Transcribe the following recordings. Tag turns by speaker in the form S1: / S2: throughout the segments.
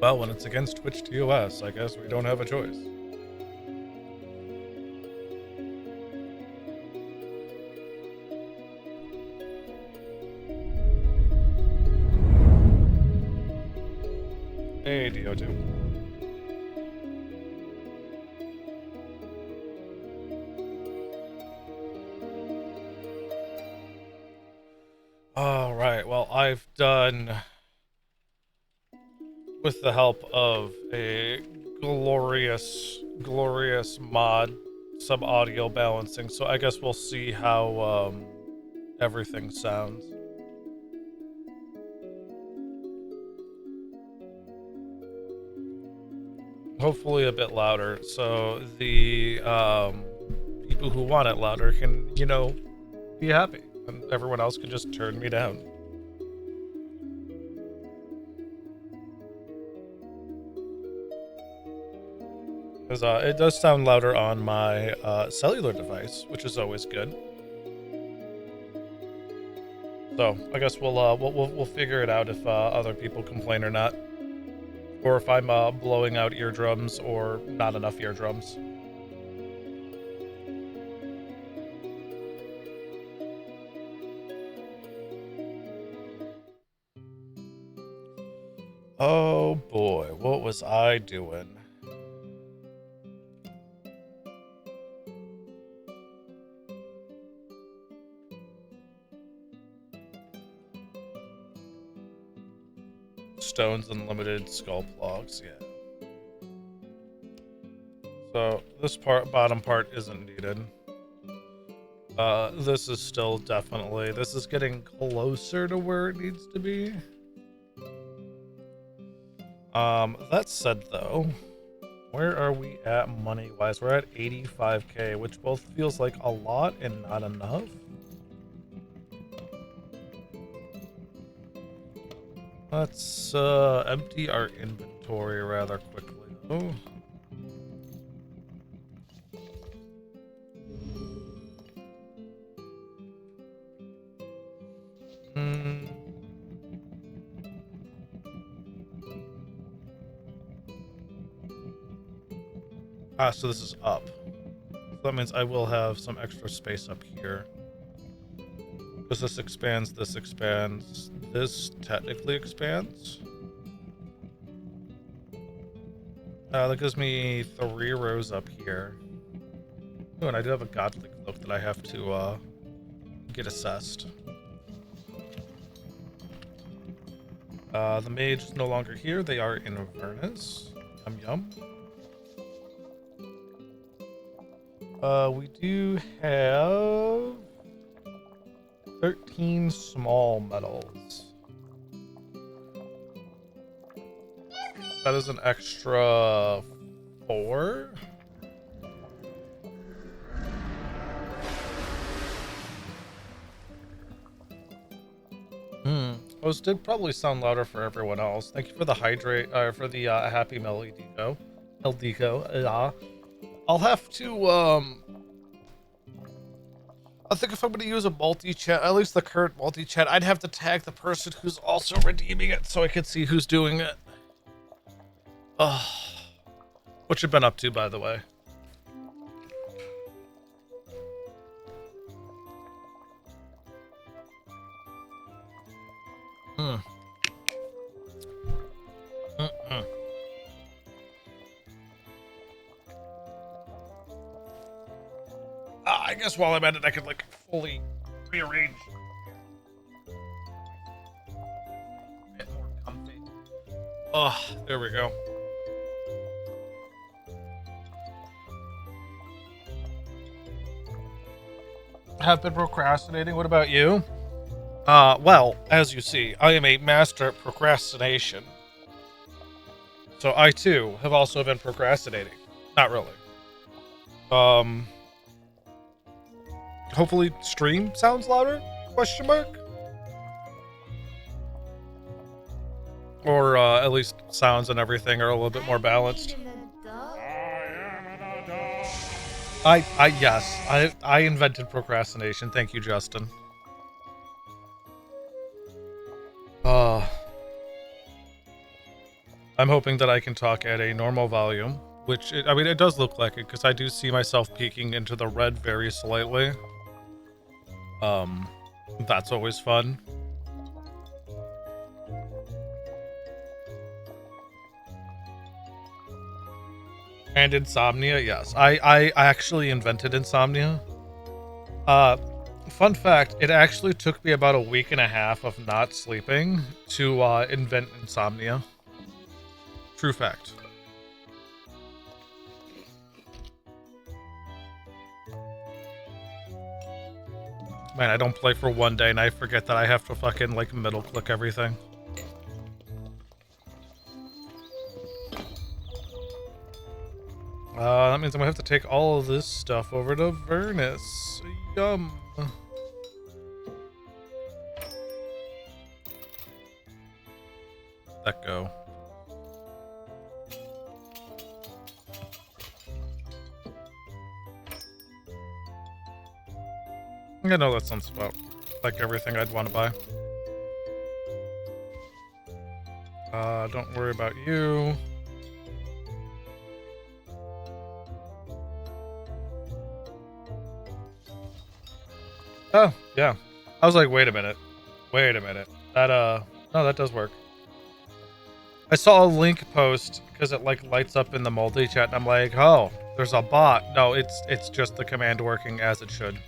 S1: Well, when it's against Twitch TOS, I guess we don't have a choice. Hey, DO2. All right, well, I've done, with the help of a glorious mod, some audio balancing, so I guess we'll see how everything sounds. Hopefully a bit louder, so the people who want it louder can, you know, be happy, and everyone else can just turn me down. Because it does sound louder on my cellular device, which is always good. So I guess we'll figure it out if other people complain or not, or if I'm blowing out eardrums or not enough eardrums. Oh boy, what was I doing? Stones Unlimited skull logs, yeah. So this bottom part isn't needed. This is still definitely, this is getting closer to where it needs to be. That said though, where are we at money-wise? We're at 85k, which both feels like a lot and not enough. Let's empty our inventory rather quickly though. So this is up. So that means I will have some extra space up here. Because this expands, this technically expands. That gives me 3 rows up here. Oh, and I do have a godly cloak that I have to get assessed. The mage is no longer here. They are in Avernus. Yum yum. We do have 13 small metals. That is an extra 4. Those did probably sound louder for everyone else. Thank you for the hydrate, for the happy meal, Deco. El Deco. I'll have to, I think if I'm going to use a multi-chat, at least the current multi-chat, I'd have to tag the person who's also redeeming it so I could see who's doing it. What you been up to, by the way? I guess while I'm at it, I could like fully rearrange. A bit more comfy. There we go. Have been procrastinating. What about you? Well, as you see, I am a master at procrastination. So I too have also been procrastinating. Not really. Hopefully stream sounds louder? Question mark? Or at least sounds and everything are a little bit more balanced. Yes, I invented procrastination. Thank you, Justin. I'm hoping that I can talk at a normal volume, which, I mean, it does look like it, because I do see myself peeking into the red very slightly. That's always fun. And insomnia, yes. I actually invented insomnia. Fun fact, it actually took me about a week and a half of not sleeping to invent insomnia. True fact. Man, I don't play for one day and I forget that I have to fucking, like, middle click everything. That means I'm gonna have to take all of this stuff over to Vernus. Yum. Let go. I know that sounds about like everything I'd want to buy. Don't worry about you. Oh, yeah. I was like, wait a minute. Wait a minute. That, no, that does work. I saw a link post because it, like, lights up in the multi-chat, and I'm like, oh, there's a bot. No, it's just the command working as it should.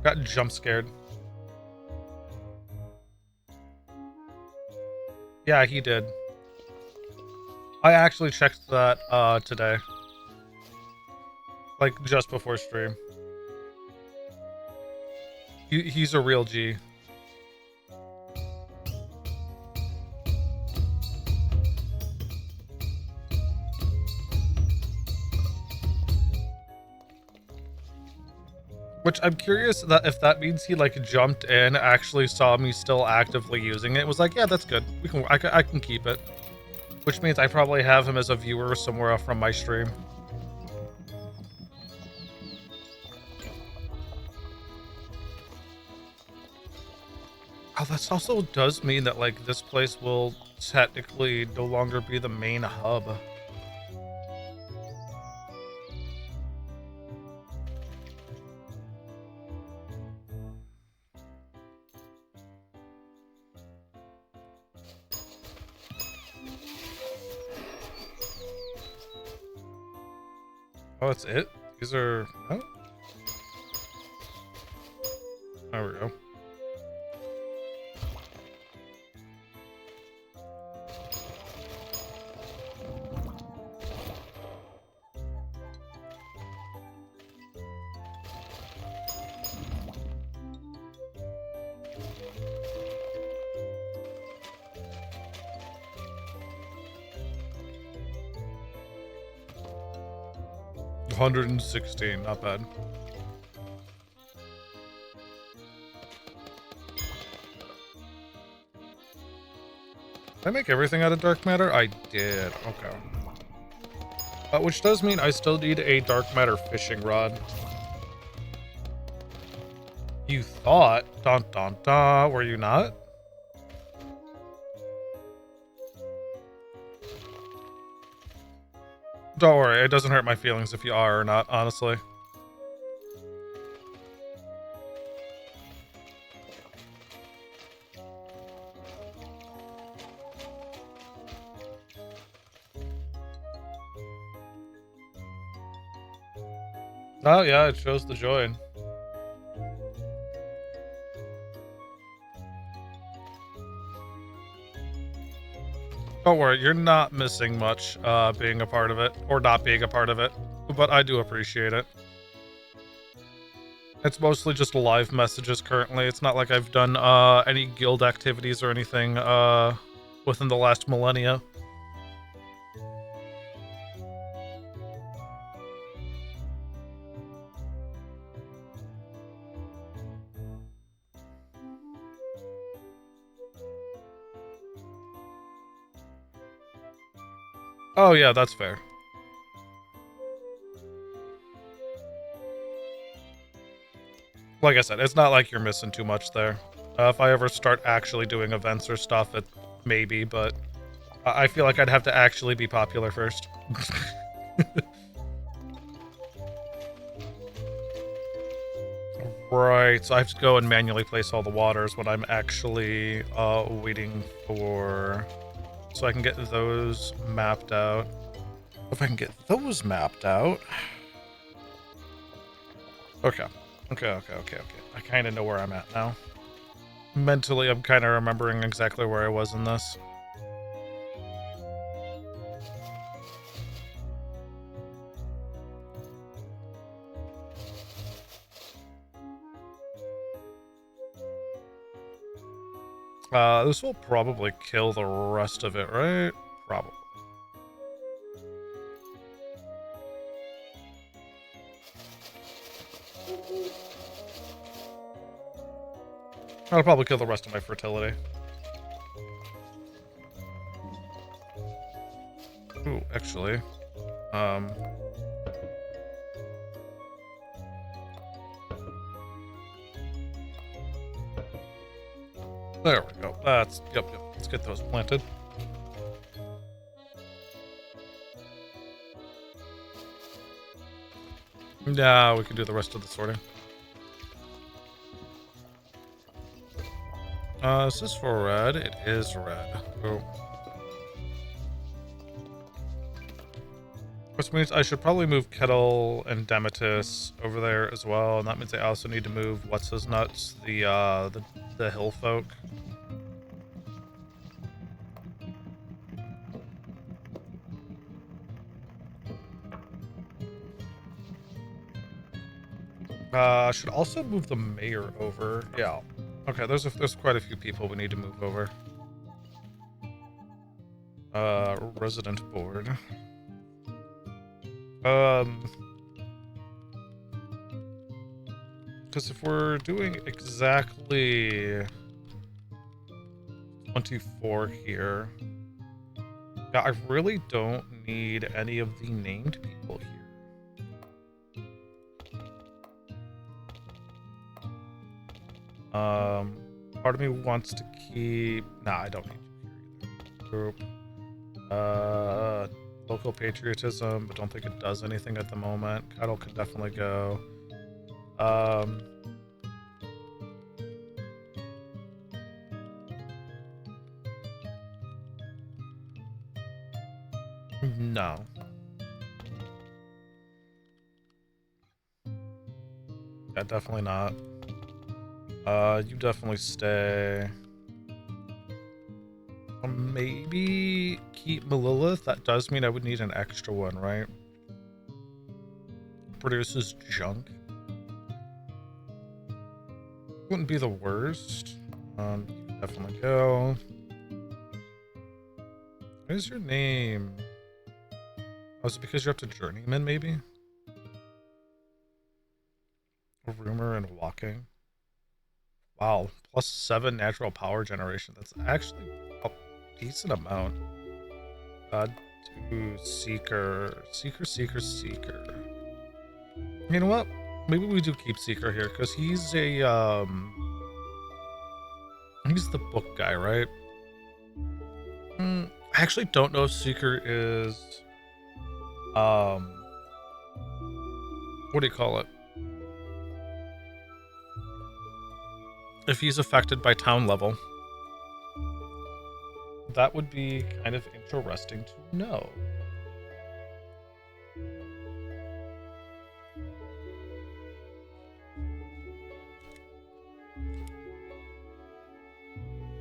S1: Got jump scared. Yeah, he did. I actually checked that, today. Like, just before stream. He's a real G. Which I'm curious that if that means he, like, jumped in, actually saw me still actively using it, was like, yeah, that's good. I can keep it. Which means I probably have him as a viewer somewhere from my stream. Oh, that also does mean that, like, this place will technically no longer be the main hub. Oh, that's it? These are... Oh. There we go. $116, not bad. Did I make everything out of dark matter? I did. Okay. Which does mean I still need a dark matter fishing rod. You thought? Dun dun dun. Were you not? Don't worry, it doesn't hurt my feelings if you are or not, honestly. Oh yeah, it shows the join. Don't worry, you're not missing much being a part of it, or not being a part of it, but I do appreciate it. It's mostly just live messages currently. It's not like I've done any guild activities or anything within the last millennia. Oh yeah, that's fair. Like I said, it's not like you're missing too much there. If I ever start actually doing events or stuff, it maybe, but I feel like I'd have to actually be popular first. Right, so I have to go and manually place all the waters when I'm actually waiting for... So I can get those mapped out. If I can get those mapped out... Okay. Okay. I kind of know where I'm at now. Mentally, I'm kind of remembering exactly where I was in this. This will probably kill the rest of it, right? Probably. That'll probably kill the rest of my fertility. Ooh, actually. There we go. That's, yep. Let's get those planted. Now we can do the rest of the sorting. Is this for red? It is red. Oh. Which means I should probably move Kettle and Dematus over there as well, and that means I also need to move what's his nuts, the hill folk. Should also move the mayor over. Yeah. Okay, there's quite a few people we need to move over. Resident board. Because if we're doing exactly 24 here, yeah, I really don't need any of the named people here. Part of me wants to keep... Nah, I don't need you here either. Group. Local patriotism, but don't think it does anything at the moment. Kettle could definitely go. No. Yeah, definitely not. You definitely stay. Maybe keep Melilith. That does mean I would need an extra one, right? Produces junk. Wouldn't be the worst. You can definitely go. What is your name? Oh, is it because you're up to Journeyman, maybe? A rumor and walking. Wow, +7 natural power generation. That's actually a decent amount. To Seeker. Seeker. You know what? Maybe we do keep Seeker here, because he's a, he's the book guy, right? I actually don't know if Seeker is, what do you call it? If he's affected by town level. That would be kind of interesting to know.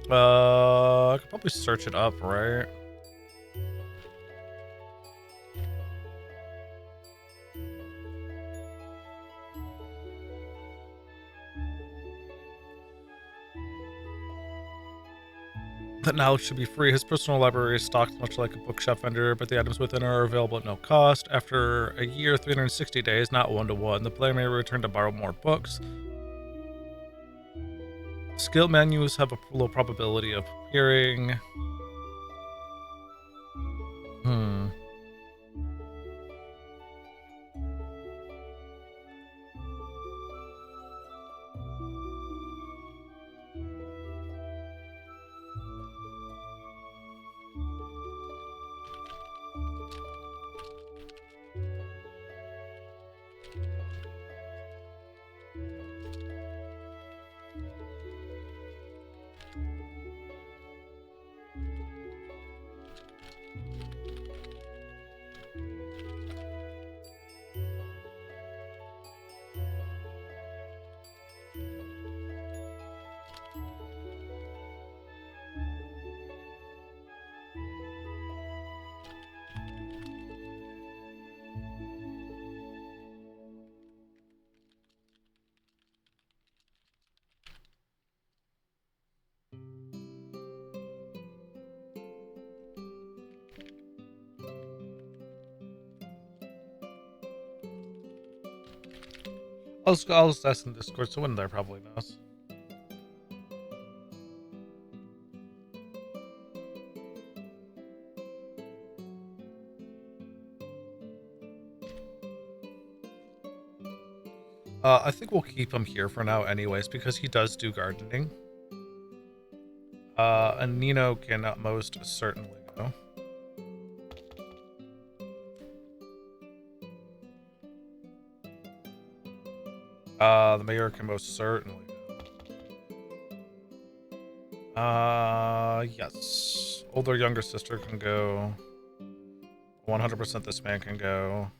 S1: I could probably search it up, right? That knowledge should be free. His personal library is stocked much like a bookshop vendor, but the items within are available at no cost. After a year, 360 days, not 1-to-1, the player may return to borrow more books. Skill menus have a low probability of appearing. I'll just ask in Discord, so in there probably knows. I think we'll keep him here for now anyways, because he does do gardening. And Nino can most certainly go. The mayor can most certainly go. Yes. Older, younger sister can go. 100% this man can go.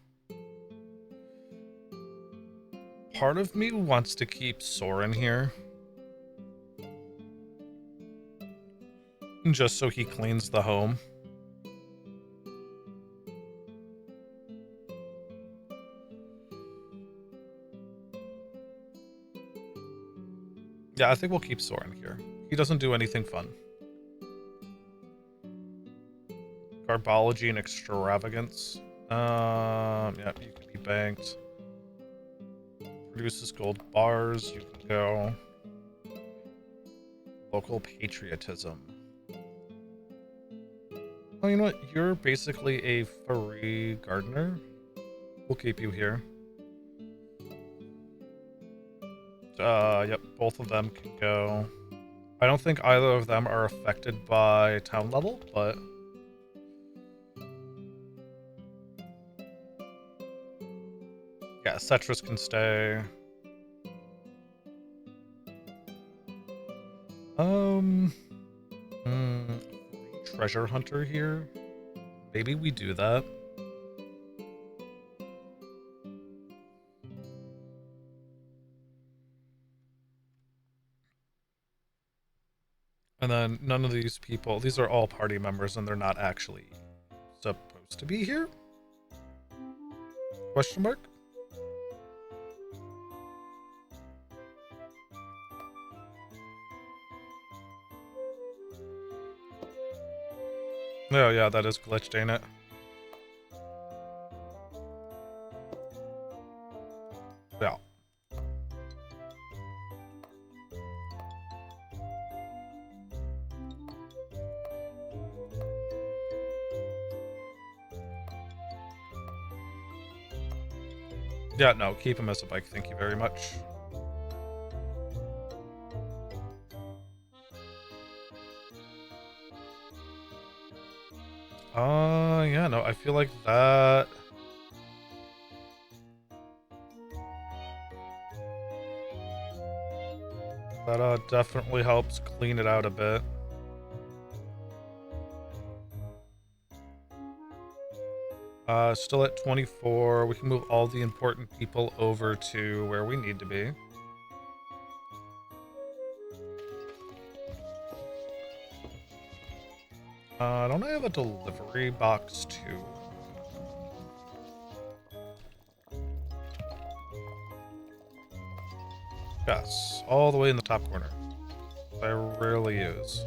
S1: Part of me wants to keep Soren here. Just so he cleans the home. Yeah, I think we'll keep Soren here. He doesn't do anything fun. Garbology and extravagance. Yeah, you can be banked. Produces gold bars, you can go. Local patriotism. Oh, you know what? You're basically a furry gardener. We'll keep you here. Yep, both of them can go. I don't think either of them are affected by town level, but... yeah, Cetrus can stay. Treasure hunter here. Maybe we do that. And then none of these people, these are all party members and they're not actually supposed to be here? Question mark? Oh yeah, that is glitched, ain't it? Yeah. Yeah, no, keep him as a bike, thank you very much. Yeah, no, I feel like that... that, definitely helps clean it out a bit. Still at 24. We can move all the important people over to where we need to be. Don't I have a delivery box too? Yes, all the way in the top corner. I rarely use.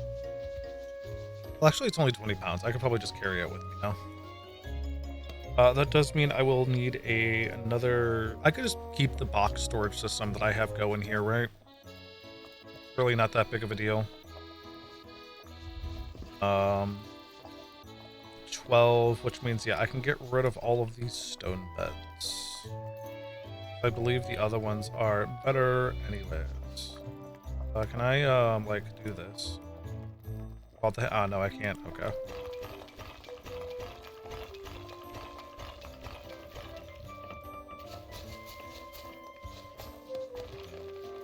S1: Well, actually, it's only 20 pounds. I could probably just carry it with me now. That does mean I will need another... I could just keep the box storage system that I have going here, right? Really not that big of a deal. 12, which means, yeah, I can get rid of all of these stone beds. I believe the other ones are better anyways. Can I, like, do this? Oh, no, I can't. Okay.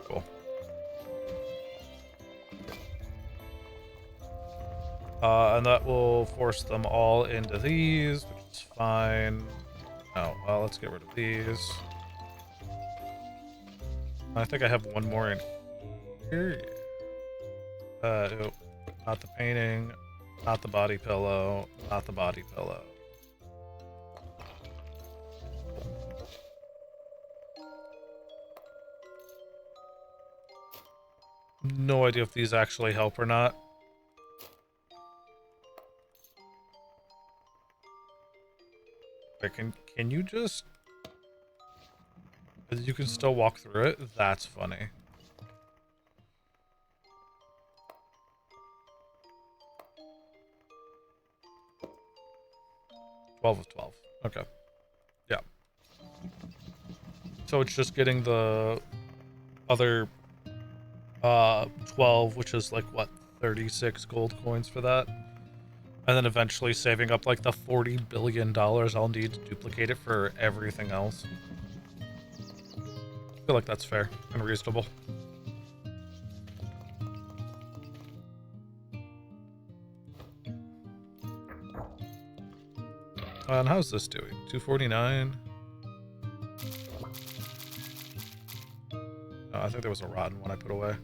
S1: Cool. And that will force them all into these, which is fine. Oh, well, let's get rid of these. I think I have one more in here. Oh, not the painting, not the body pillow, not the body pillow. No idea if these actually help or not. Wait, can you just... You can still walk through it? That's funny. $12 of 12. Okay. Yeah. So it's just getting the other 12, which is like, what, 36 gold coins for that? And then eventually saving up like the $40 billion I'll need to duplicate it for everything else. I feel like that's fair and reasonable. And how's this doing? 249. I think there was a rotten one I put away.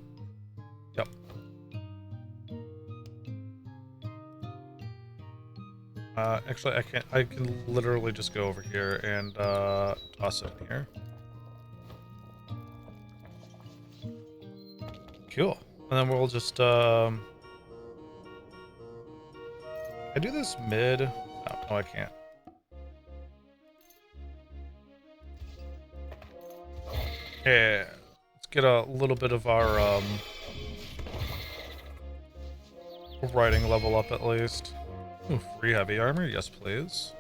S1: Yep. Actually, I can't. I can literally just go over here and toss it in here. Cool. And then we'll just I do this mid. No, I can't. Yeah. Let's get a little bit of our riding level up at least. Ooh, free heavy armor, yes please.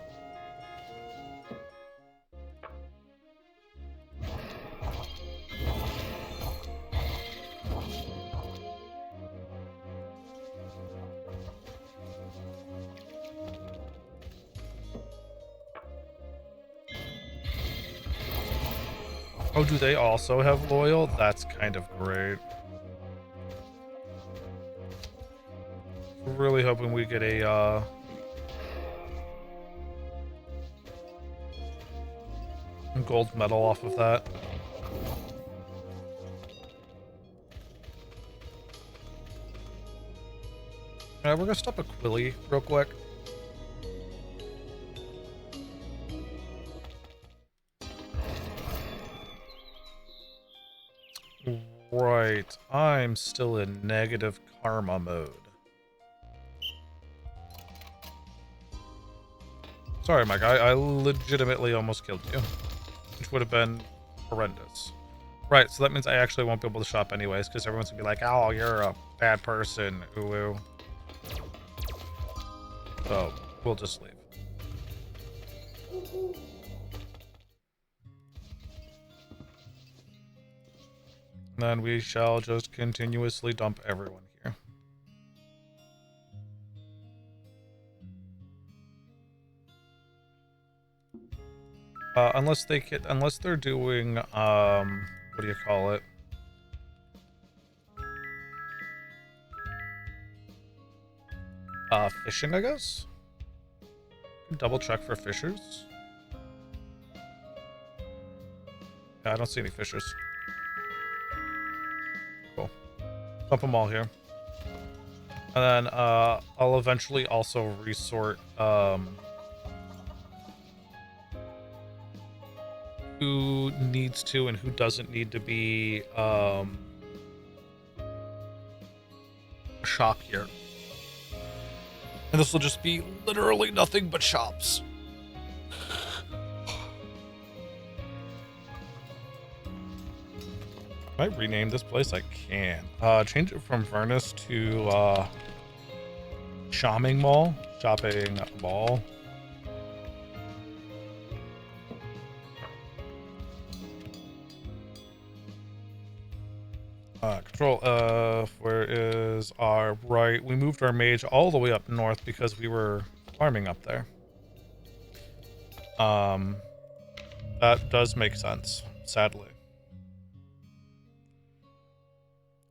S1: Oh, do they also have loyal? That's kind of great. Really hoping we get a gold medal off of that. We're gonna stop a Quilly real quick. Right, I'm still in negative karma mode. Sorry, Mike, I legitimately almost killed you, which would have been horrendous. Right, so that means I actually won't be able to shop anyways, because everyone's gonna be like, oh, you're a bad person, ooh. So, we'll just leave. Then we shall just continuously dump everyone here. Unless they're doing, what do you call it? Fishing, I guess? Double check for fishers. Yeah, I don't see any fishers. Cool. Dump them all here. And then, I'll eventually also resort, who needs to and who doesn't need to be, a shop here. And this will just be literally nothing but shops. Can I rename this place? I can. Change it from Furnace to Shopping Mall. Shopping Mall. Control F, where is our right? We moved our mage all the way up north because we were farming up there. That does make sense, sadly.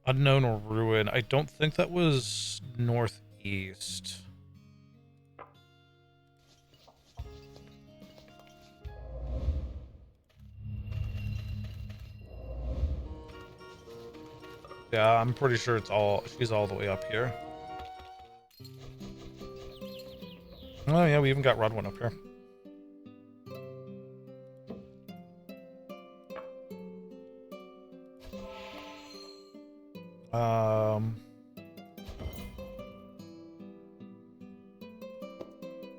S1: Unknown Ruin. I don't think that was northeast. Yeah, I'm pretty sure she's all the way up here. Oh yeah, we even got Rudwin up here.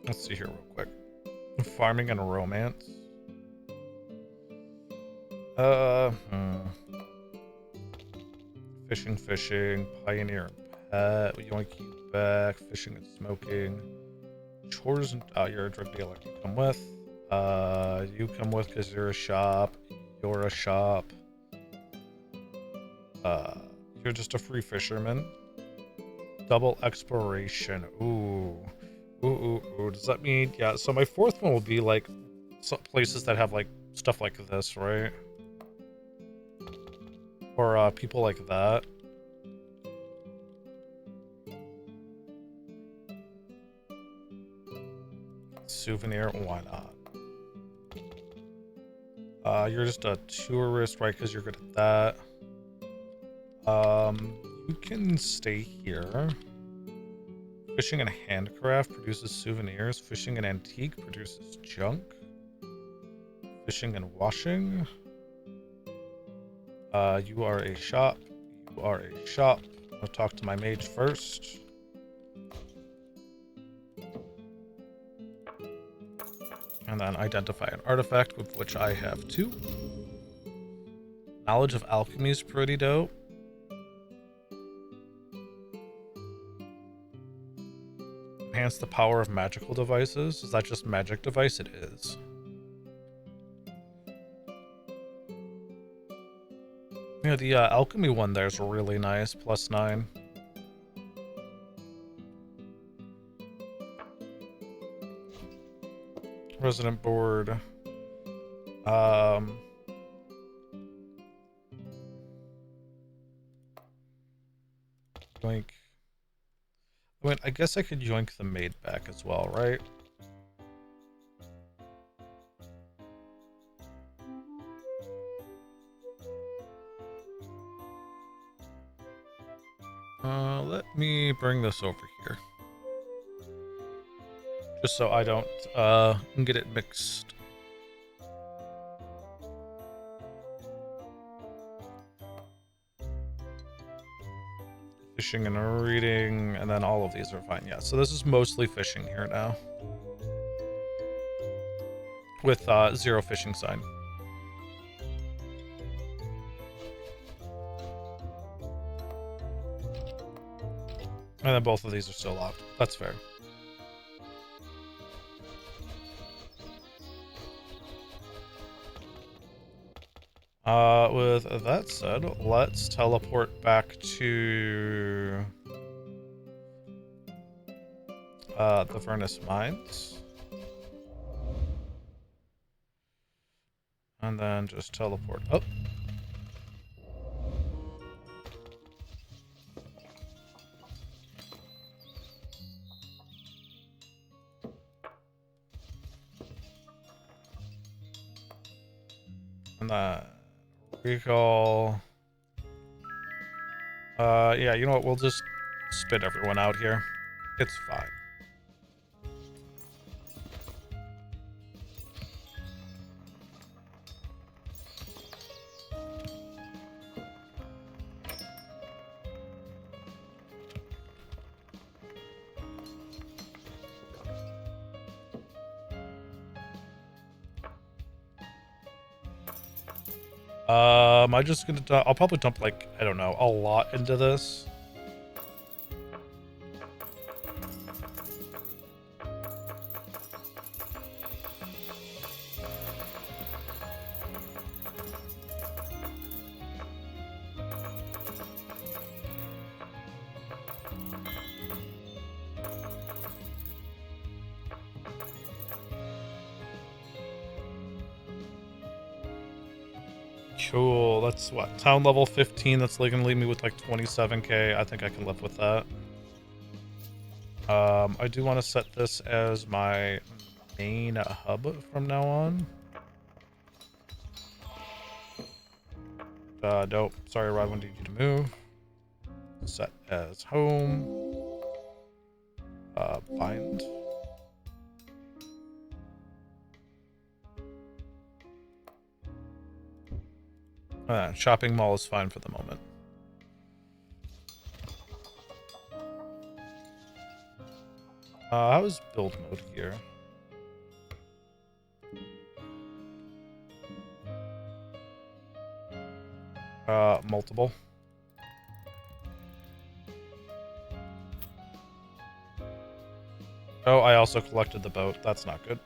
S1: Let's see here real quick. Farming and romance. Hmm. Fishing, pioneer, pet, yoink you back, fishing and smoking, chores and, you're a drug dealer, you come with. You come with because you're a shop, you're a shop. You're just a free fisherman. Double exploration, ooh. Ooh. Does that mean, yeah, so my fourth one will be, like, some places that have, like, stuff like this, right? Or, people like that. Souvenir, why not? You're just a tourist, right? Because you're good at that. You can stay here. Fishing and handcraft produces souvenirs. Fishing and antique produces junk. Fishing and washing. You are a shop. You are a shop. I'll talk to my mage first. And then identify an artifact, with which I have 2. Knowledge of alchemy is pretty dope. Enhance the power of magical devices. Is that just magic device? It is. Yeah, the alchemy one there's really nice. +9. Resident board. Yoink. I mean, I guess I could yoink the maid back as well, right? Let me bring this over here. Just so I don't, get it mixed. Fishing and reading, and then all of these are fine. Yeah, so this is mostly fishing here now. With, 0 fishing sign. And then both of these are still locked. That's fair. With that said, let's teleport back to the Furnace Mines. And then just teleport up. And then recall. Yeah, you know what? We'll just spit everyone out here. It's fine. I'm just gonna I'll probably dump, like, I don't know, a lot into this. Cool. That's what? Town level 15. That's like gonna leave me with like 27k. I think I can live with that. I do want to set this as my main hub from now on. Nope. Sorry, Rod, I need you to move. Set as home. Bind. Shopping mall is fine for the moment. How is build mode here? Multiple. Oh, I also collected the boat. That's not good.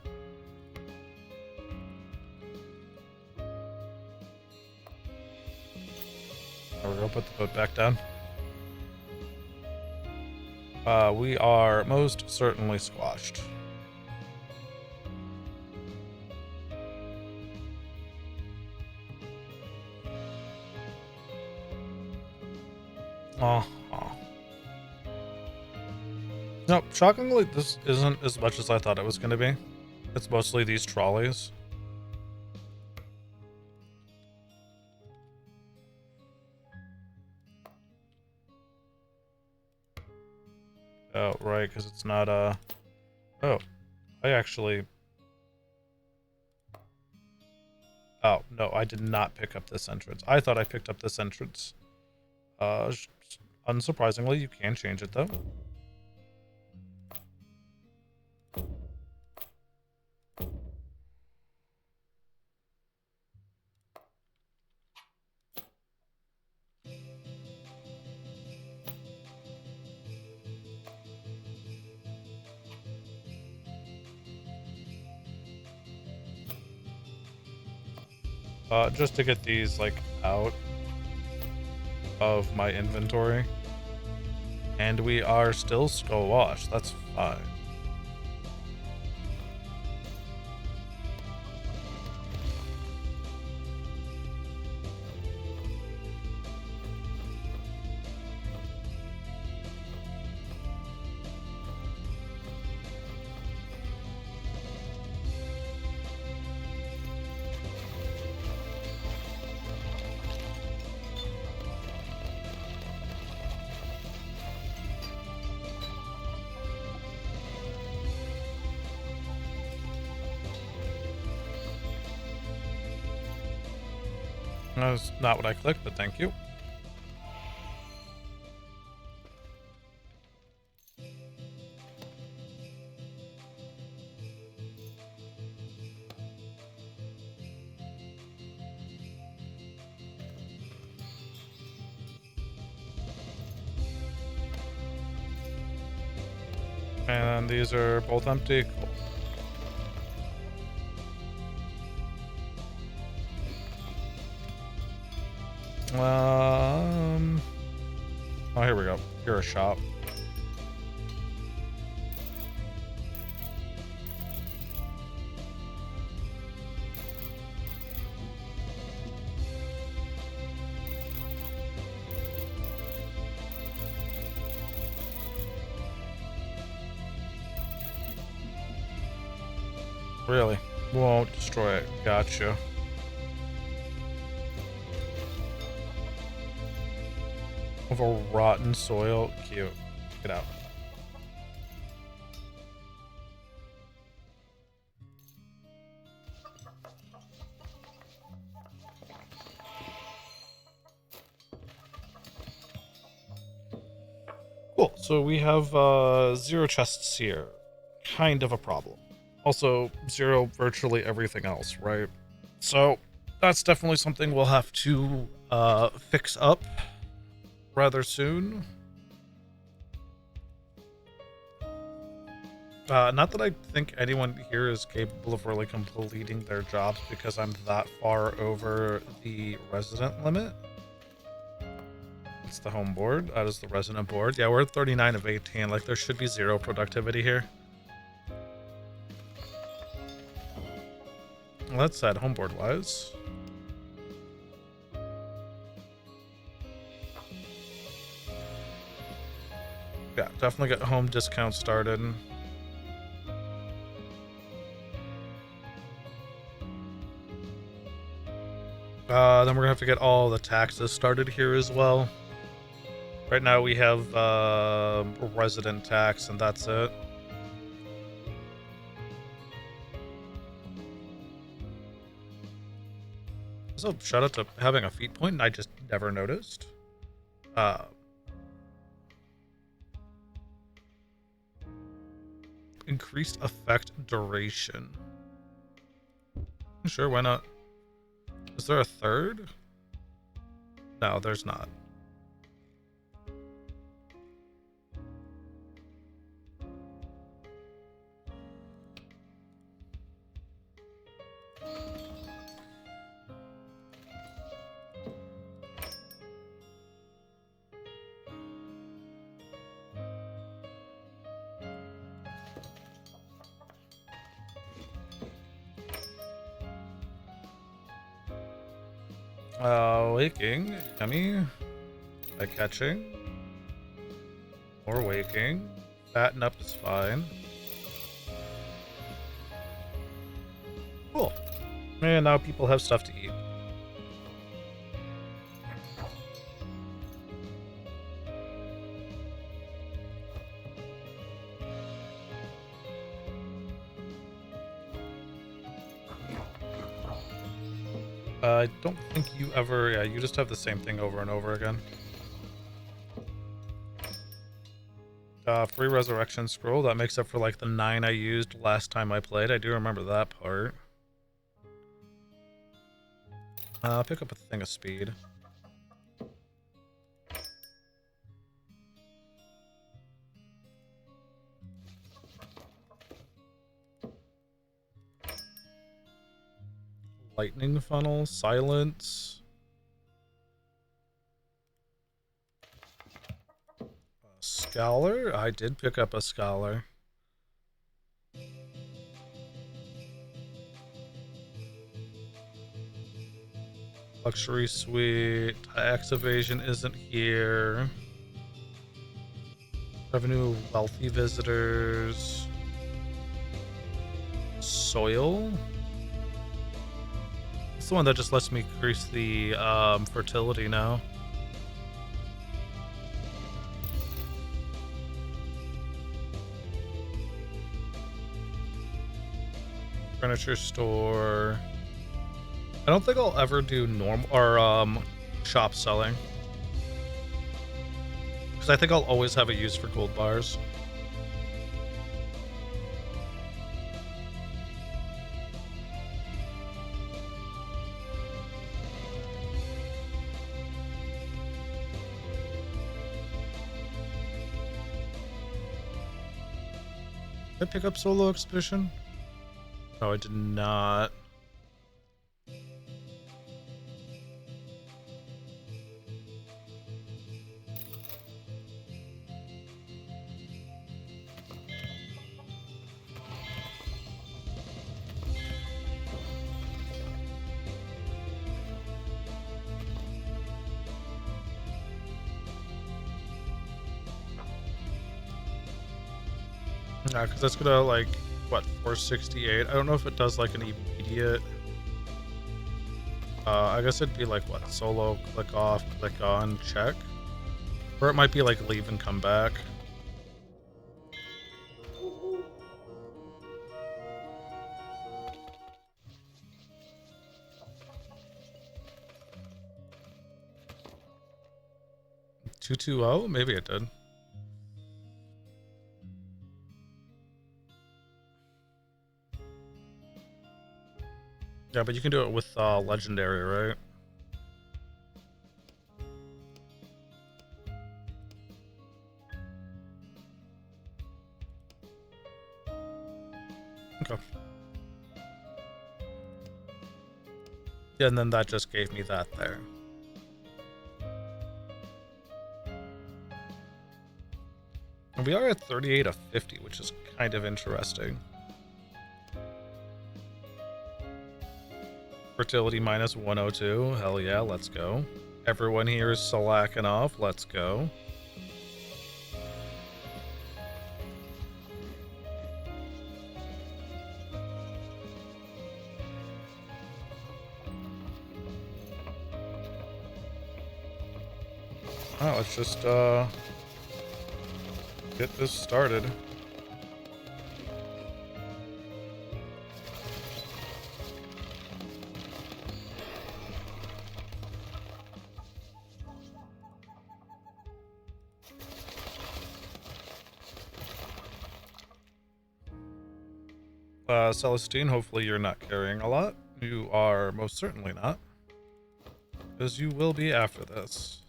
S1: There we go, put the boat back down. We are most certainly squashed. No, shockingly, this isn't as much as I thought it was going to be. It's mostly these trolleys. Oh, right, because it's not, Oh, I actually... Oh, no, I did not pick up this entrance. I thought I picked up this entrance. Unsurprisingly, you can change it, though. Just to get these, like, out of my inventory. And we are still squashed. That's fine. That's not what I clicked, but thank you. And these are both empty. Cool. Oh, here we go. You're a shop. Really? Won't destroy it. Gotcha. Of a rotten soil. Cute. Get out. Cool. So we have 0 chests here. Kind of a problem. Also, 0 virtually everything else, right? So that's definitely something we'll have to fix up rather soon. Not that I think anyone here is capable of really completing their jobs because I'm that far over the resident limit. It's the home board. That is the resident board. Yeah, we're at 39 of 18. Like, there should be 0 productivity here. Well, that's sad, homeboard-wise. Yeah, definitely get home discount started. Then we're gonna have to get all the taxes started here as well. Right now we have resident tax, and that's it. So shout out to having a feat point, and I just never noticed. Increased effect duration. Sure, why not? Is there a third? No, there's not. Waking, yummy. By catching. More waking. Fatten up is fine. Cool. And now people have stuff to eat. I don't think you ever... Yeah, you just have the same thing over and over again. Free resurrection scroll. That makes up for like the 9 I used last time I played. I do remember that part. Pick up a thing of speed. Lightning funnel, silence. Scholar? I did pick up a scholar. Luxury suite. Tax evasion isn't here. Revenue of wealthy visitors. Soil? It's the one that just lets me increase the fertility now. Furniture store. I don't think I'll ever do normal or shop selling, because I think I'll always have a use for gold bars. Did I pick up solo expedition? No, I did not. Yeah, because that's gonna, like, what, 468? I don't know if it does, like, an immediate... I guess it'd be, like, what, solo, click off, click on, check? Or it might be, like, leave and come back. $220? Maybe it did. Yeah, but you can do it with legendary, right? Okay. Yeah, and then that just gave me that there. And we are at 38 of 50, which is kind of interesting. Fertility minus 102. Hell yeah, let's go. Everyone here is slacking off. Let's go. Oh, let's just get this started. Celestine, hopefully you're not carrying a lot. You are most certainly not. Because you will be after this.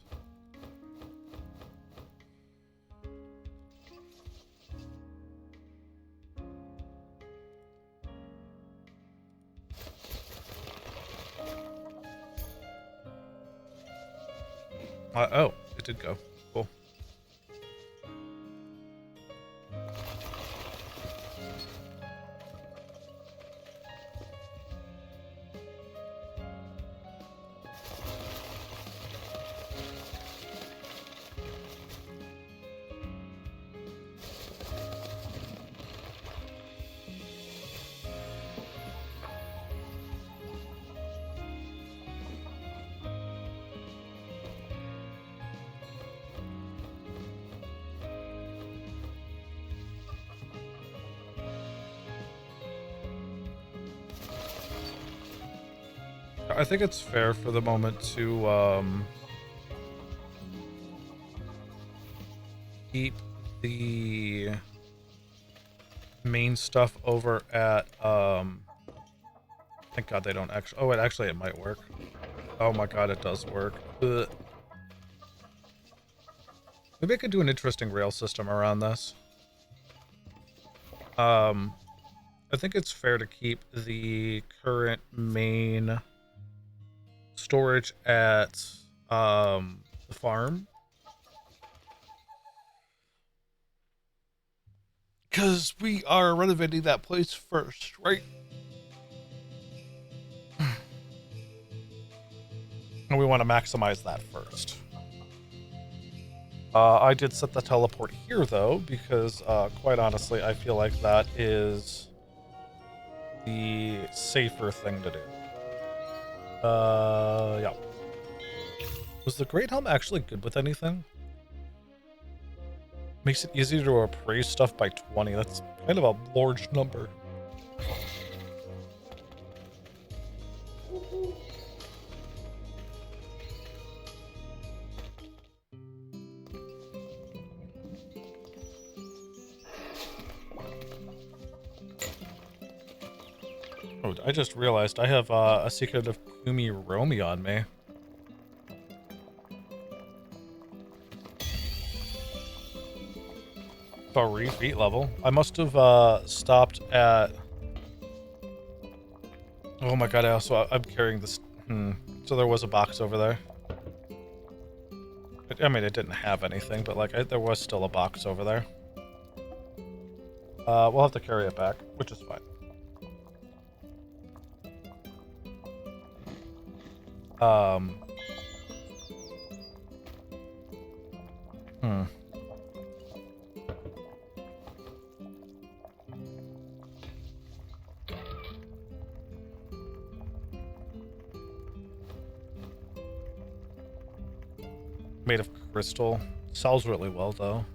S1: Oh, it did go. Cool. I think it's fair for the moment to keep the main stuff over at thank God they don't actually. Oh, it might work. Oh my God, it does work. Ugh. Maybe I could do an interesting rail system around this. I think it's fair to keep the current main storage at the farm, because we are renovating that place first, right? And we want to maximize that first. I did set the teleport here though, because quite honestly I feel like that is the safer thing to do. Yeah. Was the Great Helm actually good with anything? Makes it easier to appraise stuff by 20. That's kind of a large number. Oh, I just realized I have a Secret of Kumi Romi on me. Sorry, feet level. I must have stopped at... Oh my God, I'm carrying this... So there was a box over there. I mean, it didn't have anything, but like, there was still a box over there. We'll have to carry it back, which is fine. Made of crystal. Sells really well, though.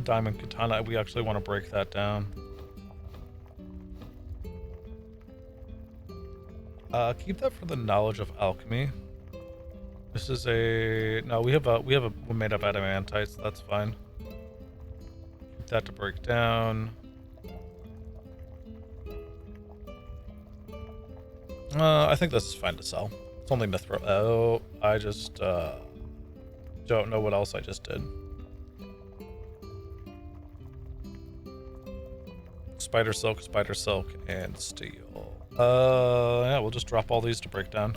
S1: Diamond katana, we actually want to break that down. Keep that for the knowledge of alchemy. This is a... No, we made up adamantite, so that's fine. Keep that to break down. I think this is fine to sell. It's only mithril. Oh, I just, don't know what else I just did. Spider silk, and steel. Yeah, we'll just drop all these to break down.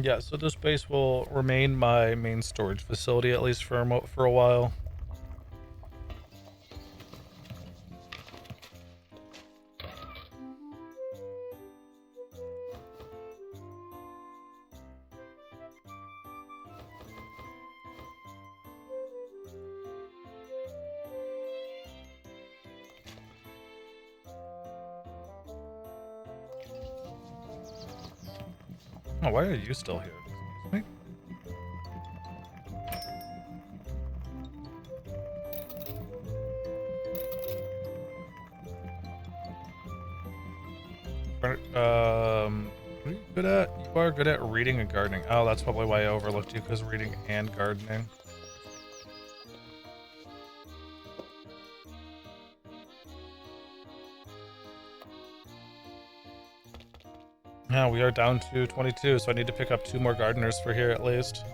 S1: Yeah, so this base will remain my main storage facility, at least for a while. Oh, why are you still here? Excuse me? What are you good at? You are good at reading and gardening. Oh, that's probably why I overlooked you, because reading and gardening. Yeah, we are down to 22, so I need to pick up 2 more gardeners for here at least.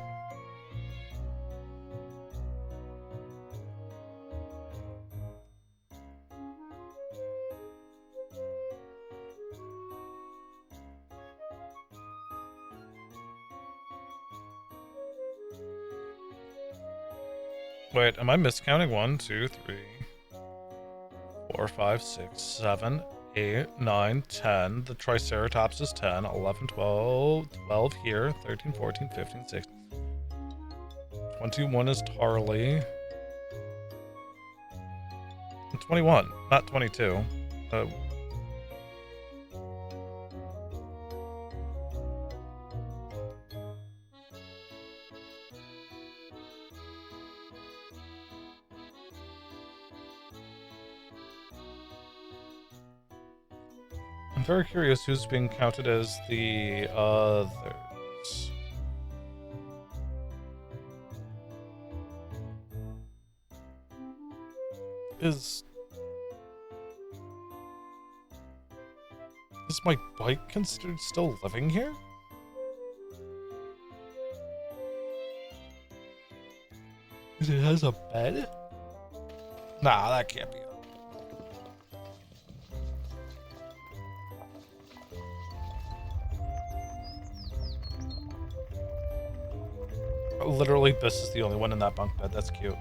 S1: Wait, am I miscounting? 1, 2, 3, 4, 5, 6, 7, 8, 9, 10. The Triceratops is 10, 11, 12, 12 here, 13, 14, 15, 16. 21 is Tarly. 21, not 22. I'm very curious who's being counted as the others. Is my bike considered still living here? It has a bed? Nah, that can't be it. Literally, this is the only one in that bunk bed. That's cute.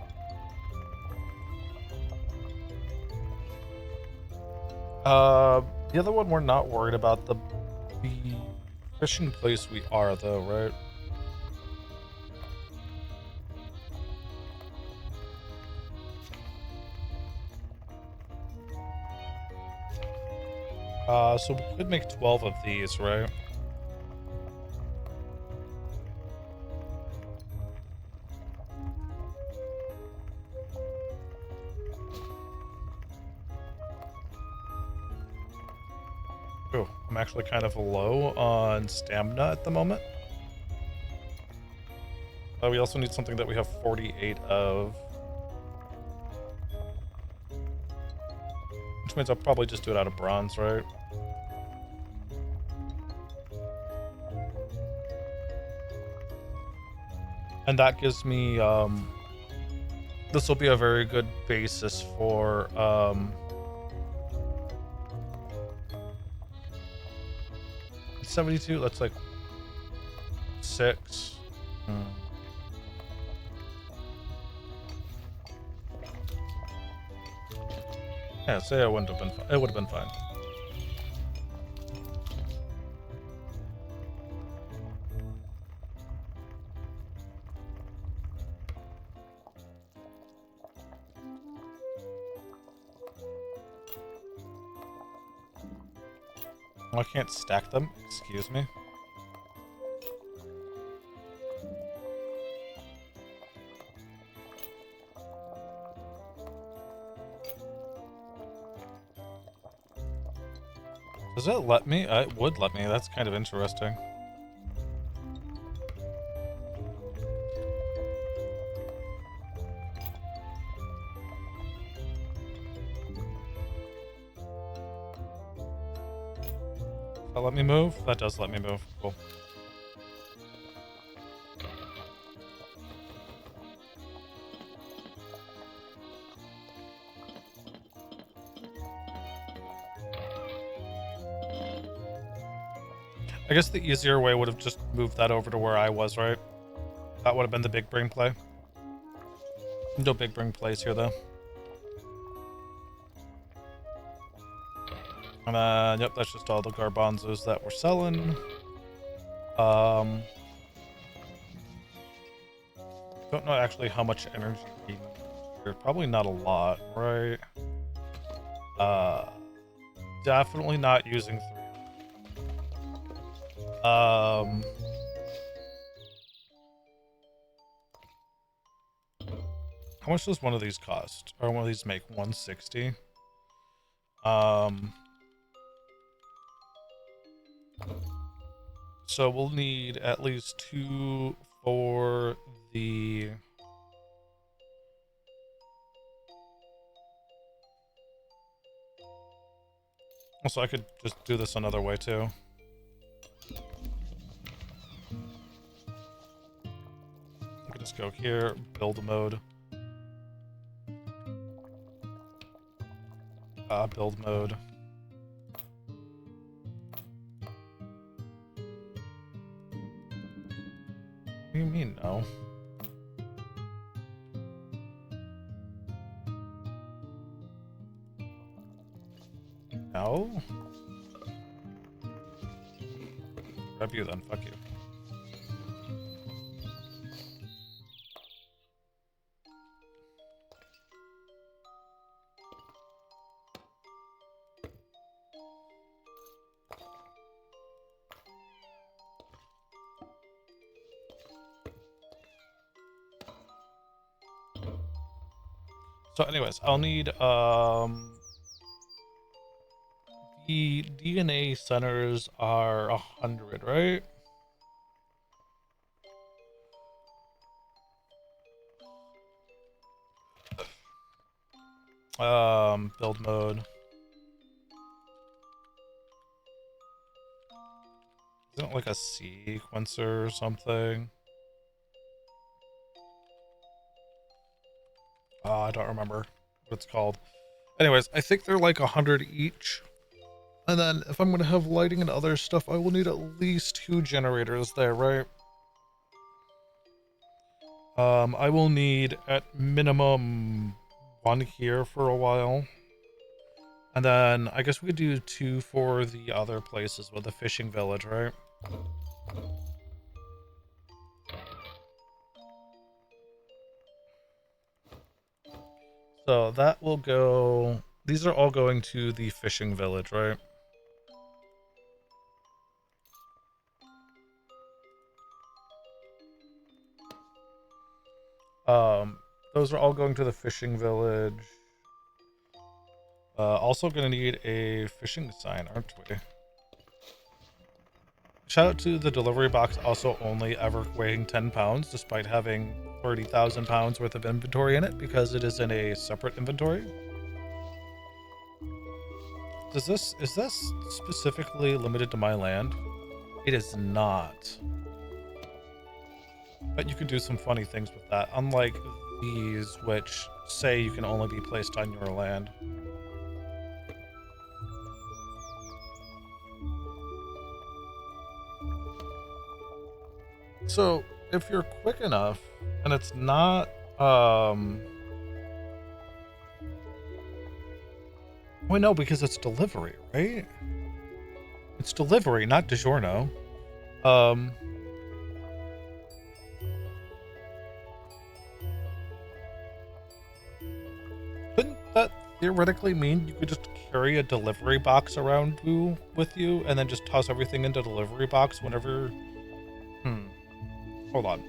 S1: The other one we're not worried about. The fishing place we are, though, right? So we could make 12 of these, right? Ooh, I'm actually kind of low on stamina at the moment. We also need something that we have 48 of. Which means I'll probably just do it out of bronze, right? And that gives me, this will be a very good basis for, 72, that's like 6. Yeah, say it wouldn't have been fine. It would have been fine. Oh, I can't stack them? Excuse me. Does it let me? It would let me. That's kind of interesting. Does that let me move? That does let me move. Cool. I guess the easier way would have just moved that over to where I was, right? That would have been the big brain play. No big brain plays here, though. And then, yep, that's just all the garbanzos that we're selling. Don't know actually how much energy we need here. Probably not a lot, right? Definitely not using 3. How much does one of these cost? Or one of these make 160? So we'll need at least 2 for the... Also, I could just do this another way, too. I could just go here, build mode. Build mode. What do you mean, no? No? Grab you then, fuck you. So anyways, I'll need the DNA centers are 100, right? Build mode. Isn't it like a sequencer or something? I don't remember what it's called. Anyways, I think they're like 100 each. And then if I'm going to have lighting and other stuff, I will need at least 2 generators there, right? I will need at minimum 1 here for a while. And then I guess we could do 2 for the other places with the fishing village, right? So that will go... These are all going to the fishing village, right? Those are all going to the fishing village. Also gonna need a fishing sign, aren't we? Shout out to the delivery box also only ever weighing 10 pounds despite having 30,000 pounds worth of inventory in it because it is in a separate inventory. Is this specifically limited to my land? It is not. But you could do some funny things with that, unlike these, which say you can only be placed on your land. So, if you're quick enough, and it's not, Wait, no, because it's delivery, right? It's delivery, not DiGiorno. Couldn't that theoretically mean you could just carry a delivery box around with you and then just toss everything into delivery box whenever... Hold on.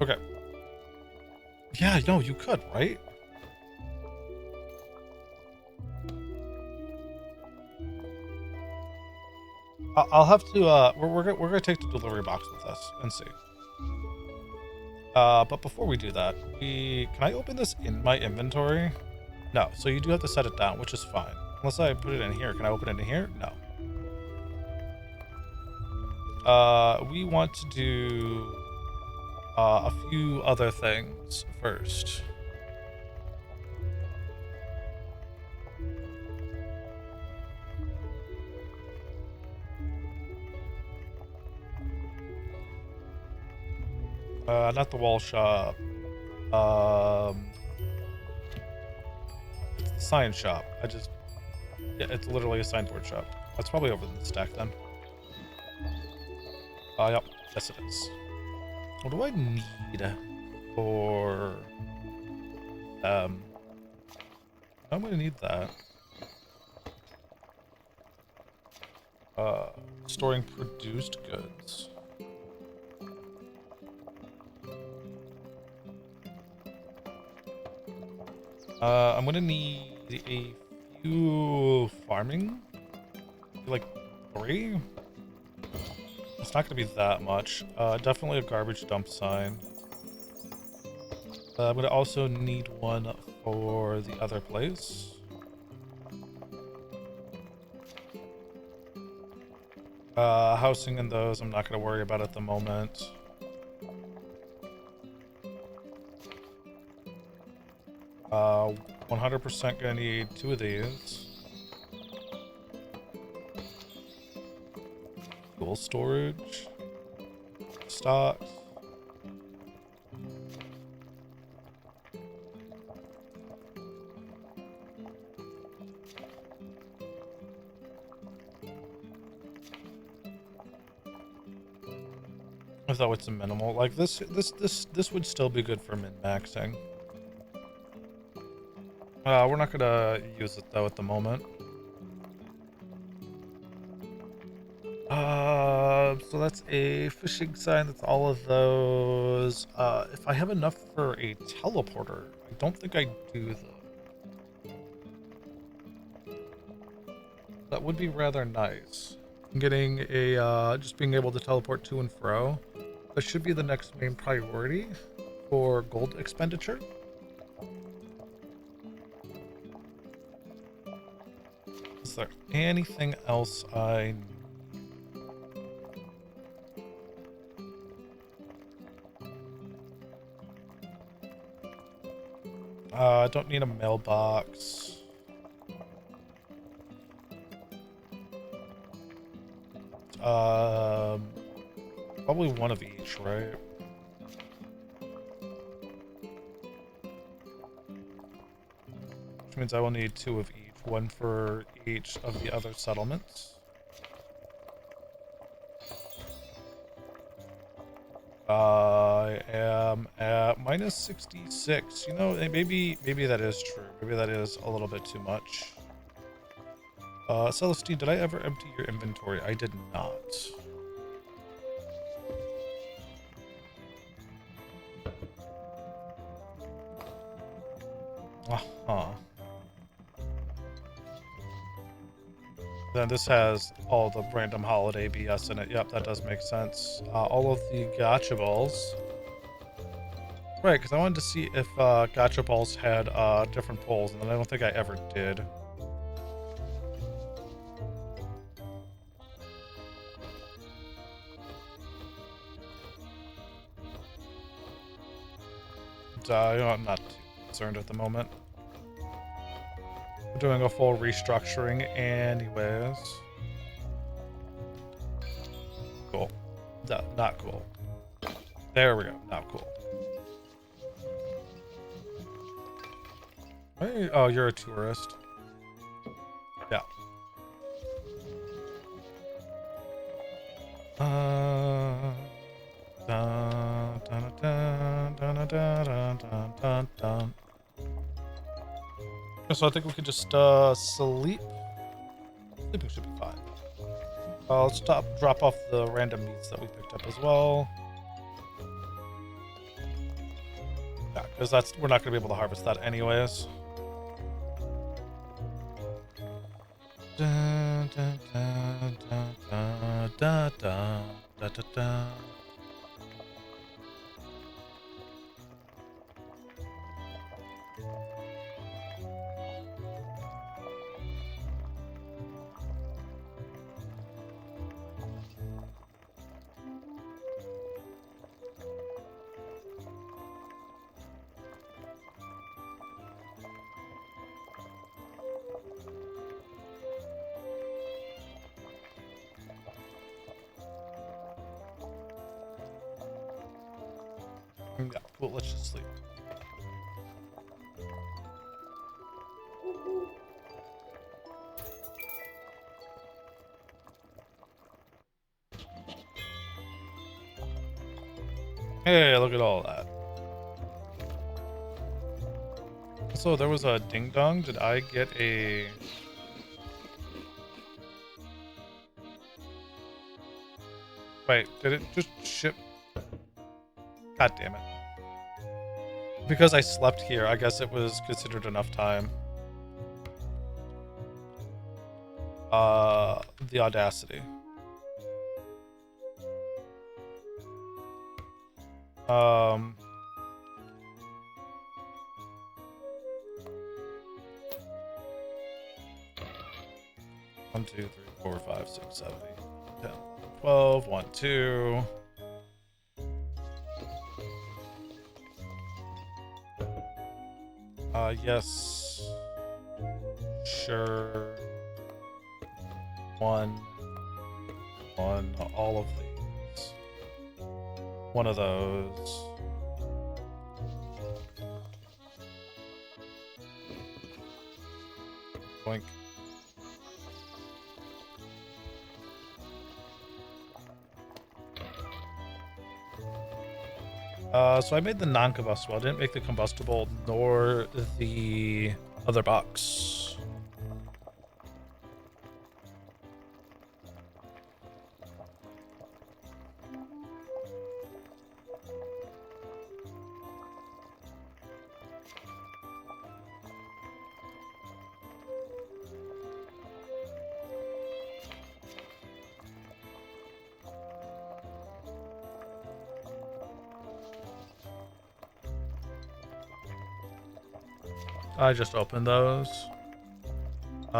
S1: Okay. Yeah, no, you could, right? I'll have to, we're gonna take the delivery box with us and see. But before we do that, can I open this in my inventory? No, so you do have to set it down, which is fine. Unless I put it in here. Can I open it in here? No. We want to do a few other things first. Not the wall shop. It's the sign shop. Yeah, it's literally a signboard shop. That's probably over in the stack then. Yep. Yes, it is. What do I need for... I'm gonna need that. Storing produced goods. I'm gonna need a few farming. Like 3? It's not going to be that much. Definitely a garbage dump sign. I'm going to also need one for the other place. Housing in those, I'm not going to worry about at the moment. Uh, 100% going to need 2 of these. Fuel storage. Stocks. I thought it's a minimal. Like this would still be good for min-maxing. We're not gonna use it though at the moment. So that's a fishing sign. That's all of those. If I have enough for a teleporter, I don't think I do though. That would be rather nice. Getting a just being able to teleport to and fro. That should be the next main priority for gold expenditure. Is there anything else I need? I don't need a mailbox. Probably one of each, right? Which means I will need 2 of each, one for each of the other settlements. I am at minus 66. You know, maybe that is true. Maybe that is a little bit too much. Celestine, did I ever empty your inventory? I did not. Uh-huh. Then this has all the random holiday BS in it. Yep, that does make sense. All of the gacha balls. Right, because I wanted to see if gacha balls had different polls, and I don't think I ever did. I'm not too concerned at the moment. We're doing a full restructuring anyways. Cool. No, not cool. There we go. Not cool. Hey, oh, you're a tourist. Yeah. So I think we could just sleep. Sleeping should be fine. Let's drop off the random meats that we picked up as well. Yeah, because we're not gonna be able to harvest that anyways. Da, da, da, da, da, da, da, da, da. Yeah, cool, let's just sleep. Hey, look at all that. So there was a ding dong. Did I get a... Wait, did it just ship? God damn it. Because I slept here, I guess it was considered enough time. The audacity. Um, 1, 2, 3, 4, 5, 6, 7, 8, 10, 12, 1, 2. Yes. Sure. 1, all of these. One of those. Boink. So I made the non-combustible. I didn't make the combustible nor the other box. I just opened those.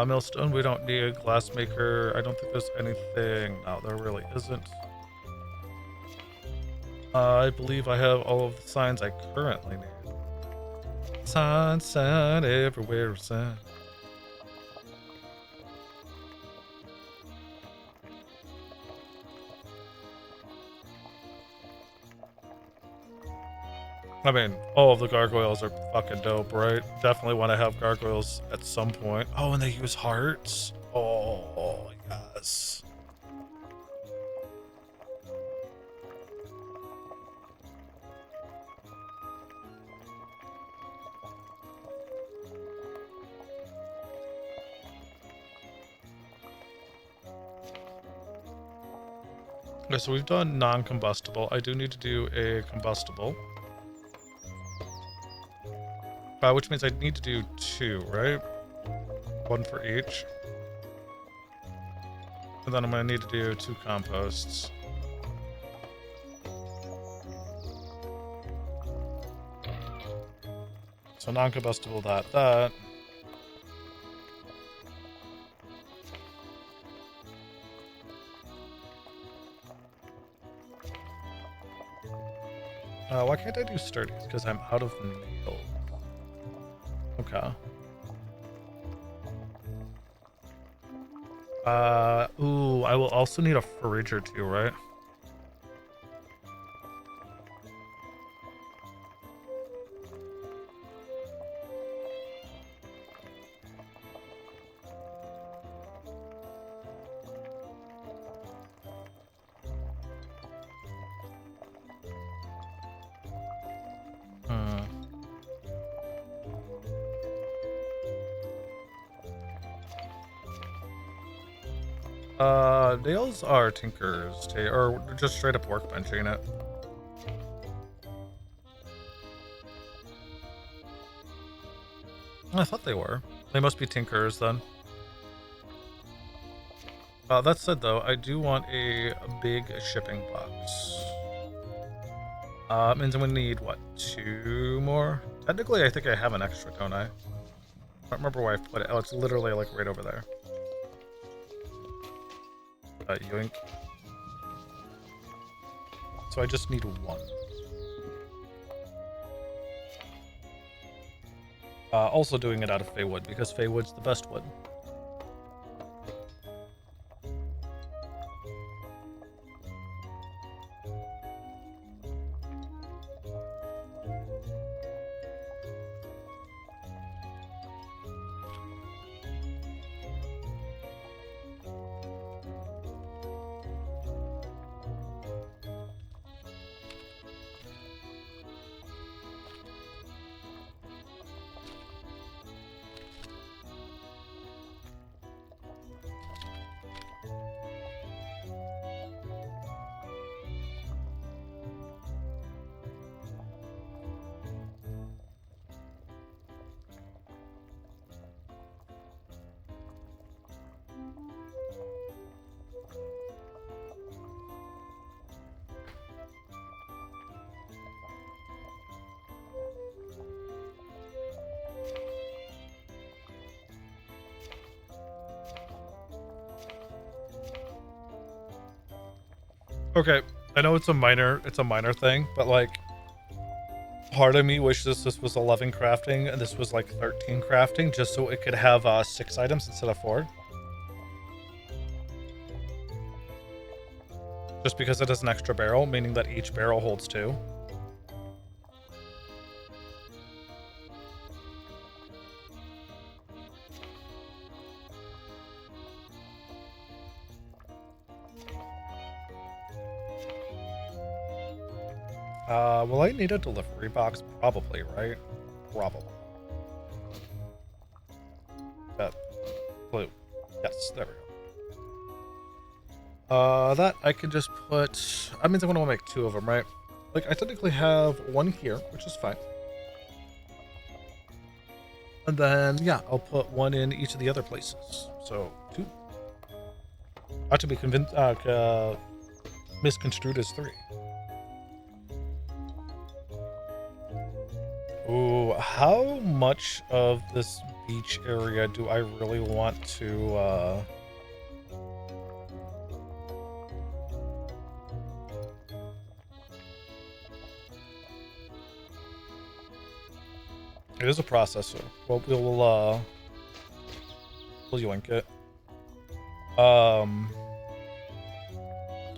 S1: Millstone, we don't need a glass maker. I don't think there's anything. No, there really isn't. I believe I have all of the signs I currently need. Sign everywhere, sign. I mean, all of the gargoyles are fucking dope, right? Definitely want to have gargoyles at some point. Oh, and they use hearts? Oh, yes. Okay, so we've done non-combustible. I do need to do a combustible. Which means I need to do 2, right? 1 for each. And then I'm going to need to do 2 composts. So non-combustible that. Why can't I do sturdy? Because I'm out of nails. Okay. Ooh, I will also need a fridge or 2, right? Nails are Tinker's, or just straight up workbenching it. I thought they were. They must be Tinker's then. That said, though, I do want a big shipping box. Means I'm gonna need, what, 2 more? Technically, I think I have an extra, don't I? I don't remember where I put it. Oh, it's literally, like, right over there. Yoink. So I just need 1. Also doing it out of Fey wood, because Fey wood's the best wood. Okay, I know it's a minor thing, but like, part of me wishes this was 11 crafting and this was like 13 crafting, just so it could have 6 items instead of 4. Just because it has an extra barrel, meaning that each barrel holds 2. Will I need a delivery box? Probably, right? Probably. Blue. Yes, there we go. That I can just put... That means I'm going to make 2 of them, right? Like, I technically have 1 here, which is fine. And then, yeah, I'll put 1 in each of the other places. So, 2. Not to be misconstrued as 3. Ooh, how much of this beach area do I really want to, It is a processor. Well, we'll yoink it.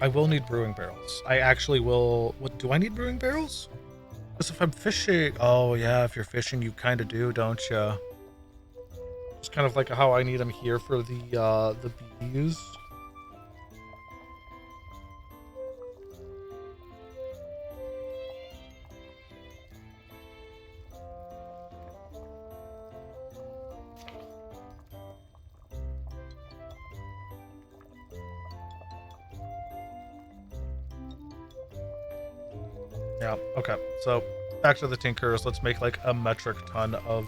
S1: I will need brewing barrels. I actually will... What, do I need brewing barrels? Because if I'm fishing... Oh, yeah, if you're fishing, you kind of do, don't you? It's kind of like how I need them here for the bees. Yeah, okay. So, back to the tinkers. Let's make, like, a metric ton of,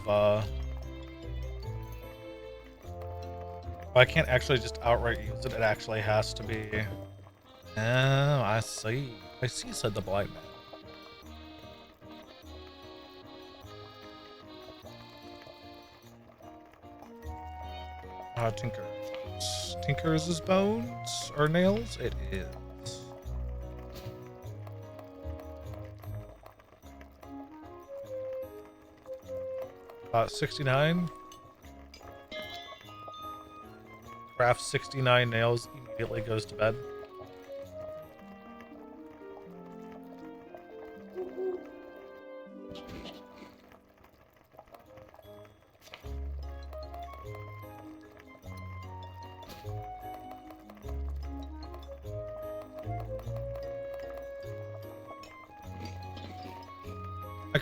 S1: I can't actually just outright use it. It actually has to be... Oh, I see. I see, said the blind man. Tinkers. Tinkers' bones? Or nails? It is. 69. Craft 69 nails, immediately goes to bed.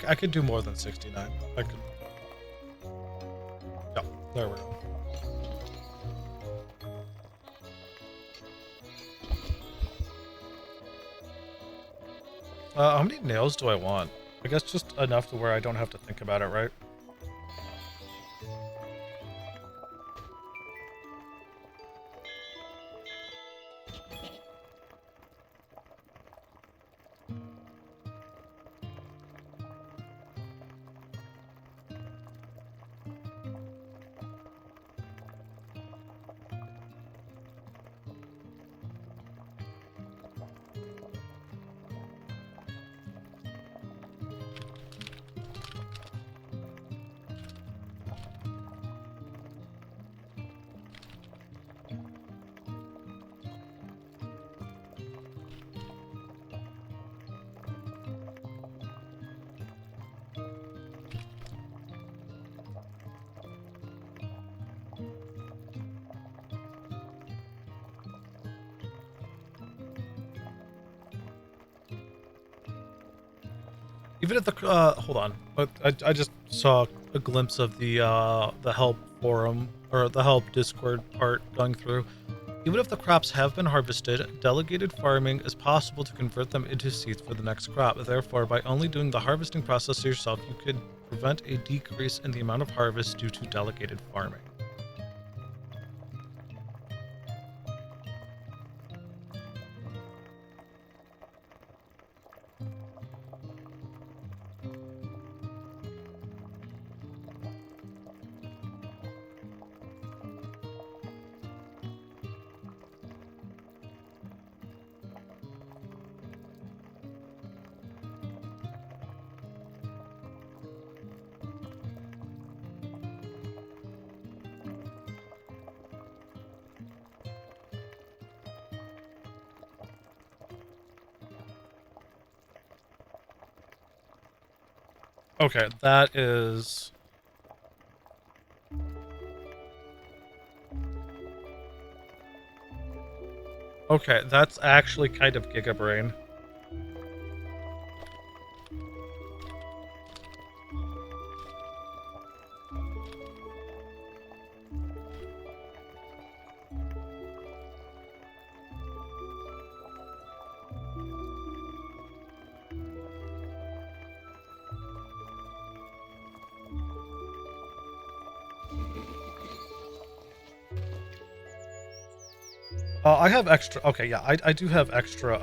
S1: I could do more than 69. I could... Yeah, there we go. How many nails do I want? I guess just enough to where I don't have to think about it, right? Even if the hold on, I just saw a glimpse of the help forum or the help Discord part going through. Even if the crops have been harvested, delegated farming is possible to convert them into seeds for the next crop. Therefore, by only doing the harvesting process yourself, you could prevent a decrease in the amount of harvest due to delegated farming. Okay, that is... Okay, that's actually kind of Gigabrain. I have extra... Okay, yeah, I do have extra,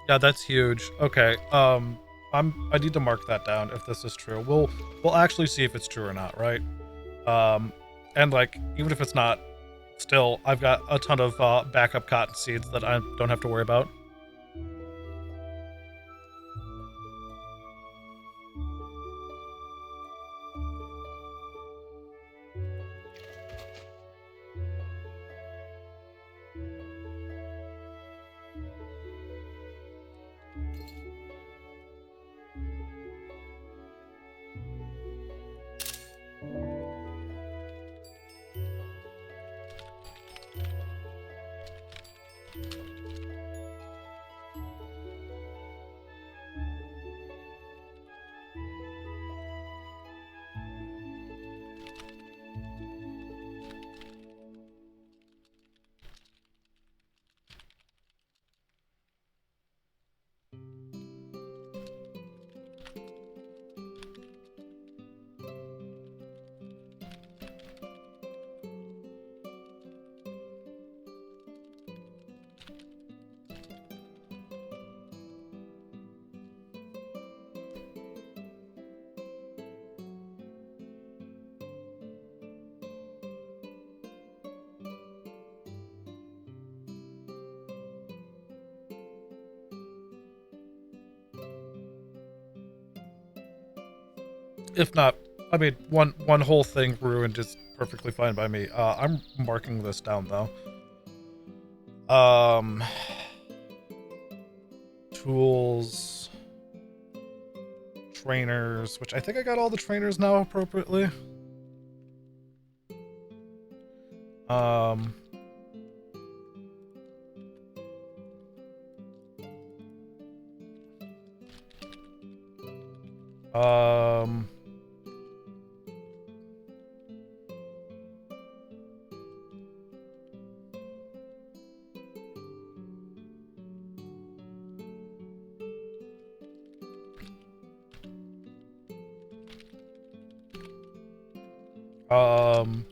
S1: Yeah, that's huge. Okay, I need to mark that down if this is true. We'll actually see if it's true or not, right? And like, even if it's not, still, I've got a ton of backup cotton seeds that I don't have to worry about. If not, I mean, one whole thing ruined is perfectly fine by me. I'm marking this down though. Tools, trainers, which I think I got all the trainers now appropriately. Um, um, um,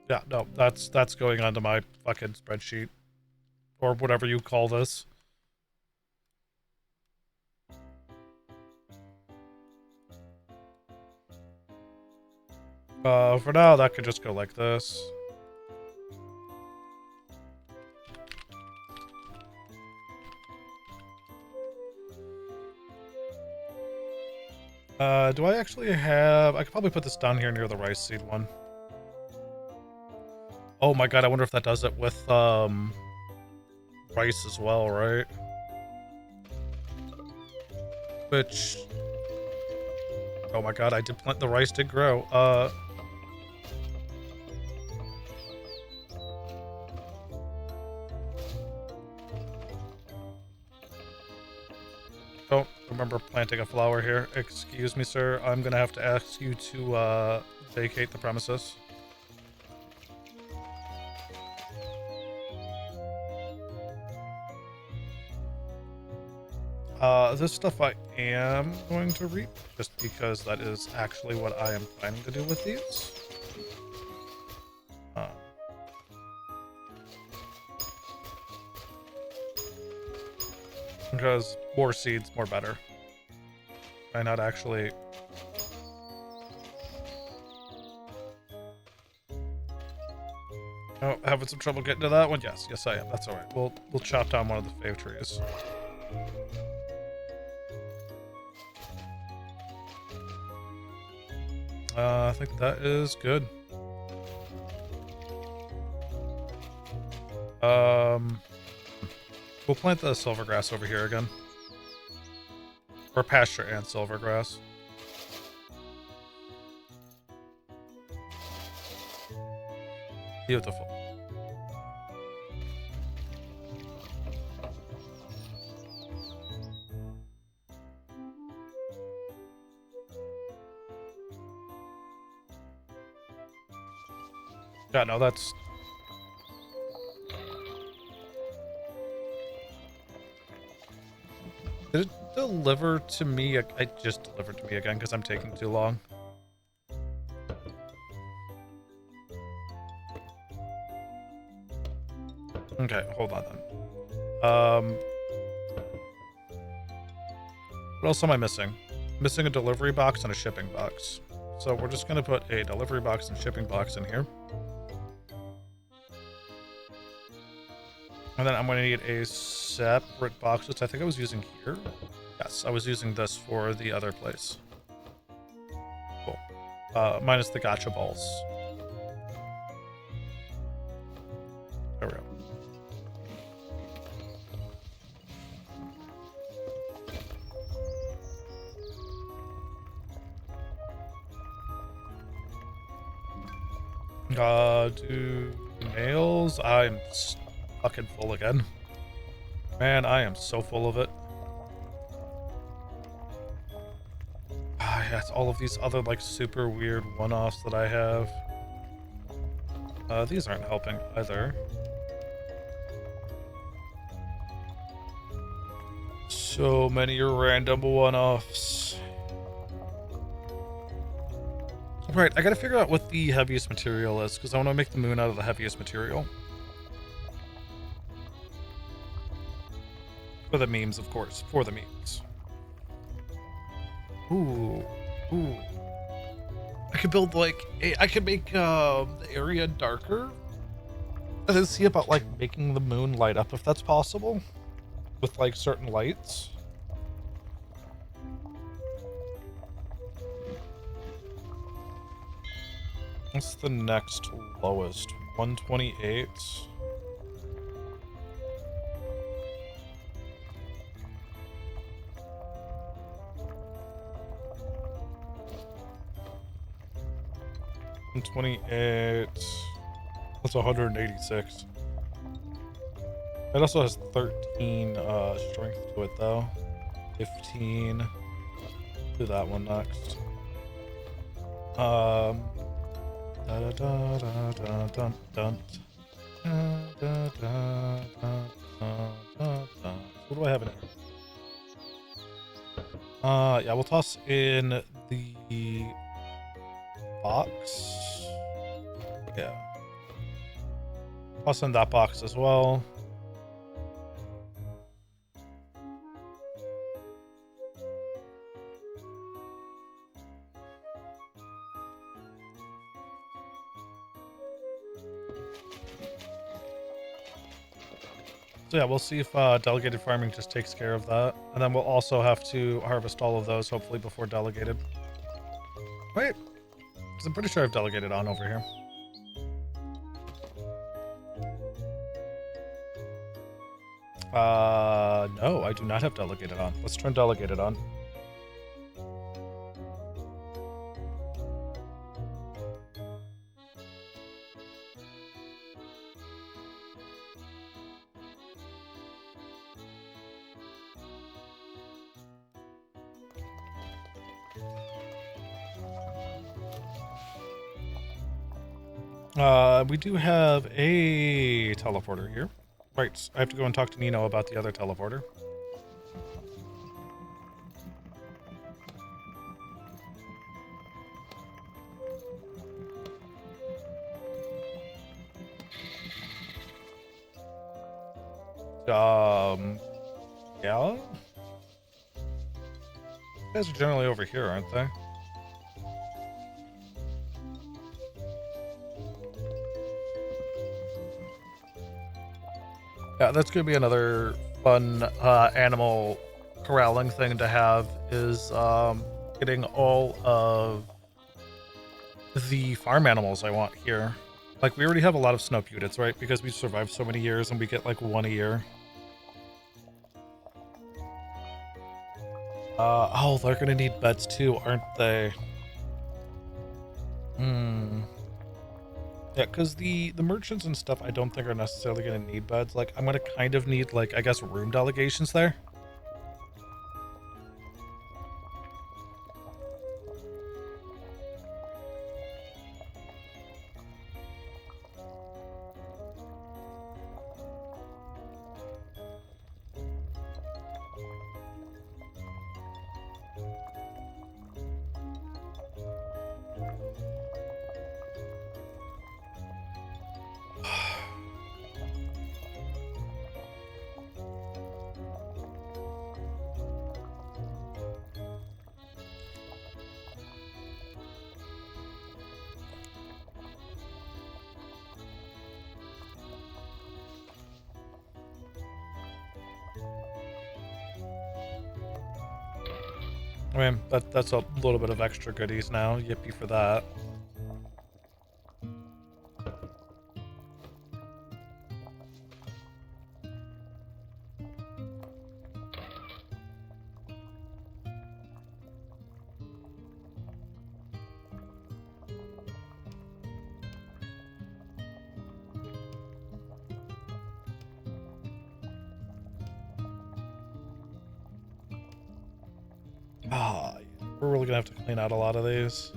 S1: yeah, no, that's going onto my fucking spreadsheet. Or whatever you call this. For now, that could just go like this. Do I actually have... I could probably put this down here near the rice seed one. Oh my god, I wonder if that does it with, rice as well, right? Which, oh my god, I did plant the rice did grow. Don't remember planting a flower here. Excuse me, sir. I'm gonna have to ask you to vacate the premises. This stuff I am going to reap, just because that is actually what I am planning to do with these. Because more seeds, more better. Why not actually... Oh, having some trouble getting to that one? Yes, yes I am. That's alright. We'll chop down one of the fave trees. I think that is good. We'll plant the silvergrass over here again. Or pasture and silvergrass. Beautiful. Yeah, no, that's... Did it deliver to me? It just delivered to me again because I'm taking too long. Okay, hold on then. What else am I missing? Missing a delivery box and a shipping box. So we're just going to put a delivery box and shipping box in here. And then I'm going to need a separate box, which I think I was using here. Yes, I was using this for the other place. Cool. Minus the gotcha balls. There we go. Do nails? I'm fucking full again. Man, I am so full of it. Ah, yeah, it's all of these other, like, super weird one-offs that I have. These aren't helping either. So many random one-offs. Right, I gotta figure out what the heaviest material is, because I want to make the moon out of the heaviest material. For the memes, of course. For the memes. Ooh. Ooh. I could build, like, I could make the area darker. And then see about, like, making the moon light up, if that's possible. With, like, certain lights. What's the next lowest? 128. That's 186. It also has 13 strength to it though. 15. Do that one next. What do I have in here? Yeah, we'll toss in the box. Yeah. Toss in that box as well. So yeah, we'll see if delegated farming just takes care of that. And then we'll also have to harvest all of those, hopefully, before delegated. Wait. Because I'm pretty sure I've delegated on over here. No, I do not have delegated on. Let's turn delegated on. We do have a teleporter here. Right, I have to go and talk to Nino about the other teleporter. Yeah? You guys are generally over here, aren't they? Yeah, that's going to be another fun animal corralling thing to have, is getting all of the farm animals I want here. Like, we already have a lot of Snowputids, right? Because we've survived so many years and we get like one a year. Oh, they're going to need beds too, aren't they? Yeah, because the merchants and stuff I don't think are necessarily going to need beds. Like, I'm going to kind of need, like, I guess, room delegations there. I mean, that's a little bit of extra goodies now. Yippee for that. We're really gonna have to clean out a lot of these.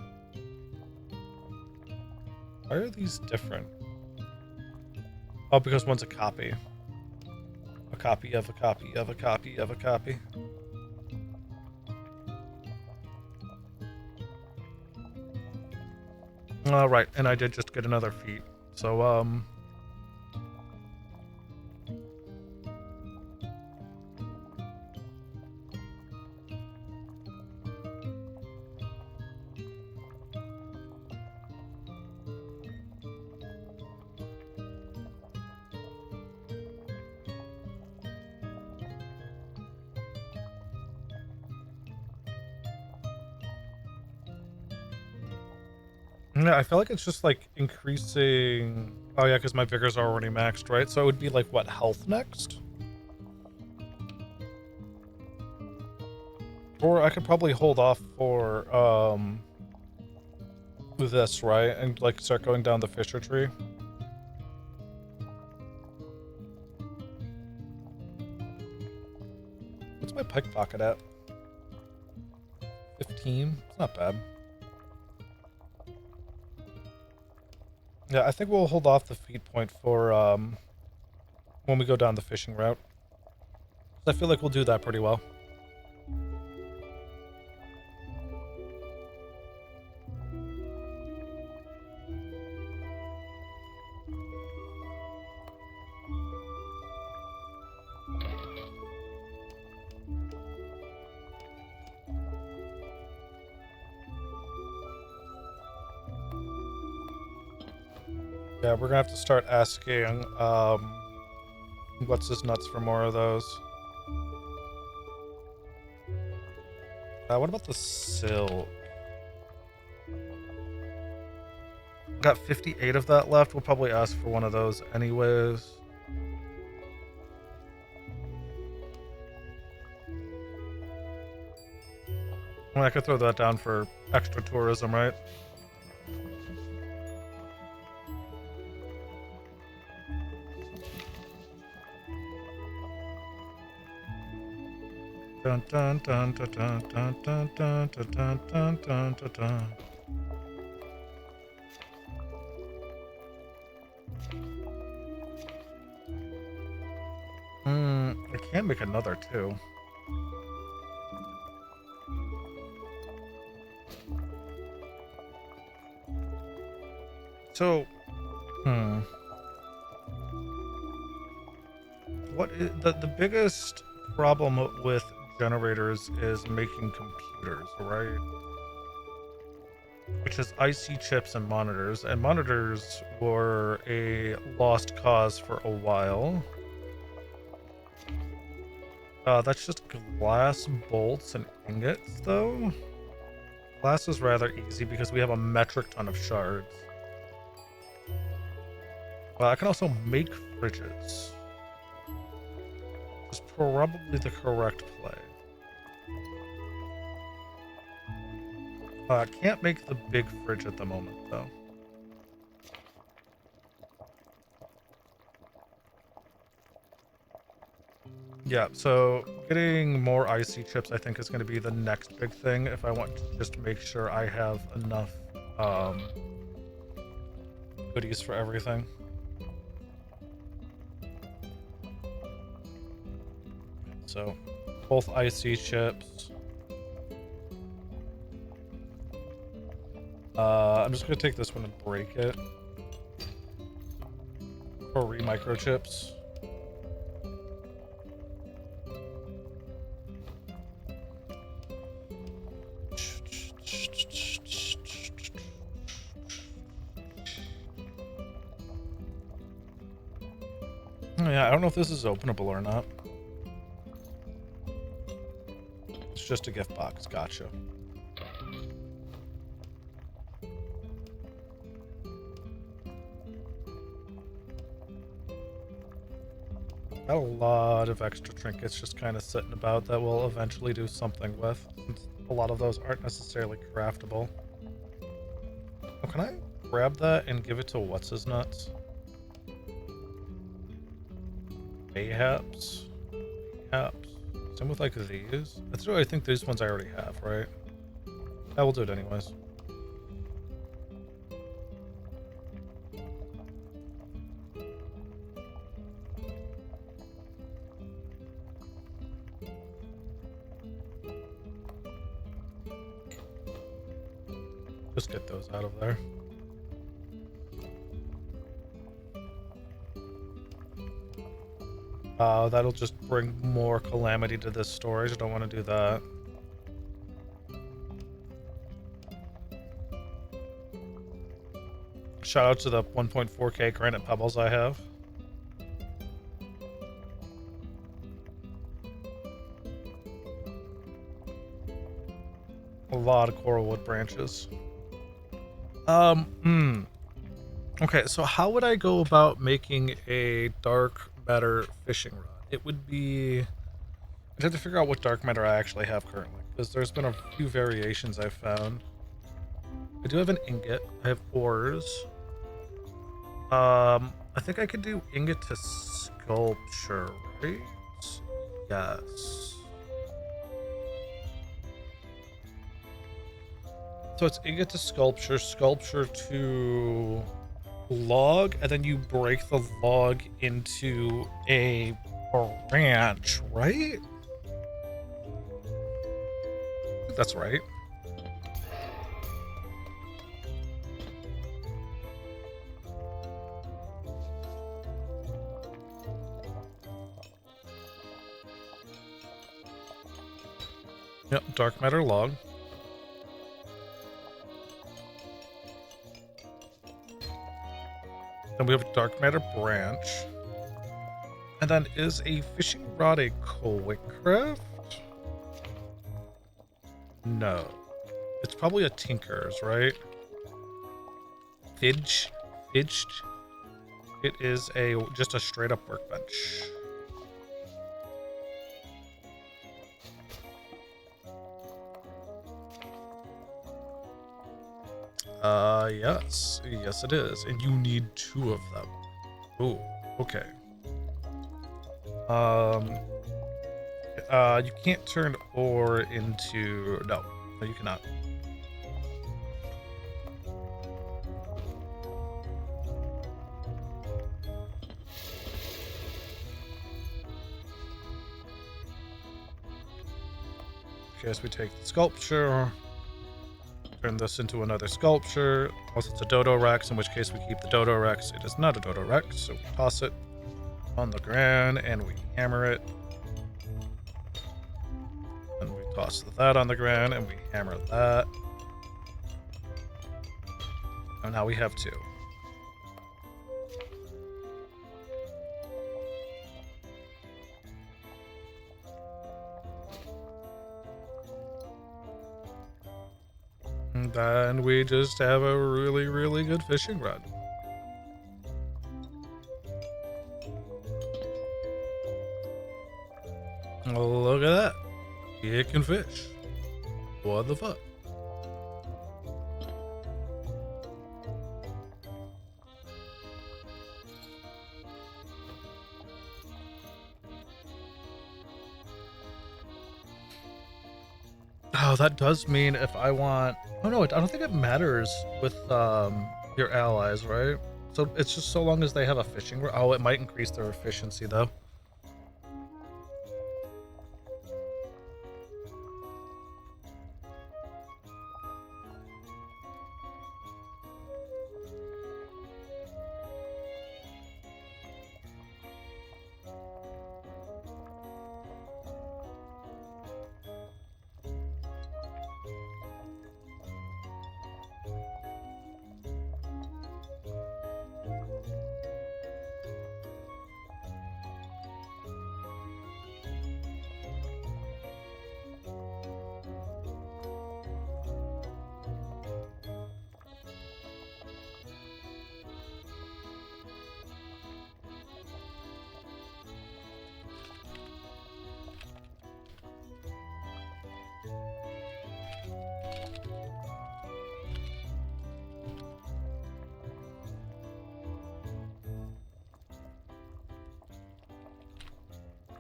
S1: Why are these different? Oh, because one's a copy. A copy of a copy of a copy of a copy. Right, and I did just get another feat. So, yeah, I feel like it's just like increasing. Oh yeah, because my vigor's are already maxed, right? So it would be like what, health next? Or I could probably hold off for this, right? And like start going down the Fisher tree. What's my pickpocket at? 15? It's not bad. Yeah, I think we'll hold off the feed point for when we go down the fishing route. I feel like we'll do that pretty well. Yeah, we're gonna have to start asking what's his nuts for more of those. What about the silk? Got 58 of that left. We'll probably ask for one of those anyways. Well, I could throw that down for extra tourism, right? Dun dun dun dun dun dun dun dun dun dun dun dun dun. I can make another too. So, what is the biggest problem with generators is making computers, right? Which is IC chips and monitors were a lost cause for a while. That's just glass bolts and ingots, though. Glass is rather easy because we have a metric ton of shards. I can also make fridges. Which is probably the correct play. I can't make the big fridge at the moment, though. Yeah, so getting more IC chips, I think, is going to be the next big thing if I want to just make sure I have enough goodies for everything. So, both IC chips. I'm just going to take this one and break it. For microchips. Yeah, I don't know if this is openable or not. It's just a gift box. Gotcha. Got a lot of extra trinkets just kind of sitting about that we'll eventually do something with, since a lot of those aren't necessarily craftable. Oh, can I grab that and give it to what's-his-nuts? Mayhaps? Mayhaps. Same with, like, these? That's what I think these ones I already have, right? I will do it anyways. Just get those out of there. That'll just bring more calamity to this storage. I don't want to do that. Shout out to the 1.4K granite pebbles I have. A lot of coral wood branches. Okay, so how would I go about making a dark matter fishing rod? It would be... I'd have to figure out what dark matter I actually have currently, because there's been a few variations I've found. I do have an ingot. I have ores. I think I could do ingot to sculpture, right? Yes. So it's ingot to sculpture, sculpture to log, and then you break the log into a branch, right? I think that's right. Yep, dark matter log. Then we have a dark matter branch. And then is a fishing rod a quick craft? No. It's probably a tinker's, right? Fidged? It is just a straight up workbench. Yes. Yes, it is. And you need 2 of them. Ooh, okay. You can't turn ore into... No, you cannot. Okay, so we take the sculpture, turn this into another sculpture. Unless it's a Dodo Rex, in which case we keep the Dodo Rex. It is not a Dodo Rex, so we toss it on the ground and we hammer it. And we toss that on the ground and we hammer that. And now we have 2. And then we just have a really, really good fishing rod. Look at that. It can fish. What the fuck? Oh, that does mean if I want... Oh, no, I don't think it matters with your allies, right? So it's just so long as they have a fishing... Oh, it might increase their efficiency, though.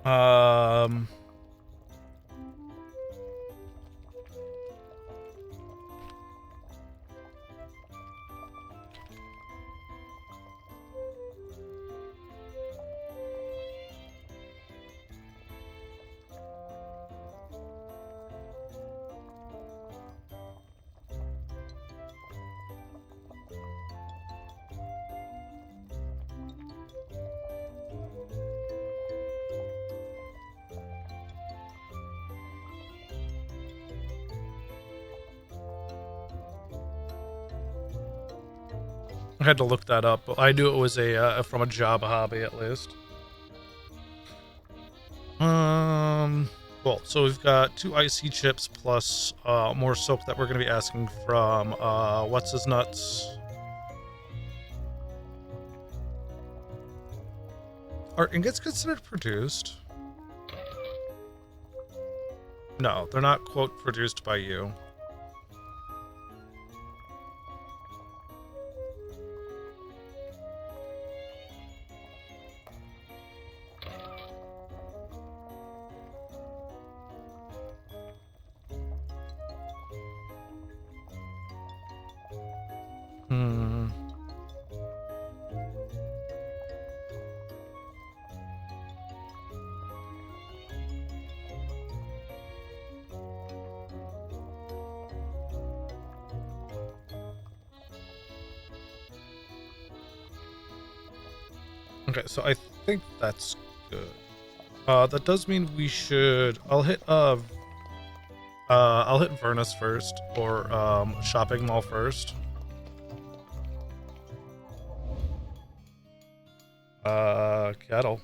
S1: Um... I had to look that up, but I knew it was a from a job hobby at least. Cool. So we've got 2 icy chips plus more soap that we're going to be asking from what's his nuts. Are ingots considered produced? No, they're not, quote, produced by you. Okay, so I think that's good. That does mean we should... I'll hit Vernus first, or Shopping Mall first. Cattle.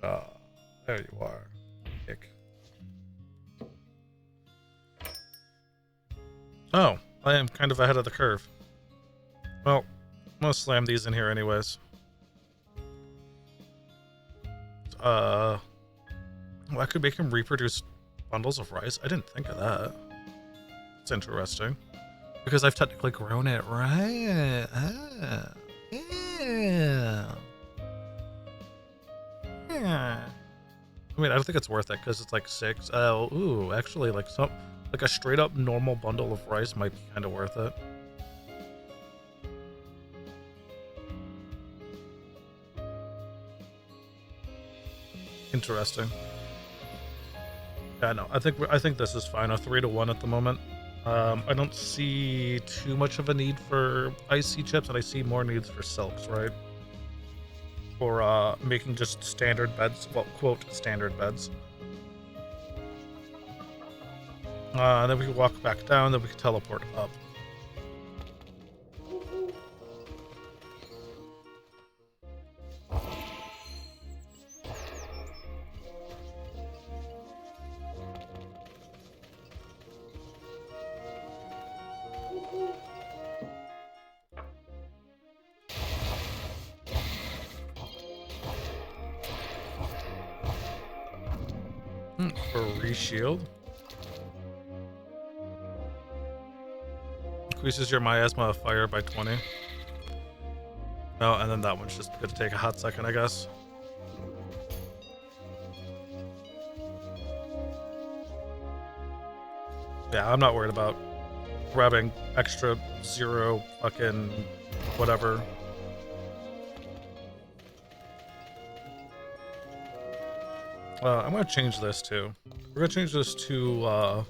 S1: There you are. Kick. Oh, I am kind of ahead of the curve. Well, I'm gonna slam these in here anyways. Well, I could make him reproduce bundles of rice. I didn't think of that. It's interesting. Because I've technically grown it, right? Ah, yeah. Yeah. I mean, I don't think it's worth it because it's like 6. Oh, ooh, actually, like a straight up normal bundle of rice might be kind of worth it. Interesting. Yeah, no, I think this is fine. A 3-to-1 at the moment. I don't see too much of a need for icy chips, and I see more needs for silks, right? For making just standard beds, well, quote, standard beds. Then we can walk back down, then we can teleport up. For reshield. Increases your miasma of fire by 20. Oh, and then that one's just gonna take a hot second, I guess. Yeah, I'm not worried about grabbing extra 0 fucking whatever. I'm gonna change this too. We're gonna change this to I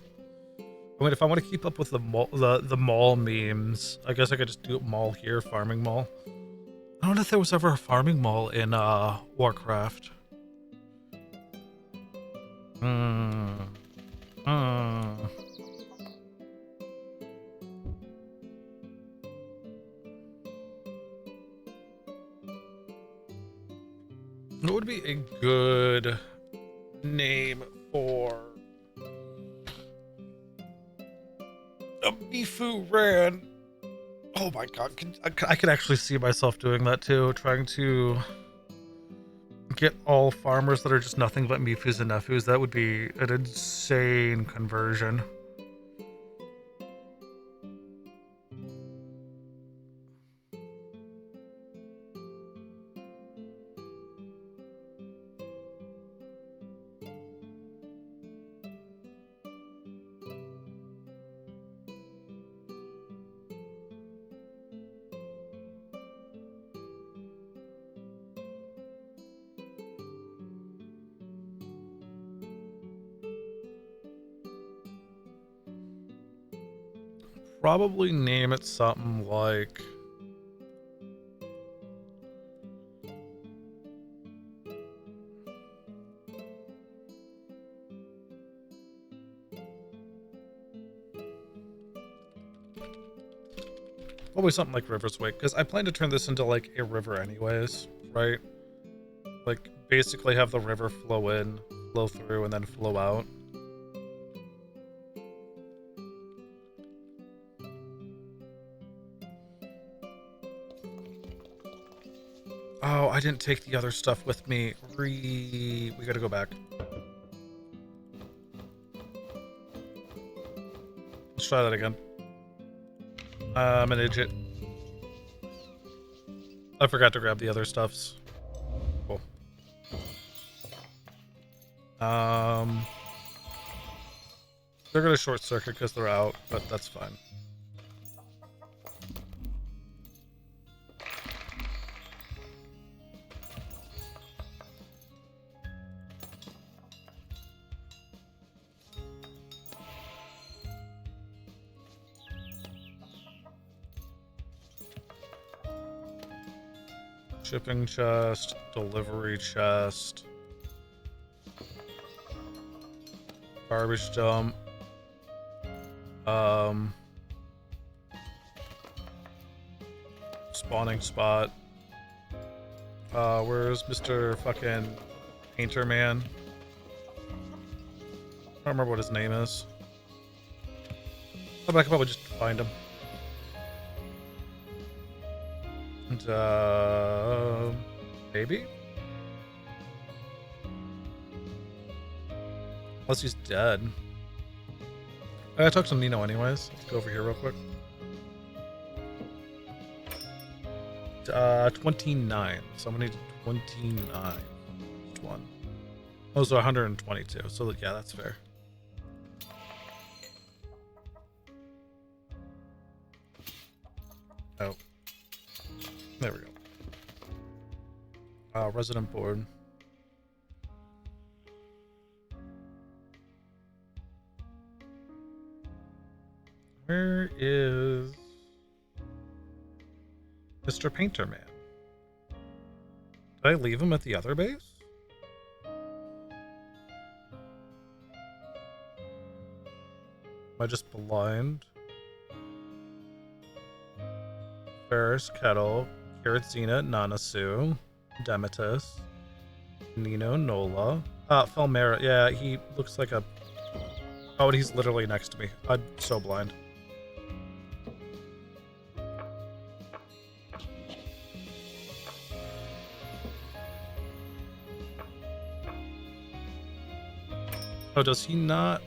S1: mean, if I want to keep up with the mall memes, I guess I could just do mall here, farming mall. I don't know if there was ever a farming mall in Warcraft. What would be a good name for a Mifu ran? Oh my god, I can actually see myself doing that too, trying to get all farmers that are just nothing but Mifus and Nefus. That would be an insane conversion. Probably name it something like River's Wake, because I plan to turn this into like a river anyways, right? Like basically have the river flow in, flow through, and then flow out. Oh, I didn't take the other stuff with me. We gotta go back. Let's try that again. I'm an idiot. I forgot to grab the other stuffs. Cool. They're gonna short circuit because they're out, but that's fine. Shipping chest, delivery chest, garbage dump, spawning spot. Where's Mr. fucking Painter Man? I don't remember what his name is. But I can probably just find him. And, maybe? Unless he's dead. I talked to Nino anyways. Let's go over here real quick. 29. So I'm gonna need 29. Which one? Oh, so 122. So yeah, that's fair. Oh. There we go. Resident board. Where is Mr. Painter Man? Did I leave him at the other base? Am I just blind? Ferris, Kettle, Kiratzina, Nanasu, Demetus, Nino, Nola. Felmera. Yeah, he looks like a... Oh, and he's literally next to me. I'm so blind. Oh, does he not,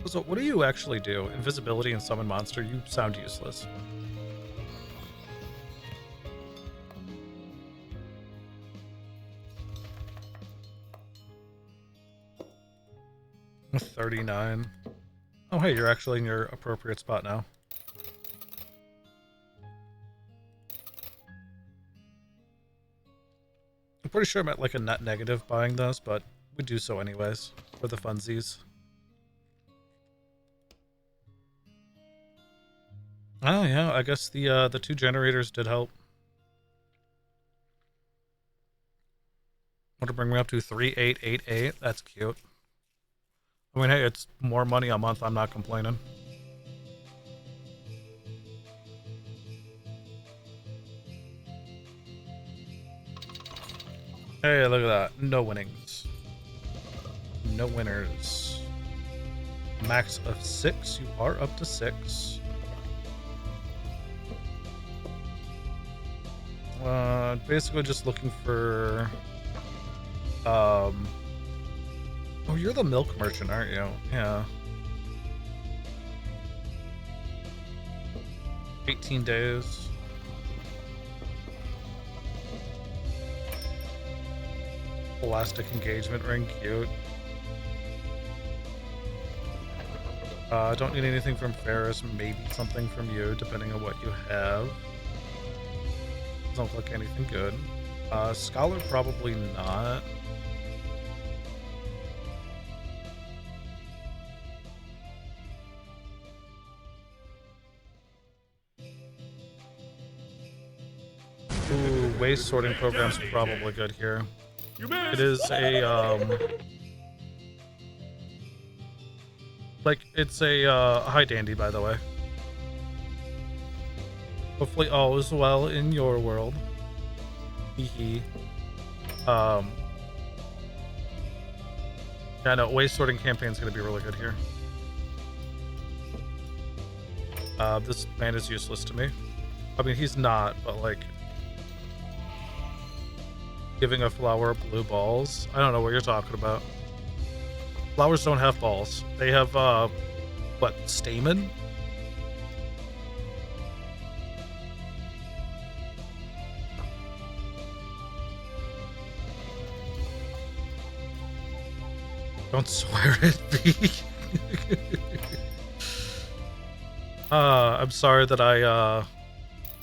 S1: So what do you actually do? Invisibility and summon monster? You sound useless. With 39. Oh, hey, you're actually in your appropriate spot now. I'm pretty sure I'm at like a net negative buying this, but we do so anyways for the funsies. Oh yeah, I guess the 2 generators did help. Want to bring me up to 3888? That's cute. I mean, hey, it's more money a month. I'm not complaining. Hey, look at that. No winnings. No winners. Max of 6. You are up to 6. Basically just looking for... Oh, you're the milk merchant, aren't you? Yeah. 18 days. Elastic engagement ring, cute. I don't need anything from Ferris, maybe something from you, depending on what you have. Doesn't look like anything good. Scholar, probably not. Ooh, waste sorting program's probably good here. It is a, like, it's a, high dandy, by the way. Hopefully all is well in your world. Hee. Yeah, no, waste sorting campaign's gonna be really good here. This man is useless to me. I mean, he's not, but like... Giving a flower blue balls? I don't know what you're talking about. Flowers don't have balls. They have, what, stamen? Don't swear at me. I'm sorry that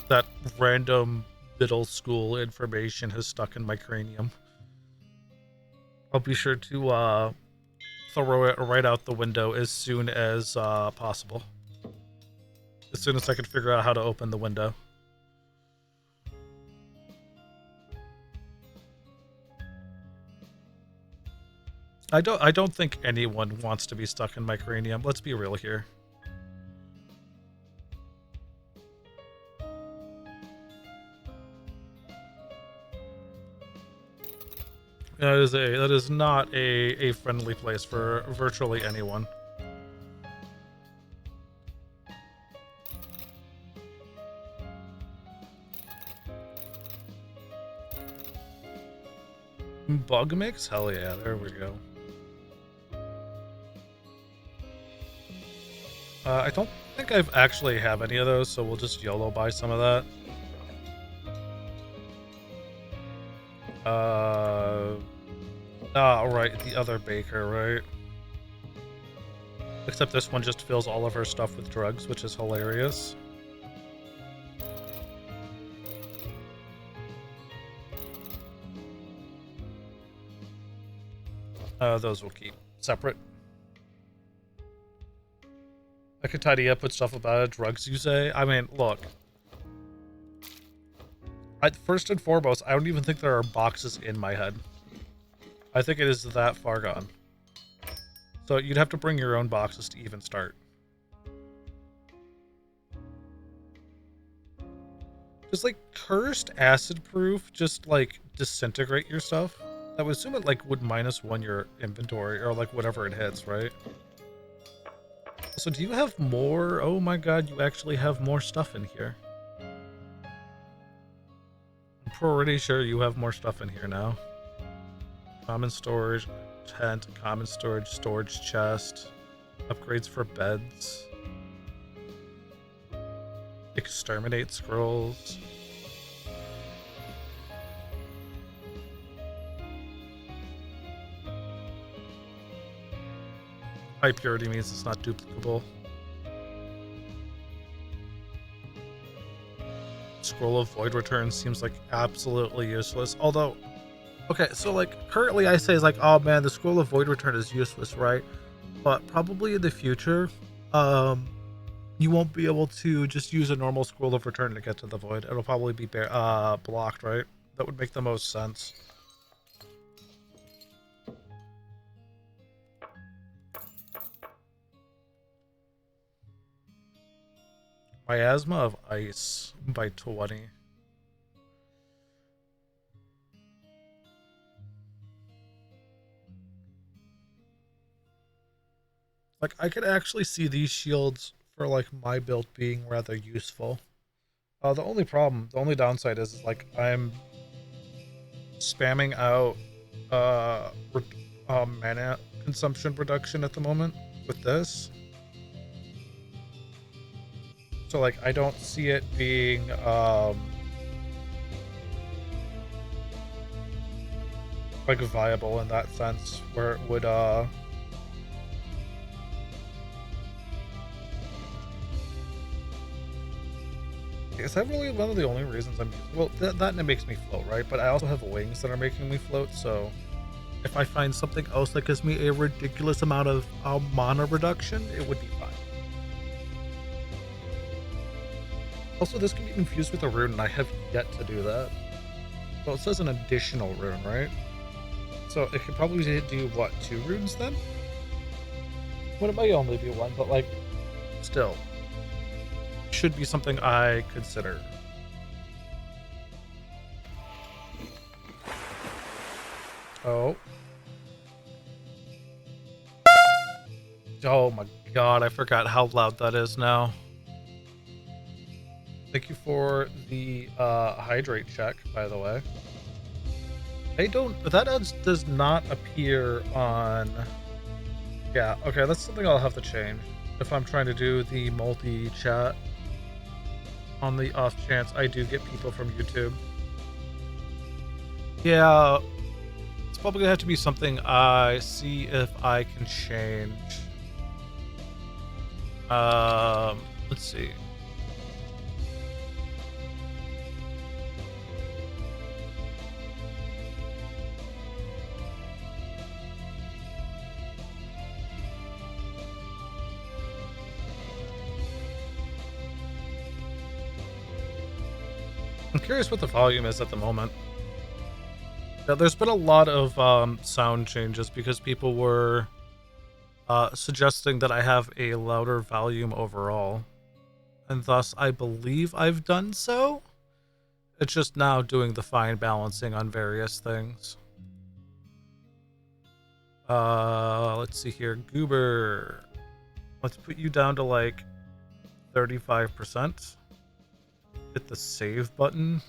S1: that random middle school information has stuck in my cranium. I'll be sure to, throw it right out the window as soon as, possible. As soon as I can figure out how to open the window. I don't think anyone wants to be stuck in my cranium. Let's be real here. That is not a friendly place for virtually anyone. Bug mix? Hell yeah, there we go. I don't think I've actually have any of those, so we'll just YOLO buy some of that. Right, the other baker, right? Except this one just fills all of her stuff with drugs, which is hilarious. Those will keep separate. I could tidy up with stuff about drugs, you say? I mean, look. First and foremost, I don't even think there are boxes in my head. I think it is that far gone. So you'd have to bring your own boxes to even start. Just like cursed acid proof, just like disintegrate your stuff. I would assume it like would -1 your inventory or like whatever it hits, right? So do you have more? Oh my god, you actually have more stuff in here. I'm pretty sure you have more stuff in here now. Common storage, tent, common storage, storage chest, upgrades for beds, exterminate scrolls. High purity means it's not duplicable. Scroll of Void Return seems like absolutely useless. Although, okay, so like currently I say is like, oh man, the Scroll of Void Return is useless, right? But probably in the future, you won't be able to just use a normal Scroll of Return to get to the Void. It'll probably be blocked, right? That would make the most sense. Miasma of Ice by 20. Like, I could actually see these shields for, like, my build being rather useful. The only downside is like, I'm spamming out, mana consumption reduction at the moment with this. So, like, I don't see it being, like, viable in that sense, where it would, is that really one of the only reasons I'm... Well, that and it makes me float, right? But I also have wings that are making me float, so... If I find something else that gives me a ridiculous amount of mana reduction, it would be fine. Also, this can be infused with a rune, and I have yet to do that. Well, it says an additional rune, right? So it could probably do, what, 2 runes then? Well, it might only be 1, but, like, still. Should be something I consider. Oh. Oh my god, I forgot how loud that is now. Thank you for the hydrate check, by the way. That does not appear on... Yeah, okay, that's something I'll have to change if I'm trying to do the multi-chat on the off chance I do get people from YouTube. Yeah, it's probably gonna have to be something I see if I can change. Let's see. I'm curious what the volume is at the moment. Yeah, there's been a lot of sound changes because people were suggesting that I have a louder volume overall. And thus, I believe I've done so. It's just now doing the fine balancing on various things. Let's see here. Goober. Let's put you down to like 35%. Hit the save button.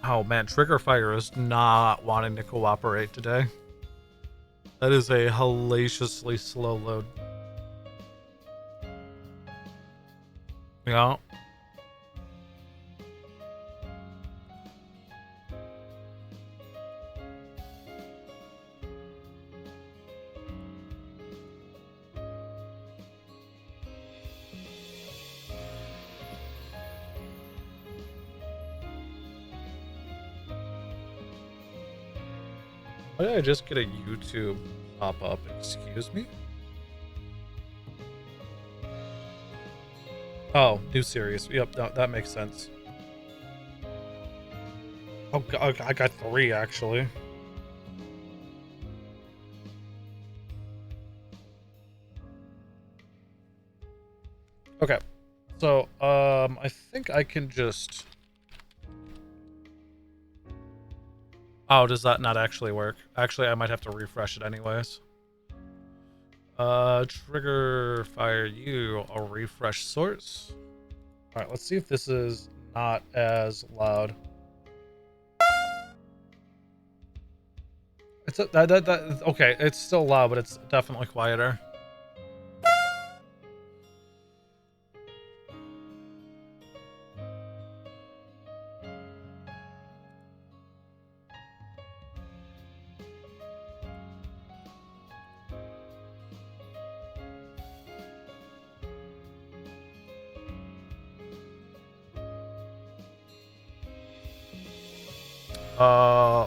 S1: Oh man, Trigger Fire is not wanting to cooperate today. That is a hellaciously slow load. Yeah. Why did I just get a YouTube pop-up? Excuse me? Oh, new series. Yep, no, that makes sense. Oh, I got 3, actually. Okay. So, I think I can just... Oh, does that not actually work? Actually, I might have to refresh it anyways. Trigger Fire you a refresh source. All right, let's see if this is not as loud. It's okay. It's still loud, but it's definitely quieter.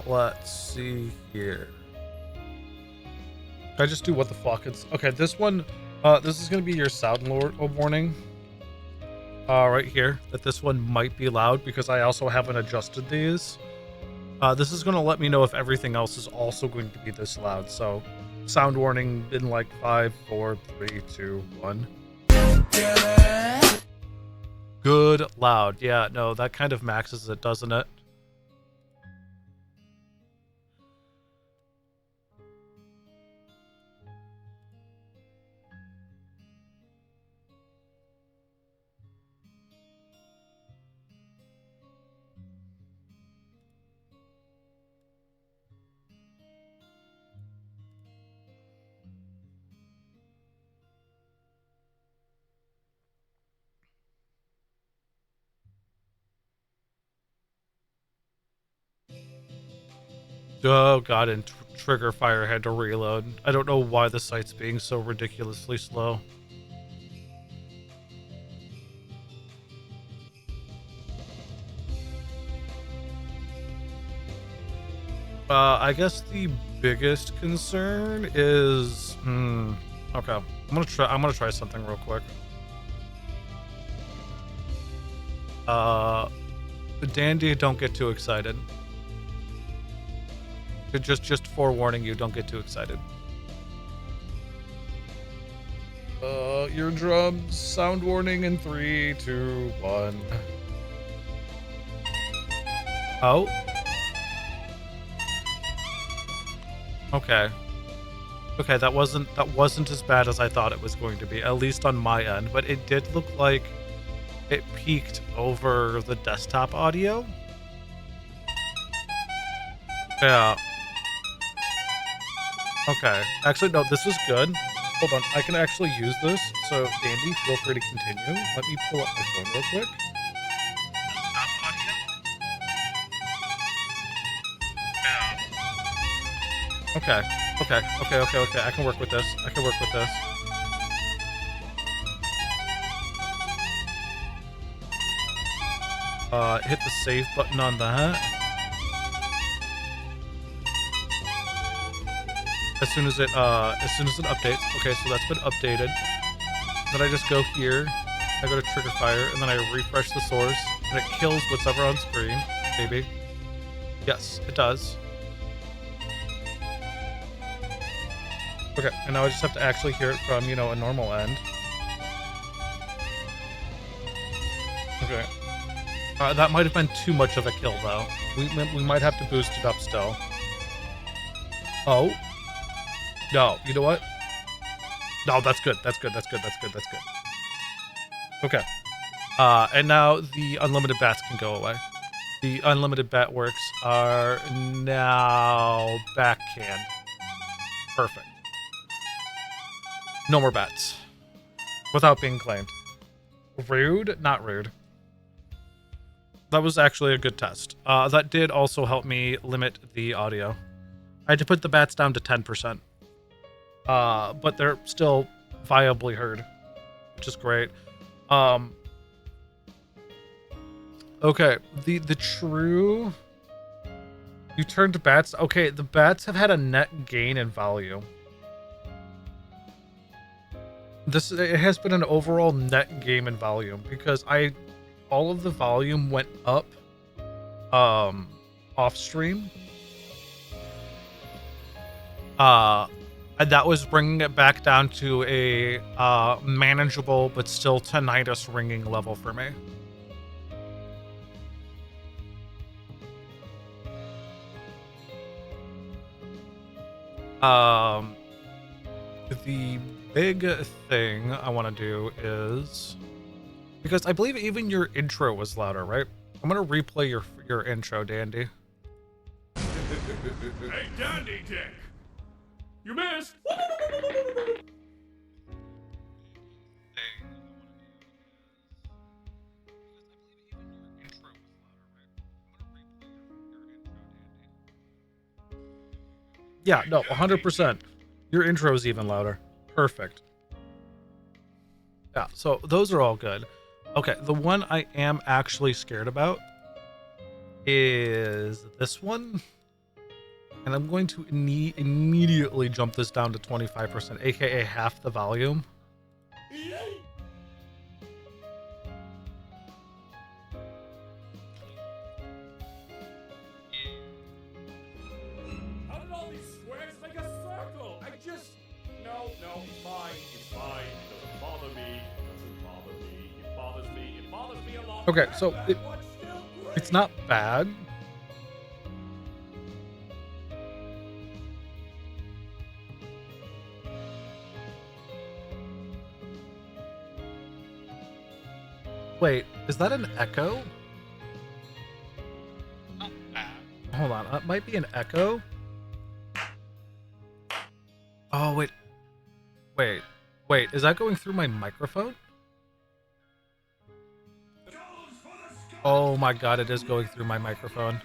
S1: Let's see here. Can I just do what the fuck? It's okay. This one, this is gonna be your sound warning. Right here, that this one might be loud because I also haven't adjusted these. This is gonna let me know if everything else is also going to be this loud. So, sound warning in like 5, 4, 3, 2, 1. Good loud. Yeah, no, that kind of maxes it, doesn't it? Oh god, and Trigger Fire had to reload. I don't know why the site's being so ridiculously slow. I guess the biggest concern is okay. I'm gonna try something real quick. Dandy, don't get too excited. Just forewarning you, don't get too excited. Eardrums, sound warning in 3, 2, 1. Oh. Okay. Okay, that wasn't as bad as I thought it was going to be, at least on my end, but it did look like it peaked over the desktop audio. Yeah. Okay. Actually, no, this is good. Hold on, I can actually use this. So, Andy, feel free to continue. Let me pull up my phone real quick. Desktop audio? Yeah. Okay. Okay. I can work with this. Hit the save button on that. As soon as it updates. Okay, so that's been updated. Then I just go here, I go to Trigger Fire, and then I refresh the source, and it kills what's ever on screen. Maybe. Yes, it does. Okay, and now I just have to actually hear it from, a normal end. Okay. That might have been too much of a kill, though. We might have to boost it up still. Oh. No, you know what? No, that's good. Okay. And now the unlimited bats can go away. The unlimited bet works are now backhand. Perfect. No more bets. Without being claimed. Rude? Not rude. That was actually a good test. That did also help me limit the audio. I had to put the bats down to 10%. But they're still viably heard, which is great. Okay, the true... You turned bats... Okay, the bats have had a net gain in volume. It has been an overall net gain in volume because all of the volume went up off stream. And that was bringing it back down to a manageable but still tinnitus ringing level for me. The big thing I want to do is, because I believe even your intro was louder, right? I'm gonna replay your intro, Dandy.
S2: Hey, Dandy Dick! You missed!
S1: Yeah, no, 100%. Your intro is even louder. Perfect. Yeah, so those are all good. Okay, the one I am actually scared about is this one. And I'm going to immediately jump this down to 25%, aka half the volume.
S2: How did all these squares make a circle? No, it's fine. It's fine. It doesn't bother me. It bothers me. It bothers me a lot.
S1: Okay, so it's not bad. Wait, is that an echo? Not bad. Hold on, that might be an echo. Oh, wait, is that going through my microphone? Oh my god, it is going through my microphone.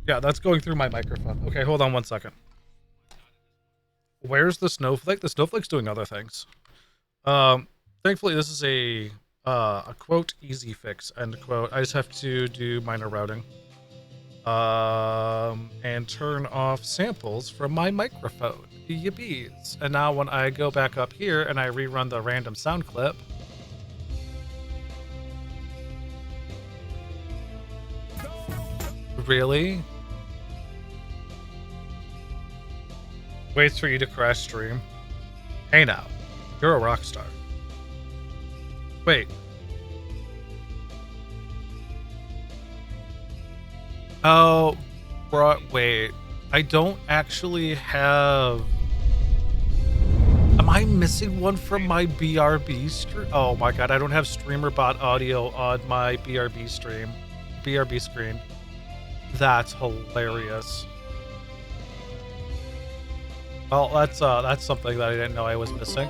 S1: Yeah, that's going through my microphone. Okay, hold on one second. Where's the snowflake? The snowflake's doing other things. Thankfully, this is a quote easy fix, end quote. I just have to do minor routing. And turn off samples from my microphone. Yippies. And now when I go back up here and I rerun the random sound clip. Really? Waits for you to crash stream. Hey now, you're a rock star. Wait. Oh, wait. I don't actually have... Am I missing one from my BRB stream? Oh my god, I don't have streamer bot audio on my BRB screen. That's hilarious. Well, that's something that I didn't know I was missing.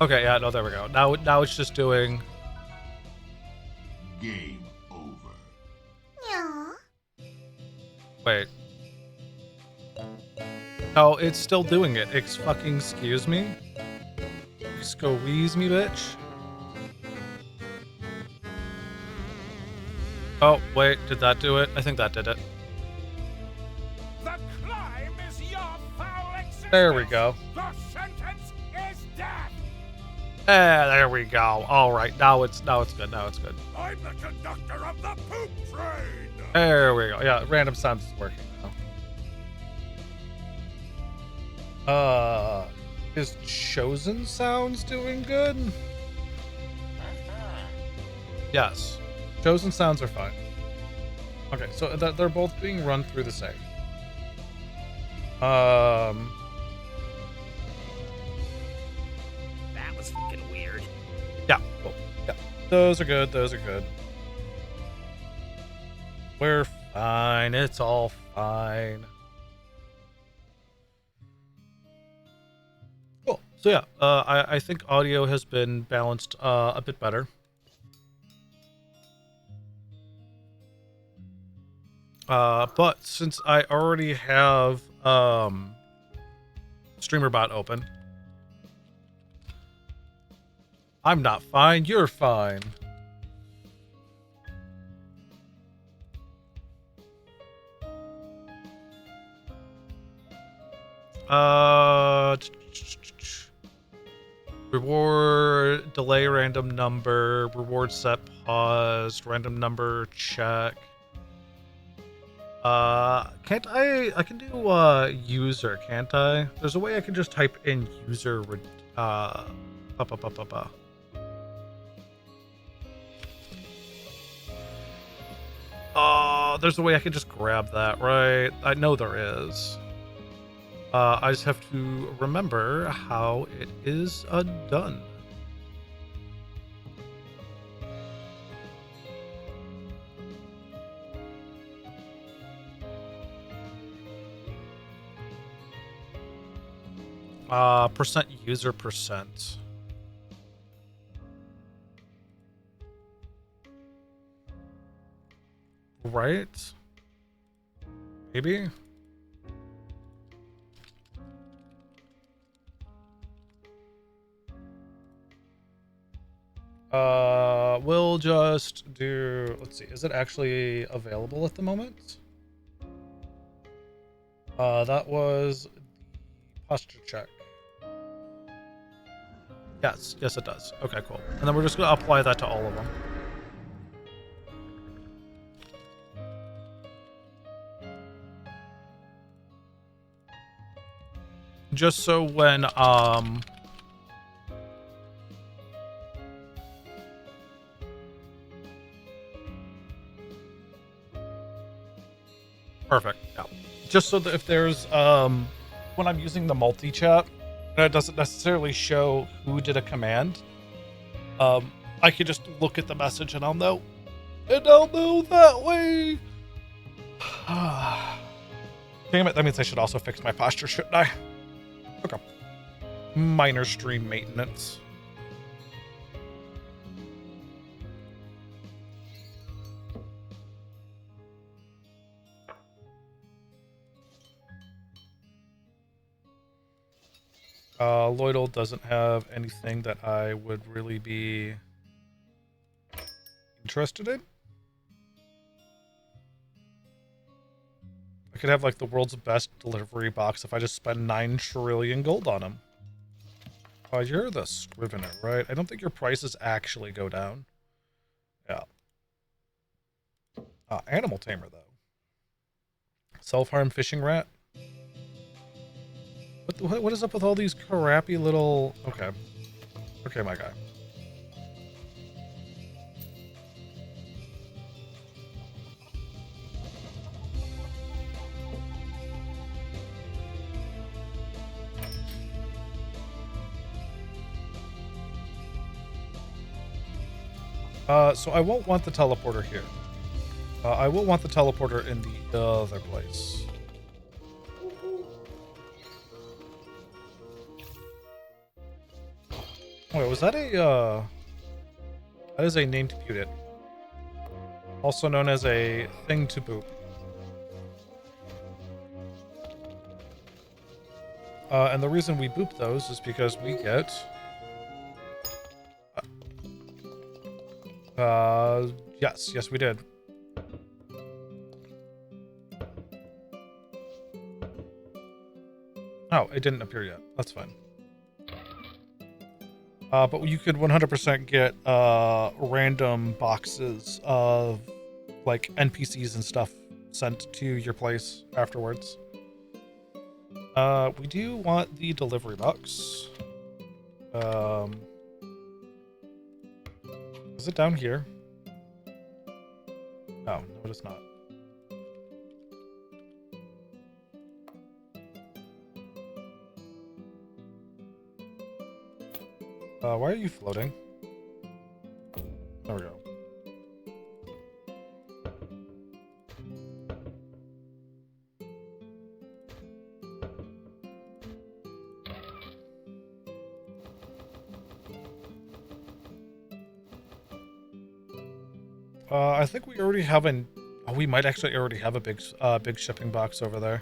S1: Okay, yeah, no, there we go. Now it's just doing...
S3: Game over.
S1: Wait. Oh, it's still doing it. Excuse me? Squeeze me, bitch. Oh, wait, did that do it? I think that did it.
S2: The crime is your foul existence.
S1: There we go.
S2: The sentence is death.
S1: There we go. All right, now it's good. Now it's good.
S2: I'm the conductor of the poop train.
S1: There we go. Yeah, random sounds is working now. Is Chosen Sounds doing good? Yes. Chosen Sounds are fine. Okay, so they're both being run through the same. Um,
S3: That was fucking weird.
S1: yeah, cool. Yeah, those are good. Those are good. We're fine. It's all fine. Cool. So yeah, I think audio has been balanced a bit better. But since I already have StreamerBot open, I'm not fine. You're fine. Uh, reward delay random number, reward set paused, random number check. Can't I can do user, can't I? There's a way I can just type in user uh pa, pa, pa, pa, pa. There's a way I can just grab that, right? I know there is. I just have to remember how it is done. Percent user percent. Right? Maybe? We'll just do, let's see, is it actually available at the moment? That was the posture check. Yes, yes it does. Okay, cool. And then we're just gonna apply that to all of them. Just so when, perfect, yeah. Just so that if there's, when I'm using the multi-chat, and it doesn't necessarily show who did a command, I can just look at the message and I'll know. And I'll know that way. Damn it, that means I should also fix my posture, shouldn't I? Okay. Minor stream maintenance. Lloydel doesn't have anything that I would really be interested in. I could have like the world's best delivery box if I just spend 9 trillion gold on him. Oh, you're the Scrivener, right? I don't think your prices actually go down. Yeah. Animal Tamer, though. Self-harm fishing rat? What is up with all these crappy little... Okay. Okay, my guy. So I won't want the teleporter here. I will want the teleporter in the other place. Wait, was that a, that is a name to boot it. Also known as a thing to boop. And the reason we boop those is because we get... yes, we did. Oh, it didn't appear yet. That's fine. But you could 100% get random boxes of like NPCs and stuff sent to your place afterwards. We do want the delivery box. Is it down here? Oh, no, it is not. Why are you floating? There we go. I think we already have an... Oh, we might actually already have a big shipping box over there.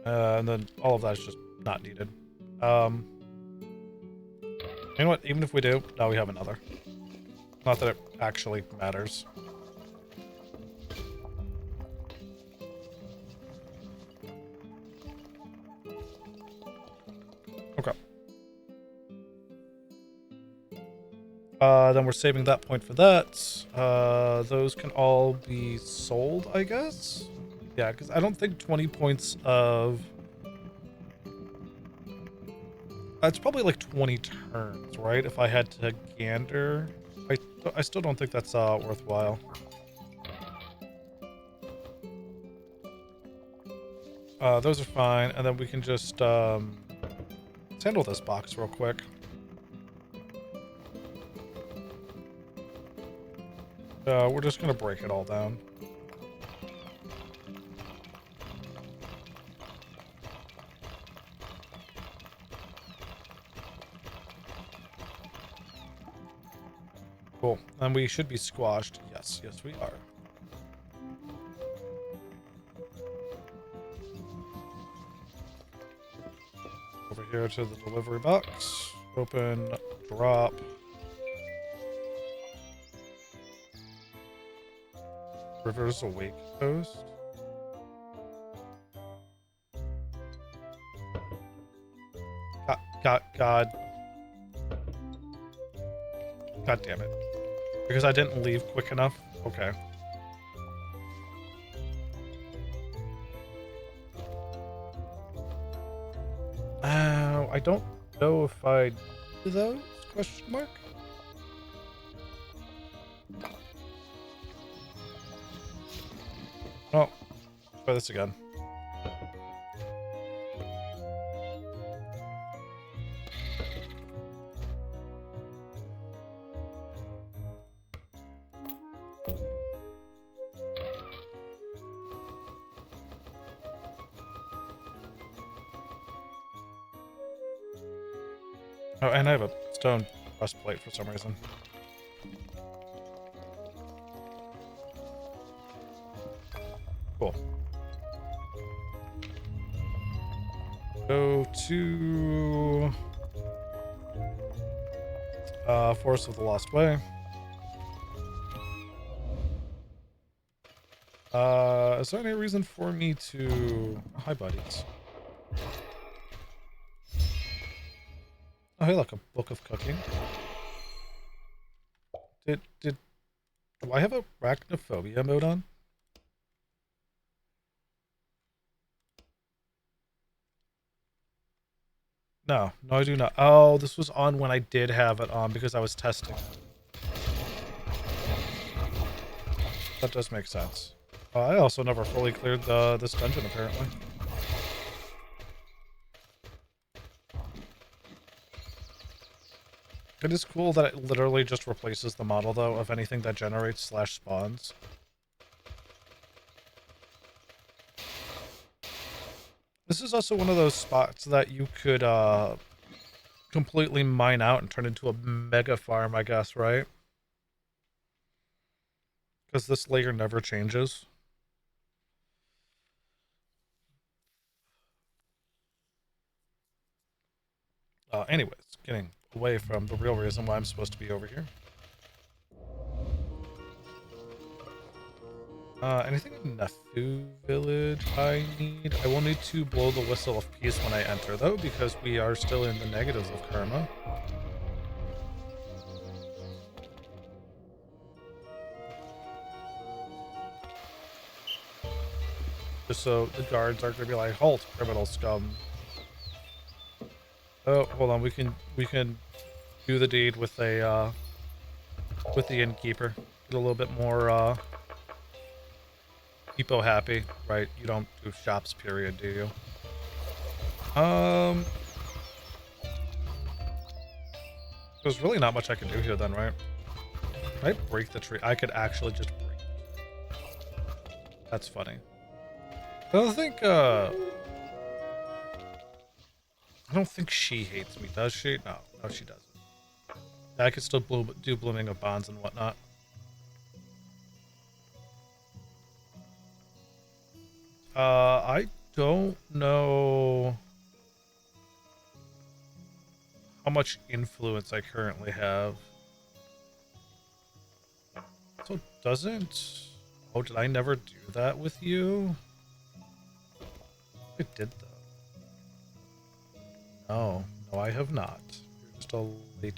S1: And then all of that is just not needed. You know what? Even if we do, now we have another. Not that it actually matters. Okay. Then we're saving that point for that. Those can all be sold, I guess? Yeah, because I don't think 20 points of... It's probably like 20 turns, right? If I had to gander. I still don't think that's worthwhile. Those are fine, and then we can just let's handle this box real quick. We're just gonna break it all down. Cool. And we should be squashed. Yes, yes we are. Over here to the delivery box. Open, drop. River's Awake Coast. God damn it. Because I didn't leave quick enough? Okay. I don't know if I do those? Question mark? Oh, try this again. Oh, and I have a stone breastplate for some reason. Cool. Go to... Forest of the Lost Way. Is there any reason for me to... Hi, buddies. Oh, hey, look, a book of cooking. Do I have arachnophobia mode on? No, I do not. Oh, this was on when I did have it on because I was testing. That does make sense. I also never fully cleared this dungeon, apparently. It is cool that it literally just replaces the model, though, of anything that generates / spawns. This is also one of those spots that you could completely mine out and turn into a mega farm, I guess, right? Because this layer never changes. Anyways, getting away from the real reason why I'm supposed to be over here. Anything in Mifu village I need? I will need to blow the whistle of peace when I enter, though, because we are still in the negatives of karma. Just so the guards aren't gonna be like, halt, criminal scum. Oh, hold on, we can do the deed with a with the innkeeper. Get a little bit more people happy, right? You don't do shops, period, do you? There's really not much I can do here then, right? If I break the tree, I could actually just break it. That's funny. I don't think she hates me, does she? No, she doesn't. I could still do blooming of bonds and whatnot. I don't know how much influence I currently have. So doesn't... Oh, did I never do that with you? I did, though. No, I have not. You're just a late bloomer.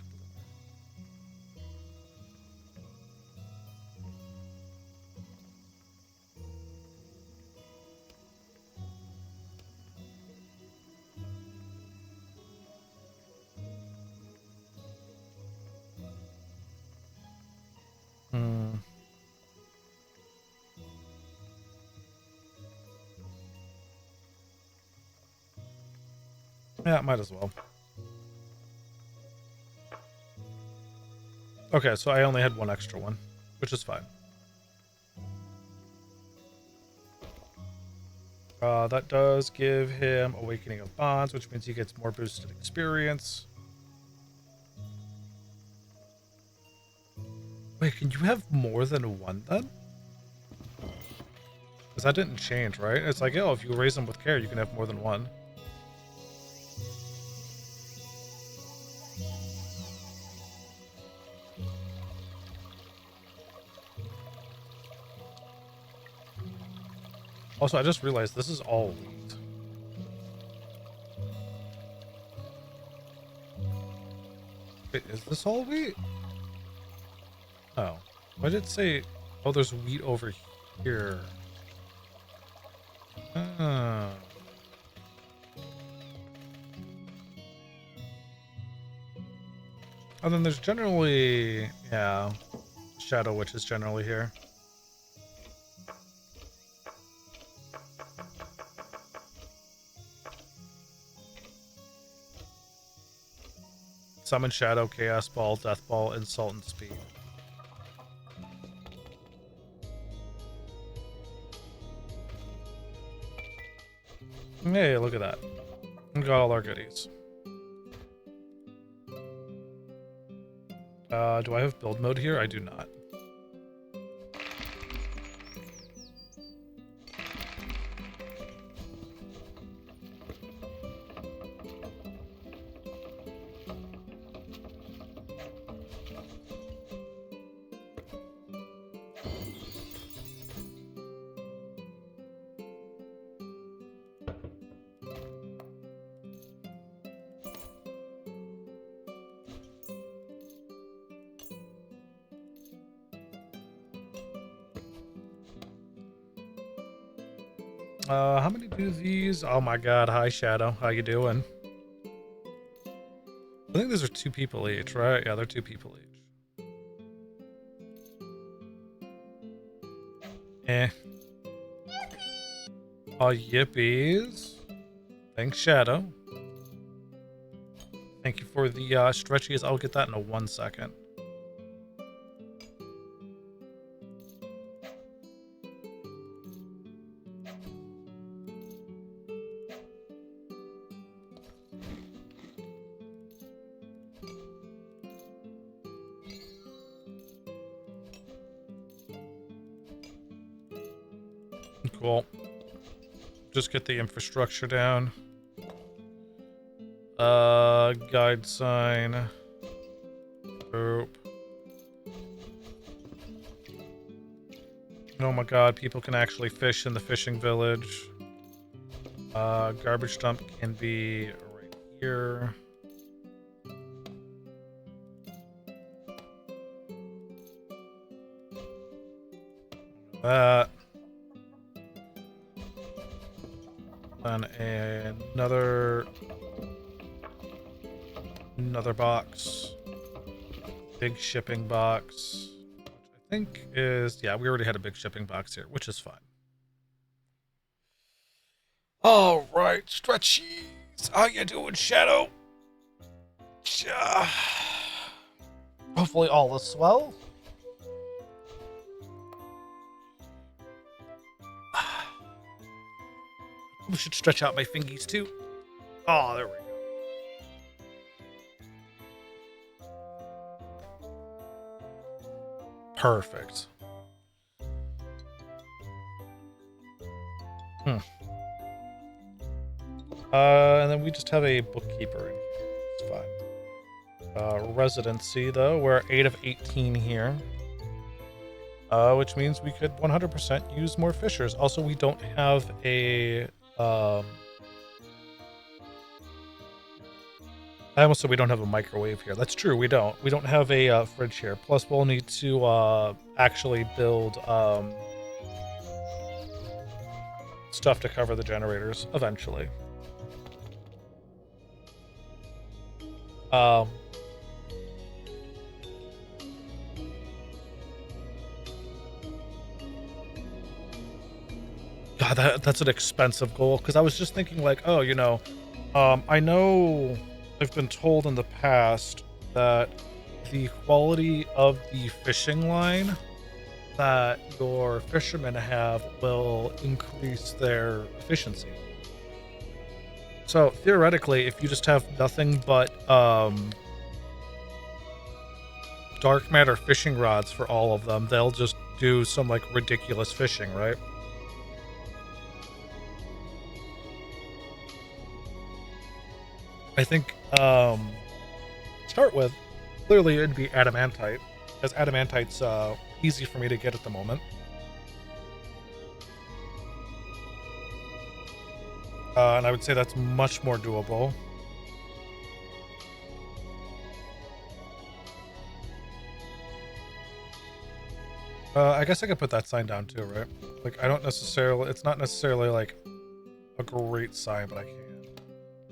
S1: Yeah, might as well. Okay, so I only had one extra one, which is fine. That does give him Awakening of Bonds, which means he gets more boosted experience. Wait, can you have more than one then? Because that didn't change, right? It's like, oh, if you raise them with care, you can have more than one. Also, I just realized this is all wheat. Wait, is this all wheat? Oh. Why did it say... Oh, there's wheat over here. Oh. And then there's generally... Yeah. Shadow Witch is generally here. Summon Shadow, Chaos Ball, Death Ball, Insult, and Speed. Hey, look at that. We got all our goodies. Do I have build mode here? I do not. How many do these? Oh my god, hi Shadow. How you doing? I think these are 2 people each, right? Yeah, they're 2 people each. Eh. Oh, yippies. Thanks, Shadow. Thank you for the stretchies. I'll get that in 1 second. Cool. Just get the infrastructure down. Guide sign. Boop. Oh my god, people can actually fish in the fishing village. Garbage dump can be right here. That. And another box. Big shipping box. Which I think is... Yeah, we already had a big shipping box here, which is fine. Alright, stretchies. How you doing, Shadow? Hopefully all is well. We should stretch out my fingies too. Oh, there we go. Perfect. And then we just have a bookkeeper in here. It's fine. Residency, though, we're 8 of 18 here. Which means we could 100% use more fishers. Also, we don't have a... I almost said we don't have a microwave here. That's true, we don't. We don't have a fridge here. Plus, we'll need to actually build stuff to cover the generators eventually. God, that's an expensive goal, because I was just thinking like, oh, you know, I know I've been told in the past that the quality of the fishing line that your fishermen have will increase their efficiency. So theoretically, if you just have nothing but dark matter fishing rods for all of them, they'll just do some like ridiculous fishing, right? I think start with, clearly it'd be adamantite, because adamantite's easy for me to get at the moment. And I would say that's much more doable. I guess I could put that sign down too, right? Like, I don't necessarily, it's not necessarily like a great sign, but I can.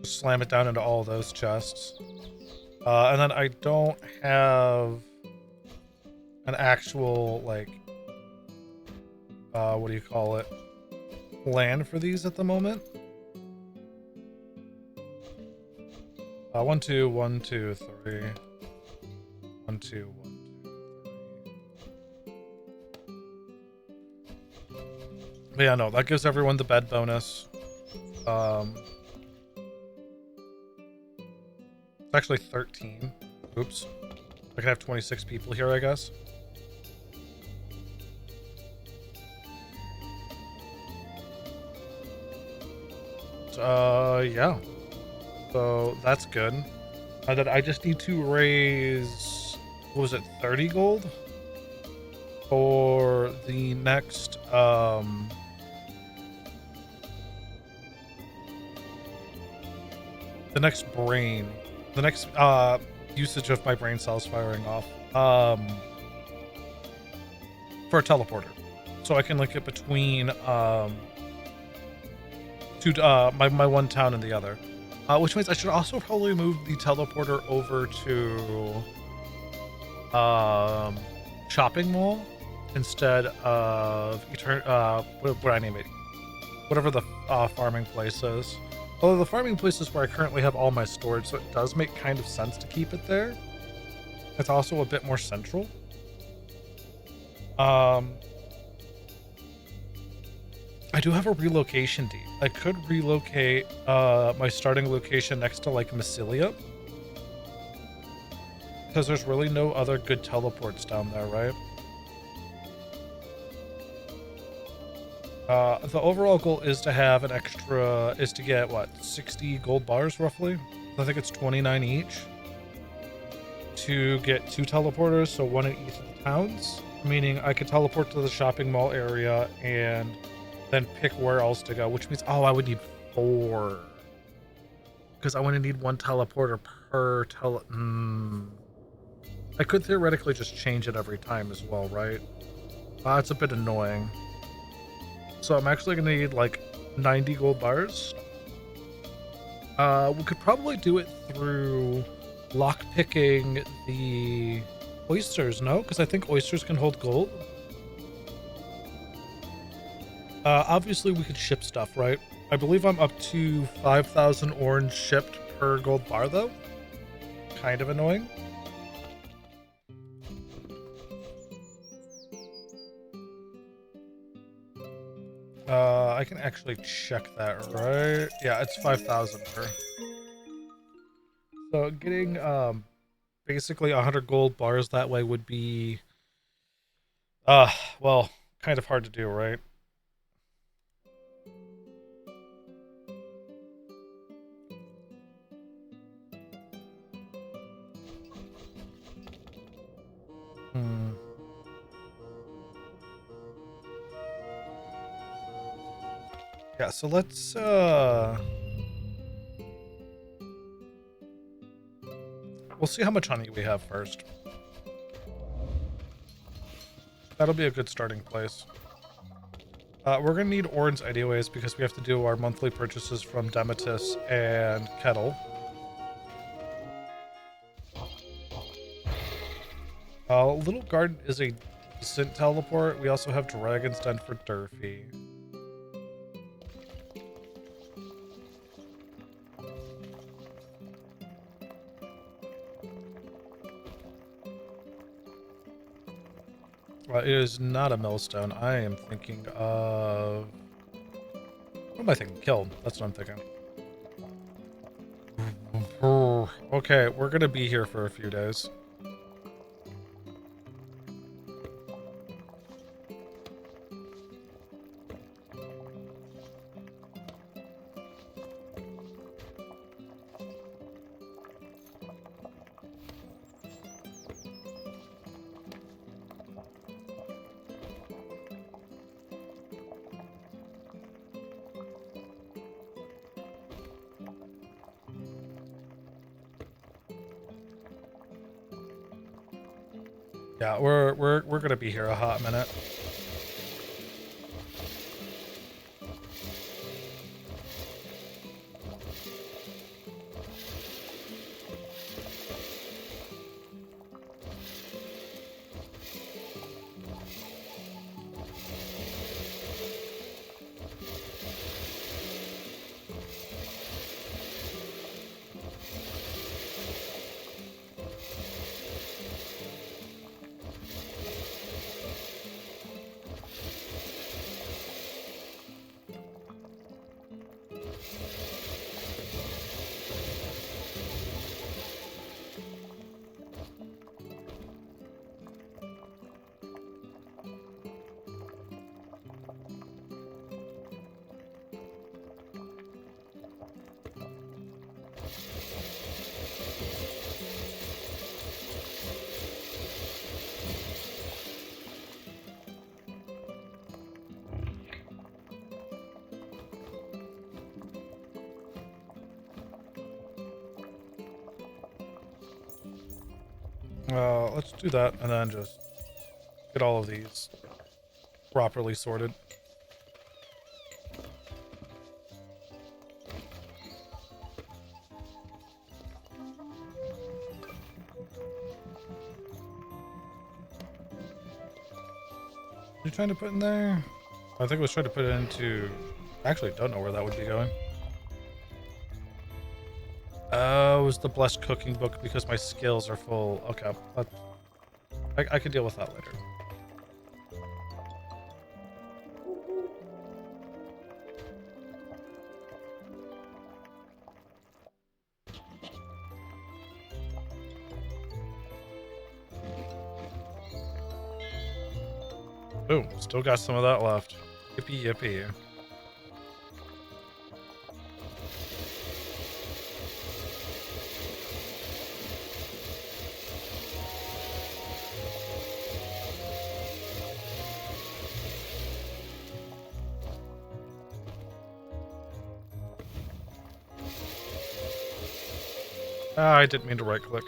S1: Just slam it down into all those chests. And then I don't have an actual, like, what do you call it? Plan for these at the moment. 1, 2, 1, 2, 3. 1, 2, 1, 2, 3. But yeah, no, that gives everyone the bed bonus. It's actually 13. Oops. I can have 26 people here, I guess. Yeah. So that's good. And then I just need to raise, what was it, 30 gold? For the next, the next brain. The next usage of my brain cells firing off for a teleporter, so I can link it between my one town and the other, which means I should also probably move the teleporter over to shopping mall instead of what do I name it? Whatever the farming place is. Although the farming place is where I currently have all my storage, so it does make kind of sense to keep it there. It's also a bit more central. I do have a relocation deed. I could relocate my starting location next to like Massilia, because there's really no other good teleports down there, right? The overall goal is to have an extra, is to get, what, 60 gold bars, roughly? I think it's 29 each. To get 2 teleporters, so 1 in each of the towns. Meaning I could teleport to the shopping mall area and then pick where else to go, which means, oh, I would need 4. Because I want to need 1 teleporter per I could theoretically just change it every time as well, right? It's a bit annoying. So I'm actually going to need like 90 gold bars. We could probably do it through lockpicking the oysters, no? Because I think oysters can hold gold. Obviously, we could ship stuff, right? I believe I'm up to 5,000 orange shipped per gold bar, though. Kind of annoying. I can actually check that, right? Yeah, it's 5,000 per. So getting basically 100 gold bars that way would be well, kind of hard to do, right? Hmm. Yeah, so let's we'll see how much honey we have first. That'll be a good starting place. We're gonna need orange anyways because we have to do our monthly purchases from Dematis and Kettle. Little Garden is a decent teleport. We also have Dragon's Den for Durfee. It is not a millstone. I am thinking of... What am I thinking? Kiln. That's what I'm thinking. Okay, we're gonna be here for a few days. Yeah, we're gonna be here a hot minute. Let's do that and then just get all of these properly sorted. You trying to put in there? I think I was trying to put it into... I actually don't know where that would be going. Oh, it was the Blessed Cooking Book because my skills are full. Okay, I can deal with that later. Boom, still got some of that left. Yippee yippee. I didn't mean to right click.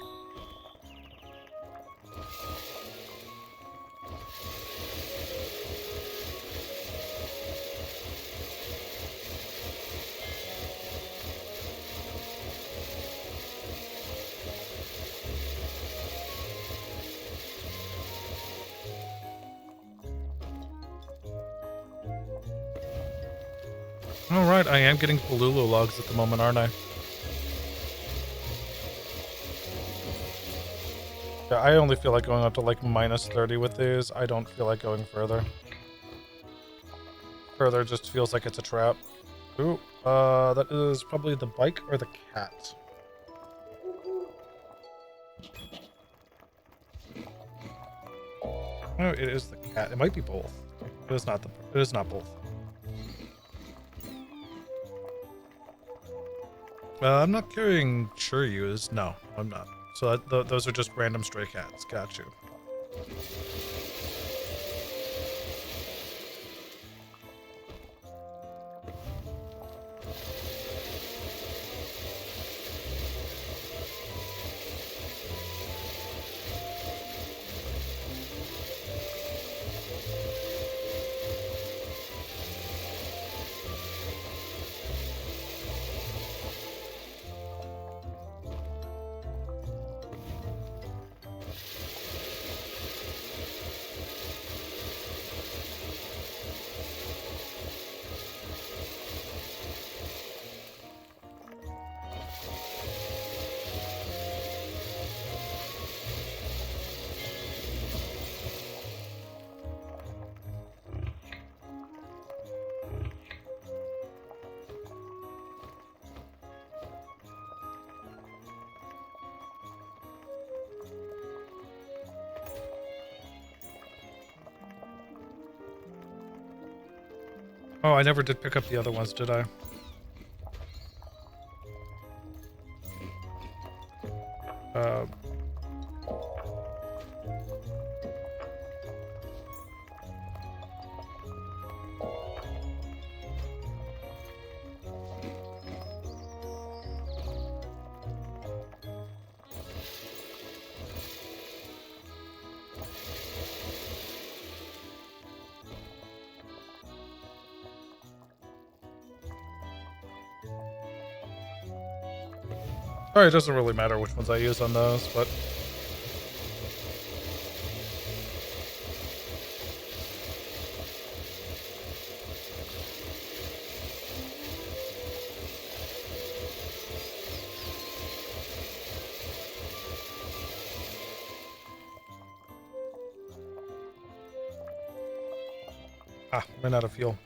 S1: Alright, I am getting Palulu logs at the moment, aren't I? Yeah, I only feel like going up to like -30 with these. I don't feel like going further. Further just feels like it's a trap. Ooh, that is probably the bike or the cat. No, it is the cat. It might be both. It is not it is not both. I'm not carrying Churyus. No, I'm not. So those are just random stray cats. Got you. Oh, I never did pick up the other ones, did I? Uh... Alright, it doesn't really matter which ones I use on those, but... Ah, ran out of fuel.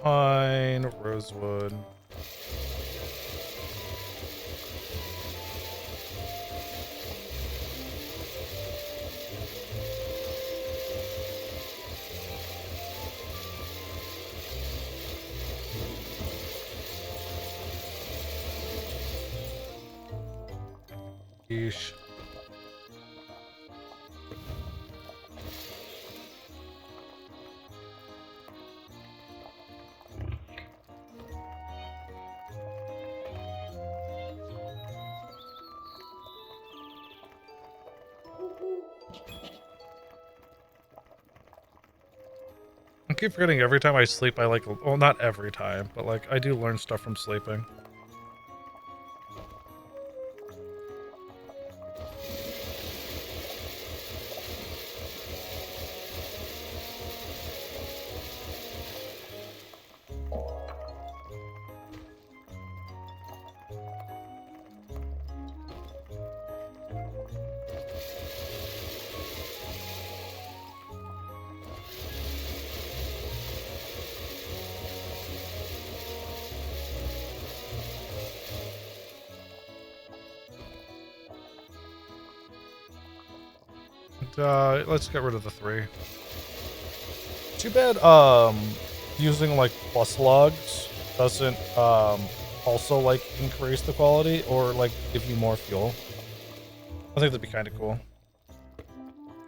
S1: Pine, rosewood... Yeesh. I keep forgetting every time I sleep, I like, well, not every time, but like, I do learn stuff from sleeping. Let's get rid of the 3. Too bad, using, like, plus logs doesn't, also, like, increase the quality or, like, give you more fuel. I think that'd be kind of cool.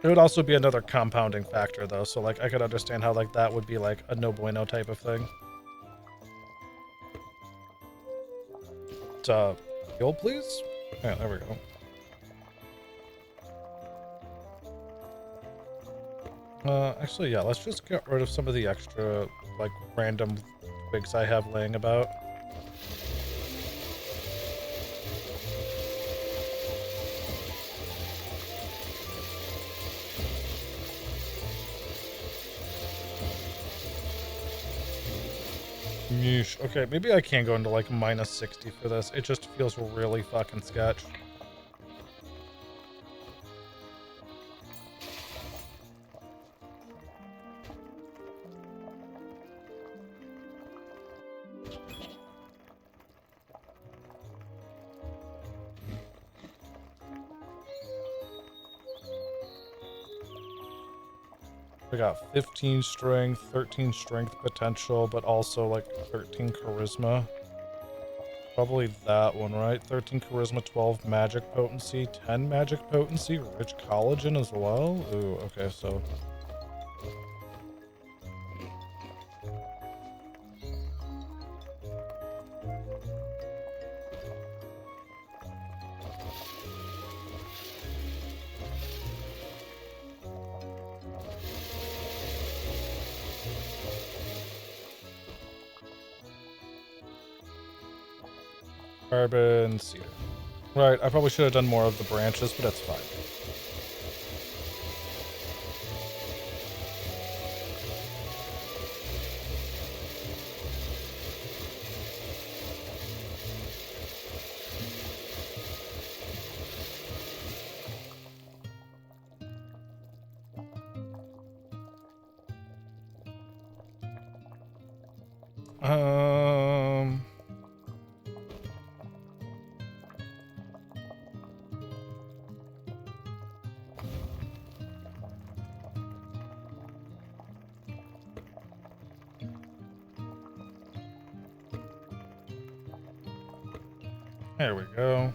S1: It would also be another compounding factor, though, so, like, I could understand how, like, that would be, like, a no bueno type of thing. Fuel, please? Yeah, there we go. Actually, yeah, let's just get rid of some of the extra, like, random twigs I have laying about. Yeesh. Okay, maybe I can go into, like, minus 60 for this. It just feels really fucking sketch. We got 15 strength, 13 strength potential, but also like 13 charisma. Probably that one, right? 13 charisma, 12 magic potency, 10 magic potency, rich collagen as well. Ooh, okay, so carbon cedar. Right, I probably should have done more of the branches, but that's fine. Um, there we go.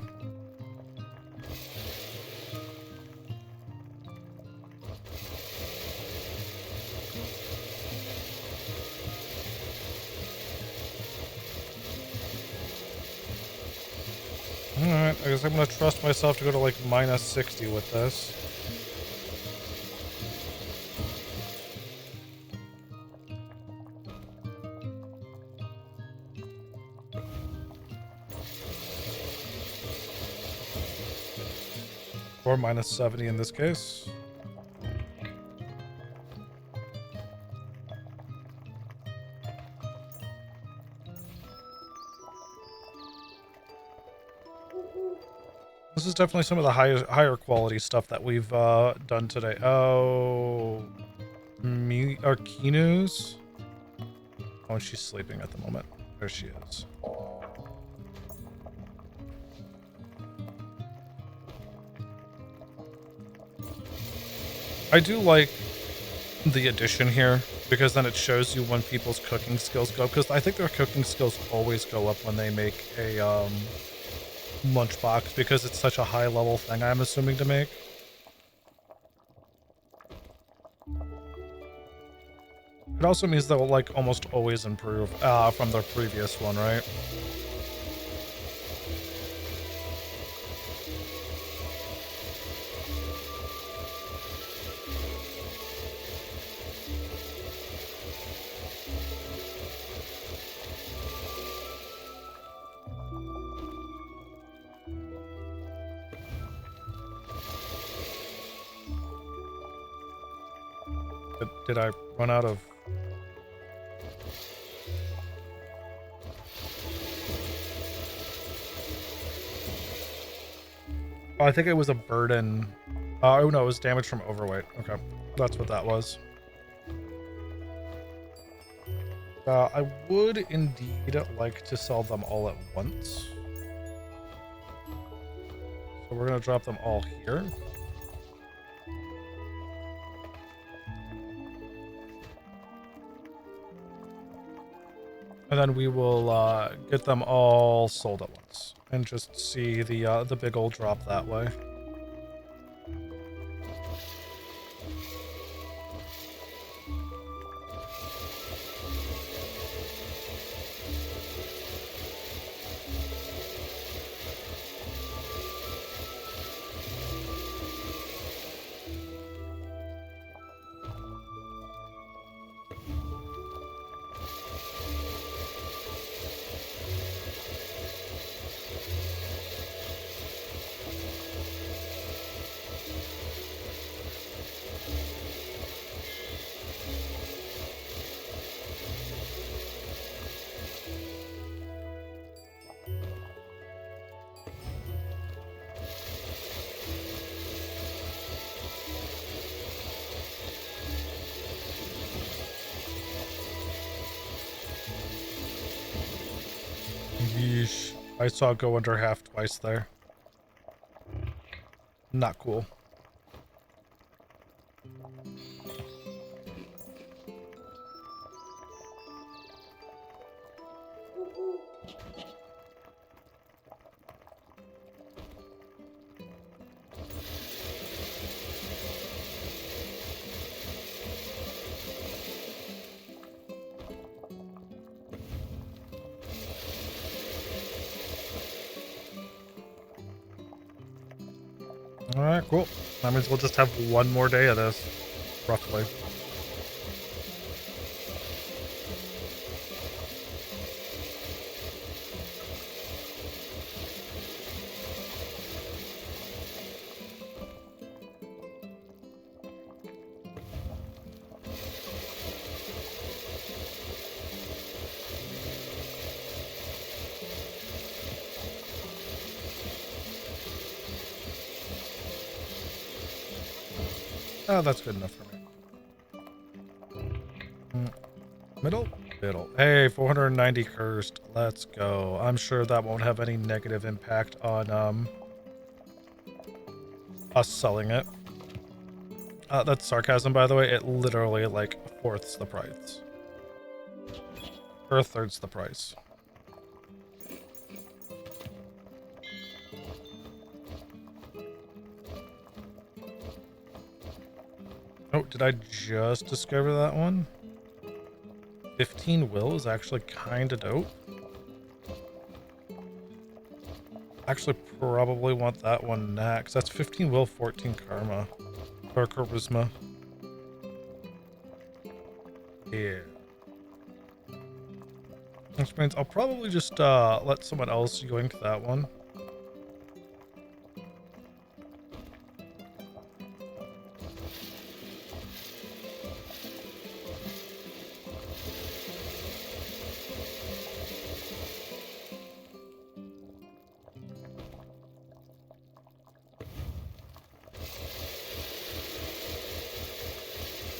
S1: Alright, I guess I'm gonna trust myself to go to like minus 60 with this. Or minus 70 in this case. This is definitely some of the higher quality stuff that we've done today. Oh, Kinu's. Oh, she's sleeping at the moment. There she is. I do like the addition here because then it shows you when people's cooking skills go up, because I think their cooking skills always go up when they make a lunchbox because it's such a high level thing, I'm assuming, to make. It also means they'll like almost always improve from their previous one, right? Did I run out of... Oh, I think it was a burden. Oh no, it was damage from overweight. Okay, that's what that was. I would indeed like to sell them all at once. So we're gonna drop them all here. And then we will get them all sold at once and just see the big old drop that way. Yeesh. I saw it go under half twice there. Not cool. All right, cool. That means we'll just have one more day of this, roughly. Oh, that's good enough for me. Middle? Middle. Hey, 490 cursed. Let's go. I'm sure that won't have any negative impact on us selling it. That's sarcasm, by the way. It literally, like, fourths the price. Or thirds the price. Oh, did I just discover that one? 15 will is actually kind of dope. Actually, probably want that one next. That's 15 will, 14 karma. Or charisma. Yeah. Which means I'll probably just let someone else yoink that one.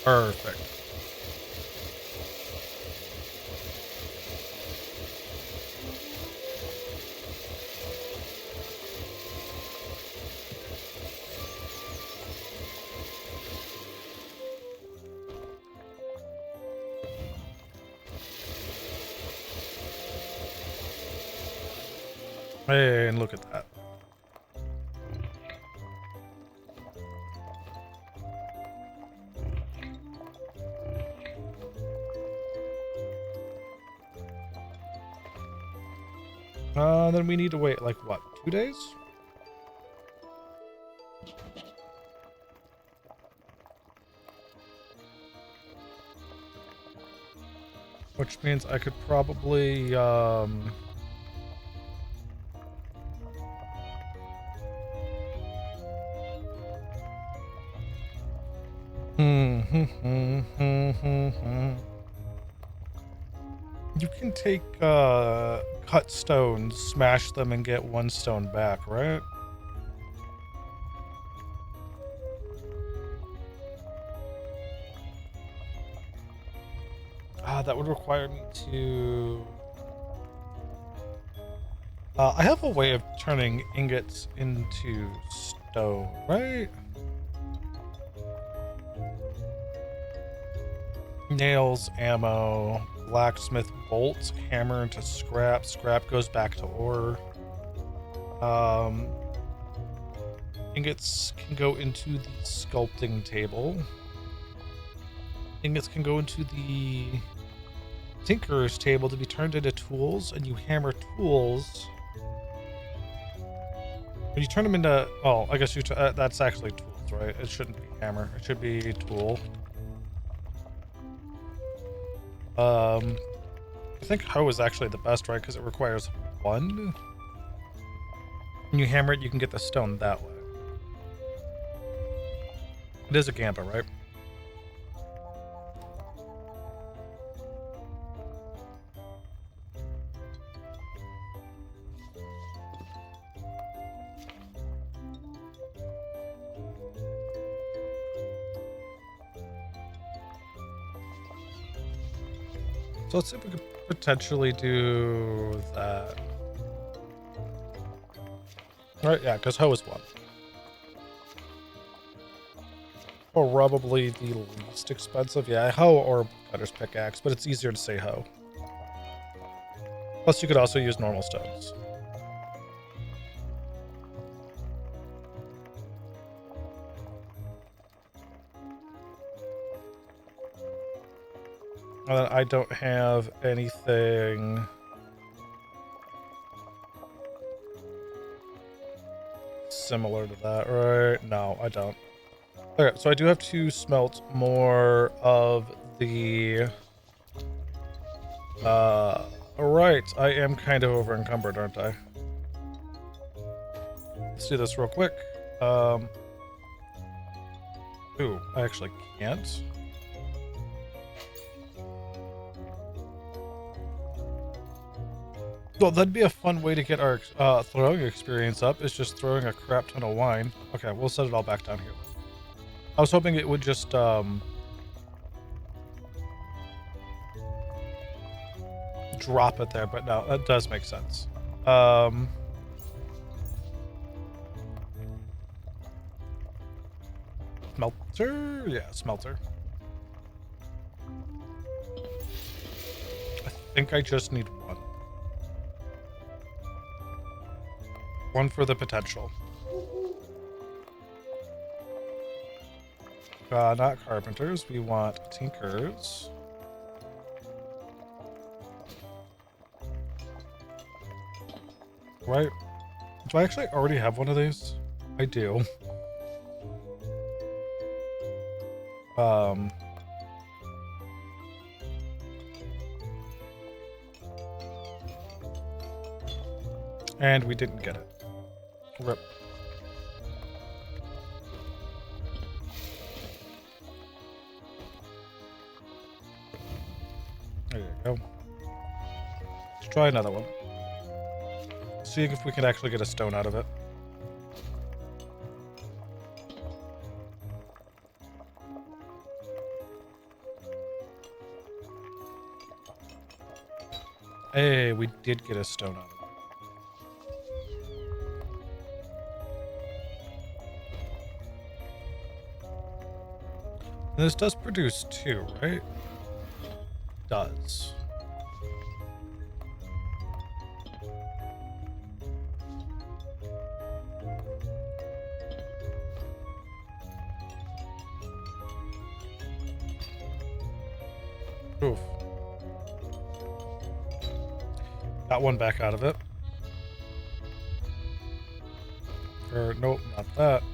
S1: Perfect. Hey, and look at that. Then we need to wait, like, what, 2 days? Which means I could probably, You can take, cut stones, smash them, and get 1 stone back, right? That would require me to... I have a way of turning ingots into stone, right? Nails, ammo, blacksmith bolts, hammer into scrap. Scrap goes back to ore. Ingots can go into the sculpting table. Ingots can go into the tinkerer's table to be turned into tools, and you hammer tools. When you turn them into... Oh, I guess that's actually tools, right? It shouldn't be hammer. It should be tool. I think hoe is actually the best, right? Because it requires 1. When you hammer it, you can get the stone that way. It is a gamba, right? So let's see if we could potentially do that. All right, yeah, because hoe is 1. Probably the least expensive. Yeah, hoe or cutter's pickaxe, but it's easier to say hoe. Plus, you could also use normal stones. I don't have anything similar to that, right? No, I don't. Okay, so I do have to smelt more of the... Alright, I am kind of over encumbered, aren't I? Let's do this real quick. Ooh, I actually can't. Well, that'd be a fun way to get our throwing experience up, is just throwing a crap ton of wine. Okay, we'll set it all back down here. I was hoping it would just, drop it there, but no, that does make sense. Smelter? Yeah, smelter. I think I just need one. One for the potential. Not carpenters, we want tinkers. Right? Do I actually already have one of these? I do. And we didn't get it. Rip. There you go. Let's try another one. Seeing if we can actually get a stone out of it. Hey, we did get a stone out of it. And this does produce 2, right? Does. Oof. Got one back out of it. Or, nope, not that.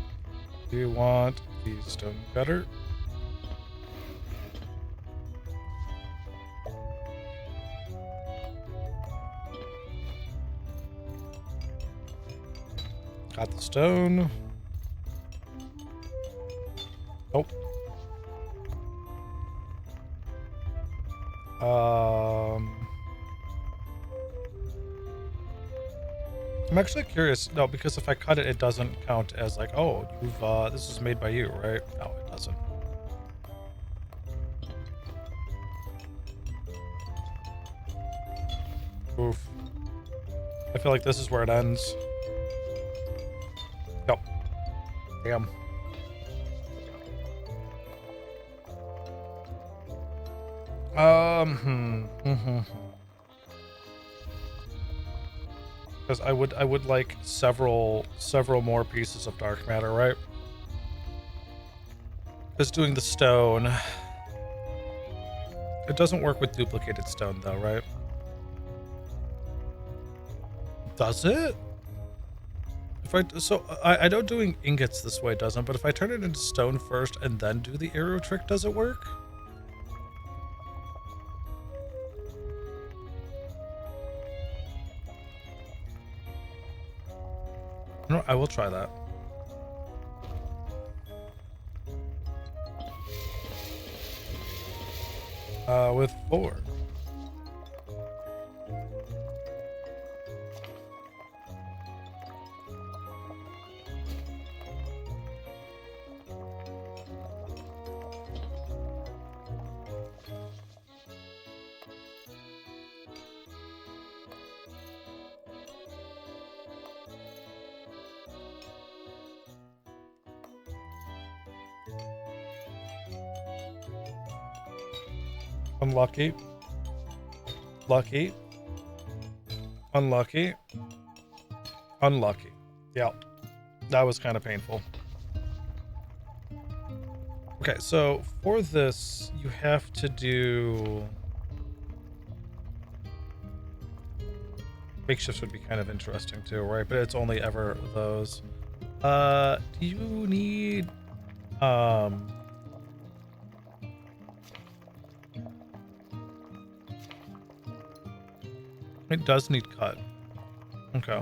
S1: Do you want the stone cutter? Got the stone. Nope. I'm actually curious. No, because if I cut it, it doesn't count as like, oh, you've this is made by you, right? No, it doesn't. Oof. I feel like this is where it ends. Nope. Damn. Because I would like several more pieces of dark matter, right? Because doing the stone, it doesn't work with duplicated stone though, right? Does it? I know doing ingots this way doesn't, but if I turn it into stone first and then do the arrow trick, does it work? No, I will try that. With 4. Unlucky. Lucky. Unlucky. Unlucky. Yeah. That was kind of painful. Okay, so for this, you have to do... Makeshifts would be kind of interesting too, right? But it's only ever those. Do you need... It does need cut. Okay.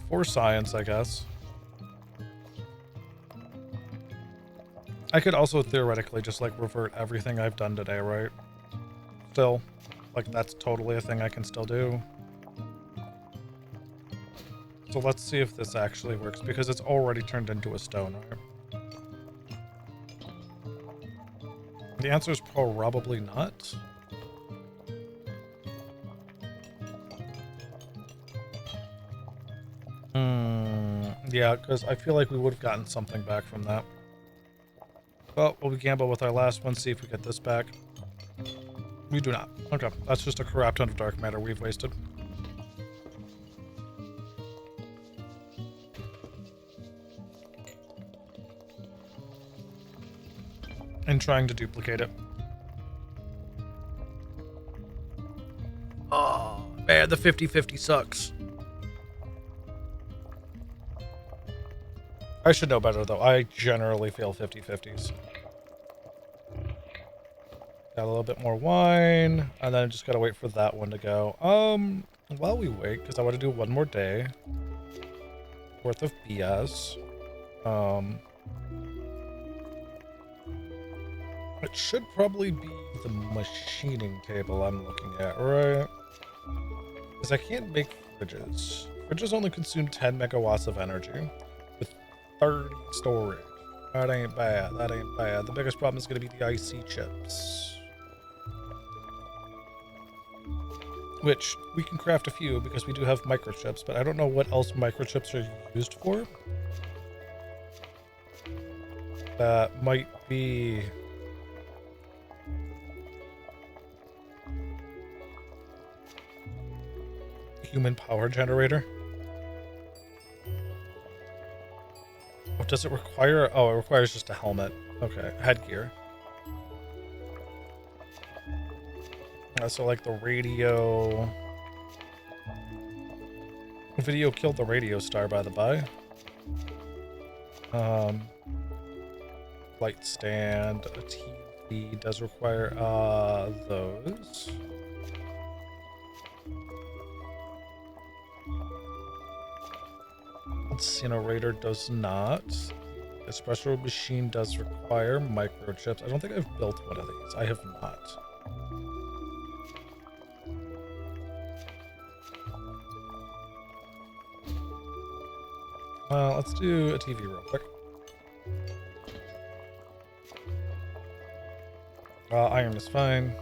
S1: For science, I guess. I could also theoretically just like revert everything I've done today, right? Still, like that's totally a thing I can still do. So let's see if this actually works because it's already turned into a stone, right? The answer is probably not. Yeah, because I feel like we would have gotten something back from that. Well, we'll gamble with our last one, see if we get this back. We do not. Okay, that's just a crap ton of dark matter we've wasted. And trying to duplicate it. Oh, man, the 50-50 sucks. I should know better, though. I generally fail 50-50s. Got a little bit more wine, and then just gotta wait for that one to go. While we wait, because I want to do one more day worth of BS. It should probably be the machining table I'm looking at, right? Because I can't make fridges. Fridges only consume 10 megawatts of energy with 30 storage. That ain't bad. That ain't bad. The biggest problem is going to be the IC chips. Which we can craft a few because we do have microchips, but I don't know what else microchips are used for. That might be... human power generator. What does it require? Oh, it requires just a helmet. Okay, headgear. So like the radio... Video killed the radio star, by the by. Light stand, a TV does require those. Incinerator does not. Espresso machine does require microchips. I don't think I've built one of these. I have not. Let's do a TV real quick. Iron is fine.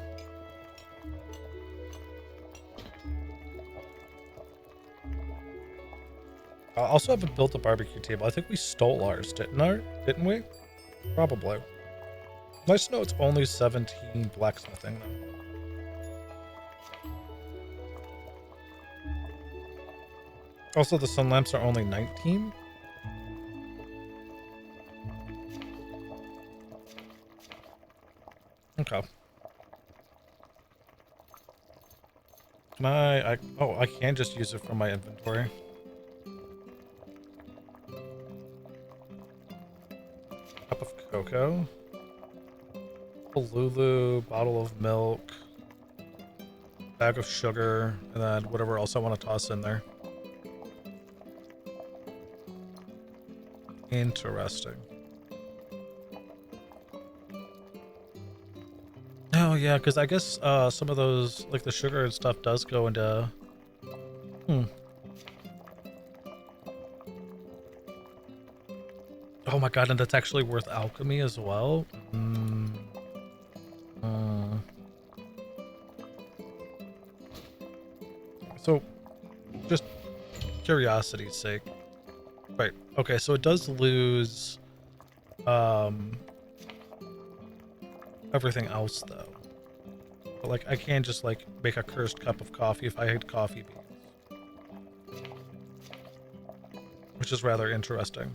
S1: I also haven't built a barbecue table. I think we stole ours, didn't we? Probably. Nice to know it's only 17 blacksmithing, though. Also, the sun lamps are only 19. Okay. Can oh, I can just use it from my inventory. Cup of cocoa. A Lulu, bottle of milk, bag of sugar, and then whatever else I want to toss in there. Interesting. Oh yeah, because I guess some of those, like the sugar and stuff, does go into... Oh my god, and that's actually worth alchemy as well? So, just curiosity's sake. Right, okay, so it does lose everything else, though. But, like, I can't just, like, make a cursed cup of coffee if I hate coffee beans. Which is rather interesting.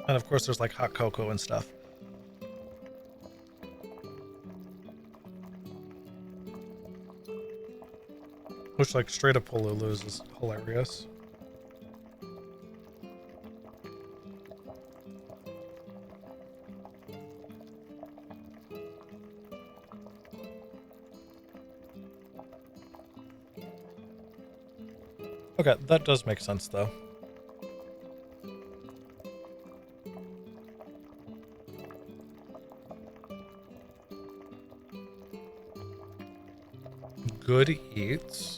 S1: And, of course, there's, like, hot cocoa and stuff. Which, like, straight up Polulu's is hilarious. Okay, that does make sense, though. Good eats.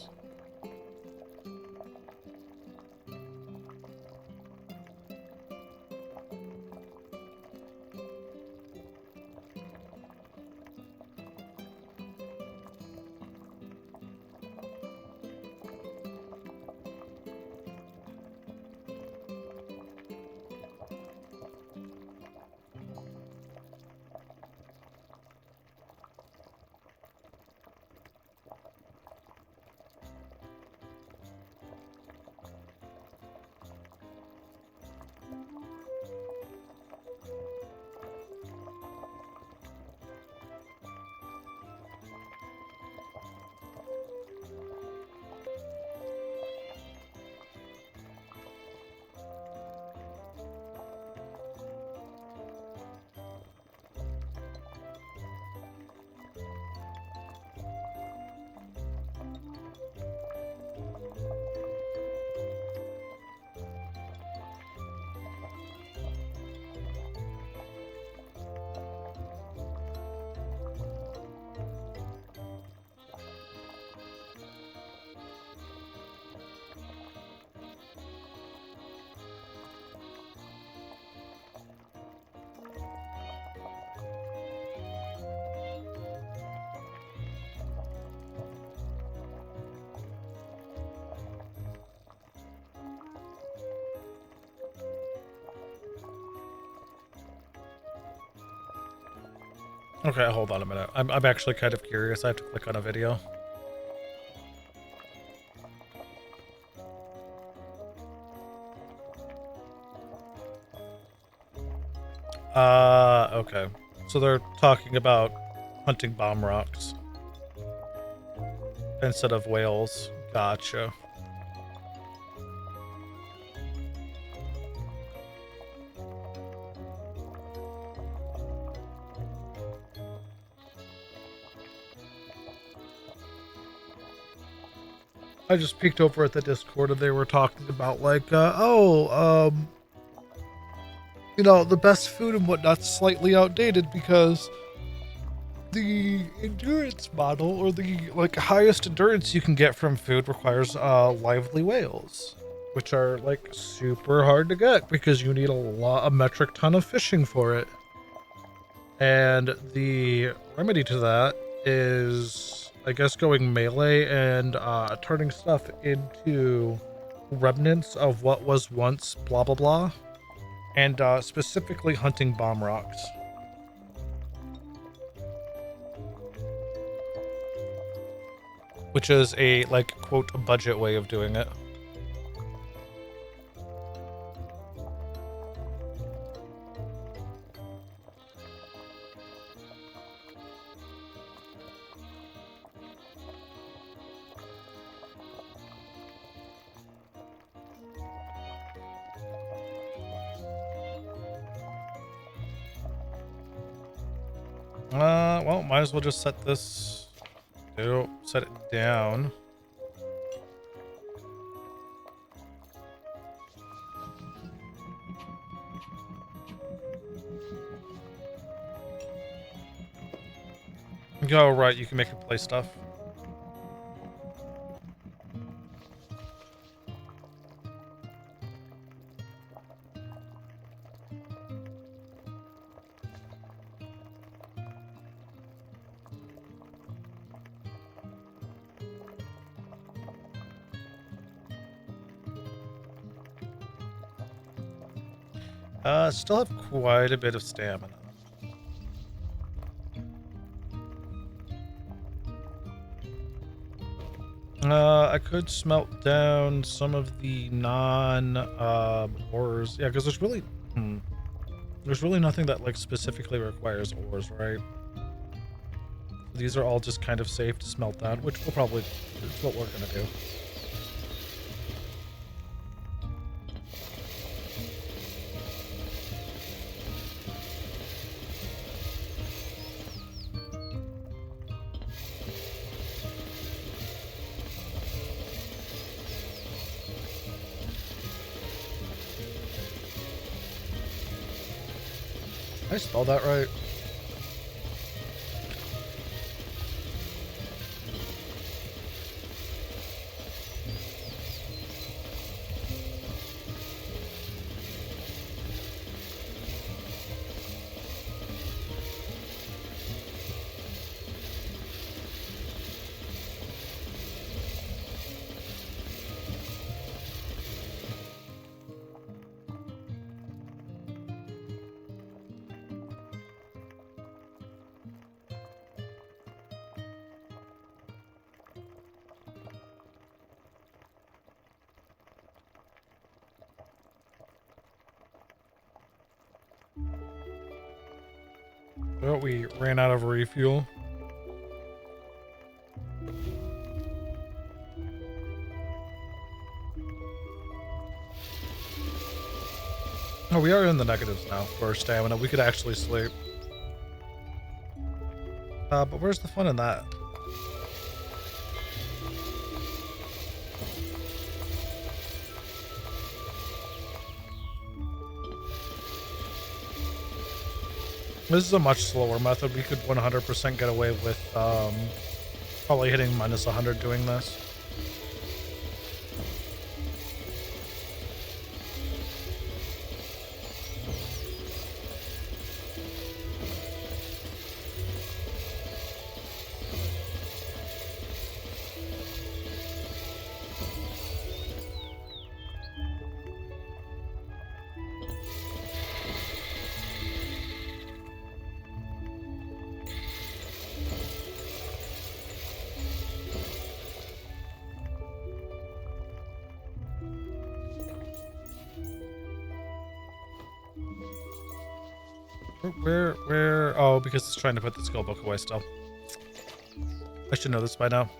S1: Okay, hold on a minute. I'm actually kind of curious. I have to click on a video. Okay. So they're talking about hunting bomb rocks instead of whales. Gotcha. I just peeked over at the Discord and they were talking about like, you know, the best food and whatnot's slightly outdated because the endurance model or the like highest endurance you can get from food requires lively whales, which are like super hard to get because you need a metric ton of fishing for it. And the remedy to that is, I guess, going melee and turning stuff into remnants of what was once blah blah blah, and specifically hunting bomb rocks. Which is a, like, quote, budget way of doing it. Well, might as well just set this... set it down. Oh, right, you can make it play stuff. Still have quite a bit of stamina. I could smelt down some of the non ores. Yeah, because there's really nothing that like specifically requires ores, right? These are all just kind of safe to smelt down, which we'll probably, it's what we're gonna do. Did I spell that right? Well, we ran out of refuel. Oh, we are in the negatives now for stamina. We could actually sleep. But where's the fun in that? This is a much slower method. We could 100% get away with probably hitting minus 100 doing this. Where? Oh, because it's trying to put the skill book away still. I should know this by now.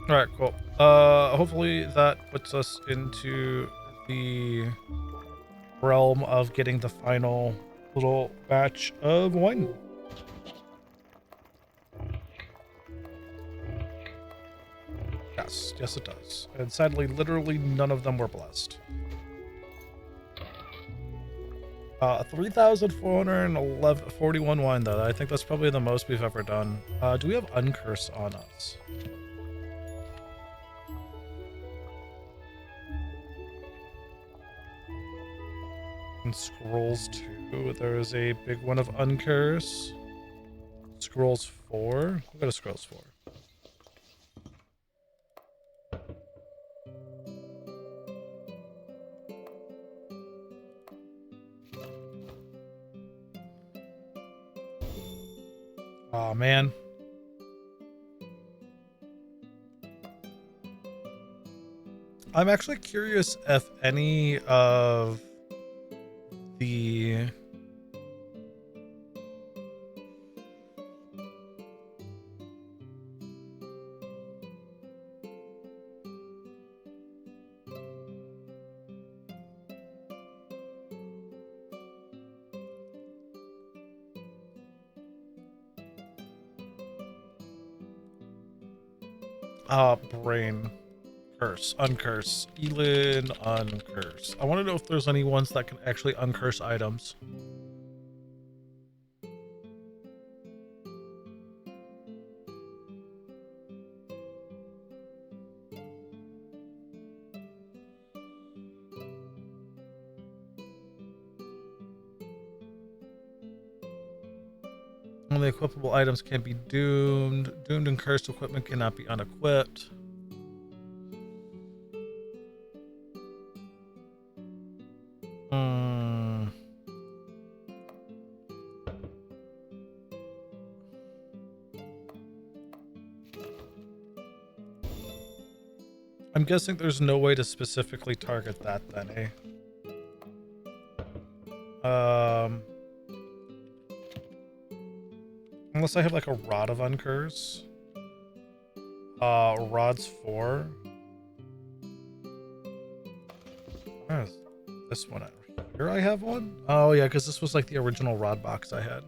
S1: Alright, cool. Hopefully that puts us into the realm of getting the final little batch of wine. Yes, it does. And sadly, literally none of them were blessed. 3,441 wine, though. I think that's probably the most we've ever done. Do we have Uncurse on us? And Scrolls 2, there is a big one of Uncurse. Scrolls 4? We'll go to Scrolls 4. Oh man. I'm actually curious if any of the brain curse, uncurse, Elin, uncurse. I want to know if there's any ones that can actually uncurse items. Only equipable items can be doomed. Doomed and cursed equipment cannot be unequipped. I'm guessing there's no way to specifically target that then, eh? Unless I have like a Rod of Uncurse. Rod's 4. Where is this one? Here I have one? Oh yeah, because this was like the original Rod box I had.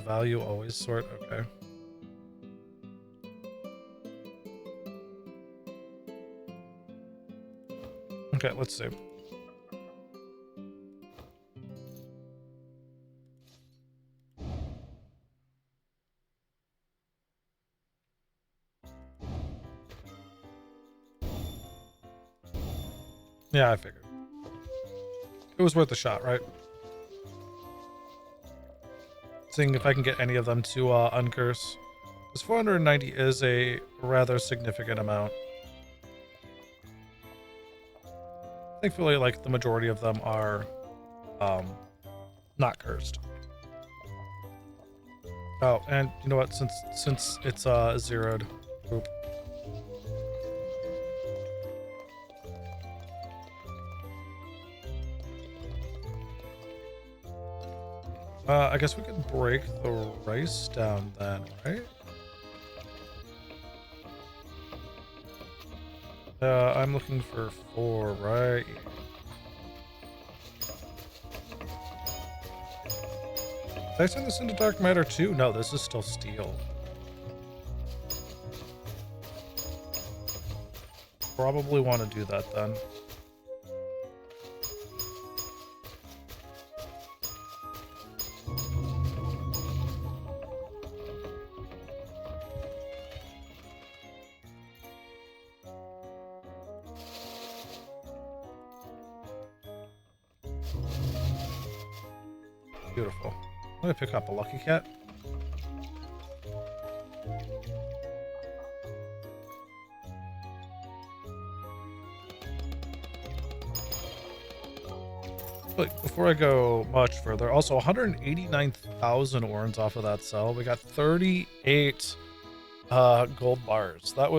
S1: Value always sort, okay. Okay, let's see. Yeah, I figured. It was worth a shot, right? Seeing if I can get any of them to uncurse. Because 490 is a rather significant amount. Thankfully, like, the majority of them are not cursed. Oh, and you know what? Since it's zeroed. Oop. I guess we could break the rice down then, right? I'm looking for 4, right? Did I turn this into dark matter too? No, this is still steel. Probably want to do that then. Beautiful. I'm gonna pick up a lucky cat. But before I go much further, also 189,000 orns off of that cell. We got 38 gold bars. That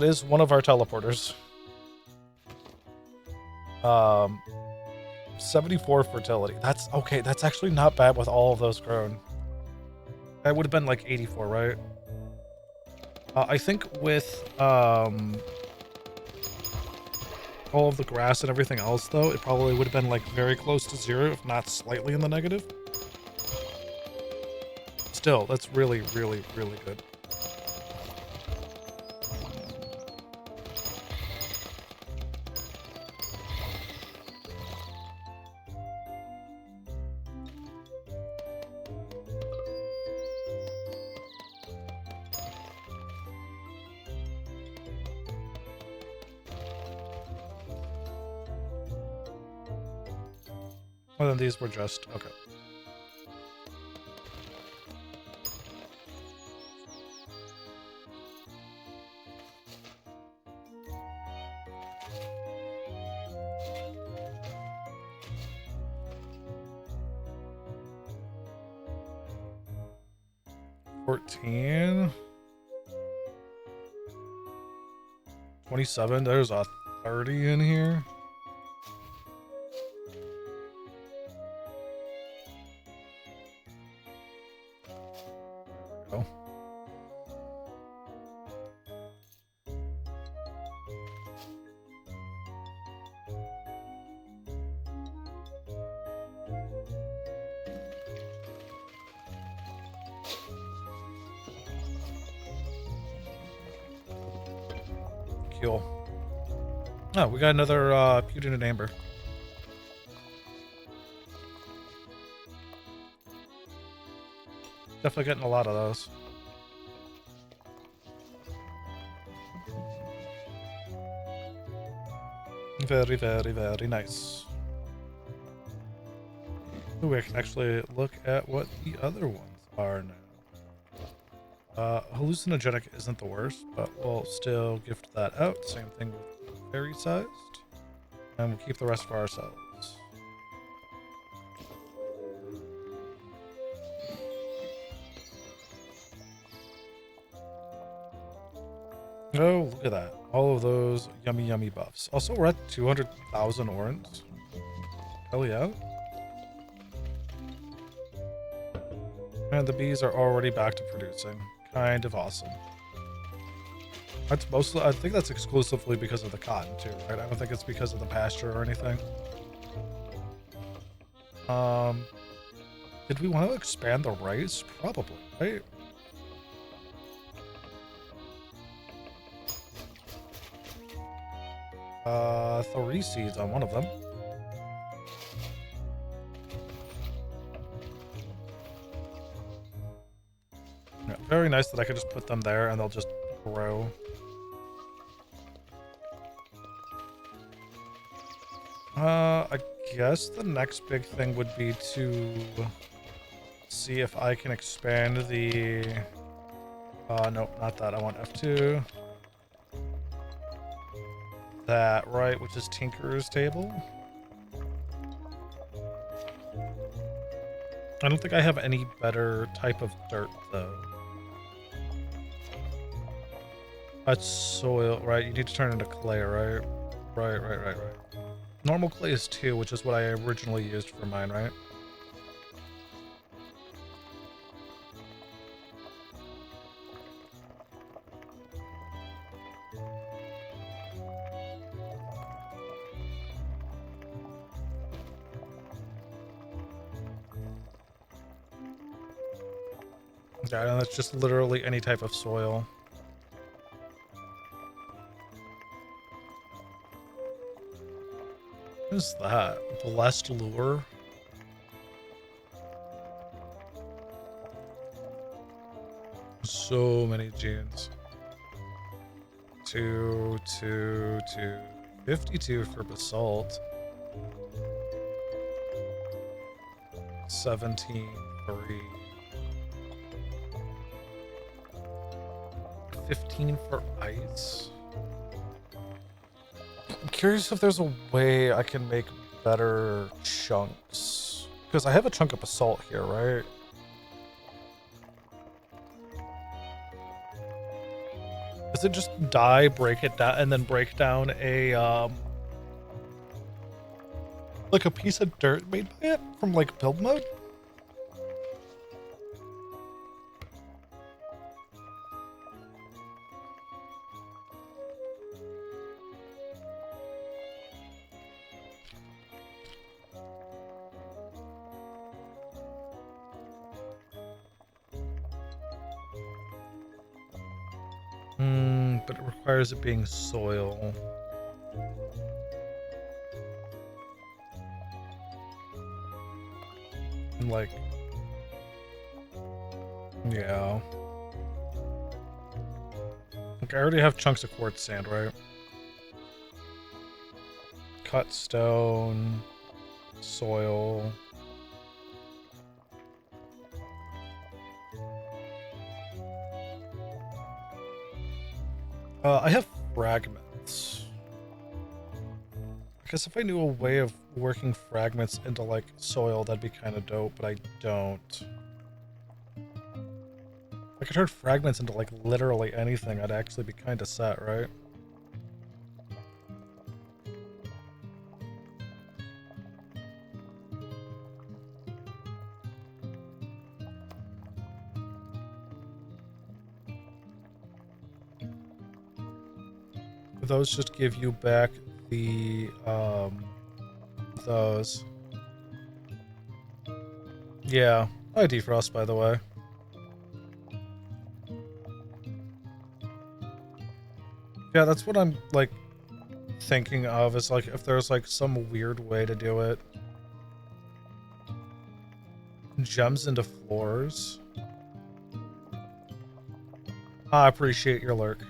S1: is one of our teleporters. 74 fertility. That's okay. That's actually not bad with all of those grown. That would have been like 84, right? I think with all of the grass and everything else, though, it probably would have been like very close to 0, if not slightly in the negative. Still, that's really, really, really good. Well, then these were just okay. $14, 27. There's a 30 in here. There we go. Cool. Oh, we got another Putin and Amber. Definitely getting a lot of those. Very, very, very nice. Ooh, we can actually look at what the other ones are now. Hallucinogenic isn't the worst, but we'll still gift that out. Same thing with fairy sized. And we'll keep the rest for ourselves. Oh, look at that. All of those yummy, yummy buffs. Also, we're at 200,000 orange. Hell yeah. And the bees are already back to producing. Kind of awesome. That's mostly, I think that's exclusively because of the cotton too, right? I don't think it's because of the pasture or anything. Did we want to expand the rice? Probably, right? Three seeds on one of them. Yeah, very nice that I could just put them there and they'll just grow. I guess the next big thing would be to see if I can expand the... nope, not that. I want F2. That, right, which is Tinker's table. I don't think I have any better type of dirt, though. That's soil, right? You need to turn into clay, right? Right. Normal clay is 2, which is what I originally used for mine, right? Yeah, that's just literally any type of soil. What is that? Blessed lure? So many genes. 2, 52 for basalt. 17, 3. 15 for ice. I'm curious if there's a way I can make better chunks. Because I have a chunk of basalt here, right? Does it just die, break it down, and then break down a, like a piece of dirt made by it from, like, build mode? But it requires it being soil. And like, yeah. Like, I already have chunks of quartz sand, right? Cut stone, soil. I have fragments. I guess if I knew a way of working fragments into, like, soil, that'd be kind of dope, but I don't. If I could turn fragments into, like, literally anything, I'd actually be kind of set, right? Those just give you back the, those. Yeah, I defrost, by the way. Yeah, that's what I'm, like, thinking of, is, like, if there's, like, some weird way to do it. Gems into floors. I appreciate your lurk.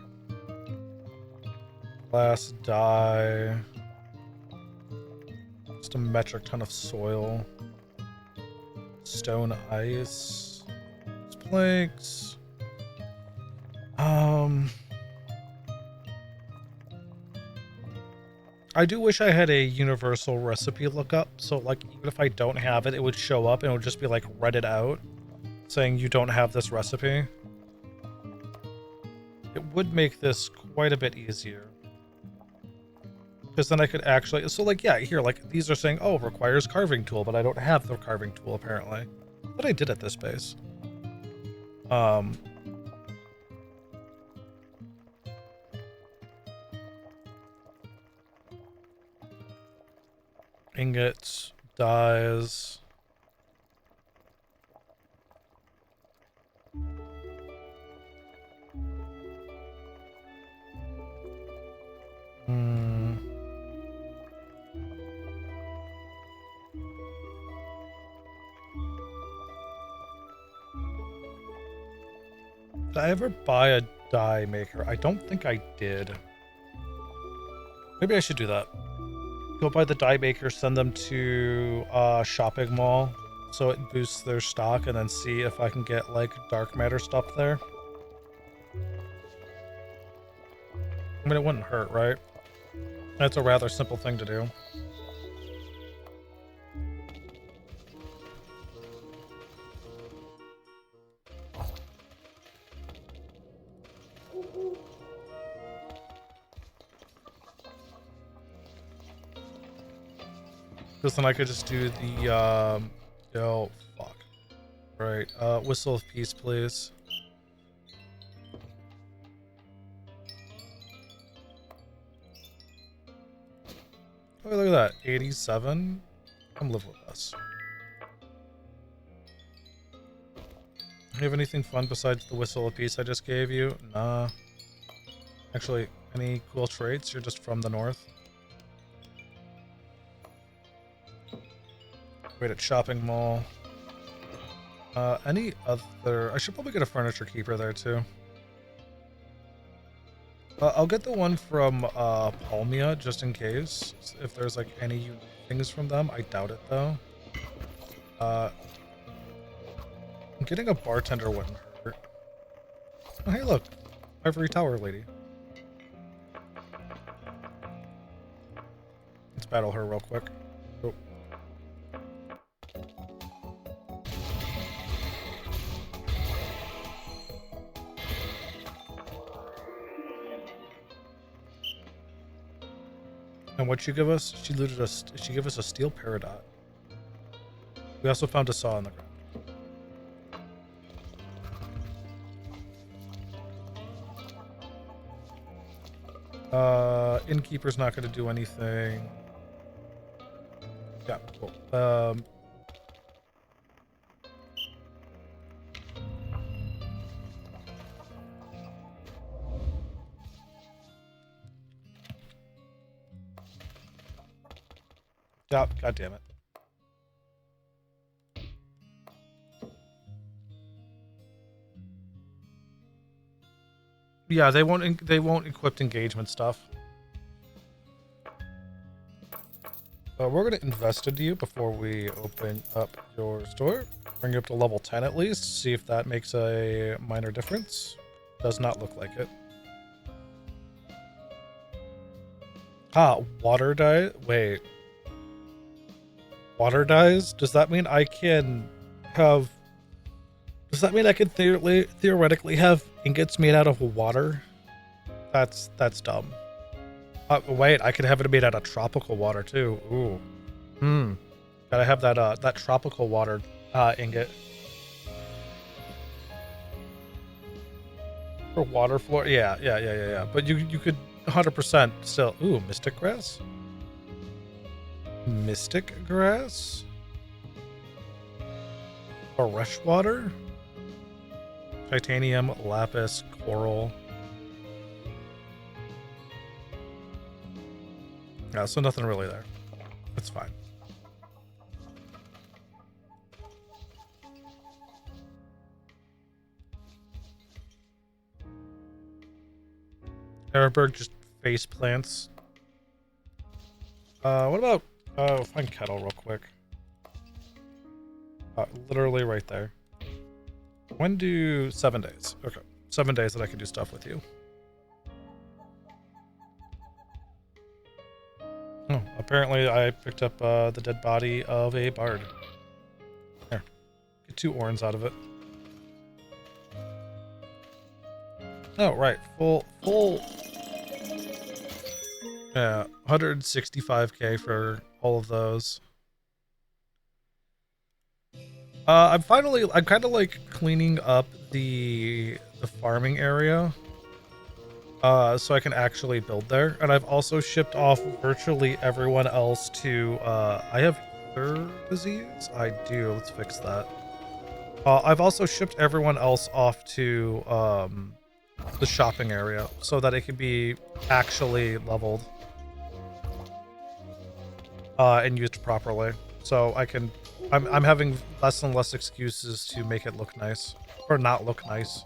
S1: Glass dye. Just a metric ton of soil. Stone ice. Planks. I do wish I had a universal recipe lookup, so like even if I don't have it, it would show up and it would just be like read it out saying you don't have this recipe. It would make this quite a bit easier. Because then I could actually... So, like, yeah, here, like, these are saying, oh, requires carving tool, but I don't have the carving tool, apparently. But I did at this base. Ingots, dies... Did I ever buy a die maker? I don't think I did. Maybe I should do that. Go buy the die maker, send them to shopping mall so it boosts their stock, and then see if I can get like dark matter stuff there. I mean, it wouldn't hurt, right? That's a rather simple thing to do. Because then I could just do the, oh, fuck. Right, whistle of peace, please. Oh, look at that, 87? Come live with us. You have anything fun besides the whistle of peace I just gave you? Nah. Actually, any cool traits? You're just from the north. Wait at shopping mall. Any other... I should probably get a furniture keeper there too. I'll get the one from Palmia just in case. If there's like any unique things from them. I doubt it though. Getting a bartender wouldn't hurt. Oh, hey look. Ivory Tower lady. Let's battle her real quick. Oh. And what'd she give us? She looted us. She gave us a steel peridot. We also found a saw on the ground. Innkeeper's not going to do anything. Yeah, cool. Yeah, God damn it. Yeah, they won't equip engagement stuff. We're gonna invest into you before we open up your store. Bring you up to level 10 at least. See if that makes a minor difference. Does not look like it. Ah, water dye. Wait. Water dyes? Does that mean I can have... Does that mean I can theoretically have ingots made out of water? That's dumb. Wait, I could have it made out of tropical water too. Ooh. Gotta have that that tropical water ingot. For water floor? Yeah. But you could 100% still... Ooh, mystic grass? Mystic grass? Fresh water? Titanium, lapis, coral. Yeah, so nothing really there. That's fine. Eriberg just face plants. What about... find kettle real quick. Literally right there. When do 7 days? Okay. 7 days that I can do stuff with you. Oh, apparently I picked up the dead body of a bard. Here. Get 2 orns out of it. Oh, right. Full. Yeah, 165k for all of those. I'm kind of like cleaning up the farming area, so I can actually build there. And I've also shipped off virtually everyone else to. I have ether disease. I do. Let's fix that. I've also shipped everyone else off to the shopping area so that it can be actually leveled and used properly. So I'm having less and less excuses to make it look nice or not look nice.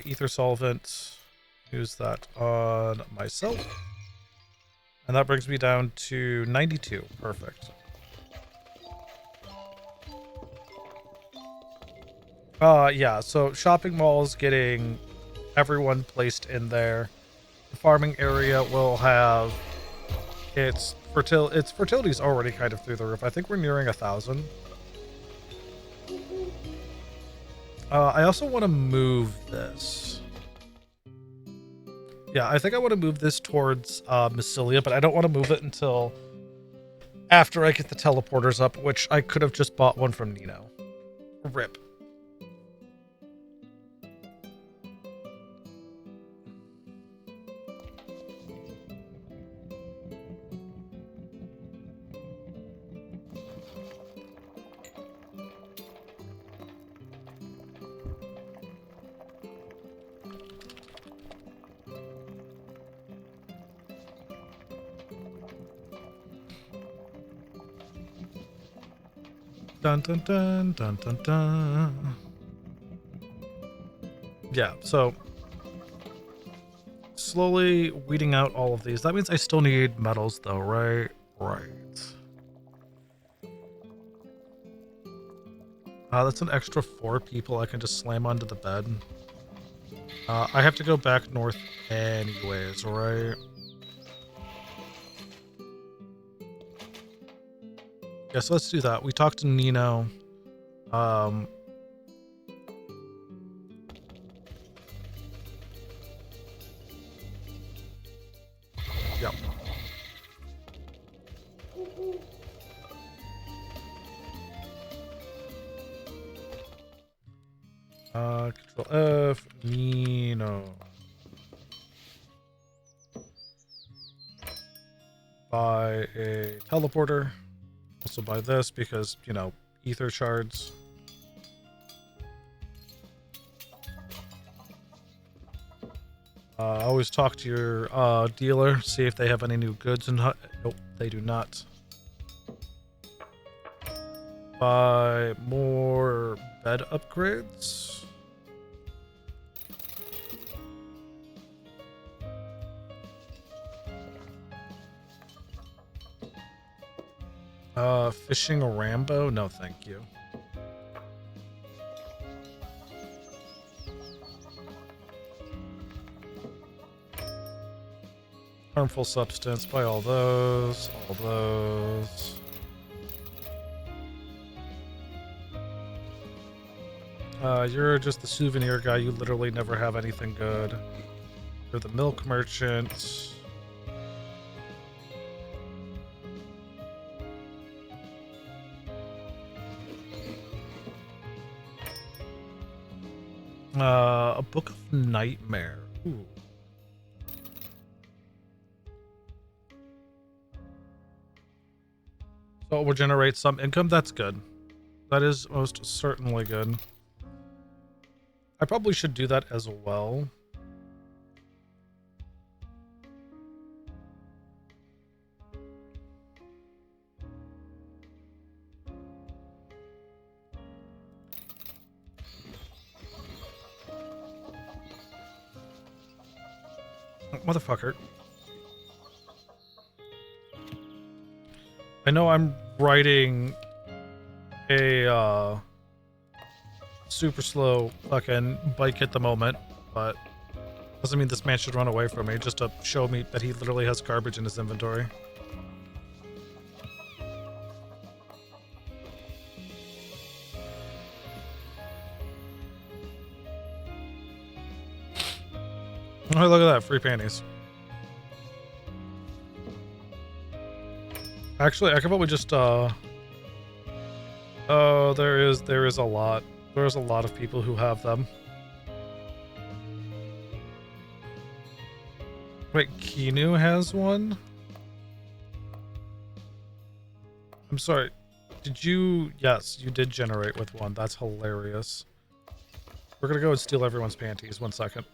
S1: Ether solvent, use that on myself. And that brings me down to 92. Perfect. Yeah, so shopping malls getting everyone placed in there. The farming area will have its fertility's already kind of through the roof. I think we're nearing 1,000. I also want to move this. Yeah, I think I want to move this towards Massilia, but I don't want to move it until after I get the teleporters up, which I could have just bought one from Nino. RIP. Dun dun dun dun dun dun. Yeah, so slowly weeding out all of these. That means I still need metals though, right? Right. That's an extra 4 people I can just slam onto the bed. I have to go back north anyways, right? Yeah, so let's do that. We talked to Nino. Yep. Control F, Nino. Buy a teleporter. Also buy this because, you know, ether shards. Always talk to your dealer, see if they have any new goods and nope, they do not. Buy more bed upgrades. Fishing Rambo? No, thank you. Harmful substance, buy all those, all those. You're just the souvenir guy, you literally never have anything good. You're the milk merchant. A book of nightmare. Ooh. So it will generate some income. That's good. That is most certainly good. I probably should do that as well. Motherfucker. I know I'm writing a super slow fucking bike at the moment, but doesn't mean this man should run away from me just to show me that he literally has garbage in his inventory. Oh, look at that. Free panties. Actually, I could probably just, oh, there is a lot. There's a lot of people who have them. Wait, Kinu has one? I'm sorry. Did you? Yes, you did generate with one. That's hilarious. We're gonna go and steal everyone's panties. 1 second.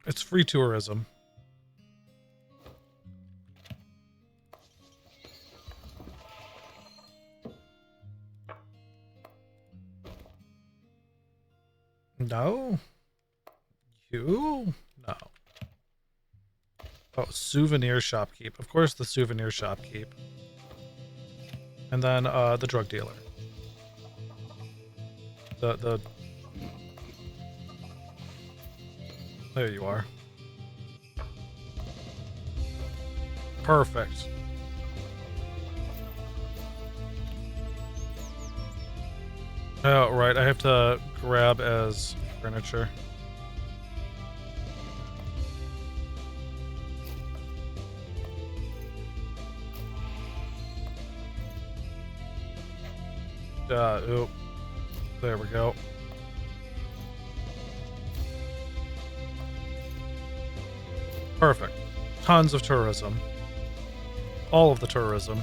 S1: It's free tourism. No? You? No. Oh, souvenir shopkeep. Of course, the souvenir shopkeep. And then the drug dealer. The There you are. Perfect. Oh, right. I have to grab as furniture. Oop. There we go. Perfect. Tons of tourism. All of the tourism.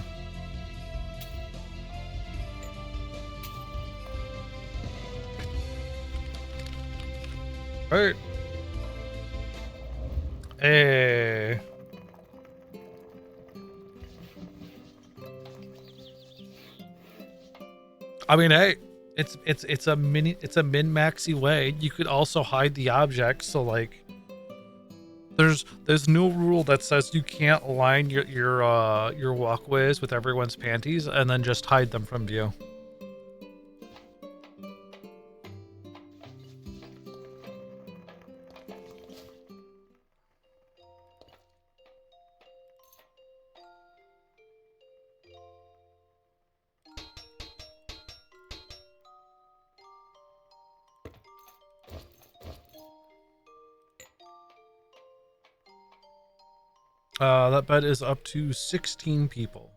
S1: Right. Hey. I mean, hey, it's a min-maxy way. You could also hide the objects, so like there's no rule that says you can't line your walkways with everyone's panties and then just hide them from view. That bed is up to 16 people.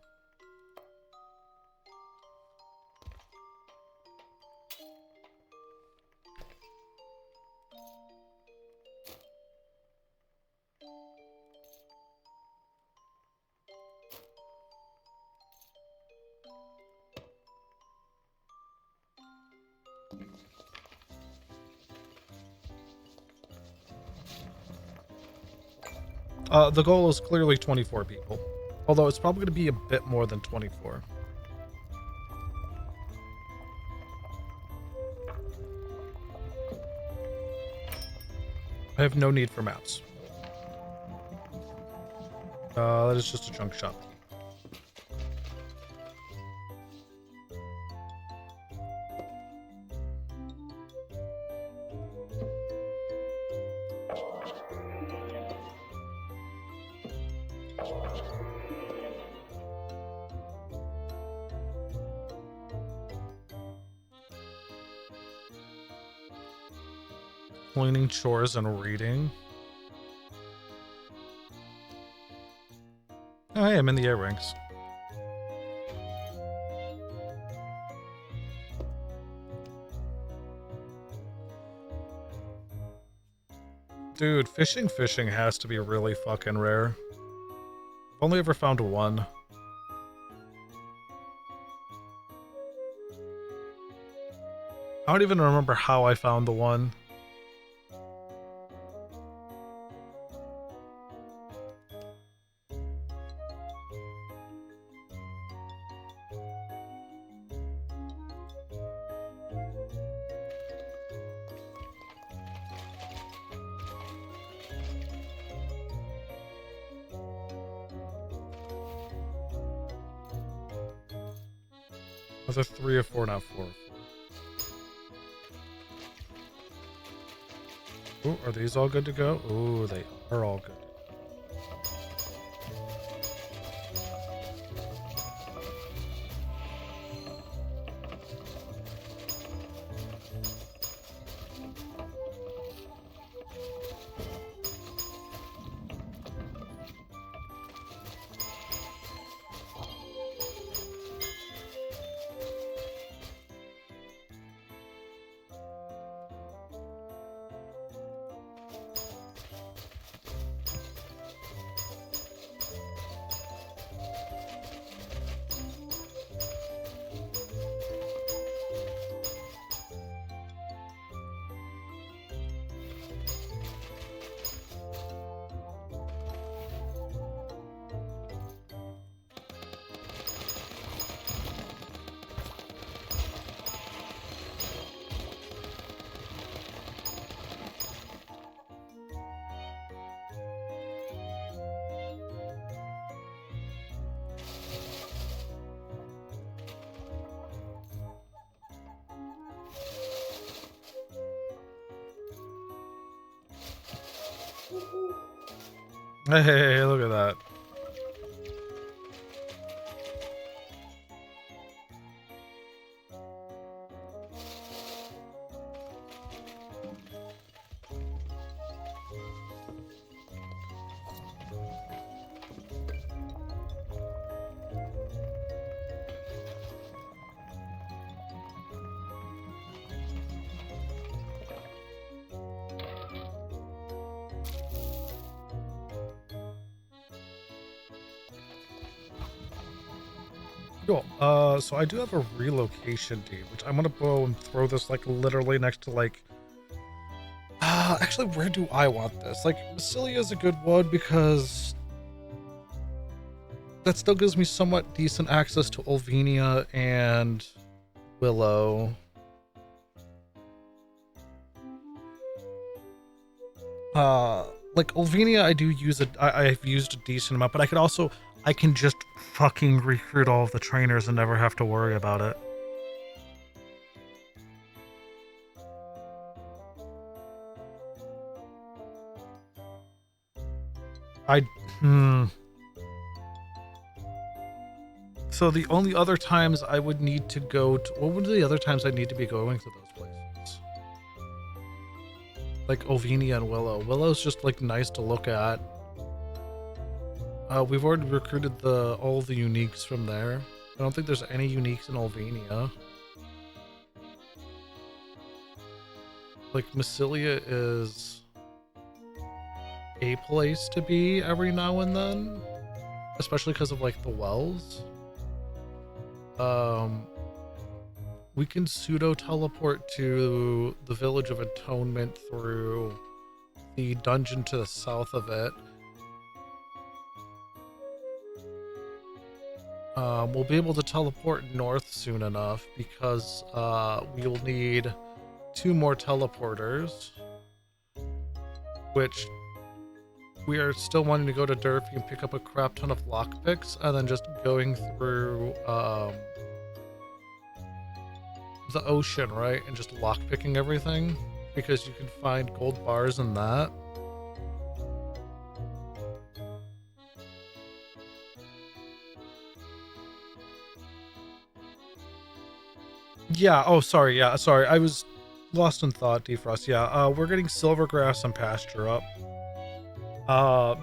S1: The goal is clearly 24 people, although it's probably going to be a bit more than 24. I have no need for maps. That is just a junk shop. Cleaning, chores, and reading. Oh, hey, I'm in the A-ranks. Dude, fishing has to be really fucking rare. I've only ever found one. I don't even remember how I found the one. Was there 3 or 4? Not 4. Ooh, are these all good to go? Ooh, they are all good. Hey, look at that. Cool. So I do have a relocation deed, which I'm gonna go and throw this like literally next to like. Actually, where do I want this? Like, Massilia is a good one because that still gives me somewhat decent access to Ulvenia and Willow. Like Ulvenia, I do use it. I've used a decent amount, but I can just fucking recruit all of the trainers and never have to worry about it. So the only other times I would need to go to, what would the other times I need to be going to those places? Like Ulvenia and Willow. Willow's just like nice to look at. We've already recruited all the uniques from there. I don't think there's any uniques in Ulvenia. Like Massilia is a place to be every now and then, especially because of like the wells. We can pseudo teleport to the Village of Atonement through the dungeon to the south of it. We'll be able to teleport north soon enough because we'll need 2 more teleporters, which we are still wanting to go to Durfee and pick up a crap ton of lockpicks, and then just going through the ocean, right? And just lockpicking everything, because you can find gold bars in that. Yeah, oh, sorry, yeah, sorry. I was lost in thought, Defrost. Yeah, we're getting silvergrass and pasture up.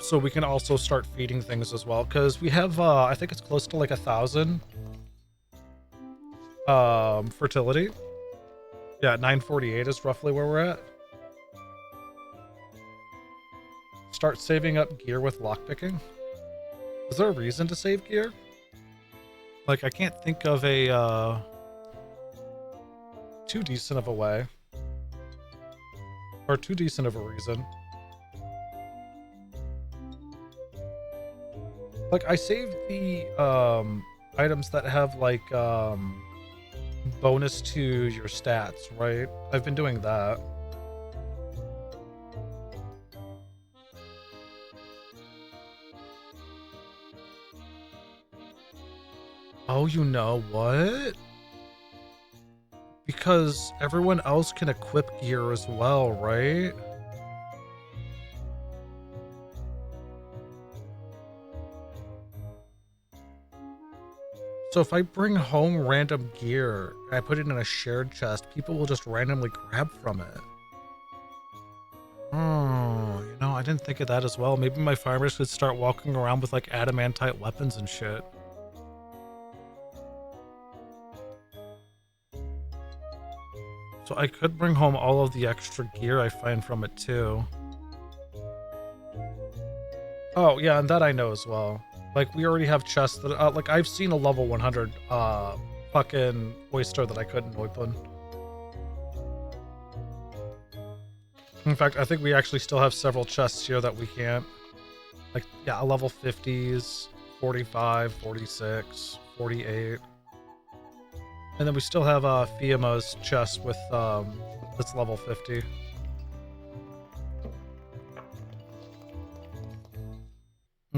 S1: So we can also start feeding things as well, because we have, I think it's close to like 1,000 fertility. Yeah, 948 is roughly where we're at. Start saving up gear with lockpicking. Is there a reason to save gear? Like, I can't think of a, too decent of a way. Or too decent of a reason. Like, I saved the, items that have, like, bonus to your stats, right? I've been doing that. Oh, you know what? Because everyone else can equip gear as well, right? So if I bring home random gear and I put it in a shared chest, people will just randomly grab from it. Oh, you know, I didn't think of that as well. Maybe my farmers could start walking around with like adamantite weapons and shit. So I could bring home all of the extra gear I find from it too. Oh, yeah, and that I know as well. Like, we already have chests that, like, I've seen a level 100, fucking oyster that I couldn't open. In fact, I think we actually still have several chests here that we can't. Like, yeah, a level 50s, 45, 46, 48. And then we still have, Fiamma's chest with, that's level 50.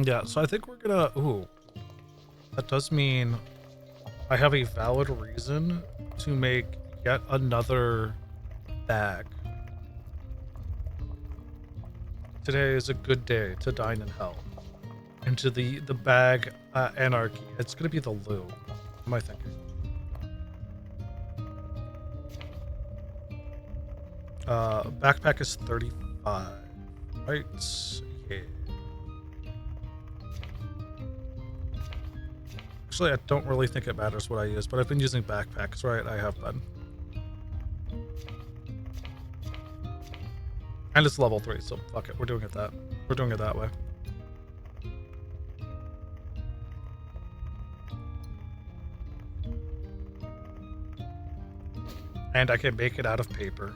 S1: Yeah, so I think we're gonna... Ooh. That does mean I have a valid reason to make yet another bag. Today is a good day to dine in hell. Into the bag anarchy. It's gonna be the loo. What am I thinking? Backpack is 35. Right? Yeah. Actually, I don't really think it matters what I use, but I've been using backpacks, right? I have been. And it's level 3, so fuck it. We're doing it that way. And I can make it out of paper.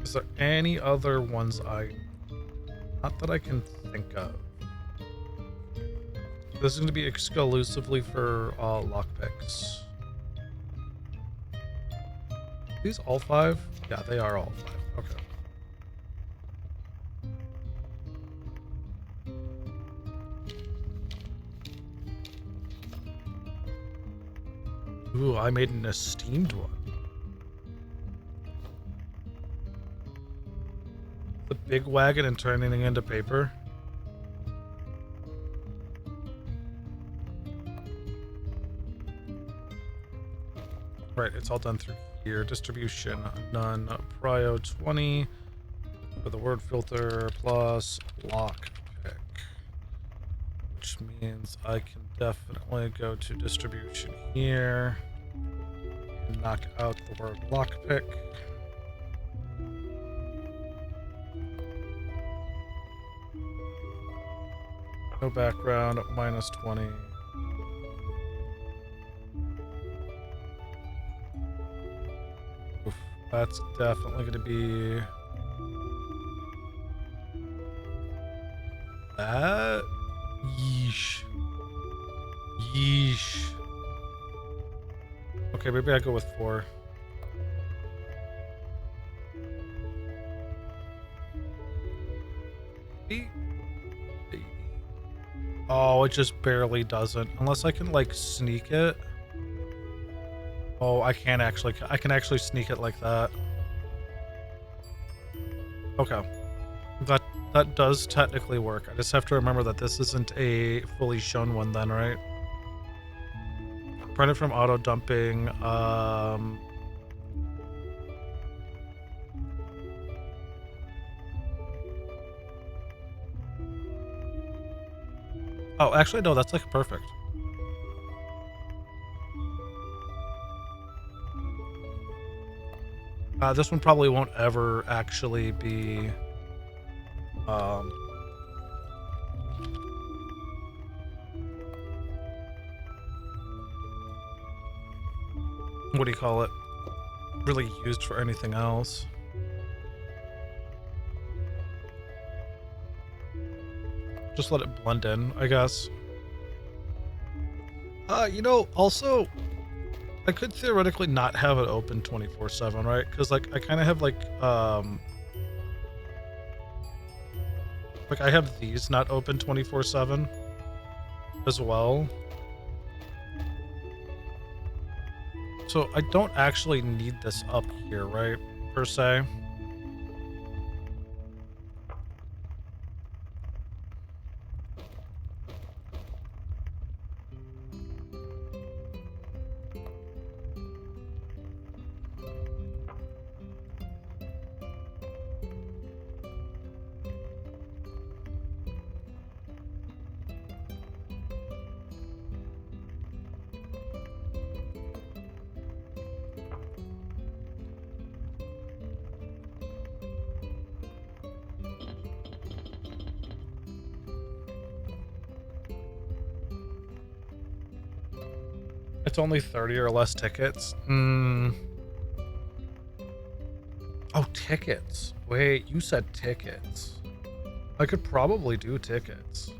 S1: Is there any other ones not that I can think of. This is going to be exclusively for lockpicks. These all 5? Yeah, they are all 5. Okay. Ooh, I made an esteemed one. The big wagon and turning it into paper. Right, it's all done through here. Distribution, none. Prio 20 for the word filter plus lock pick. Which means I can definitely go to distribution here and knock out the word lockpick. No background, minus 20. Oof, that's definitely going to be that. Yeesh. Yeesh. Okay, maybe I go with 4. Maybe. Oh, it just barely doesn't. Unless I can, like, sneak it. Oh, I can actually sneak it like that. Okay. That does technically work. I just have to remember that this isn't a fully shown one then, right? Printed from auto dumping. Oh, actually, no, that's like perfect. This one probably won't ever actually be, what do you call it? Really used for anything else. Just let it blend in, I guess. You know, also, I could theoretically not have it open 24/7, right? Because, like, I kind of have, like, I have these not open 24/7 as well. So I don't actually need this up here, right? Per se. It's only 30 or less tickets. Oh, tickets. Wait, you said tickets. I could probably do tickets.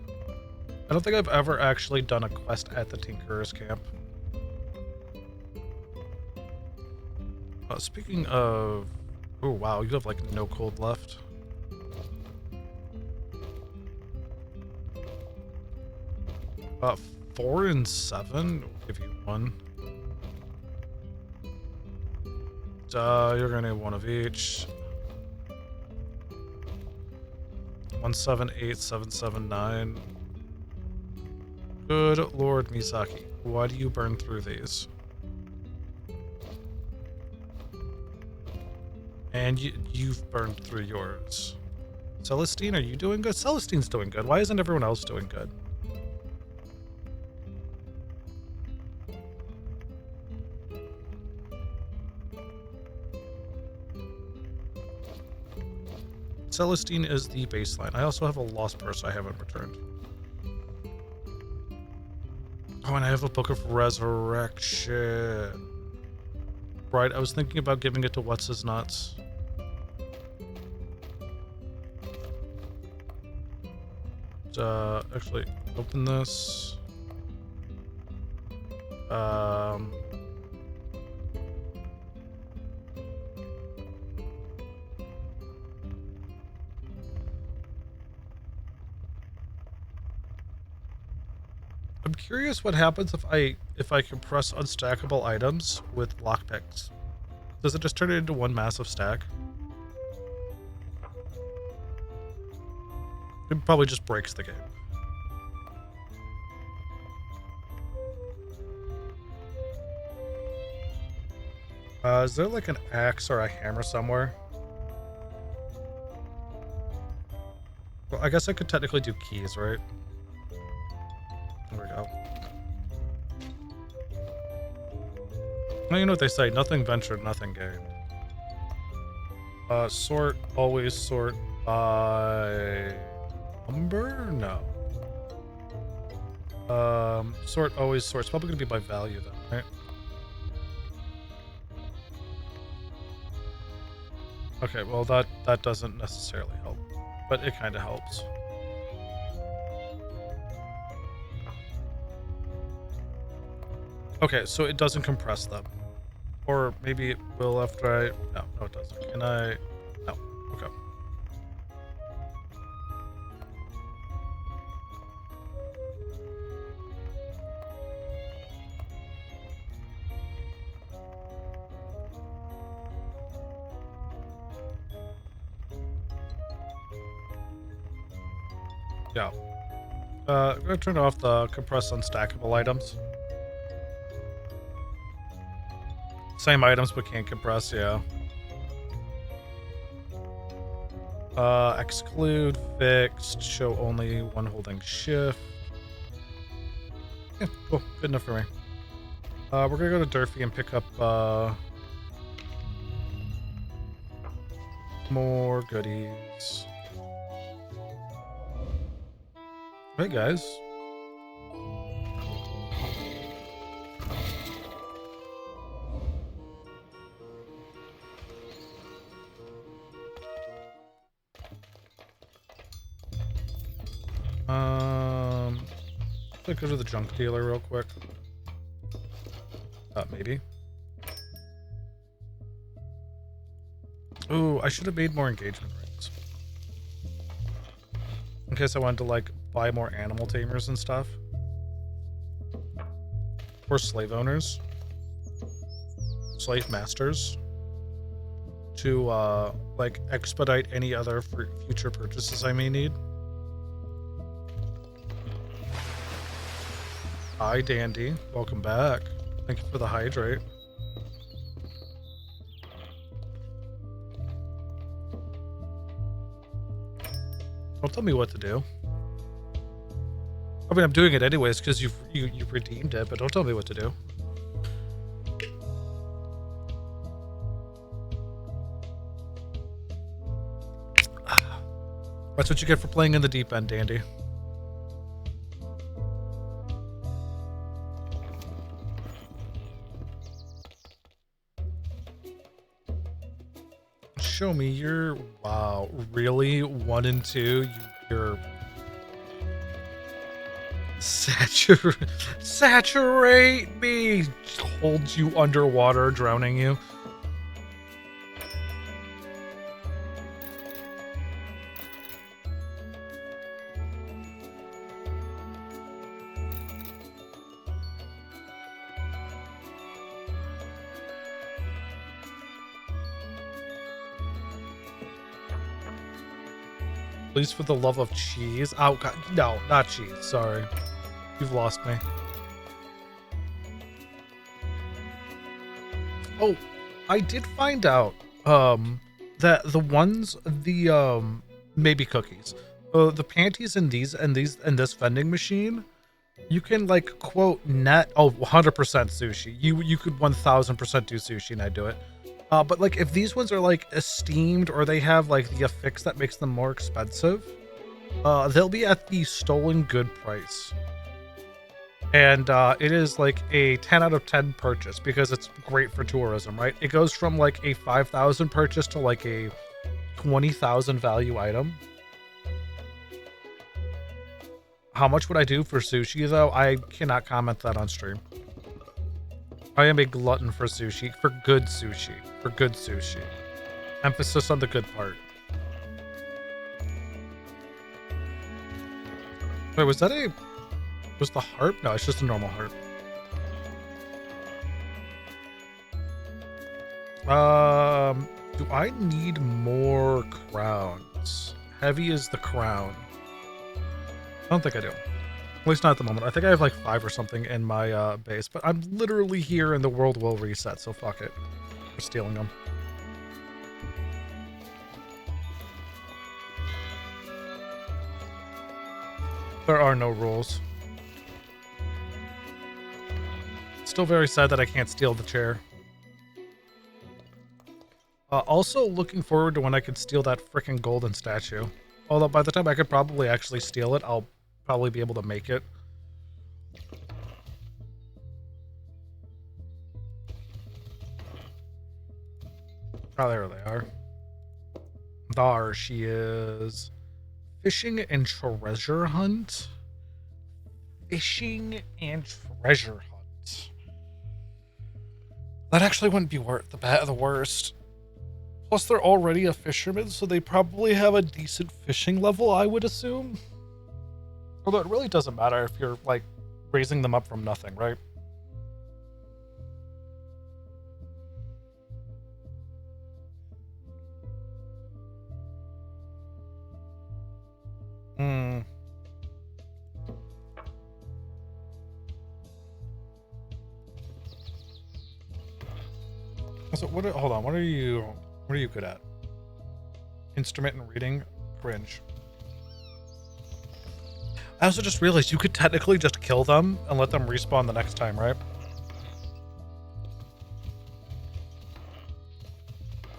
S1: I don't think I've ever actually done a quest at the Tinkerer's Camp. Speaking of... Oh, wow, you have, like, no cold left. Uh, 4 and 7 will give you 1. You're gonna need one of each. 178779. Good Lord, Misaki. Why do you burn through these? And you've burned through yours. Celestine, are you doing good? Celestine's doing good. Why isn't everyone else doing good? Celestine is the baseline. I also have a lost purse I haven't returned. Oh, and I have a Book of Resurrection. Right, I was thinking about giving it to What's His Nuts. Actually, open this. I'm curious what happens if I compress unstackable items with lockpicks. Does it just turn it into one massive stack? It probably just breaks the game. Is there like an axe or a hammer somewhere? Well, I guess I could technically do keys, right? There we go. Well, you know what they say, nothing ventured, nothing gained. Sort, always sort by number? No. Sort, always sort. It's probably gonna be by value then, right? Okay, well that doesn't necessarily help, but it kind of helps. Okay, so it doesn't compress them. Or maybe it will after I... No, it doesn't. Can I... No. Okay. Yeah. I'm going to turn off the compress unstackable items. Same items, but can't compress, yeah. Exclude, fixed, show only one holding shift. Yeah, cool. Good enough for me. We're gonna go to Durfee and pick up, more goodies. Hey, guys. Let's go to the junk dealer real quick. Maybe. Ooh, I should have made more engagement rings. In case I wanted to, like, buy more animal tamers and stuff. Or slave owners. Slave masters. To, like, expedite any other future purchases I may need. Hi, Dandy. Welcome back. Thank you for the hydrate. Don't tell me what to do. I mean, I'm doing it anyways because you've redeemed it, but don't tell me what to do. That's what you get for playing in the deep end, Dandy. Show me your... Wow, really? 1 and 2? You're... Saturate me! Holds you underwater, drowning you. Please, for the love of cheese. Oh, God. No, not cheese. Sorry. You've lost me. Oh, I did find out that the ones, maybe cookies, the panties in this vending machine, you can like quote net 100% sushi. You could 1000% do sushi and I do it. But like if these ones are like esteemed or they have like the affix that makes them more expensive, they'll be at the stolen good price. And it is like a 10 out of 10 purchase because it's great for tourism, right? It goes from like a 5,000 purchase to like a 20,000 value item. How much would I do for sushi though? I cannot comment that on stream. I am a glutton for sushi, for good sushi, for good sushi. Emphasis on the good part. Wait, was the harp? No, it's just a normal harp. Do I need more crowns? Heavy is the crown. I don't think I do. At least not at the moment. I think I have like 5 or something in my base, but I'm literally here and the world will reset, so fuck it. We're stealing them. There are no rules. Still very sad that I can't steal the chair. Also looking forward to when I could steal that freaking golden statue. Although by the time I could probably actually steal it, I'll probably be able to make it. Oh, there they are. There she is. Fishing and treasure hunt? Fishing and treasure hunt. That actually wouldn't be the worst. Plus, they're already a fisherman, so they probably have a decent fishing level, I would assume. Although it really doesn't matter if you're, like, raising them up from nothing, right? Hmm. So hold on, what are you good at? Instrument and reading? Cringe. I also just realized you could technically just kill them and let them respawn the next time, right?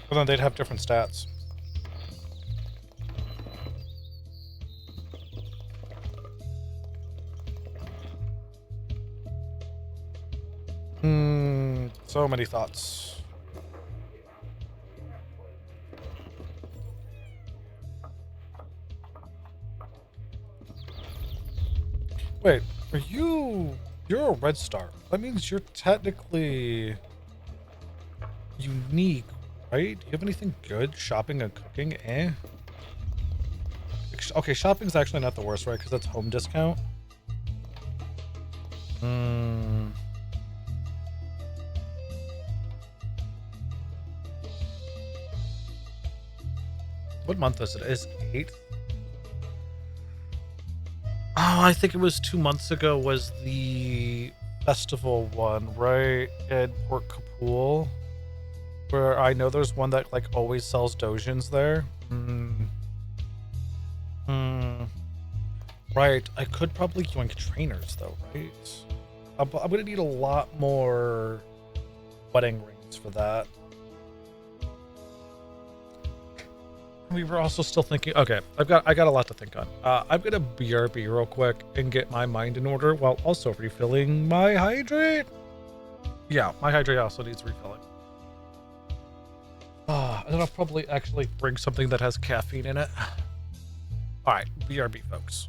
S1: But then they'd have different stats. So many thoughts. Wait, you're a red star. That means you're technically unique, right? Do you have anything good? Shopping and cooking? Eh. Okay, shopping's actually not the worst, right? Because that's home discount. What month is it? Is 8th? Oh, I think it was 2 months ago was the festival one, right? In Port Kapoor. Where I know there's one that like always sells dojins there. Right. I could probably join trainers though, right? I'm gonna need a lot more wedding rings for that. We were also still thinking. Okay, I got a lot to think on. I'm gonna BRB real quick and get my mind in order while also refilling my hydrate. Yeah, my hydrate also needs refilling. And then I'll probably actually bring something that has caffeine in it. All right, BRB, folks.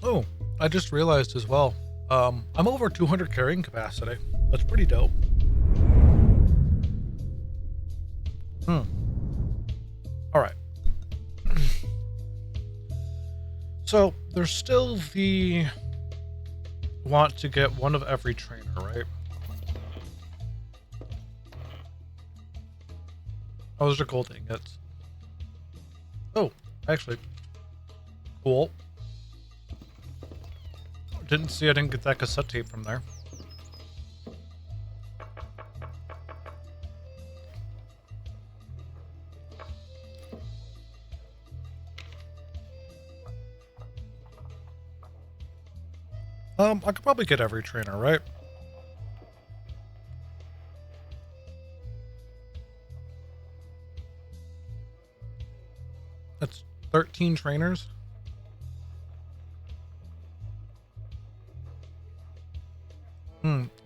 S1: Oh, I just realized as well. I'm over 200 carrying capacity. That's pretty dope. All right. So there's still the want to get one of every trainer, right? Oh, those are gold ingots. Oh, actually, cool. Didn't see I didn't get that cassette tape from there. I could probably get every trainer, right? That's 13 trainers.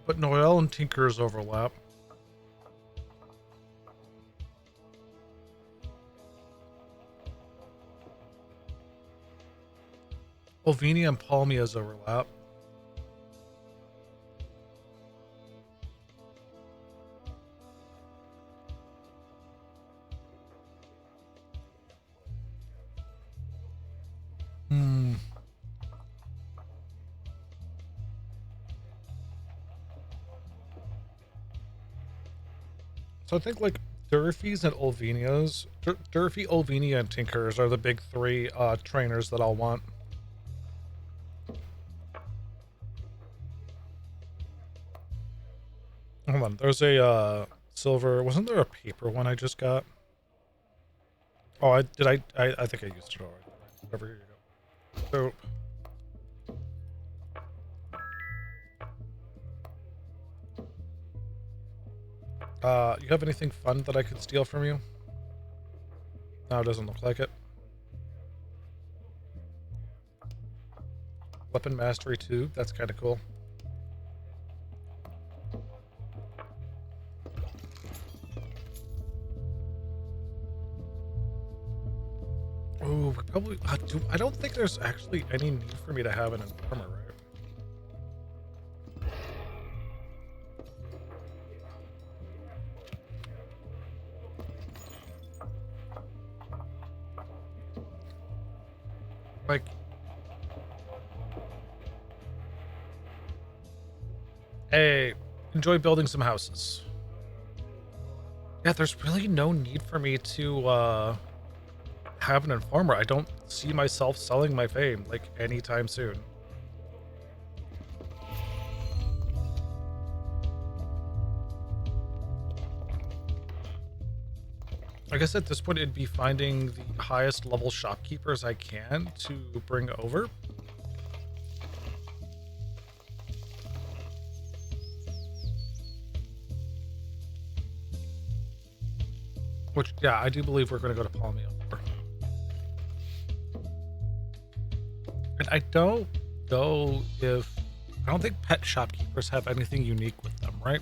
S1: But Noelle and Tinker's overlap. Olvenia and Palmia's overlap. So I think like Durfee's and Olvenia's, Durfee, Olvenia, and Tinker's are the big three trainers that I'll want. Hold on, there's a silver. Wasn't there a paper one I just got? Oh, I think I used it already. Whatever, here you go. So, you have anything fun that I could steal from you? No, it doesn't look like it. Weapon Mastery 2, that's kind of cool. Oh, we probably... I don't think there's actually any need for me to have an Informer, right? Like... Hey, enjoy building some houses. Yeah, there's really no need for me to, have an Informer. I don't see myself selling my fame, like, anytime soon. I guess at this point it'd be finding the highest level shopkeepers I can to bring over. Which, yeah, I do believe we're going to go to Palmia. And I don't know if... I don't think pet shopkeepers have anything unique with them, right?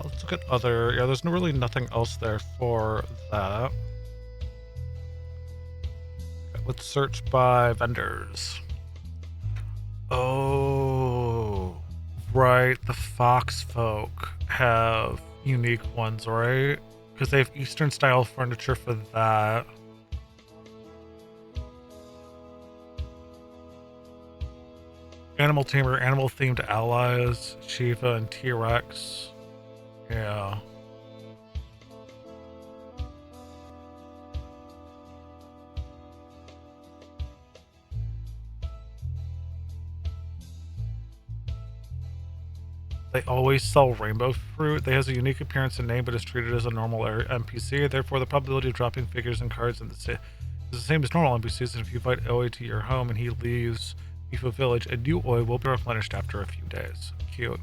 S1: Let's look at other... Yeah, there's really nothing else there for that. Okay, let's search by vendors. Oh, right. The Fox folk have unique ones, right? Because they have Eastern style furniture for that. Animal Tamer, animal themed allies, Shiva and T-Rex. Yeah. They always sell rainbow fruit. They has a unique appearance and name, but is treated as a normal NPC. Therefore, the probability of dropping figures and cards in the is the same as normal NPCs. And if you invite Oi to your home and he leaves Mifu Village, a new Oi will be replenished after a few days. Cute.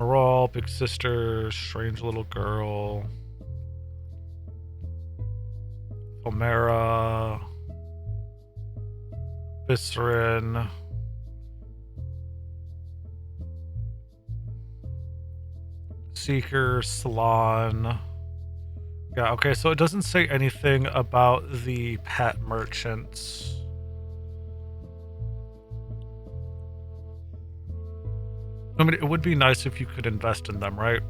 S1: Moral, Big Sister, Strange Little Girl, Omera, Viscerin, Seeker, Salon. Yeah, okay, so it doesn't say anything about the pet merchants. I mean, it would be nice if you could invest in them, right?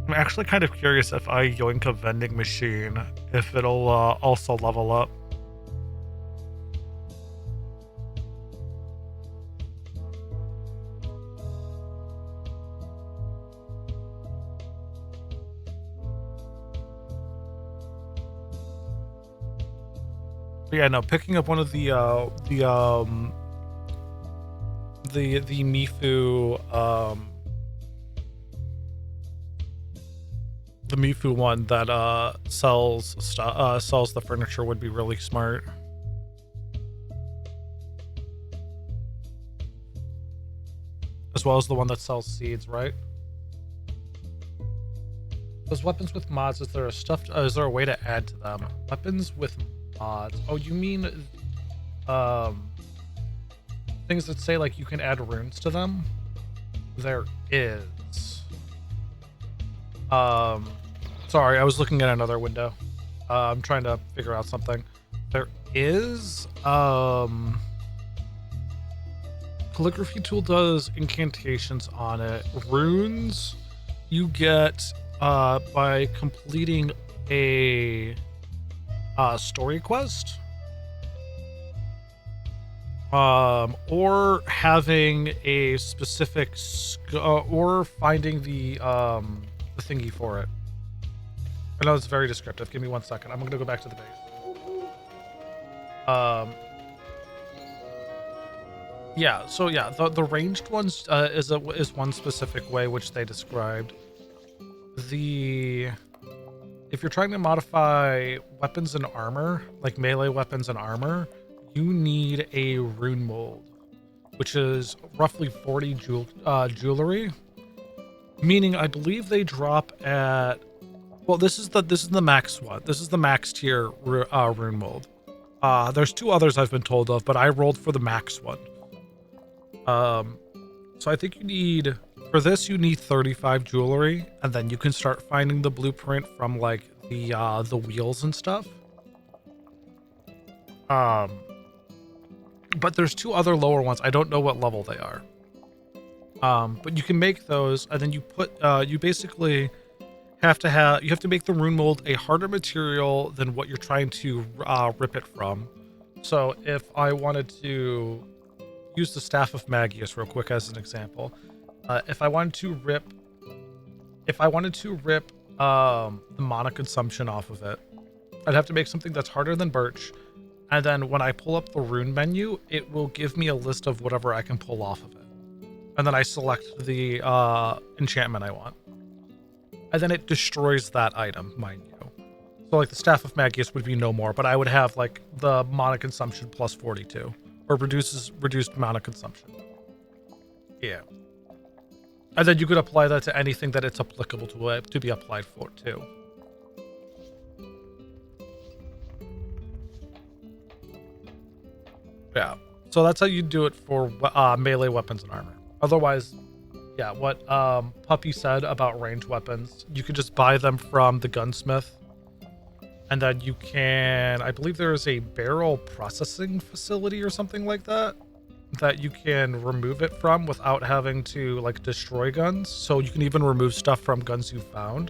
S1: I'm actually kind of curious if I yoink a vending machine, if it'll also level up. But yeah, no, picking up one of the Mifu the Mifu one that sells the furniture would be really smart. As well as the one that sells seeds, right? Those weapons with mods, is there a way to add to them? Weapons with mods. Oh, you mean things that say like you can add runes to them? There is. Sorry, I was looking at another window. I'm trying to figure out something. There is calligraphy tool does incantations on it. Runes you get by completing a story quest, or having a specific or finding the thingy for it. I know it's very descriptive. Give me 1 second. I'm gonna go back to the base. Yeah. So yeah, the ranged ones is one specific way which they described. If you're trying to modify weapons and armor, like melee weapons and armor, you need a rune mold, which is roughly 40 jewelry. Meaning, I believe they drop at. Well, this is the max one. This is the max tier rune mold. There's 2 others I've been told of, but I rolled for the max one. So I think you need. For this, you need 35 jewelry, and then you can start finding the blueprint from like the wheels and stuff. But there's 2 other lower ones. I don't know what level they are. But you can make those, and then you put you basically you have to make the rune mold a harder material than what you're trying to rip it from. So if I wanted to use the Staff of Magius real quick as an example. If I wanted to rip the mana consumption off of it, I'd have to make something that's harder than birch, and then when I pull up the rune menu, it will give me a list of whatever I can pull off of it, and then I select the enchantment I want, and then it destroys that item, mind you. So like the Staff of Magius would be no more, but I would have like the mana consumption plus 42, or reduced mana consumption. Yeah. And then you could apply that to anything that it's applicable to be applied for, too. Yeah. So that's how you do it for melee weapons and armor. Otherwise, yeah, what Puppy said about ranged weapons, you could just buy them from the gunsmith. And then you can, I believe there is a barrel processing facility or something like that you can remove it from without having to like destroy guns. So you can even remove stuff from guns you found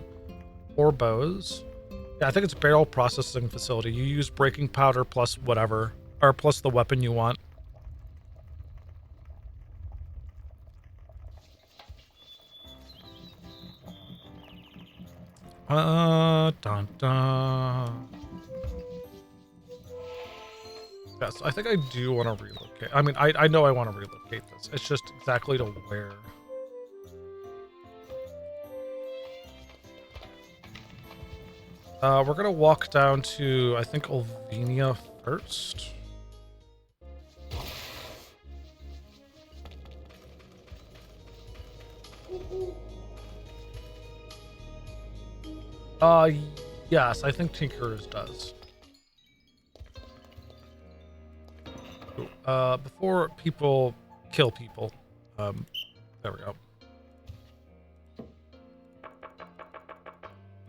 S1: or bows. Yeah, I think it's barrel processing facility. You use breaking powder plus whatever, or plus the weapon you want. Dun dun. Yes, I think I do want to relocate. I mean, I know I want to relocate this. It's just exactly to where. We're gonna walk down to, I think, Ulvenia first. Yes, I think Tinker's does. Before people kill people, there we go.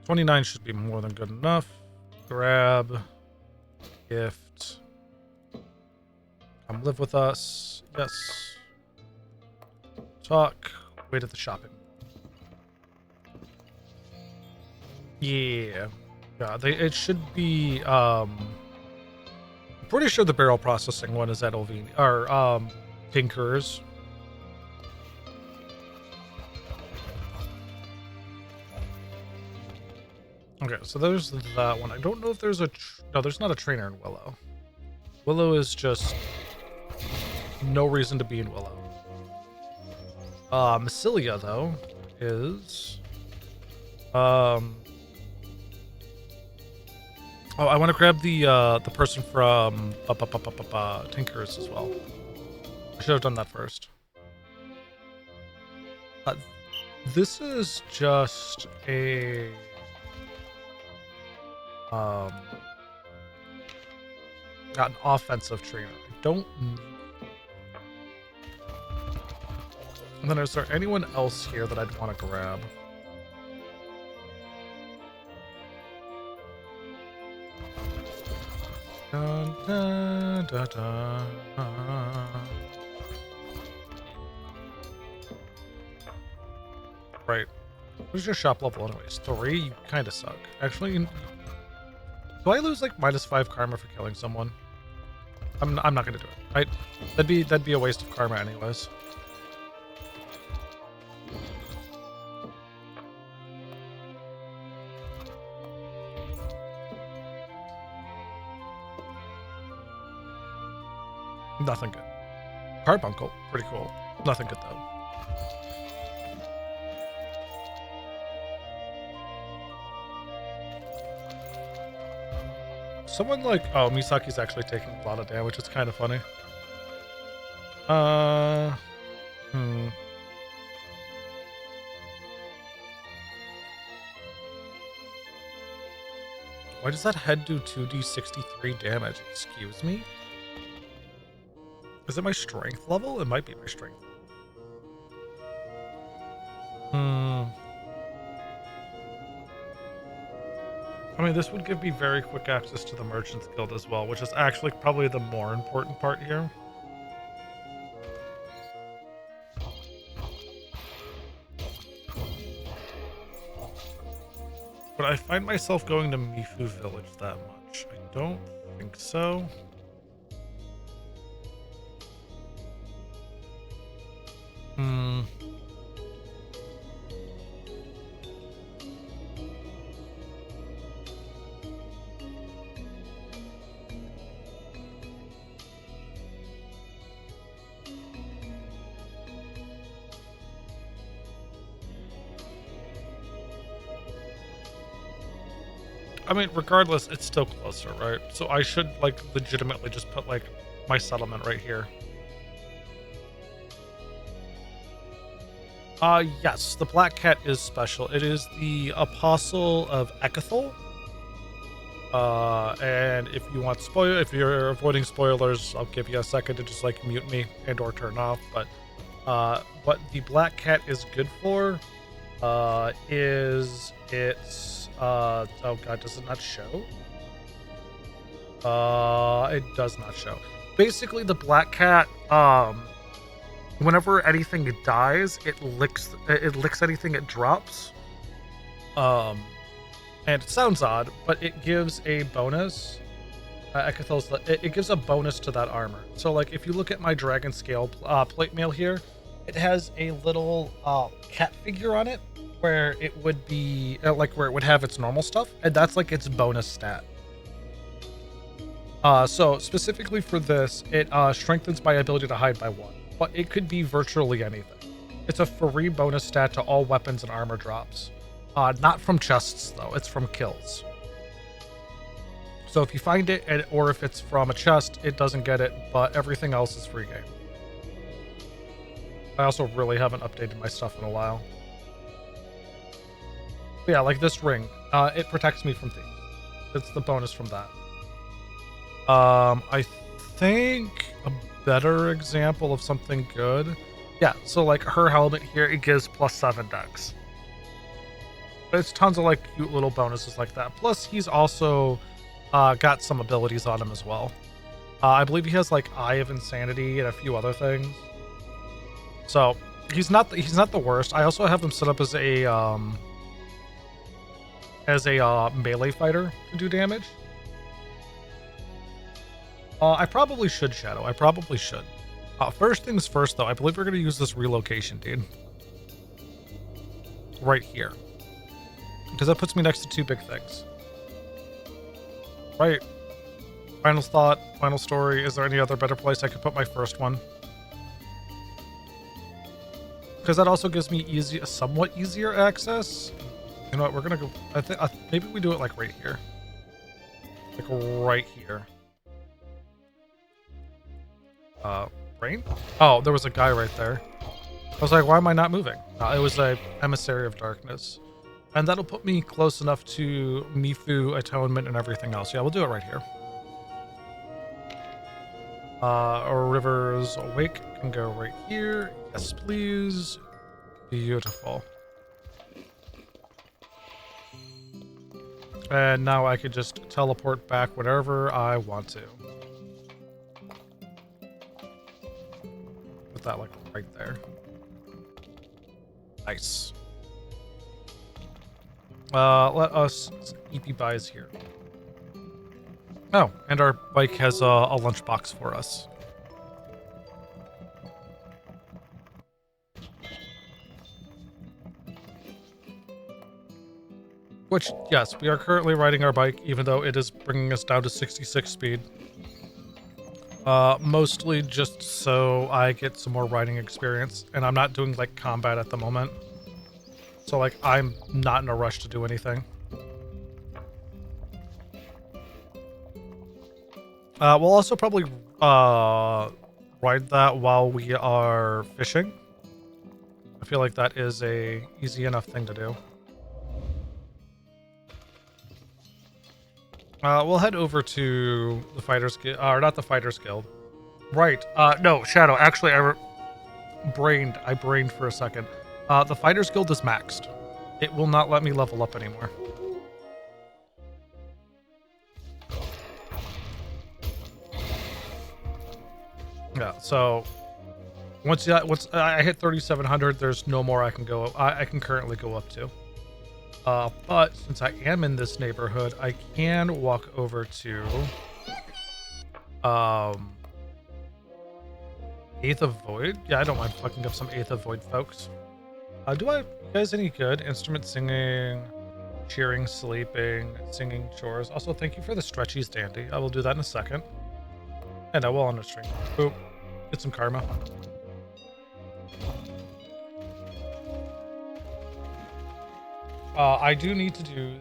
S1: 29 should be more than good enough. Grab, gift, come live with us. Yes. Talk, wait at the shopping. Yeah. Yeah, it should be, pretty sure the barrel processing one is at Ulvenia, or, Tinker's. Okay, so there's that one. I don't know if there's a... No, there's not a trainer in Willow. Willow is just... no reason to be in Willow. Massilia, though, is... Oh, I want to grab the person from Tinker's as well. I should have done that first. This is just a... an offensive trainer. I don't need... And then is there anyone else here that I'd want to grab? Dun, dun, dun, dun. Right. What is your shop level anyways? 3? You kind of suck. Actually, do I lose like -5 karma for killing someone? I'm not gonna do it. Right? That'd be a waste of karma anyways. Nothing good. Carbuncle, pretty cool. Nothing good though. Someone like... Oh, Misaki's actually taking a lot of damage. It's kind of funny. Why does that head do 2d63 damage? Excuse me? Is it my strength level? It might be my strength. I mean, this would give me very quick access to the Merchant's Guild as well, which is actually probably the more important part here. But I find myself going to Mifu Village that much. I don't think so. I mean, regardless, it's still closer, right? So I should, like, legitimately just put, like, my settlement right here. Yes, the Black Cat is special. It is the Apostle of Ekathol. And if you want if you're avoiding spoilers, I'll give you a second to just, like, mute me and or turn off. But, what the Black Cat is good for, is it's... oh god, does it not show? It does not show. Basically, the Black Cat, whenever anything dies, it licks anything it drops. And it sounds odd, but it gives a bonus. It gives a bonus to that armor. So, like, if you look at my Dragon Scale plate mail here, it has a little cat figure on it, where it would be like where it would have its normal stuff, and that's like its bonus stat. So specifically for this, it strengthens my ability to hide by 1, but it could be virtually anything. It's a free bonus stat to all weapons and armor drops. Not from chests though, it's from kills. So if you find it, or if it's from a chest, it doesn't get it, but everything else is free game. I also really haven't updated my stuff in a while. But yeah, like this ring, it protects me from thieves. It's the bonus from that. I think a better example of something good. Yeah, so like her helmet here, it gives +7 dex. It's tons of like cute little bonuses like that. Plus, he's also got some abilities on him as well. I believe he has like Eye of Insanity and a few other things. So he's not the worst. I also have him set up as a melee fighter to do damage. I probably should Shadow. I probably should. First things first, though. I believe we're gonna use this relocation, dude. Right here. Because that puts me next to two big things. Right. Final thought, final story. Is there any other better place I could put my first one? Because that also gives me somewhat easier access. You know what? We're gonna go. I think maybe we do it like right here. Like right here. Brain? Oh, there was a guy right there. I was like, why am I not moving? It was a Emissary of Darkness. And that'll put me close enough to Mifu, Atonement, and everything else. Yeah, we'll do it right here. River's Awake can go right here. Yes, please. Beautiful. And now I could just teleport back whenever I want to. Put that like right there. Nice. Let us EP buys here. Oh, and our bike has a lunchbox for us. Which, yes, we are currently riding our bike, even though it is bringing us down to 66 speed. Mostly just so I get some more riding experience, and I'm not doing, like, combat at the moment. So, like, I'm not in a rush to do anything. We'll also probably, ride that while we are fishing. I feel like that is a easy enough thing to do. We'll head over to the Fighters Guild, or not the Fighters Guild. Right, no, Shadow, actually, I brained for a second. The Fighters Guild is maxed. It will not let me level up anymore. Yeah, so once I hit 3,700, there's no more I can go. I can currently go up to. But since I am in this neighborhood, I can walk over to Eighth of Void. Yeah, I don't mind fucking up some Eighth of Void folks. Do you guys any good? Instrument singing, cheering, sleeping, singing, chores. Also, thank you for the stretchies, Dandy. I will do that in a second. And I will on the stream. Boop. Get some karma. I do need to do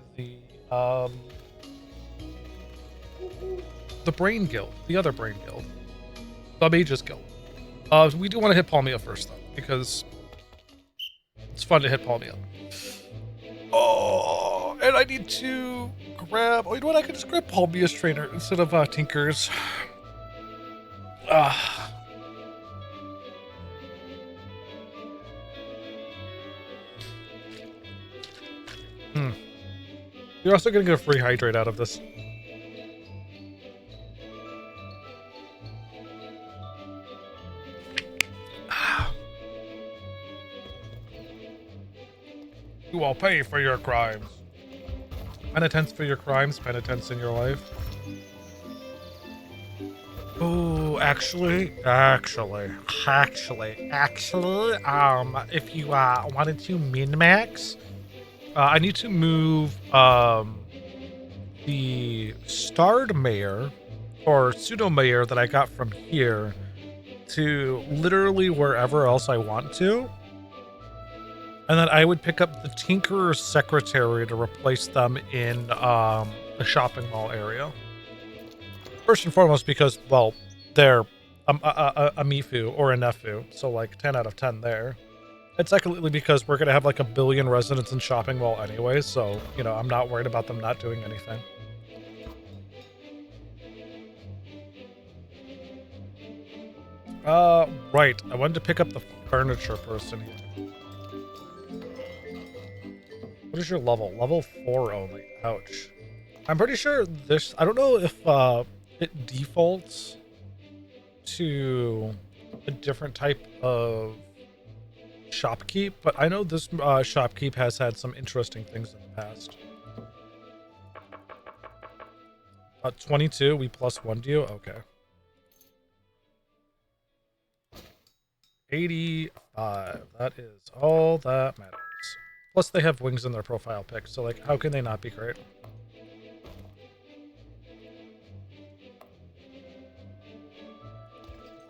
S1: the Brain Guild, the other Brain Guild, the Mages Guild. We do want to hit Palmia first, though, because it's fun to hit Palmia. Oh, and I need to grab. Oh, you know what? I could just grab Palmia's trainer instead of Tinker's. You're also going to get a free hydrate out of this. You will pay for your crimes. Penitence for your crimes, penitence in your life. Oh, actually, if you wanted to min-max, I need to move the starred mayor or pseudo mayor that I got from here to literally wherever else I want to. And then I would pick up the Tinkerer's secretary to replace them in a shopping mall area. First and foremost, because, well, they're a Mifu or a Nefu, so like 10 out of 10 there. And secondly, because we're gonna have like a billion residents in shopping mall anyway, so you know I'm not worried about them not doing anything. Right. I wanted to pick up the furniture person here. What is your level? Level 4 only. Ouch. I'm pretty sure this. I don't know if it defaults to a different type of shopkeep, but I know this shopkeep has had some interesting things in the past. 22, we plus 1 to you? Okay. 85. That is all that matters. Plus, they have wings in their profile pic, so like, how can they not be great?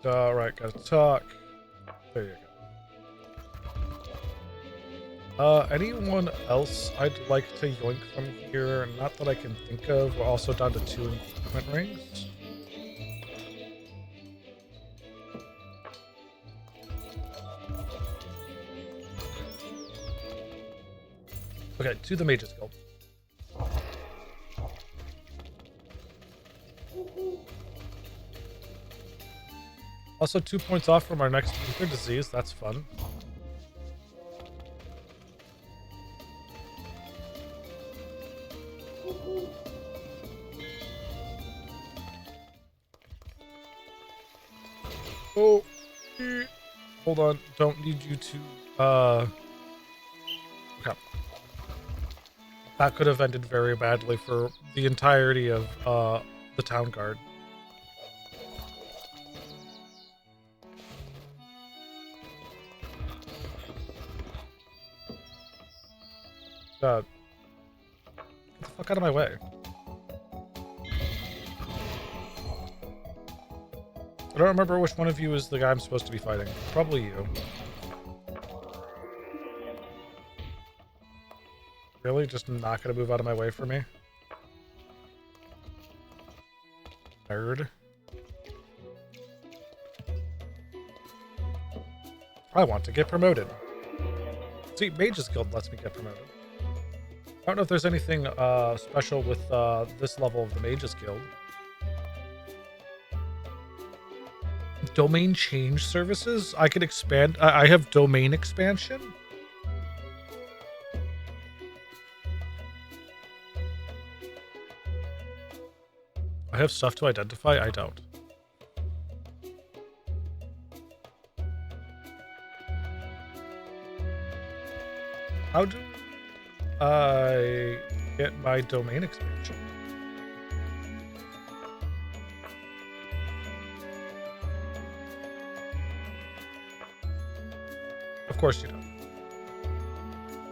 S1: Alright, gotta talk. There you go. Anyone else I'd like to yoink from here? Not that I can think of. We're also down to 2 engagement rings. Okay, to the Mages Guild. Also 2 points off from our next ether disease. That's fun. Oh, hold on. Don't need you to, okay. That could have ended very badly for the entirety of, the town guard. Get the fuck out of my way. I don't remember which one of you is the guy I'm supposed to be fighting. Probably you. Really? Just not gonna move out of my way for me? Nerd. I want to get promoted. See, Mages Guild lets me get promoted. I don't know if there's anything special with this level of the Mages Guild. Domain change services? I could expand. I have domain expansion. I have stuff to identify. I don't. How do I get my domain expansion? Of course you don't.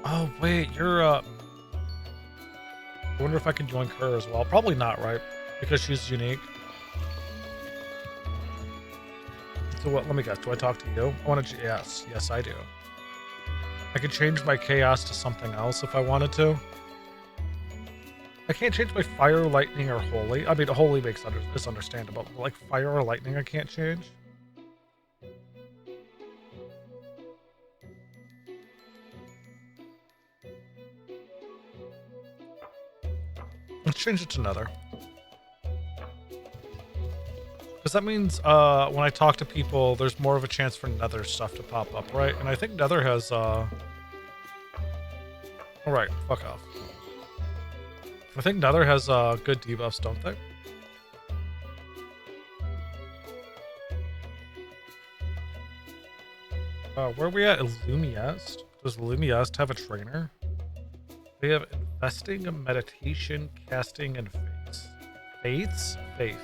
S1: Oh, wait, you're, I wonder if I can join her as well. Probably not, right? Because she's unique. So what, let me guess, do I talk to you? I want to, yes, I do. I could change my chaos to something else if I wanted to. I can't change my fire, lightning, or holy. I mean, holy makes is understandable. But like fire or lightning, I can't change. Let's change it to nether. Because that means when I talk to people, there's more of a chance for nether stuff to pop up, right? And I think nether has... Alright, fuck off. I think nether has good debuffs, don't they? Where are we at? Illumiest? Does Illumiest have a trainer? They have investing, meditation, casting, and faiths. Faiths? Faith.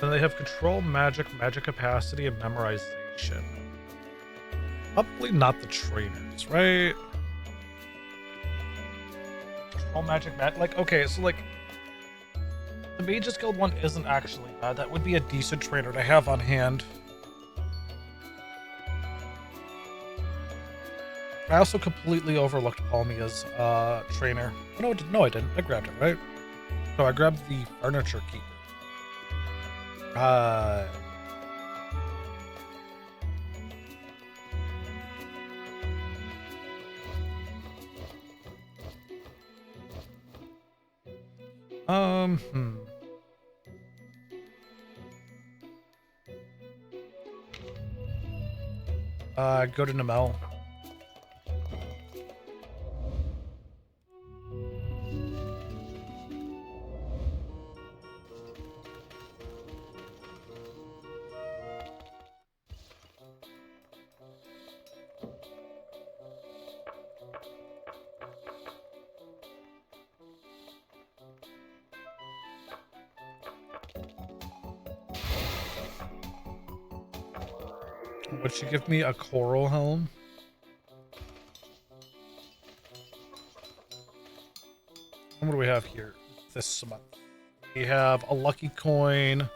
S1: Then they have control, magic, magic capacity, and memorization. Probably not the trainers, right? Control, magic, like, okay, so like, the Mages Guild one isn't actually bad. That would be a decent trainer to have on hand. I also completely overlooked Palmia's trainer. Oh, no, I didn't. I grabbed it, right? No, I grabbed the furniture keeper. Right. Hmm. Go to Namel. Would she give me a coral helm? What do we have here this month? We have a lucky coin,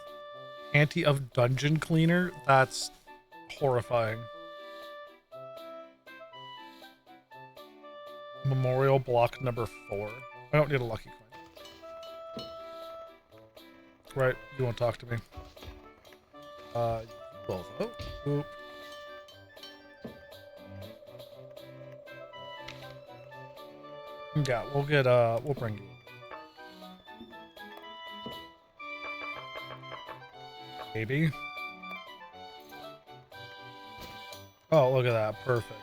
S1: Ante of Dungeon Cleaner. That's horrifying. Memorial block number 4. I don't need a lucky coin. Right, you won't talk to me. Well, oh, oop. Yeah, we'll bring you. Maybe. Oh, look at that. Perfect.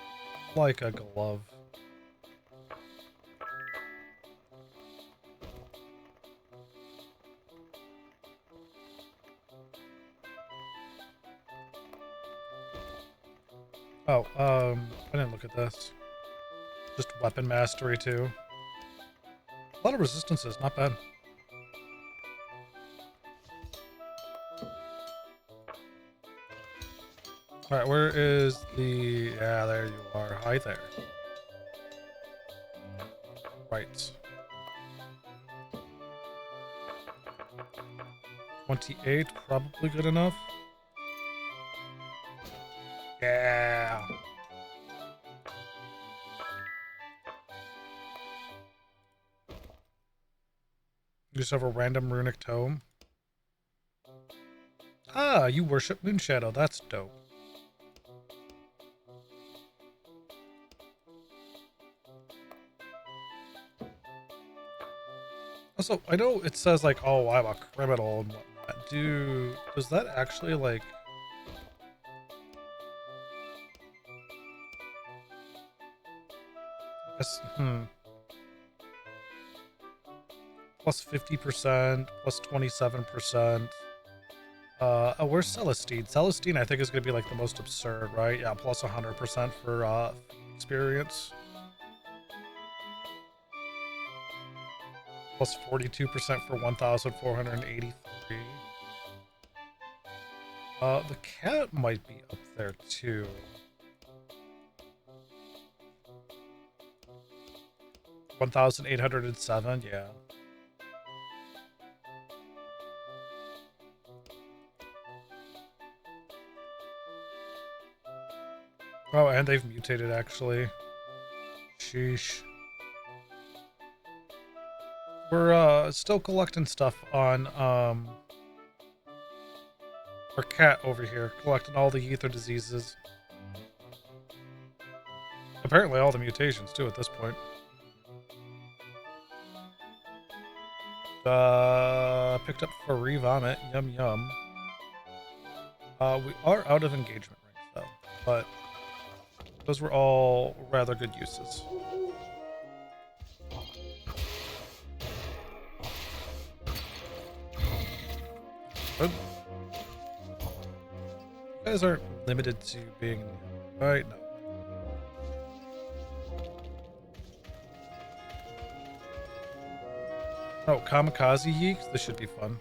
S1: Like a glove. Oh, I didn't look at this. Just weapon mastery too. A lot of resistances, not bad. Alright, where is the... Yeah, there you are. Hi there. Right. 28, probably good enough. Yeah. You just have a random runic tome. Ah, you worship Moonshadow. That's dope. Also, I know it says like, oh, I'm a criminal and whatnot. Does that actually like... Plus 50%, plus 27%. Oh, where's Celestine? Celestine, I think, is going to be like the most absurd, right? Yeah, plus 100% for experience. Plus 42% for 1,483. The cat might be up there too. $1,807, yeah. Oh, and they've mutated, actually. Sheesh. We're still collecting stuff on our cat over here, collecting all the ether diseases. Apparently all the mutations too at this point. Picked up Furry Vomit, yum yum. We are out of engagement rings though, but those were all rather good uses. Good. You guys aren't limited to being right now. Oh, Kamikaze Yeeks? This should be fun.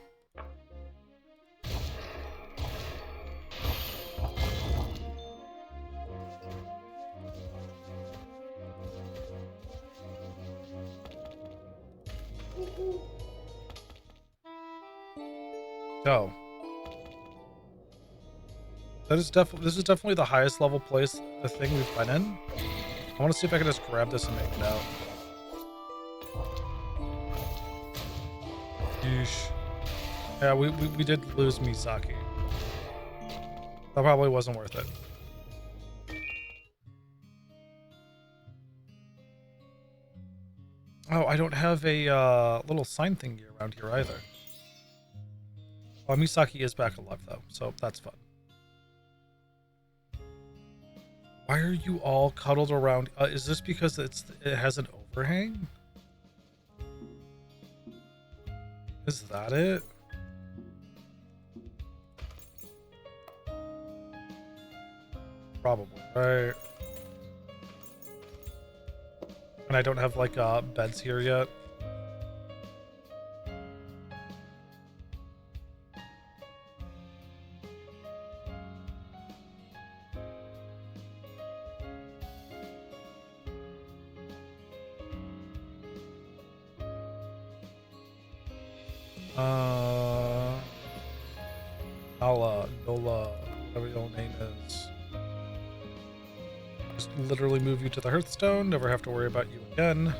S1: So, this is definitely the highest level place, the thing we've been in. I want to see if I can just grab this and make it out. Yeesh. Yeah, we did lose Misaki. That probably wasn't worth it. Oh, I don't have a little sign thingy around here either. Well, Misaki is back alive though, so that's fun. Why are you all cuddled around? Is this because it has an overhang? Is that it? Probably, right? And I don't have like beds here yet. Nola, whatever your name is. Just literally move you to the Hearthstone, never have to worry about you again.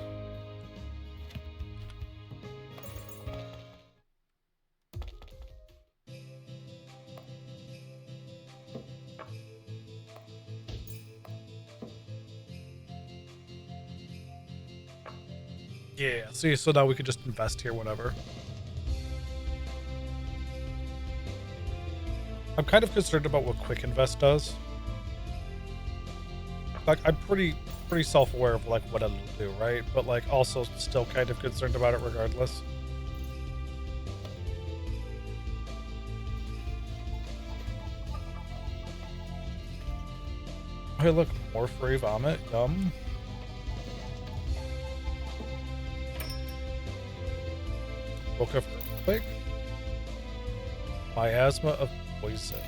S1: Yeah, see, so now we can just invest here, whatever. I'm kind of concerned about what Quick Invest does. Like, I'm pretty self-aware of like what it'll do, right? But like also still kind of concerned about it regardless. Hey, look, more free vomit. Yum. Book of Earthquake. Miasma of Poison.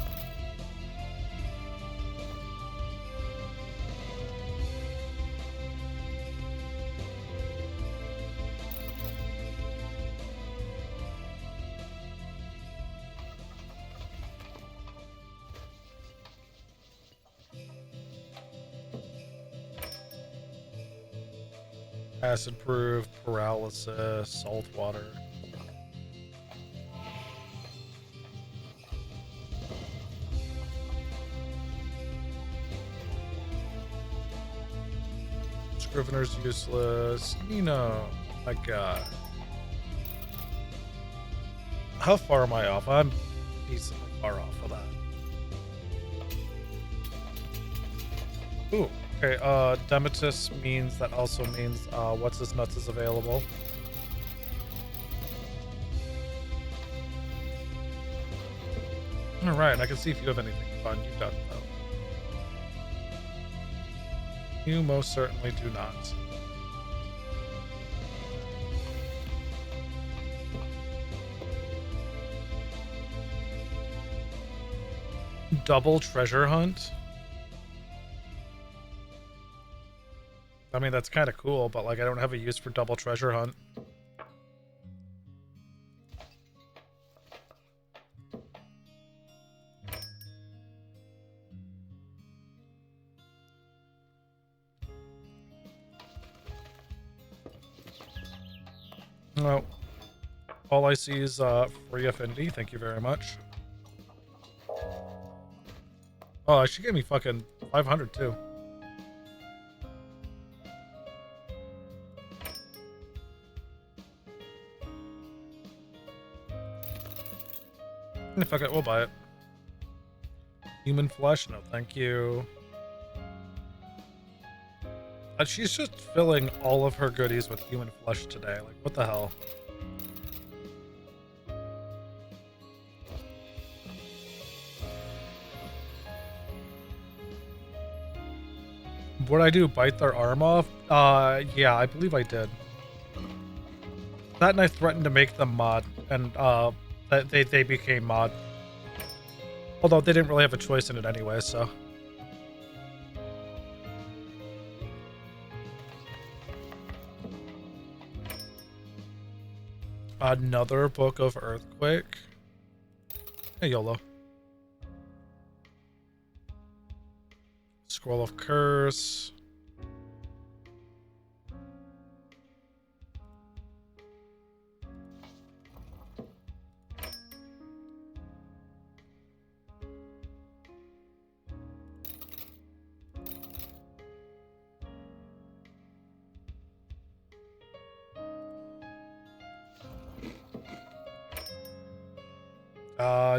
S1: Acid proof, paralysis, salt water. Scrivener's useless. Nino. My god. How far am I off? I'm decently far off of that. Ooh. Okay, Demetus means that also means what's his nuts is available. Alright, I can see if you have anything fun. You don't though. You most certainly do not. Double treasure hunt? I mean, that's kind of cool, but like I don't have a use for double treasure hunt. No. All I see is free affinity. Thank you very much. Oh, she gave me fucking 500 too. Fuck it, we'll buy it. Human flesh? No, thank you. She's just filling all of her goodies with human flesh today. Like, what the hell? What'd I do? Bite their arm off? Yeah, I believe I did. That and I threatened to make them mod, and they became mod. Although they didn't really have a choice in it anyway, so. Another book of Earthquake. Hey, YOLO. Scroll of Curse.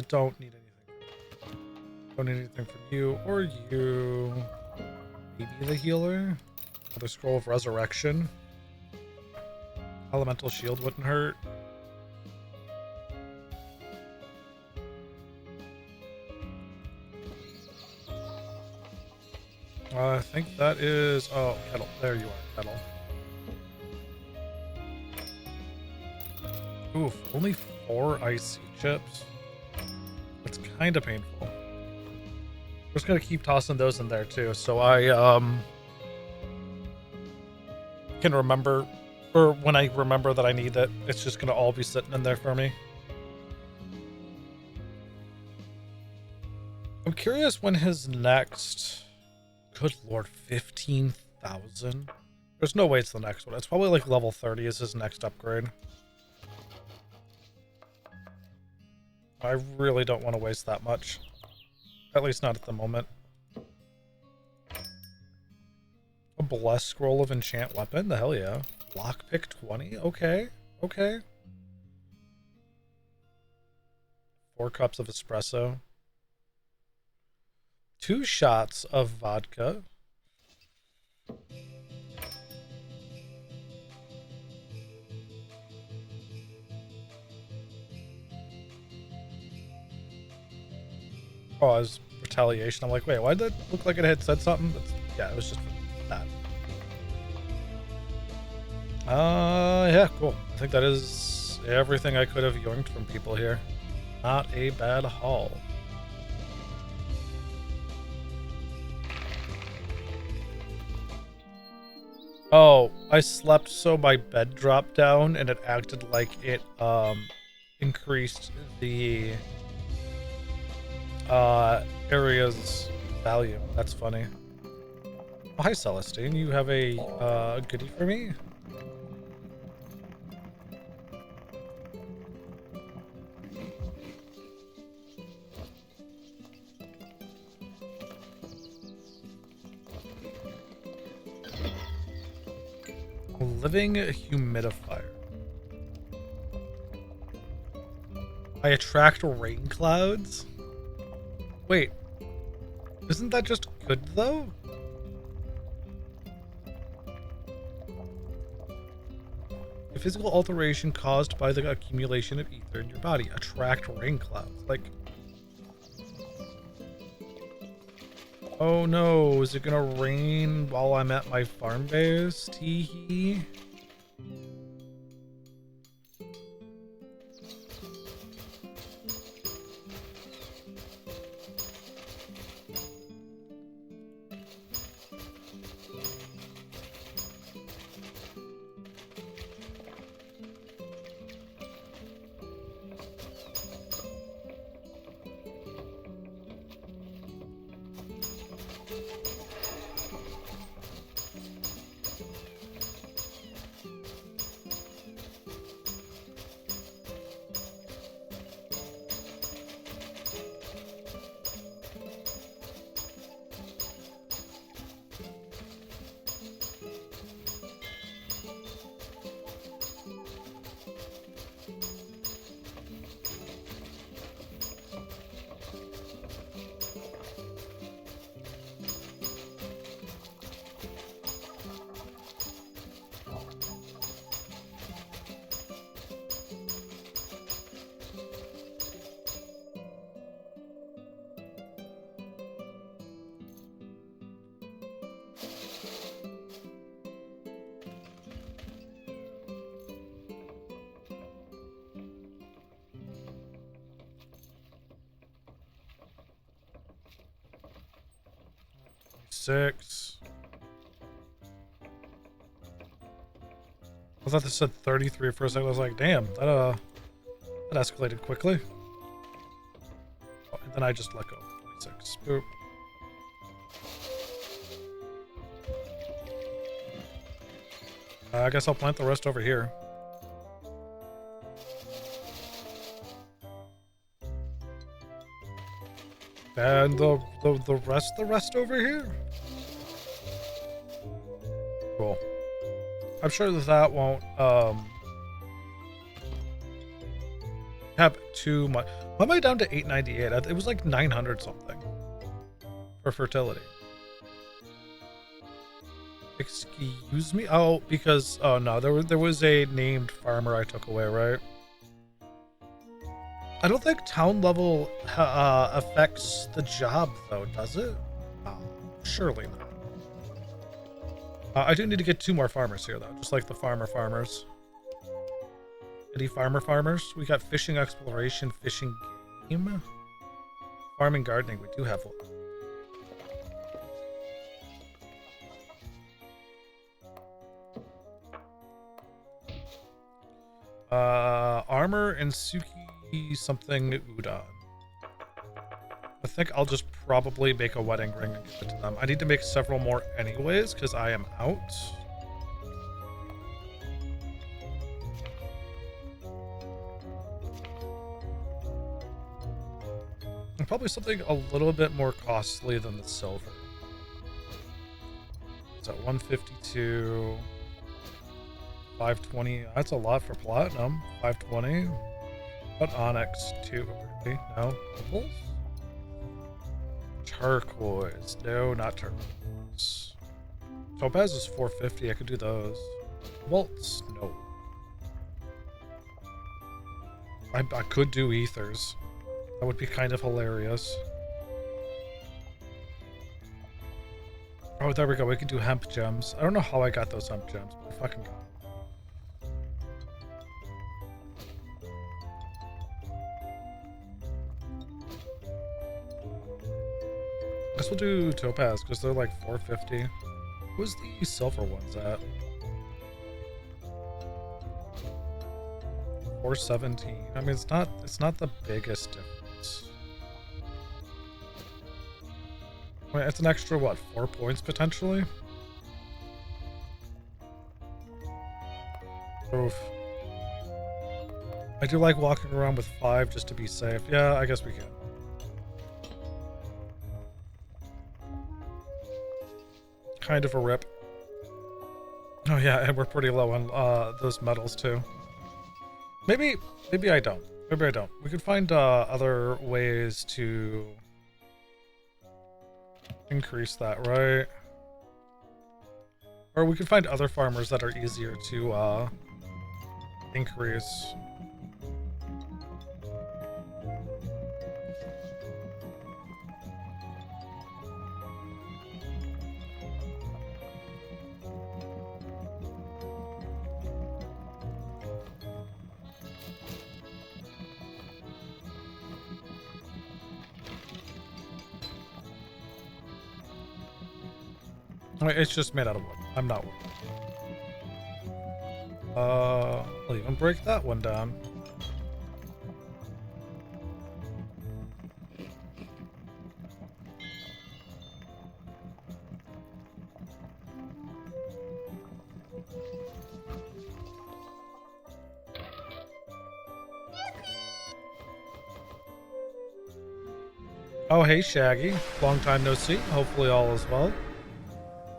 S1: Don't need anything. Don't need anything from you or you. Maybe the healer. Another scroll of resurrection. Elemental shield wouldn't hurt. I think that is... Oh, kettle. There you are, kettle. Oof, only 4 IC chips. That's kind of painful. Just gonna keep tossing those in there too, so I can remember, or when I remember that I need it, it's just gonna all be sitting in there for me. I'm curious when his next... Good lord, 15,000? There's no way it's the next one. It's probably like level 30 is his next upgrade. I really don't want to waste that much. At least not at the moment. A blessed scroll of enchant weapon? The hell yeah. Lockpick 20? Okay. Okay. 4 cups of espresso. 2 shots of vodka. Oh, it was retaliation. I'm like, wait, why did that look like it had said something? Yeah, it was just that. Yeah, cool. I think that is everything I could have yoinked from people here. Not a bad haul. Oh, I slept so my bed dropped down and it acted like it increased the area's value. That's funny. Oh, hi Celestine, you have a goodie for me? Living humidifier. I attract rain clouds? Wait, isn't that just good though? A physical alteration caused by the accumulation of ether in your body. Attract rain clouds. Like, oh no, is it gonna rain while I'm at my farm base? Tee-hee. Six. I thought this said 33 for a second. I was like, damn, that escalated quickly. Oh, and then I just let go. 26. Boop. I guess I'll plant the rest over here. And the rest over here? Cool. I'm sure that won't have too much. Why am I down to 898? It was like 900 something for fertility. Excuse me? Oh, because oh no, there was a named farmer I took away, right? I don't think town level affects the job though, does it? Oh, surely not. I do need to get 2 more farmers here though, just like the farmers. Any farmers? We got fishing exploration, fishing game, farming gardening. We do have one. Armor and Suki something udon. I think I'll just probably make a wedding ring and give it to them. I need to make several more anyways because I am out. And probably something a little bit more costly than the silver. So 152, 520. That's a lot for platinum. 520. What onyx? 2. No. Opals? Turquoise. No, not turquoise. Topaz is 450. I could do those. Waltz? No. I could do ethers. That would be kind of hilarious. Oh, there we go. We can do hemp gems. I don't know how I got those hemp gems, but I fucking got them. I guess we'll do topaz because they're like 450. Who's the silver ones at? 417. I mean, it's not the biggest difference. Wait, it's an extra what? 4 points potentially. Oof. I do like walking around with 5 just to be safe. Yeah, I guess we can. Kind of a rip. Oh yeah, and we're pretty low on those metals too. Maybe I don't. Maybe I don't. We could find other ways to increase that, right? Or we could find other farmers that are easier to increase. It's just made out of wood. I'm not wood. I'll even break that one down. Oh, hey, Shaggy. Long time no see. Hopefully all is well.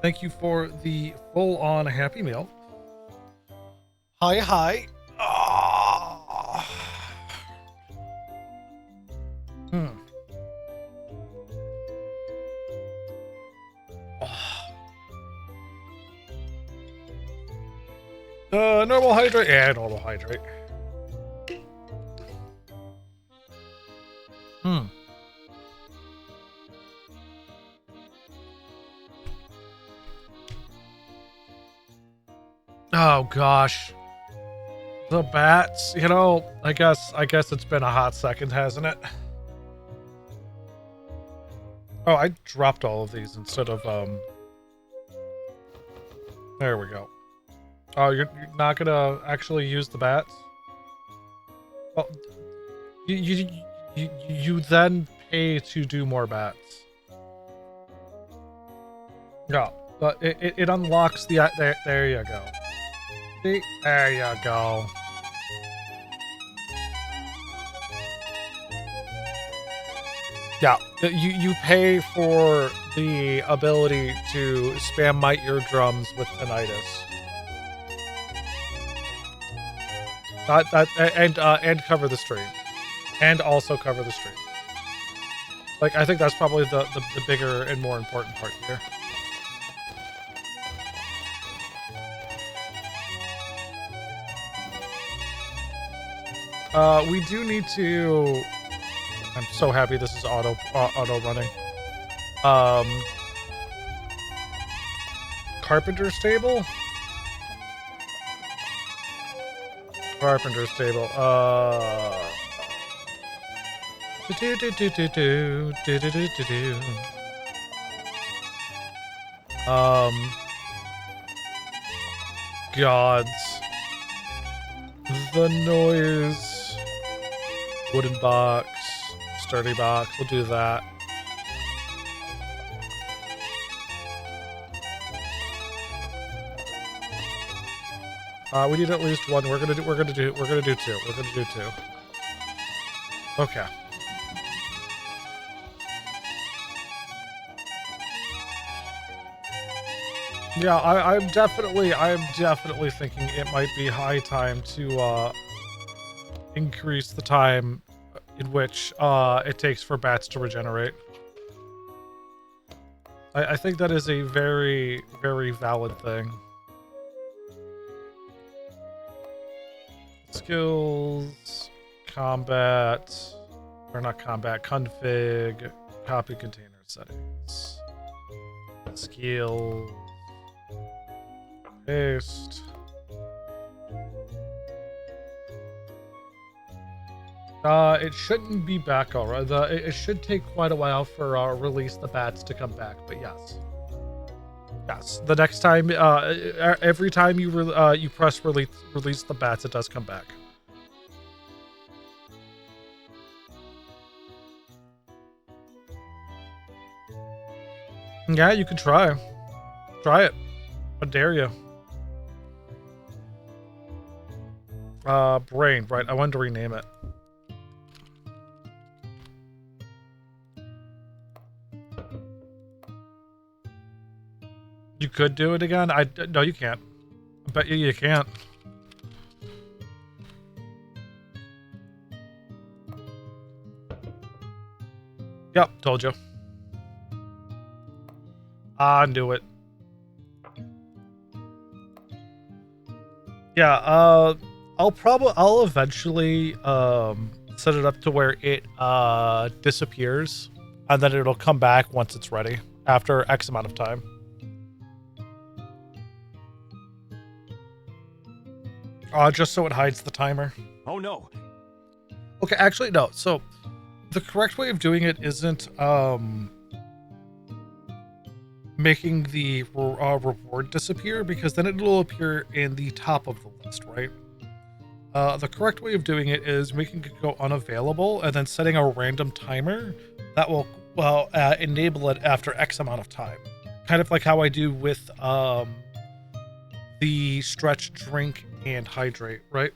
S1: Thank you for the full-on Happy Meal. Hi. Oh. Normal hydrate. Yeah, normal hydrate. Oh gosh. The bats, you know, I guess it's been a hot second, hasn't it? Oh, I dropped all of these instead of there we go. Oh, you're not gonna actually use the bats? Well, you then pay to do more bats. Yeah, but it unlocks the there you go. See? There you go. Yeah, you pay for the ability to spam Might Eardrums with tinnitus. And cover the stream. and also cover the street. Like, I think that's probably the bigger and more important part here. We do need to... I'm so happy this is auto running. Carpenter's table? Carpenter's table. Gods. The noise. Wooden box. Sturdy box. We'll do that. We need at least one. We're gonna do two. We're gonna do two. Okay. Yeah, I'm definitely thinking it might be high time to increase the time in which it takes for bats to regenerate. I think that is a very, very valid thing. Skills, combat, or not combat, config, copy container settings, skills, paste. It shouldn't be back already. It should take quite a while for release the bats to come back, but yes. Yes, the next time, every time you press release the bats, it does come back. Yeah, you could try. Try it. I dare you. Brain, right? I wanted to rename it. You could do it again? No, you can't. I bet you can't. Yep, told you. I knew it. Yeah, I'll eventually set it up to where it disappears, and then it'll come back once it's ready after X amount of time. Just so it hides the timer.
S2: Oh no.
S1: Okay, actually no. So the correct way of doing it isn't making the reward disappear, because then it'll appear in the top of the list, right? The correct way of doing it is making it go unavailable and then setting a random timer that will enable it after X amount of time. Kind of like how I do with the stretch, drink, and hydrate, right?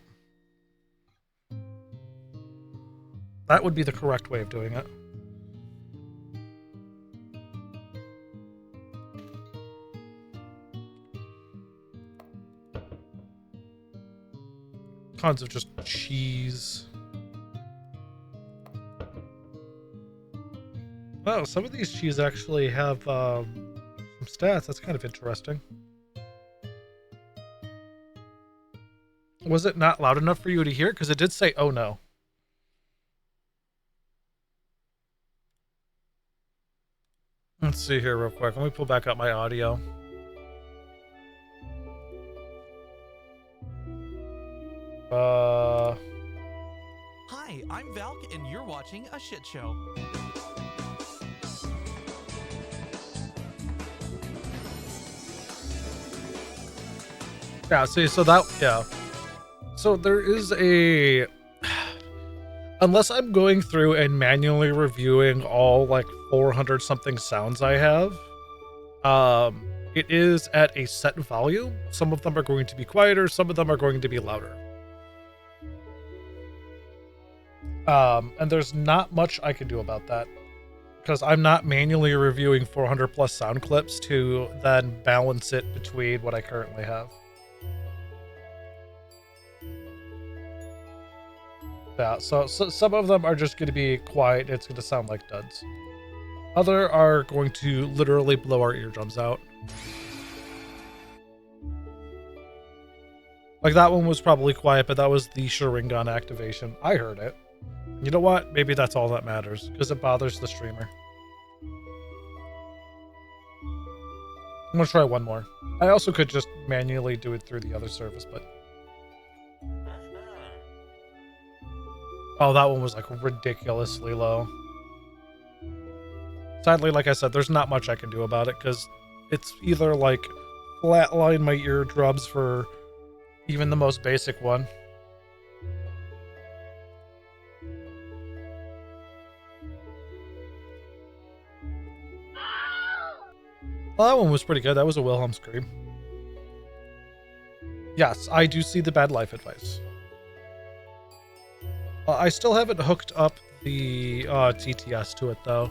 S1: That would be the correct way of doing it. Tons of just cheese. Oh, some of these cheese actually have some stats. That's kind of interesting. Was it not loud enough for you to hear? Because it did say, oh no. Let's see here real quick. Let me pull back up my audio.
S4: Hi, I'm Valk, and you're watching a shit show.
S1: Yeah, see, so that, yeah. So there is a... Unless I'm going through and manually reviewing all, like, 400-something sounds I have, it is at a set volume. Some of them are going to be quieter, some of them are going to be louder. And there's not much I can do about that, because I'm not manually reviewing 400 plus sound clips to then balance it between what I currently have. Yeah, so some of them are just going to be quiet. It's going to sound like duds. Other are going to literally blow our eardrums out. Like that one was probably quiet, but that was the Sharingan activation. I heard it. You know what? Maybe that's all that matters, because it bothers the streamer. I'm going to try one more. I also could just manually do it through the other service, but... Oh, that one was like ridiculously low. Sadly, like I said, there's not much I can do about it, because it's either like flatline my eardrums for even the most basic one. Well, that one was pretty good. That was a Wilhelm scream. Yes, I do see the bad life advice. I still haven't hooked up the TTS to it though.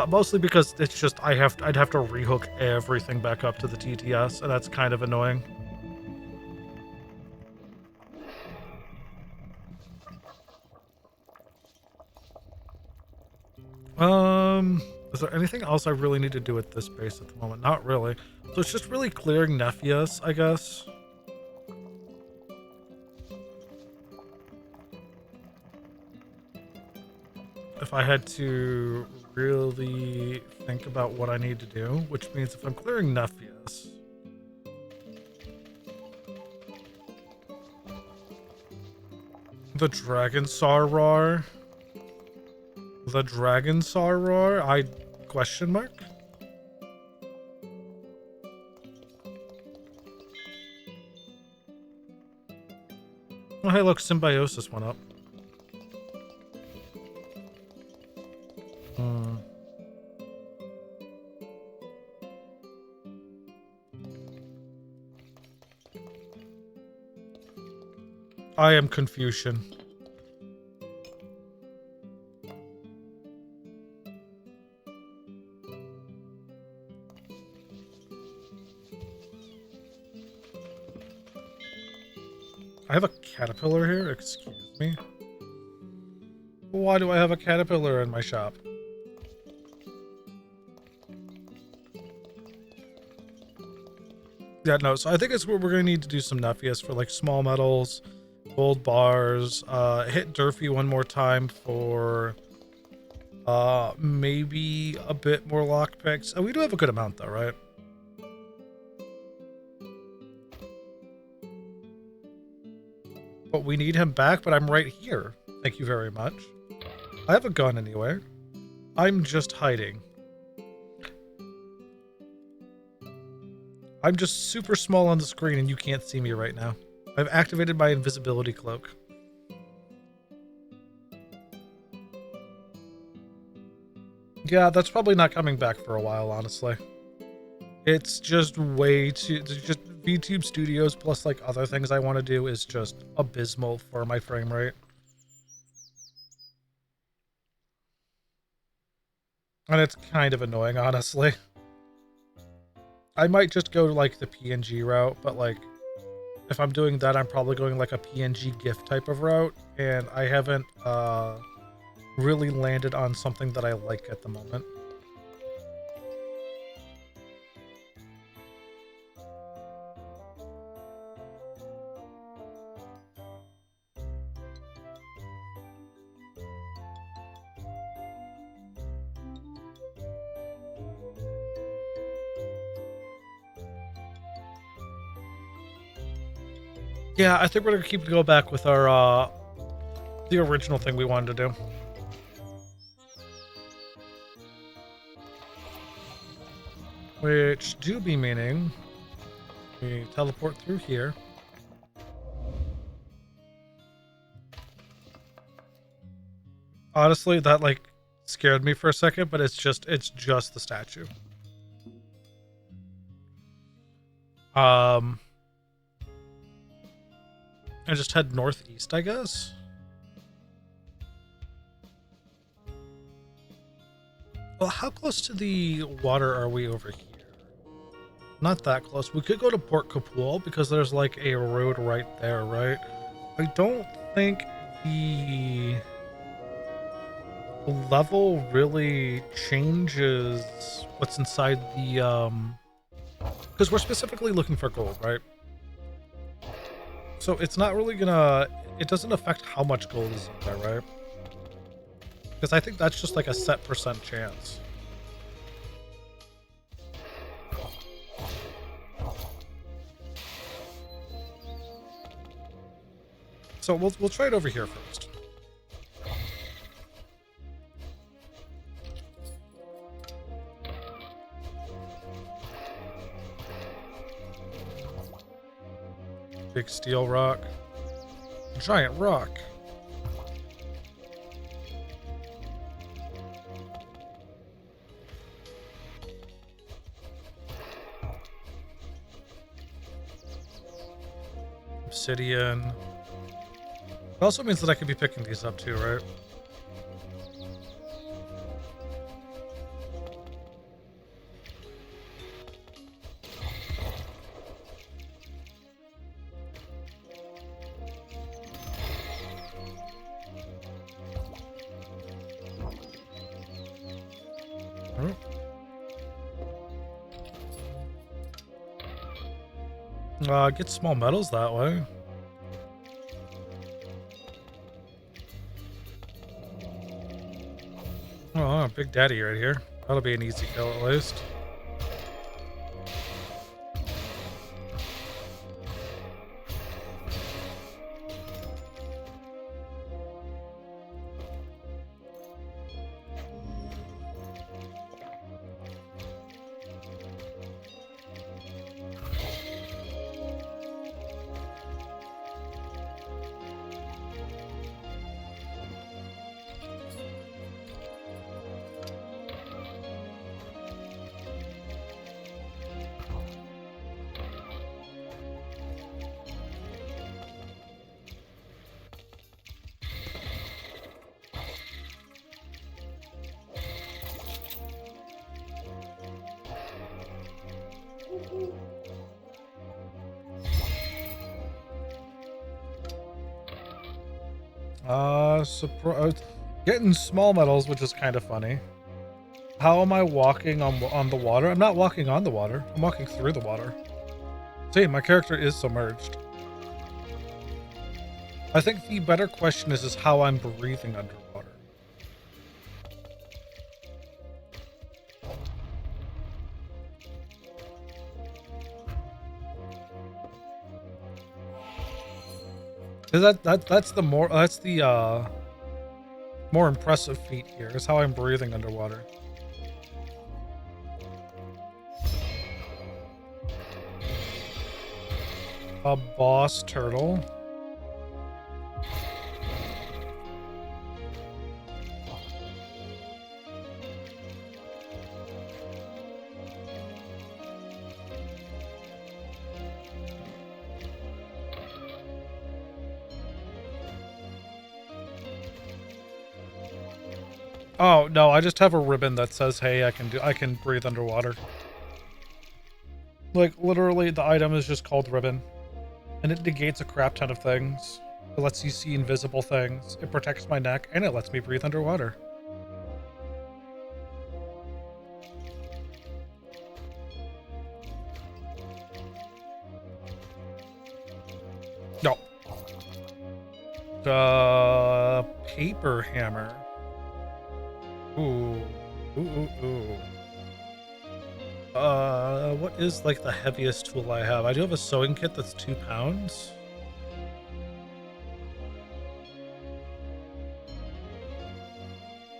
S1: Mostly because it's just I'd have to rehook everything back up to the TTS, and that's kind of annoying. Is there anything else I really need to do at this base at the moment? Not really. So it's just really clearing Nephius, I guess. If I had to really think about what I need to do, which means if I'm clearing Nephius, the Dragon Saurar, I question mark? Oh, hey, look, Symbiosis went up. I am Confucian. I have a caterpillar here? Excuse me? Why do I have a caterpillar in my shop? Yeah, no, so I think it's where we're going to need to do some Nephius for like small metals, gold bars, hit Durfee one more time for maybe a bit more lockpicks. We do have a good amount though, right? But we need him back, but I'm right here. Thank you very much. I have a gun anyway. I'm just hiding. I'm just super small on the screen and you can't see me right now. I've activated my invisibility cloak. Yeah, that's probably not coming back for a while, honestly. It's just way too... Just VTube Studios plus like other things I want to do is just abysmal for my frame rate. And it's kind of annoying, honestly. I might just go like the PNG route, but like if I'm doing that, I'm probably going like a PNG GIF type of route, and I haven't really landed on something that I like at the moment. Yeah, I think we're gonna go back with our the original thing we wanted to do. Which do be meaning we teleport through here. Honestly, that like scared me for a second, but it's just the statue. I just head northeast, I guess. Well, how close to the water are we over here? Not that close. We could go to Port Kapul because there's like a road right there, right? I don't think the level really changes what's inside the because we're specifically looking for gold, right? So it's not really gonna, it doesn't affect how much gold is in there, right? Because I think that's just like a set percent chance. So we'll try it over here first. Big steel rock. Giant rock. Obsidian. It also means that I could be picking these up too, right? Get small metals that way. Oh, Big Daddy right here. That'll be an easy kill at least. Getting small metals, which is kind of funny. How am I walking on the water? I'm not walking on the water. I'm walking through the water. See, my character is submerged. I think the better question is how I'm breathing underwater. That's the more impressive feat here is how I'm breathing underwater. A boss turtle. Oh, no, I just have a ribbon that says, hey, I can breathe underwater. Like, literally, the item is just called ribbon. And it negates a crap ton of things. It lets you see invisible things. It protects my neck, and it lets me breathe underwater. No. The paper hammer. Ooh. What is like the heaviest tool I have? I do have a sewing kit that's 2 pounds.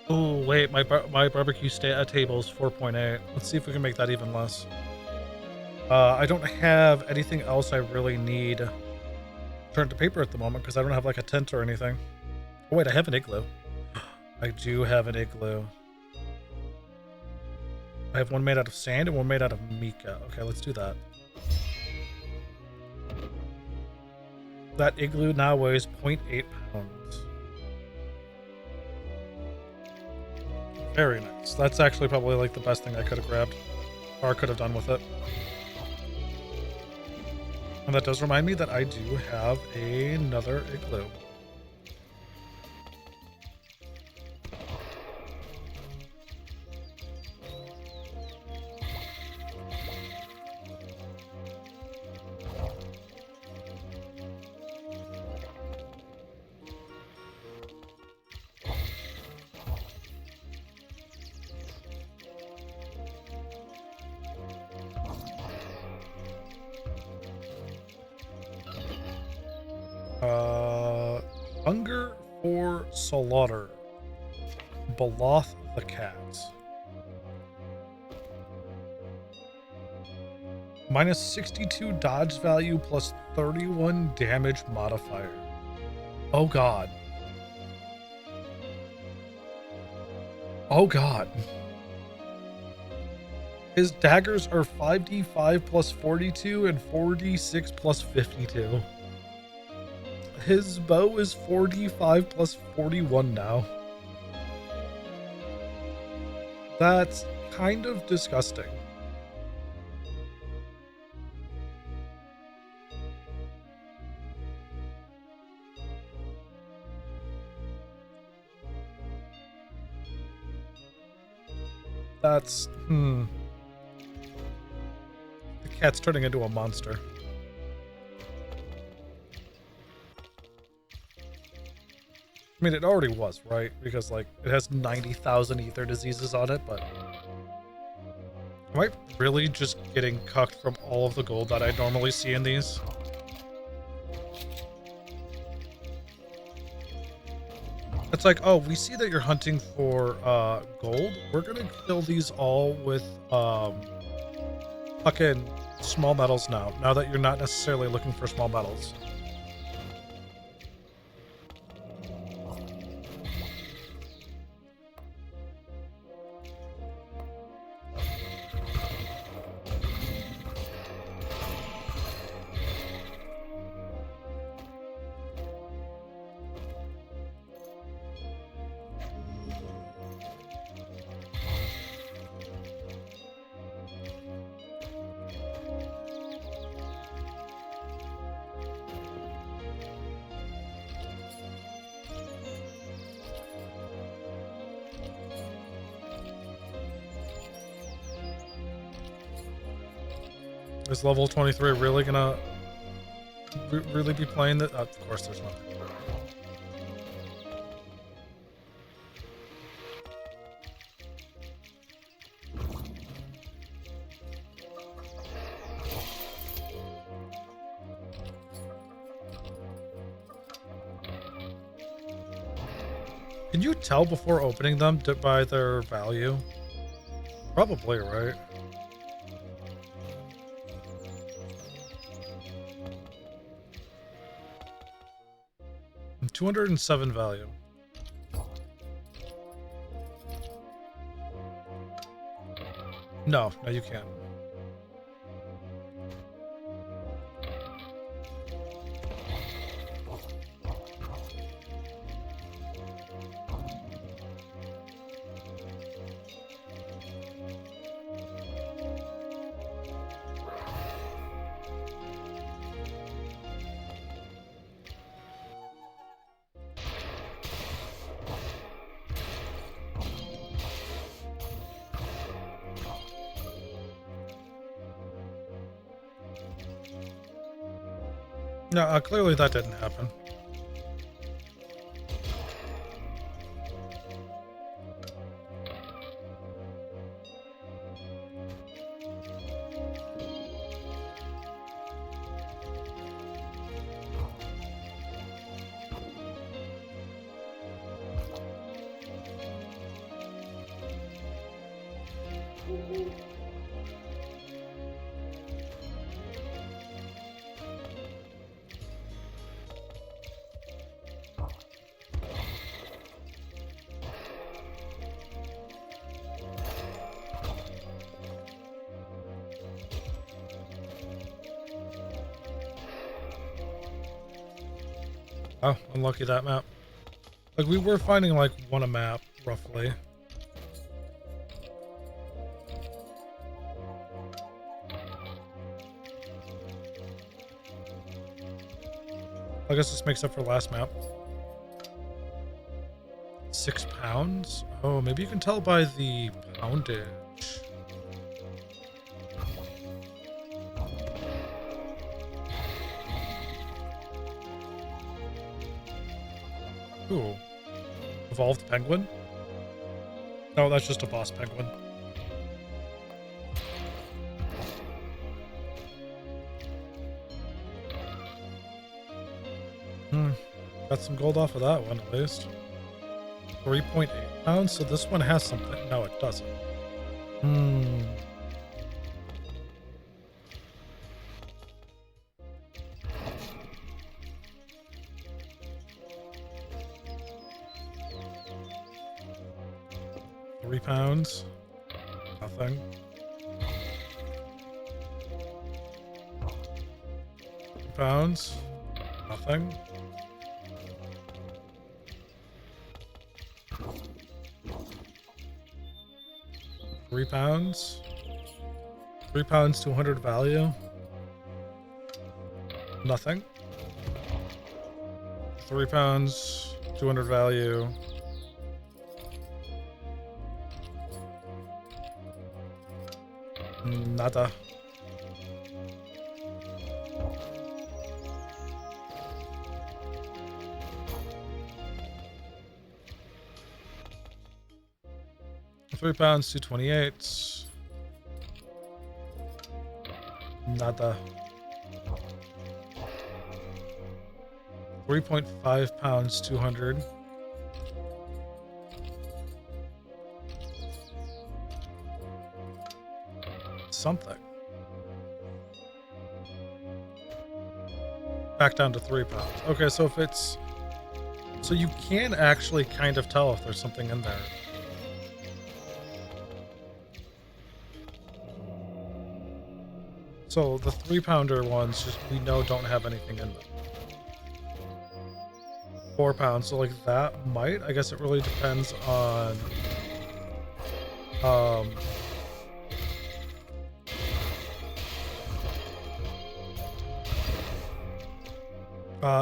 S1: Oh wait, my barbecue table is 4.8. Let's see if we can make that even less. I don't have anything else I really need to turn to paper at the moment because I don't have like a tent or anything. Oh wait, I have an igloo. I do have an igloo. I have one made out of sand and one made out of mica. Okay, let's do that. That igloo now weighs 0.8 pounds. Very nice. That's actually probably like the best thing I could have grabbed. Or could have done with it. And that does remind me that I do have another igloo. Hunger for slaughter. Beloth the cat. Minus 62 dodge value plus 31 damage modifier. Oh god. Oh god. His daggers are 5d5 plus 42 and 4d6 plus 52. His bow is 4d5 plus 41 now. That's kind of disgusting. That's, The cat's turning into a monster. I mean, it already was, right? Because, like, it has 90,000 ether diseases on it, but... Am I really just getting cucked from all of the gold that I normally see in these? It's like, oh, we see that you're hunting for, gold. We're gonna kill these all with, fucking small metals now that you're not necessarily looking for small metals. Is level 23 really gonna really be playing that? Of course, there's nothing. Can you tell before opening them by their value? Probably, right? $207 value. No, you can't. No, clearly that didn't happen. Oh, unlucky that map. Like, we were finding, like, one a map, roughly. I guess this makes up for last map. 6 pounds? Oh, maybe you can tell by the poundage. Ooh. Evolved penguin? No, that's just a boss penguin. Got some gold off of that one at least. 3.8 pounds, so this one has something. No, it doesn't. 3 pounds. Nothing. 2 pounds. Nothing. 3 pounds. 3 pounds, 200 value. Nothing. 3 pounds, 200 value. Nada. £3, 228. Nada. 3.5 pounds, 200. Something. Back down to 3 pounds. Okay, so if it's... So you can actually kind of tell if there's something in there. So the 3-pounder ones, just we know don't have anything in them. 4 pounds, so like that might. I guess it really depends on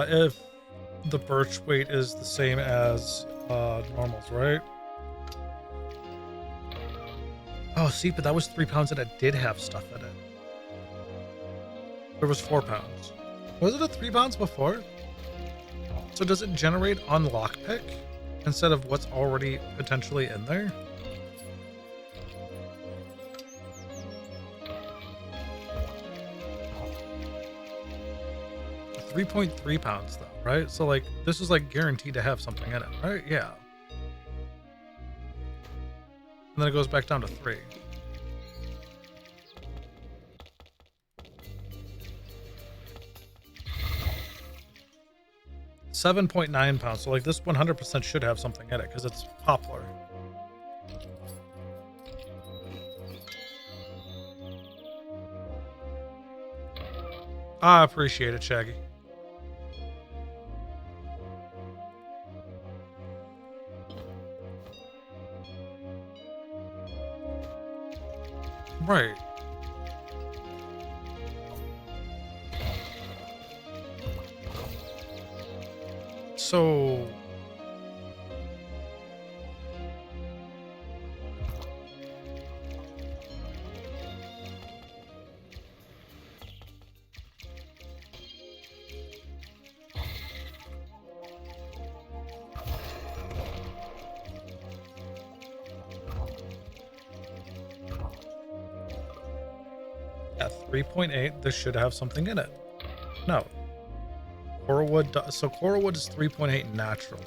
S1: if the birch weight is the same as normals, right? Oh, see, but that was 3 pounds and it did have stuff in it. There was 4 pounds. Was it a 3 pounds before? So does it generate on lockpick instead of what's already potentially in there? $3.3 pounds though, right? So like this is like guaranteed to have something in it, right? Yeah. And then it goes back down to 3. 7.9 pounds. So like this 100% should have something in it because it's poplar. I appreciate it, Shaggy. Right. So at 3.8, this should have something in it. No. Coralwood, so Coralwood is 3.8 natural.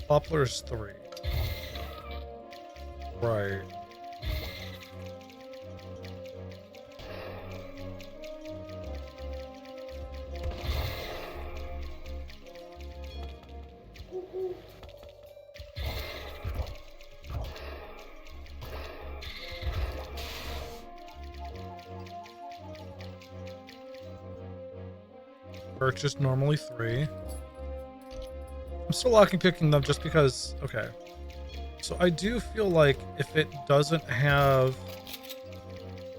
S1: Poplar is 3. Right. Birch is normally 3. I'm still locking picking them just because, okay. So I do feel like if it doesn't have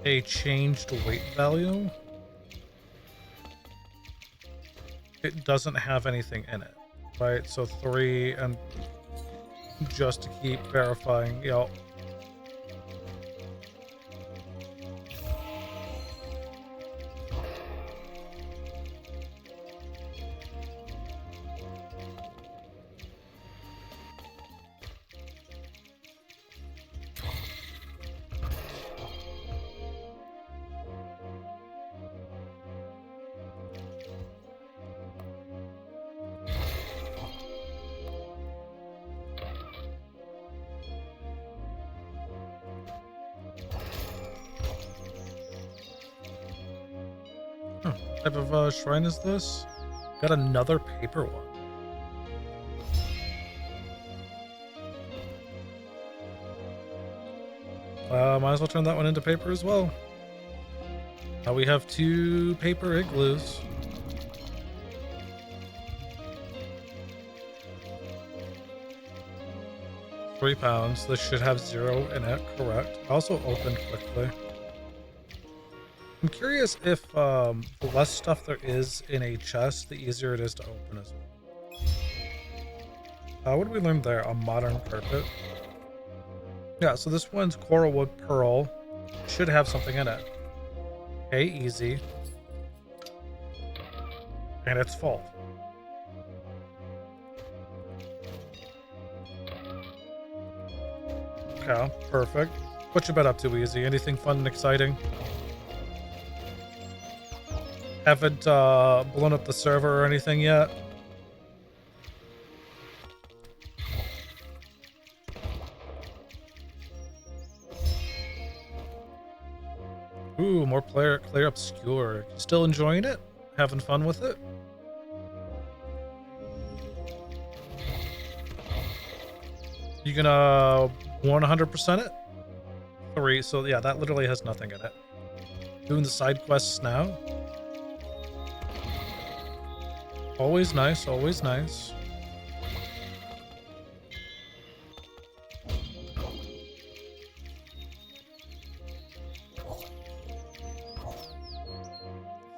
S1: a changed weight value, it doesn't have anything in it, right? So 3, and just to keep verifying, yep. What type of shrine is this? Got another paper one. Might as well turn that one into paper as well. Now we have 2 paper igloos. £3. This should have 0 in it, correct. Also opened quickly. I'm curious if the less stuff there is in a chest, the easier it is to open as well. What did we learn there? A modern carpet. Yeah, so this one's Coralwood Pearl. Should have something in it. Okay, easy. And it's full. Okay, perfect. What you been up to, Easy? Anything fun and exciting? Haven't blown up the server or anything yet? Ooh, more Clear Obscure. Still enjoying it? Having fun with it? You gonna 100% it? 3, so yeah, that literally has nothing in it. Doing the side quests now. Always nice, always nice.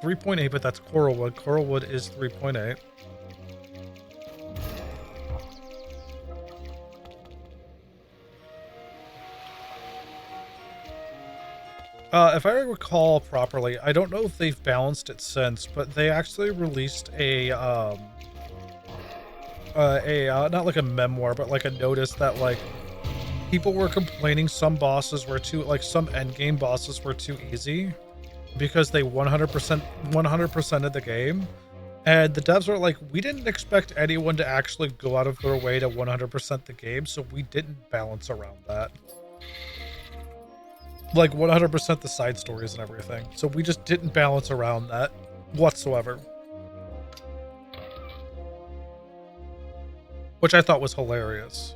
S1: .8, but that's Coralwood. Coralwood is 3.8. If I recall properly, I don't know if they've balanced it since, but they actually released a not like a memoir, but like a notice that like people were complaining some bosses were too, like some endgame bosses were too easy because they 100%ed the game. And the devs were like, we didn't expect anyone to actually go out of their way to 100% the game, so we didn't balance around that. Like 100% the side stories and everything. So we just didn't balance around that whatsoever. Which I thought was hilarious.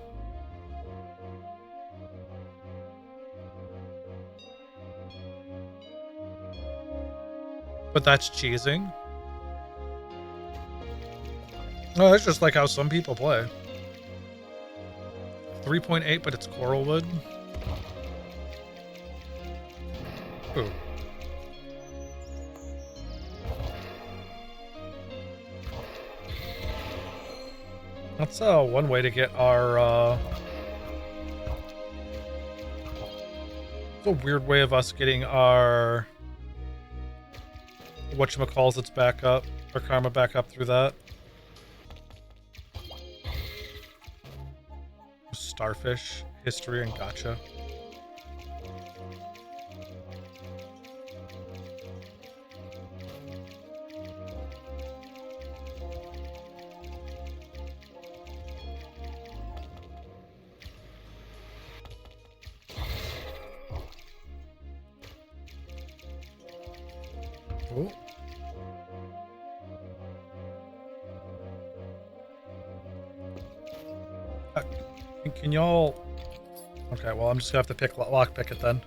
S1: But that's cheesing. Oh, that's just like how some people play. 3.8, but it's Coralwood. Ooh. That's one way to get our it's a weird way of us getting our whatchamacallits back up, our karma back up through that. Starfish, history, and gotcha. Ooh. Can y'all... Okay, well, I'm just gonna have to lockpick it then.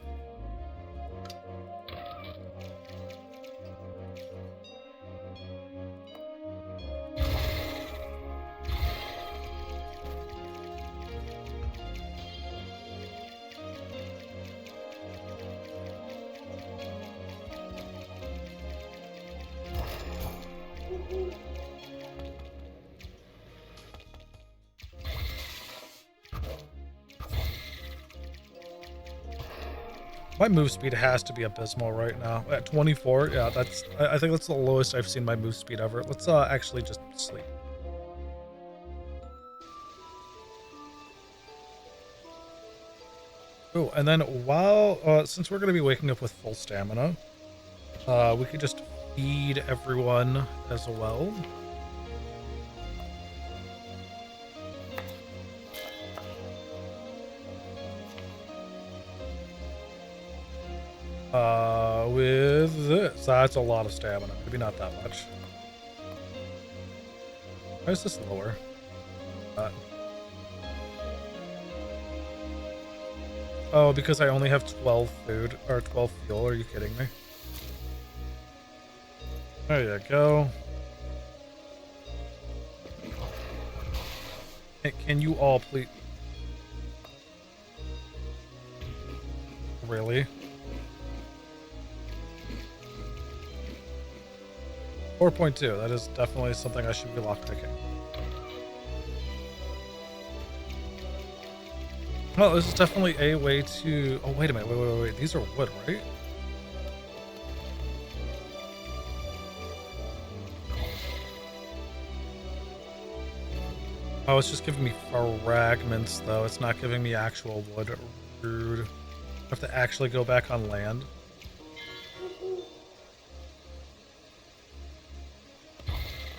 S1: My move speed has to be abysmal right now. At 24, yeah, that's. I think that's the lowest I've seen my move speed ever. Let's actually just sleep. Oh, and then while since we're gonna be waking up with full stamina, we could just feed everyone as well. With this, that's a lot of stamina. Maybe not that much. Why is this lower? Oh, because I only have 12 food or 12 fuel. Are you kidding me? There you go. Can you all please? Really? 4.2. That is definitely something I should be lockpicking. Well, this is definitely a way to... Oh, wait a minute. Wait. These are wood, right? Oh, it's just giving me fragments, though. It's not giving me actual wood. Rude. I have to actually go back on land.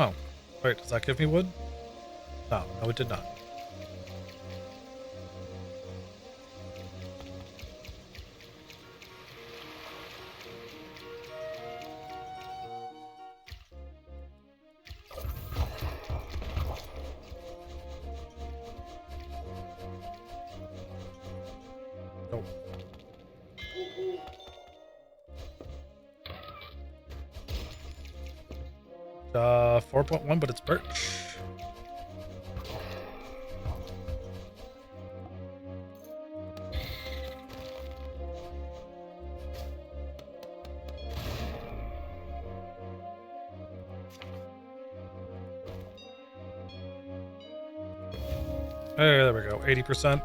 S1: Oh, wait. Does that give me wood? No, it did not. Nope. 4.1, but it's birch. Hey, there we go. 80%.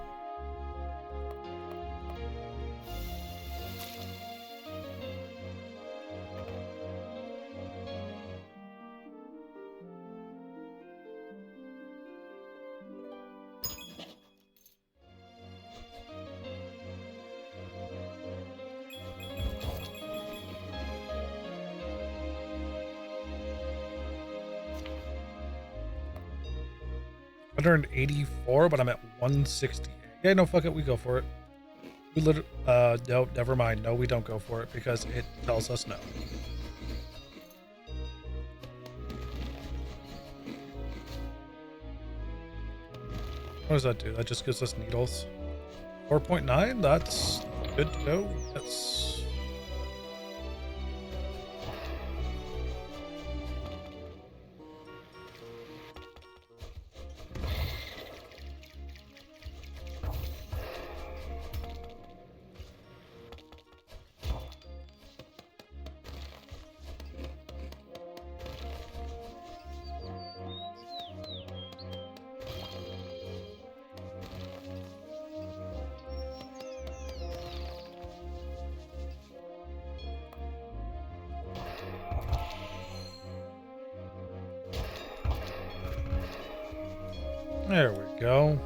S1: $184, but I'm at 160. Yeah, no, fuck it. We go for it. We literally, no, never mind. No, we don't go for it because it tells us no. What does that do? That just gives us needles. 4.9, that's good to go. Yes. There we go.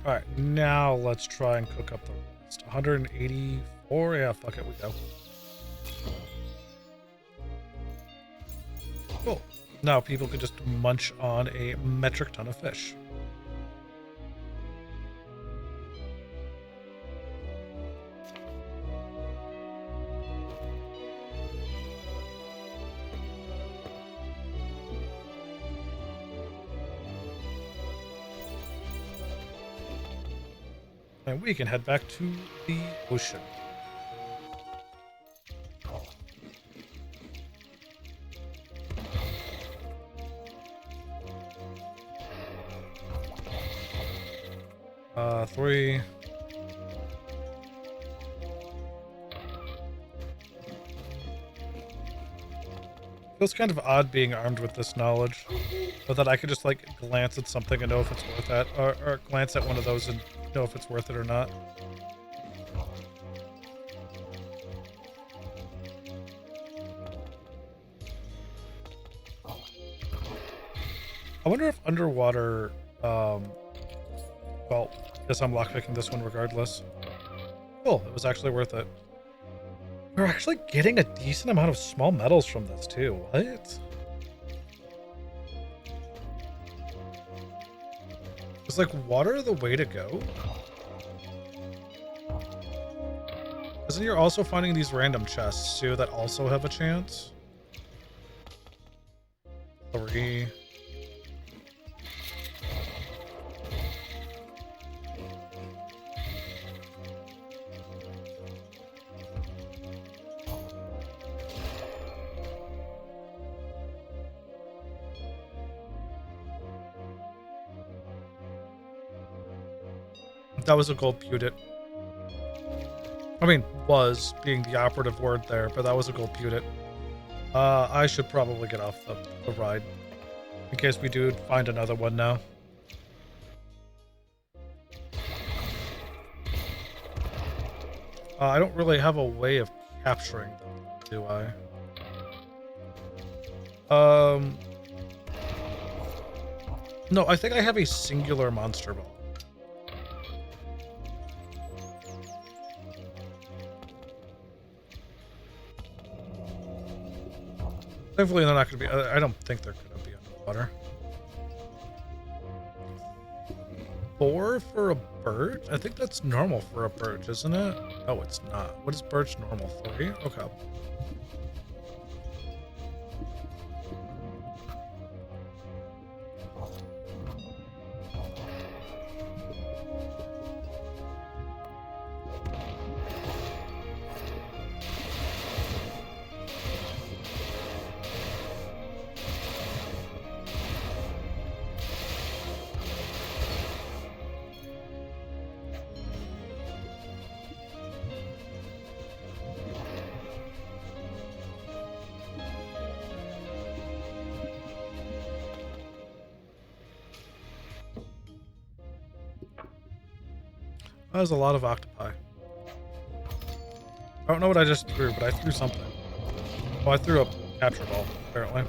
S1: All right, now let's try and cook up the rest. 184. Yeah, fuck it, we go. Cool. Now people can just munch on a metric ton of fish. And we can head back to the ocean. 3. Feels kind of odd being armed with this knowledge, but that I could just like glance at something and know if it's worth it, or glance at one of those and know if it's worth it or not. I wonder if underwater, well, I guess I'm lockpicking this one regardless. Cool, it was actually worth it. We're actually getting a decent amount of small metals from this too. What? Is like water the way to go? Isn't you're also finding these random chests too that also have a chance? 3. That was a gold pewdit. I mean, was being the operative word there, but that was a gold pewdit. I should probably get off the ride in case we do find another one now. I don't really have a way of capturing them, do I? No, I think I have a singular monster ball. Thankfully, they're not going to be. I don't think they're going to be underwater. 4 for a birch? I think that's normal for a birch, isn't it? Oh, it's not. What is birch normal? 3? Okay. That was a lot of octopi. I don't know what I just threw, but I threw something. Oh, I threw a capture ball, apparently.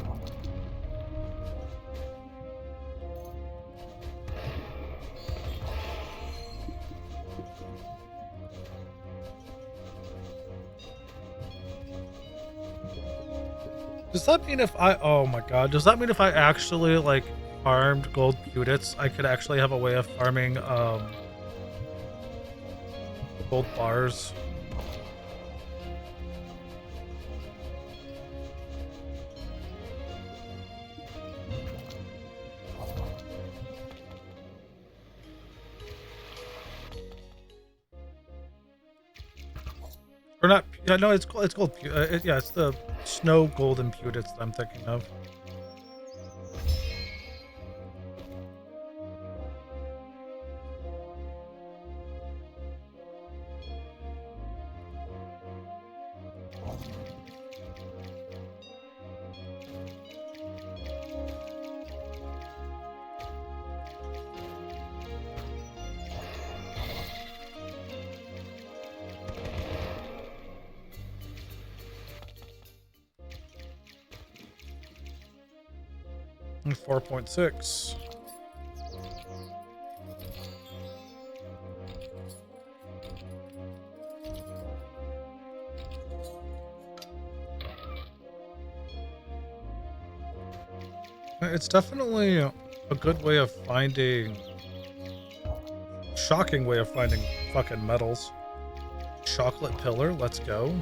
S1: Does that mean if I... Oh my god. Does that mean if I actually, like, farmed gold pewdits, I could actually have a way of farming, gold bars? Or not? Yeah, no, it's gold. Yeah, it's the snow golden pewdits that I'm thinking of. And 4.6. It's definitely a good way of finding... Shocking way of finding fucking metals. Chocolate pillar, let's go.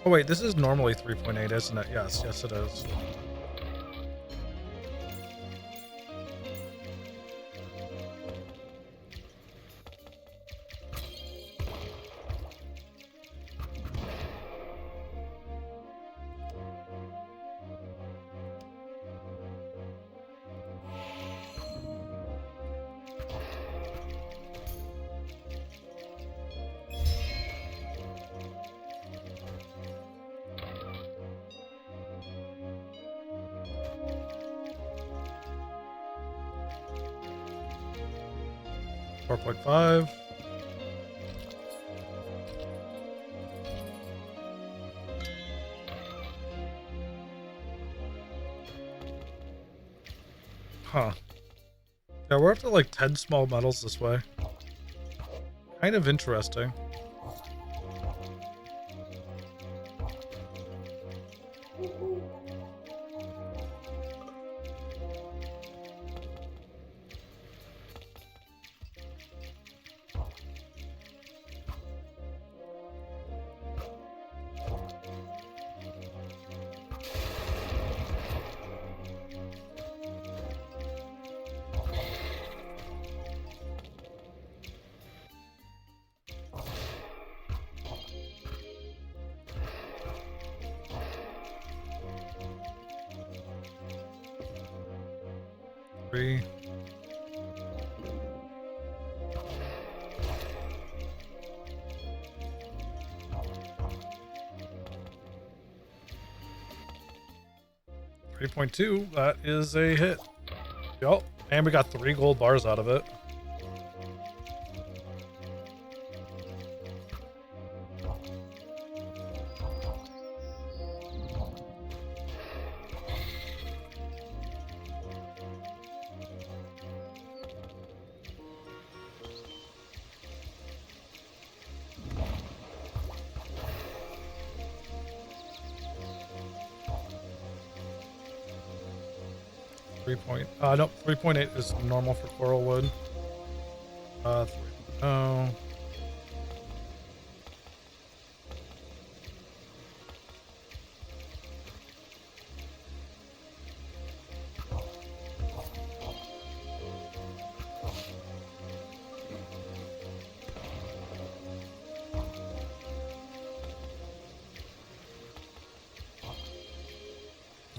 S1: Oh wait, this is normally 3.8, isn't it? Yes, yes it is. 4.5. Huh. Yeah, we're up to like 10 small metals this way. Kind of interesting. Three. $3.2. That is a hit. Yup. And we got 3 gold bars out of it. Nope, 3.8 is normal for coral wood. 3.0.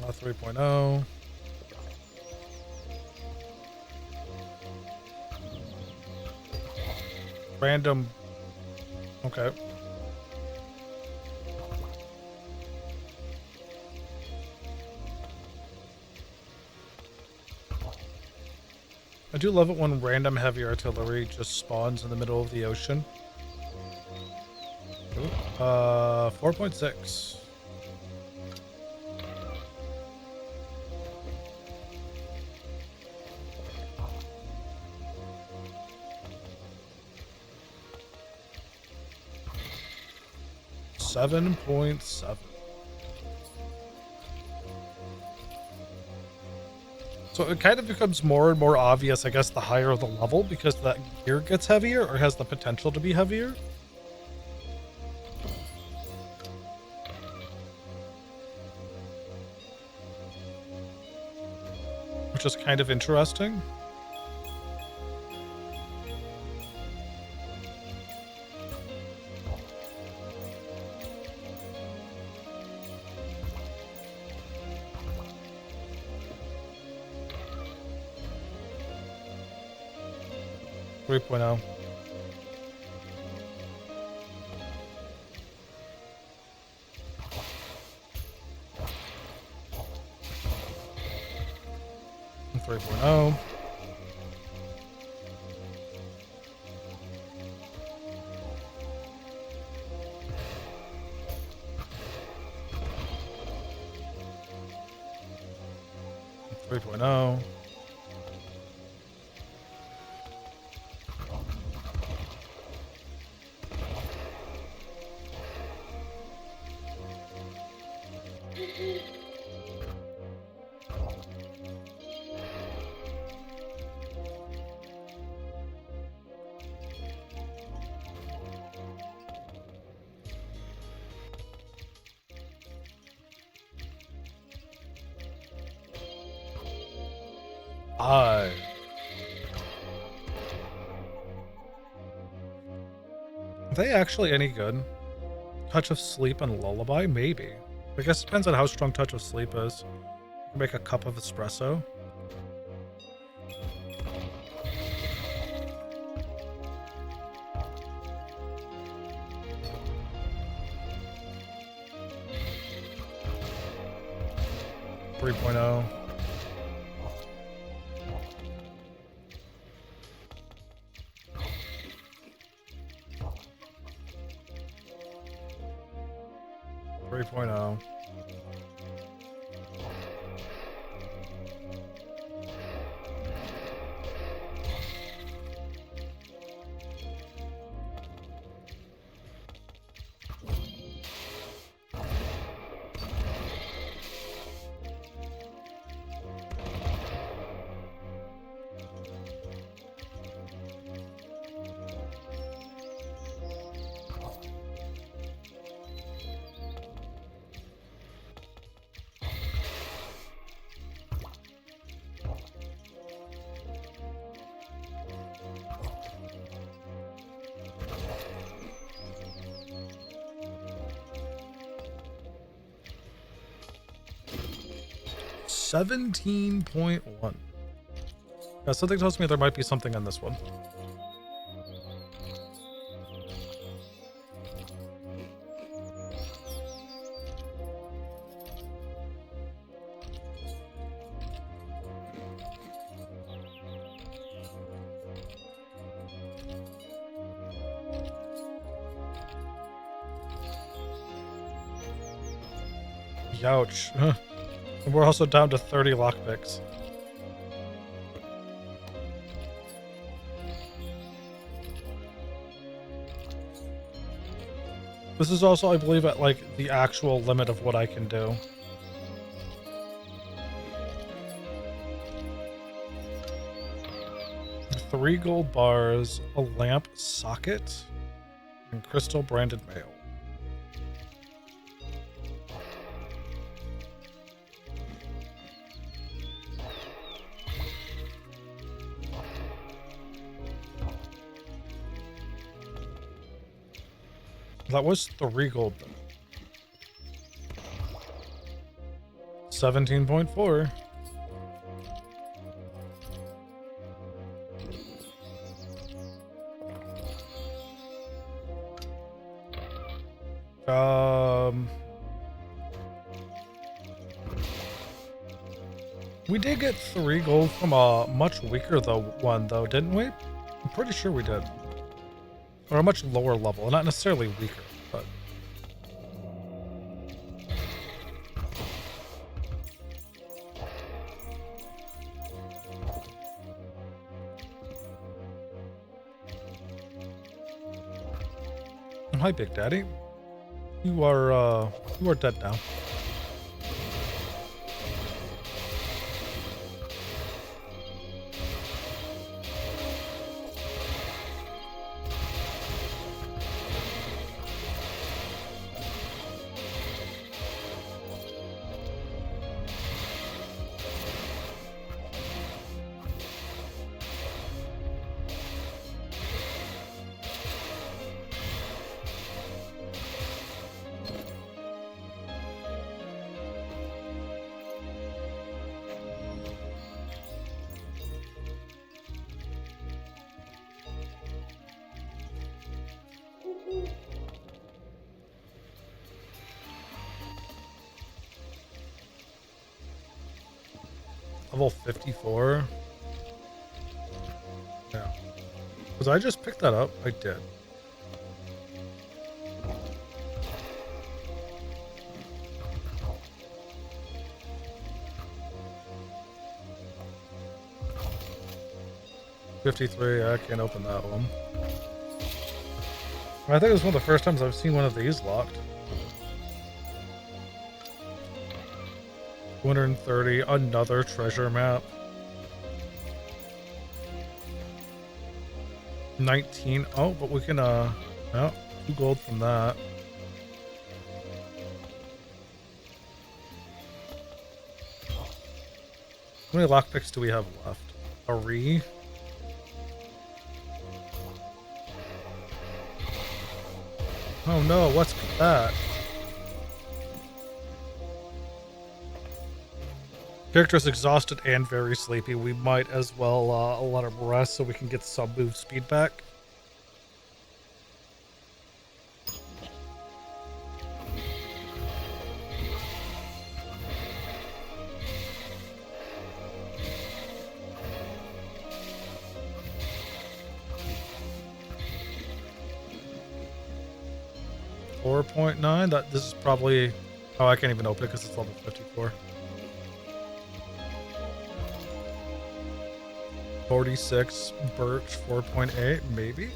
S1: Uh, 3.0. Random. Okay. I do love it when random heavy artillery just spawns in the middle of the ocean. 4.6. $7.7. So it kind of becomes more and more obvious, I guess, the higher the level, because that gear gets heavier or has the potential to be heavier. Which is kind of interesting. Three point oh. Three point oh. Three point oh. Are they actually any good? Touch of Sleep and Lullaby? Maybe. I guess it depends on how strong Touch of Sleep is. You can make a cup of espresso. Three point oh. 3.0. $17.1. Yeah, something tells me there might be something on this one. Youch. And we're also down to 30 lockpicks. This is also, I believe, at like the actual limit of what I can do. Three gold bars, a lamp socket, and crystal branded mail. That was 3 gold though. 17.4. We did get 3 gold from a much weaker one though, didn't we? I'm pretty sure we did. Or a much lower level, not necessarily weaker, but... Hi, Big Daddy. You are dead now. Level 54? Yeah. Was I just pick that up? I did. $53, I can't open that one. I think it was one of the first times I've seen one of these locked. 230, another treasure map. 19, oh, but we can, no, 2 gold from that. How many lockpicks do we have left? 3? Oh no, what's that? Character's exhausted and very sleepy. We might as well let him rest so we can get some move speed back. $4.9. This is probably Oh, I can't even open it because it's level 54. 46 birch 4.8, maybe?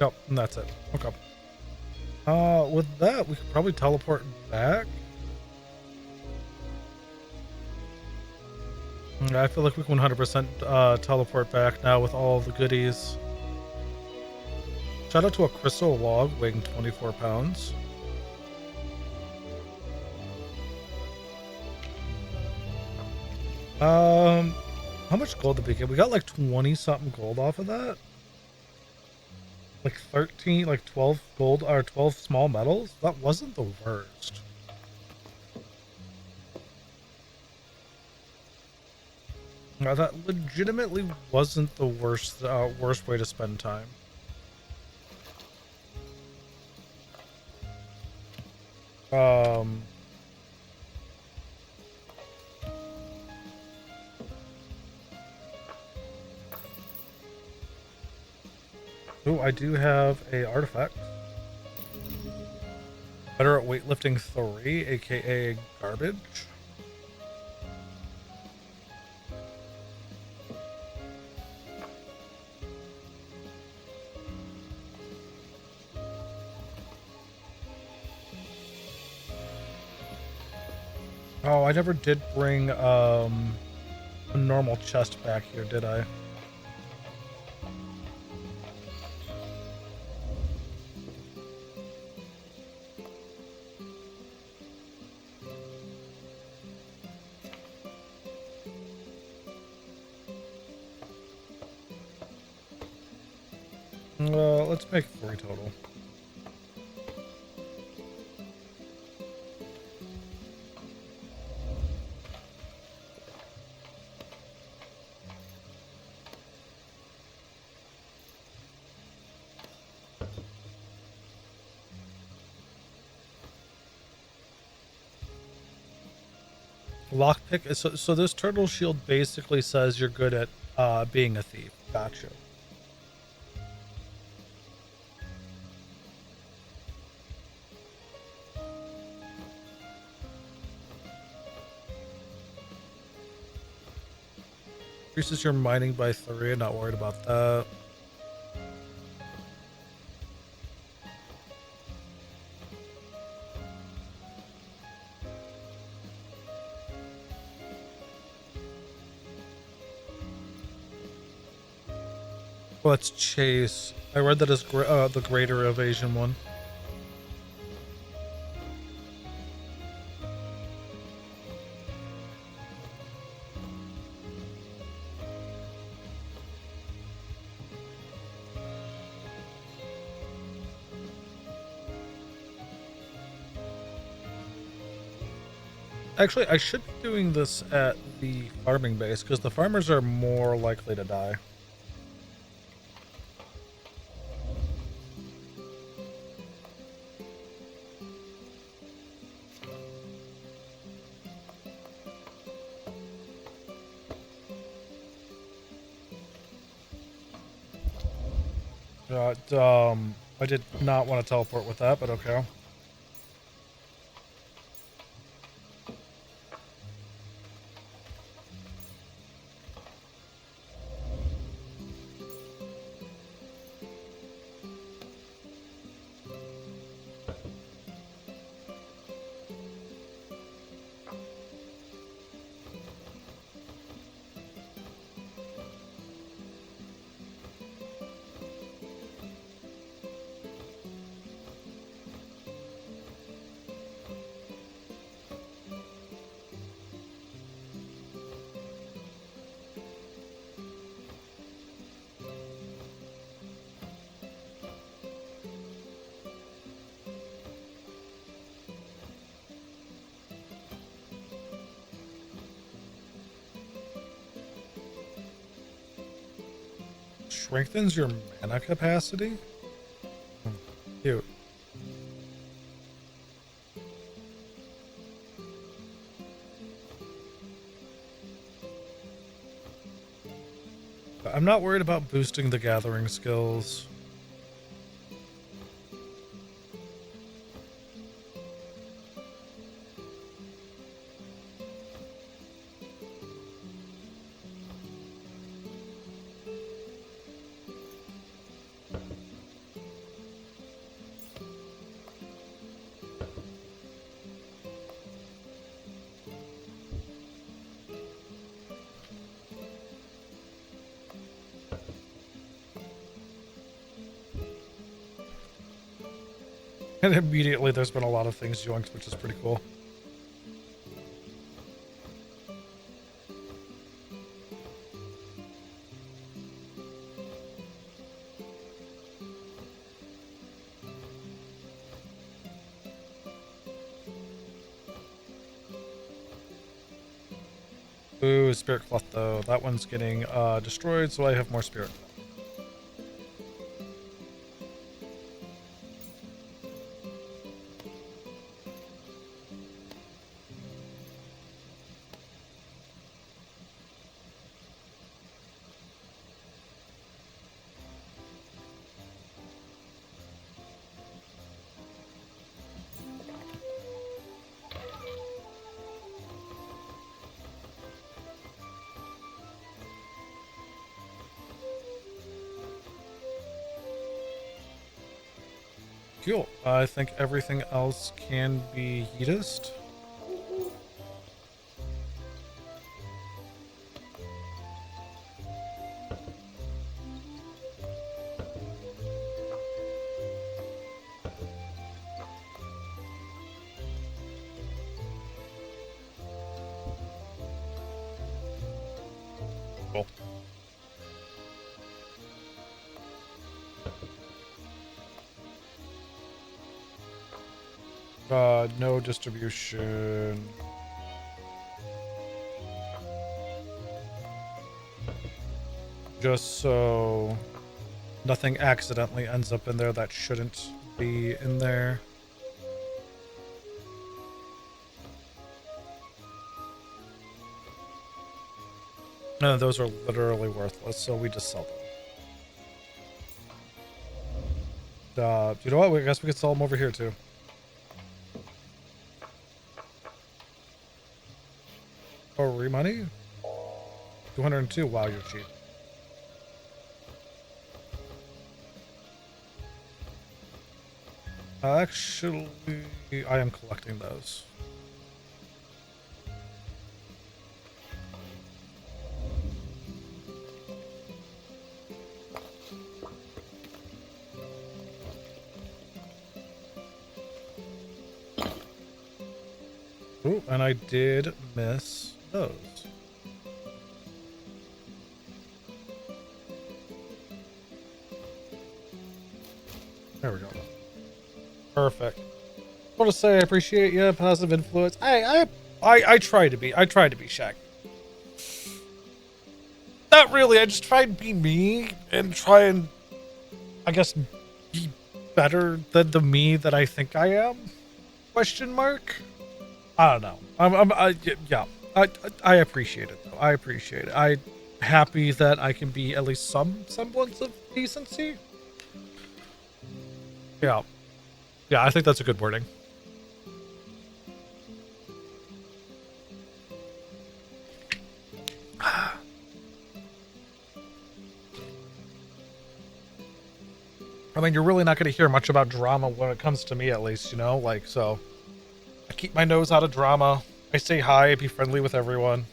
S1: Nope, and that's it. Okay. With that, we could probably teleport back. Yeah, I feel like we can 100% teleport back now with all the goodies. Shout out to a crystal log weighing 24 pounds. How much gold did we get? We got like 20 something gold off of that. Like 13, like 12 gold or 12 small metals. That wasn't the worst. Now that legitimately wasn't the worst way to spend time. Oh, I do have a artifact. Better at weightlifting 3, aka garbage. Oh, I never did bring a normal chest back here, did I? Let's make 3 total. Lockpick. So this turtle shield basically says you're good at being a thief. Gotcha. Increases your mining by 3. Not worried about that. Let's chase. I read that as the greater evasion one. Actually, I should be doing this at the farming base because the farmers are more likely to die. I did not want to teleport with that, but okay. Strengthens your mana capacity? Cute. I'm not worried about boosting the gathering skills. And immediately there's been a lot of things joined, which is pretty cool. Ooh, Spirit Cloth though. That one's getting destroyed, so I have more Spirit. Cool. I think everything else can be heatist. Cool. No distribution. Just so nothing accidentally ends up in there that shouldn't be in there. No, those are literally worthless, so we just sell them. You know what? I guess we could sell them over here too. Oh, re-money? 202. Wow, you're cheap. Actually, I am collecting those. Ooh, and I did miss those. There we go. Perfect. I want to say I appreciate you, positive influence. I try to be. I try to be Shaq. Not really. I just try and be me and try and, I guess, be better than the me that I think I am. Question mark. I don't know. Yeah. I appreciate it though. I appreciate it. I'm happy that I can be at least some semblance of decency. Yeah. Yeah, I think that's a good wording. I mean, you're really not going to hear much about drama when it comes to me, at least, you know? Like, so I keep my nose out of drama. I say hi, I be friendly with everyone.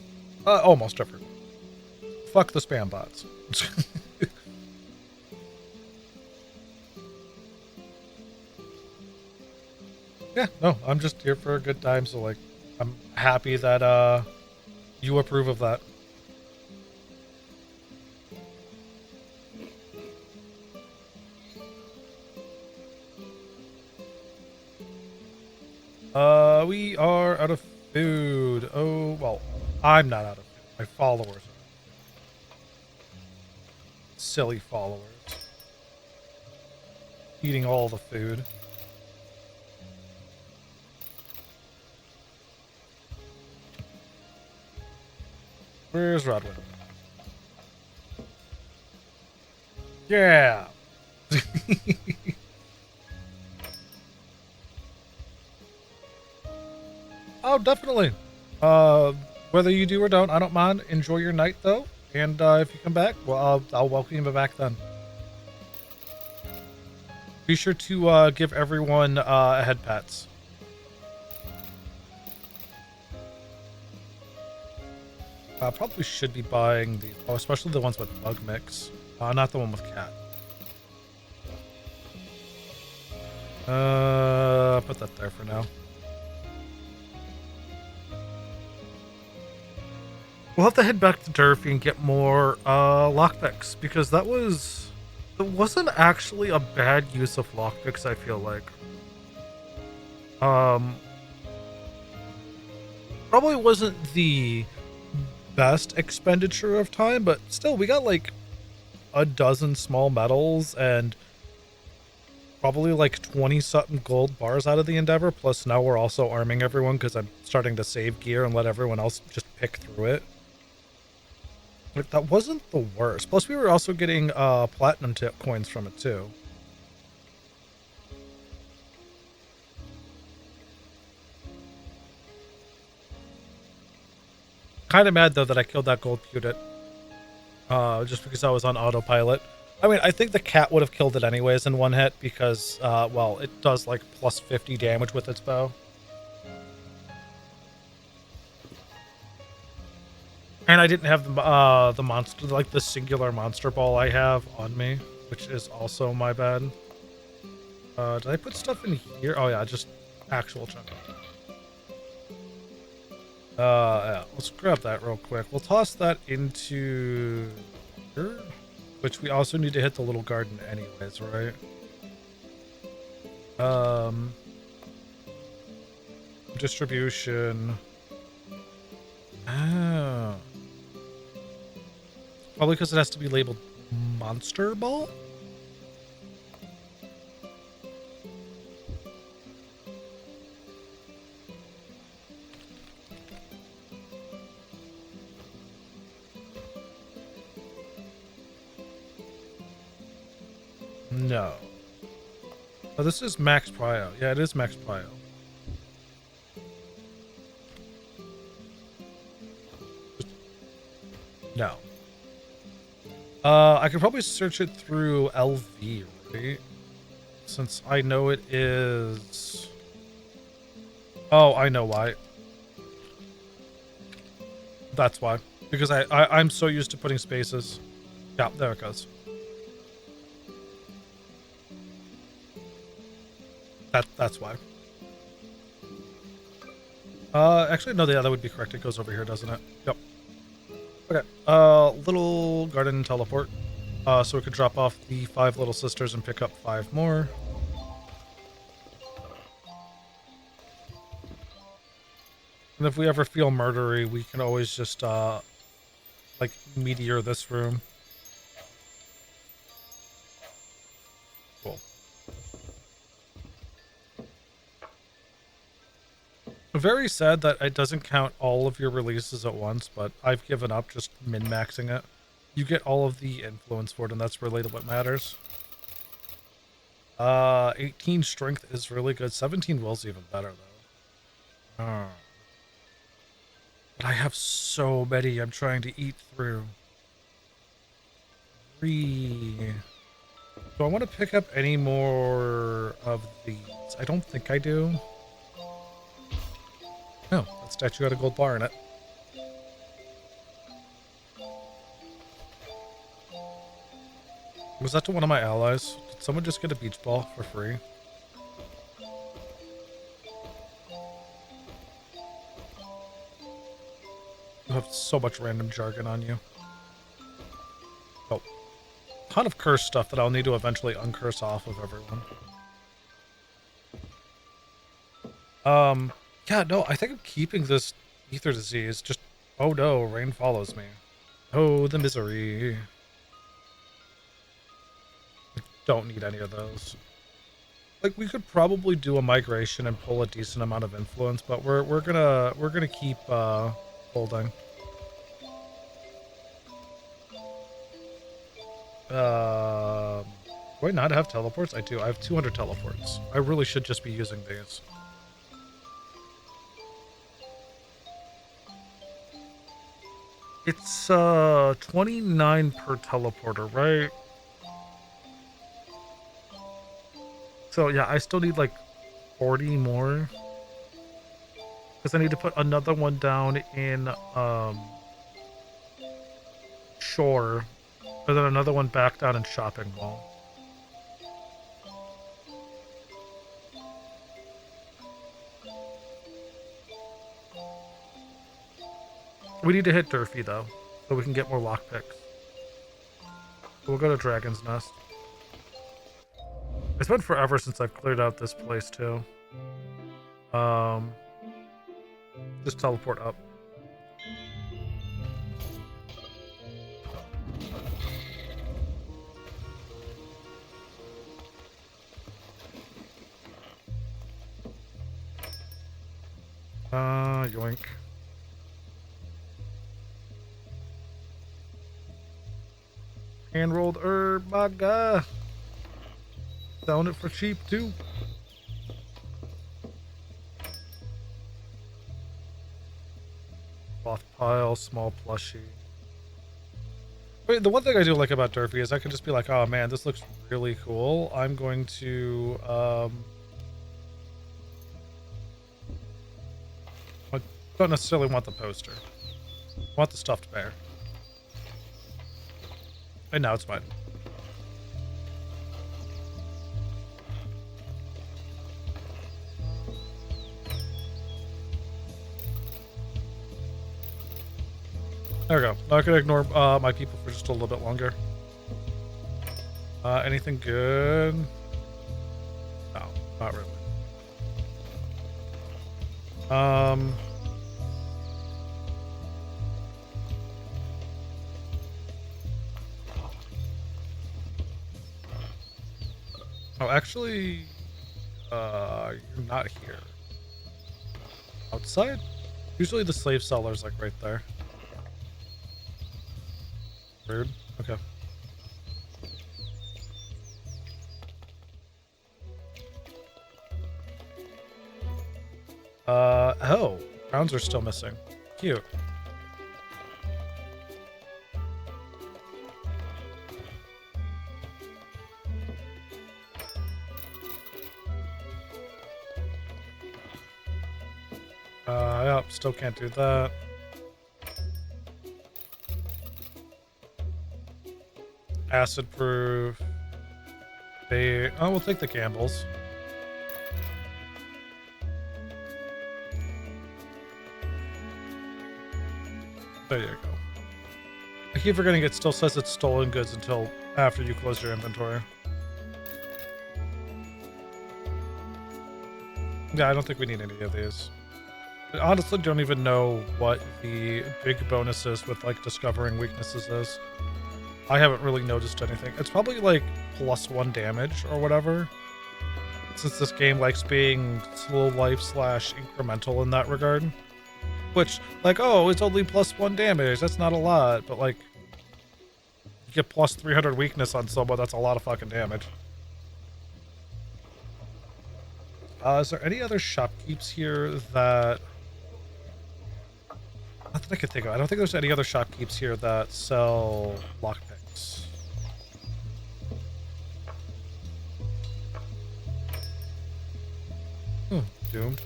S1: Almost everyone. Fuck the spam bots. Yeah, no, I'm just here for a good time, so, like, I'm happy that, you approve of that. We are out of food. Oh, well, I'm not out of food. My followers are. Silly followers. Eating all the food. Where's Rodwin? Yeah. Oh, definitely. Whether you do or don't, I don't mind. Enjoy your night, though. And if you come back, well, I'll welcome you back then. Be sure to give everyone head pats. I probably should be buying these, especially the ones with bug mix. Not the one with cat. Put that there for now. We'll have to head back to Durfee and get more lockpicks, because it wasn't actually a bad use of lockpicks, I feel like. Probably wasn't the best expenditure of time, but still, we got like a dozen small medals and probably like 20-something gold bars out of the endeavor. Plus, now we're also arming everyone because I'm starting to save gear and let everyone else just pick through it. Like, that wasn't the worst. Plus, we were also getting platinum tip coins from it too. Kind of mad though that I killed that gold pewdit. Just because I was on autopilot. I mean, I think the cat would have killed it anyways in one hit because, well, it does like plus 50 damage with its bow. And I didn't have the monster, like the singular monster ball I have on me, which is also my bad. Did I put stuff in here? Oh yeah, just actual chunk. Yeah, let's grab that real quick. We'll toss that into here, which we also need to hit the little garden anyways, right? Distribution. Oh. Probably because it has to be labeled Monster Ball? No. Oh, this is max prio. Yeah, it is max prio. No. I could probably search it through LV, right? Since I know it is... Oh, I know why. That's why. Because I'm so used to putting spaces. Yeah, there it goes. That's why. Actually, no, yeah, that would be correct. It goes over here, doesn't it? Yep. Okay. Little garden teleport. So we could drop off the 5 little sisters and pick up 5 more. And if we ever feel murdery, we can always just, like, meteor this room. Cool. Very sad that it doesn't count all of your releases at once, but I've given up just min-maxing it. You get all of the influence for it, and that's really what matters. 18 strength is really good. 17 will's even better, though. But I have so many I'm trying to eat through. 3. Do I want to pick up any more of these? I don't think I do. Oh, that statue had a gold bar in it. Was that to one of my allies? Did someone just get a beach ball for free? You have so much random jargon on you. Oh. Ton of curse stuff that I'll need to eventually uncurse off of everyone. Yeah, no, I think I'm keeping this ether disease. Just, oh no, rain follows me. Oh, the misery. I don't need any of those. Like, we could probably do a migration and pull a decent amount of influence, but we're gonna keep holding. Do I not have teleports? I do. I have 200 teleports. I really should just be using these. It's 29 per teleporter, right? So yeah, I still need like 40 more. Because I need to put another one down in Shore. And then another one back down in Shopping Mall. We need to hit Durfee though, so we can get more lockpicks. We'll go to Dragon's Nest. It's been forever since I've cleared out this place too. Just teleport up. Yoink. Hand-rolled herb, my guy. Selling it for cheap, too. Cloth pile, small plushie. Wait, the one thing I do like about Durfee is I can just be like, oh man, this looks really cool. I'm going to, I don't necessarily want the poster. I want the stuffed bear. And now it's fine. There we go. Now I can ignore my people for just a little bit longer. Anything good? No, not really. Oh, actually, you're not here. Outside? Usually the slave seller's like right there. Weird. Okay. Oh, crowns are still missing. Cute. Yep, still can't do that. Acid proof. We'll take the gambles. There you go. I keep forgetting it still says it's stolen goods until after you close your inventory. Yeah, I don't think we need any of these. I honestly don't even know what the big bonus is with like discovering weaknesses is. I haven't really noticed anything. It's probably like +1 damage or whatever. Since this game likes being slow life / incremental in that regard. Which, like, oh, it's only +1 damage. That's not a lot. But like, you get +300 weakness on someone. That's a lot of fucking damage. Is there any other shopkeepers here that... Not that I can think of. I don't think there's any other shopkeepers here that sell lockpicks. Doomed.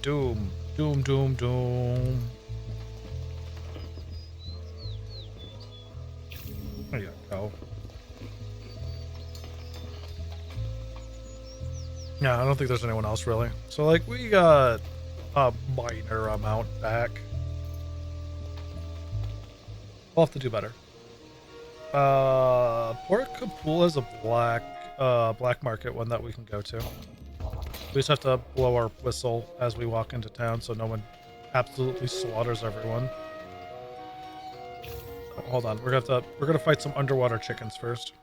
S1: Doom. Doom, doom, doom. There you go. Yeah, I don't think there's anyone else really. So like we got a minor amount back. We'll have to do better. Port Kapul has a black market one that we can go to. We just have to blow our whistle as we walk into town so no one absolutely slaughters everyone. Oh, hold on, we're gonna fight some underwater chickens first.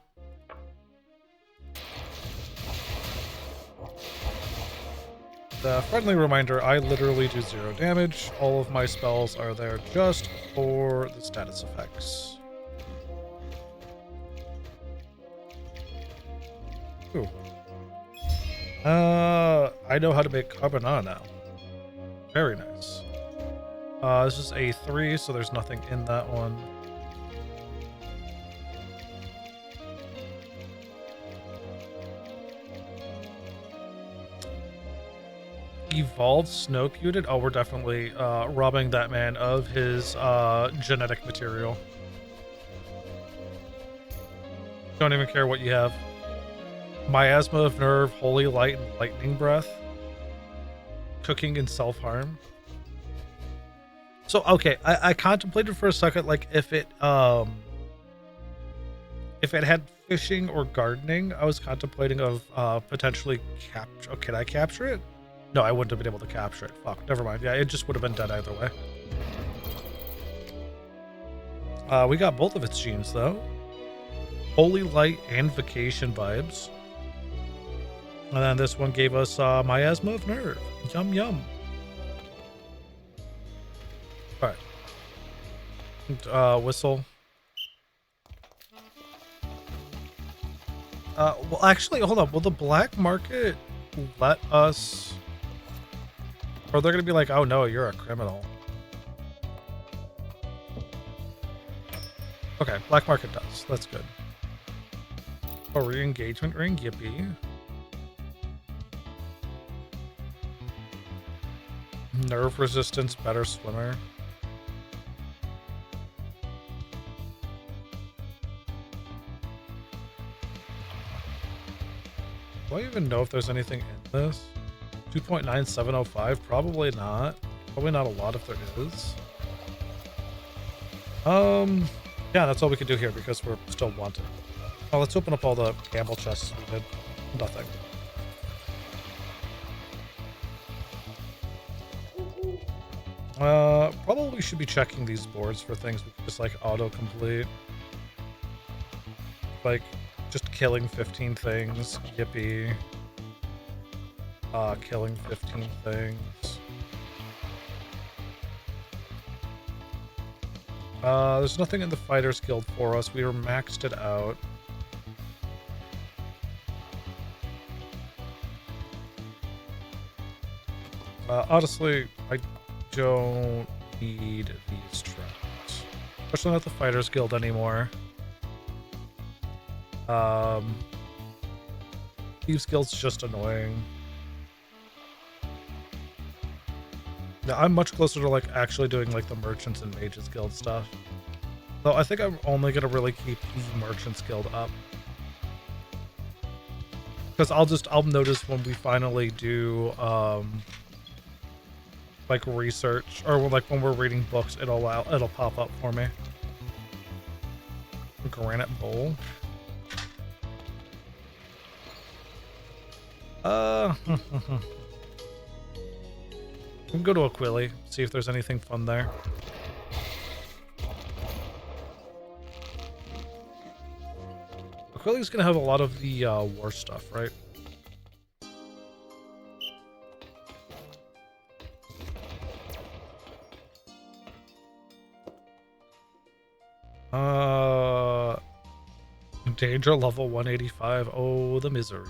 S1: Friendly reminder, I literally do 0 damage. All of my spells are there just for the status effects. Ooh. I know how to make carbonara now. Very nice. This is A3, so there's nothing in that one. Evolved Snowcuted? Oh, we're definitely robbing that man of his genetic material. Don't even care what you have. Miasma of Nerve, Holy Light, and Lightning Breath. Cooking and Self-Harm. So, okay, I contemplated for a second, like, if it had fishing or gardening, I was contemplating of potentially capture. Oh, can I capture it? No, I wouldn't have been able to capture it. Fuck, never mind. Yeah, it just would have been dead either way. We got both of its genes, though. Holy Light and Vacation vibes. And then this one gave us Miasma of Nerve. Yum, yum. Alright. Whistle. Well, actually, hold on. Will the black market let us... Or they're going to be like, oh no, you're a criminal. Okay, black market does. That's good. Oh, re-engagement ring? Yippee. Nerve resistance, better swimmer. Do I even know if there's anything in this? 2.9705? Probably not. Probably not a lot if there is. Yeah, that's all we can do here because we're still wanted. Oh, let's open up all the gamble chests we did. Nothing. Probably should be checking these boards for things we can just like auto-complete. Like, just killing 15 things. Yippee. Killing 15 things. There's nothing in the Fighters Guild for us. We were maxed it out. Honestly, I don't need these traps. Especially not the Fighters Guild anymore. Thieves Guild's just annoying. Yeah, I'm much closer to like actually doing like the Merchants and Mages Guild stuff. Though I think I'm only gonna really keep the Merchants Guild up. Because I'll notice when we finally do like research, or like when we're reading books, it'll pop up for me. Granite Bowl. We can go to Aquili, see if there's anything fun there. Aquili's gonna have a lot of the war stuff, right? Danger level 185. Oh, the misery.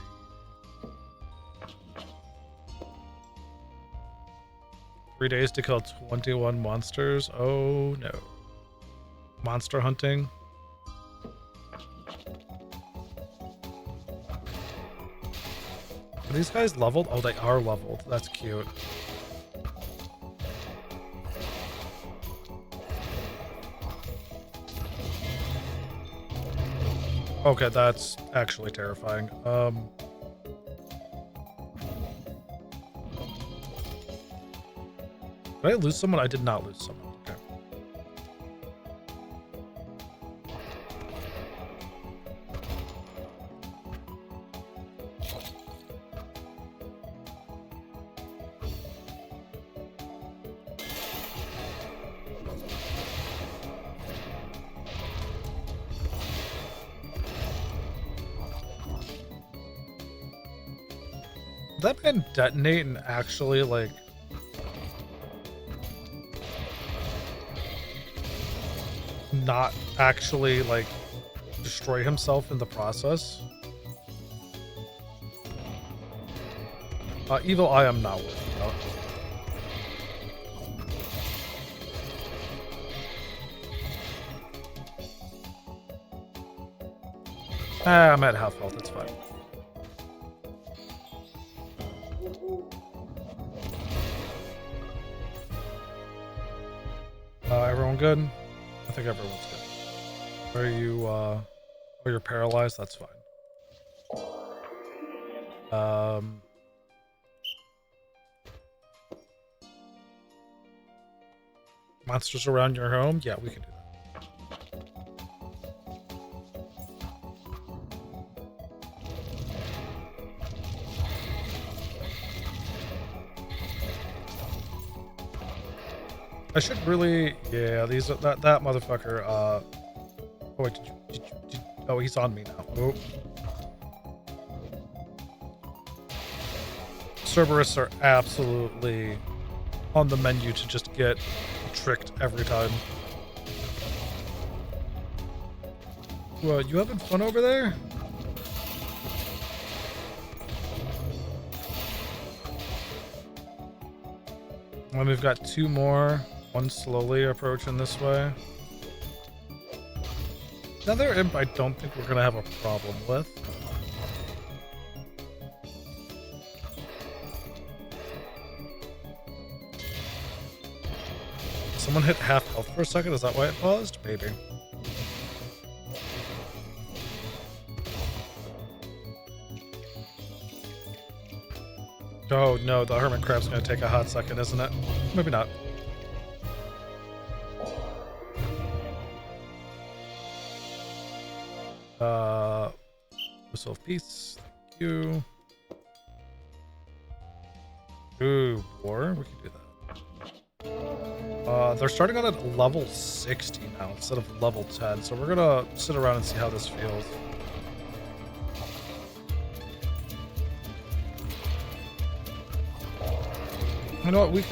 S1: Three days to kill 21 monsters. Oh no. Monster hunting. Are these guys leveled? Oh, they are leveled. That's cute. Okay, that's actually terrifying. Did I lose someone? I did not lose someone. Okay. Did that man detonate and actually, like... not actually, like, destroy himself in the process? Evil, I am not worried about. I'm at half health, it's fine. Everyone good? I think everyone's good. Are you, oh, you're paralyzed? That's fine. Monsters around your home? Yeah, we can do that. I should really, yeah, that motherfucker, oh wait, oh, he's on me now. Oh. Cerberus are absolutely on the menu to just get tricked every time. Well, you having fun over there? And we've got two more. One slowly approaching this way. Another imp I don't think we're going to have a problem with. Someone hit half health for a second. Is that why it paused? Maybe. Oh no, the hermit crab's going to take a hot second, isn't it? Maybe not. Whistle of peace. Thank you. Ooh, war. We can do that. They're starting on at level 60 now instead of level 10, so we're gonna sit around and see how this feels. You know what? We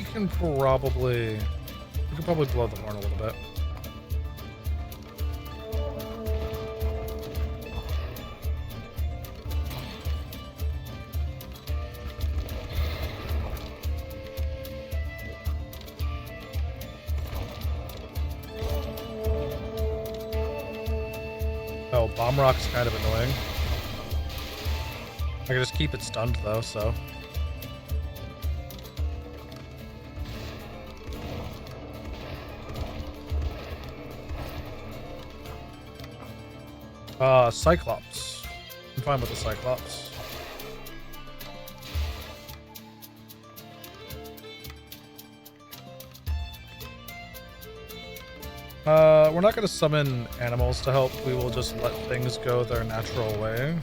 S1: can probably blow the horn a little bit. Oh, Bomb Rock's kind of annoying. I can just keep it stunned though, so. Cyclops. I'm fine with the Cyclops. We're not going to summon animals to help. We will just let things go their natural way.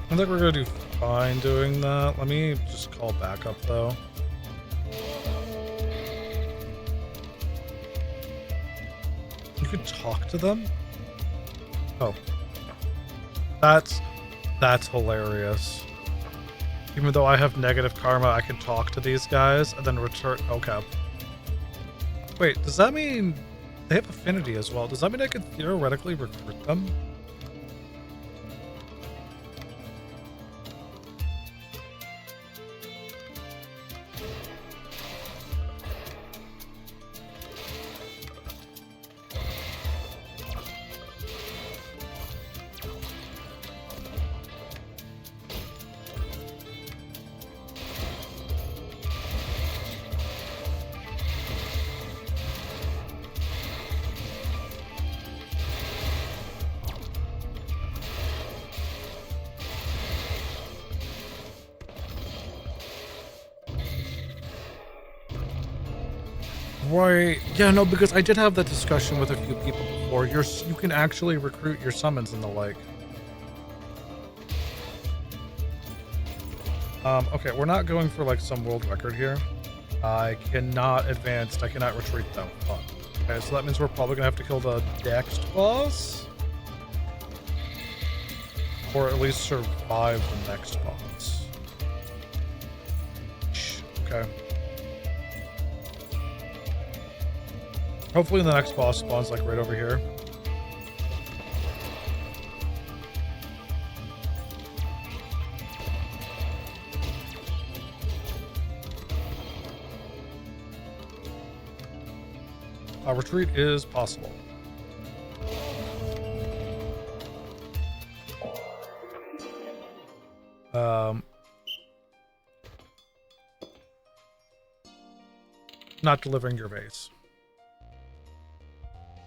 S1: I think we're gonna do fine doing that. Let me just call backup though. You could talk to them? Oh. That's hilarious. Even though I have negative karma, I can talk to these guys and then return. Okay. Wait, does that mean they have affinity as well? Does that mean I could theoretically recruit them? Right. Yeah, no, because I did have that discussion with a few people before. You can actually recruit your summons and the like. Okay, we're not going for like some world record here. I cannot advance. I cannot retreat though. Fuck. Okay, so that means we're probably gonna have to kill the next boss, or at least survive the next boss. Okay. Hopefully the next boss spawns like right over here. Retreat is possible. Not delivering your base.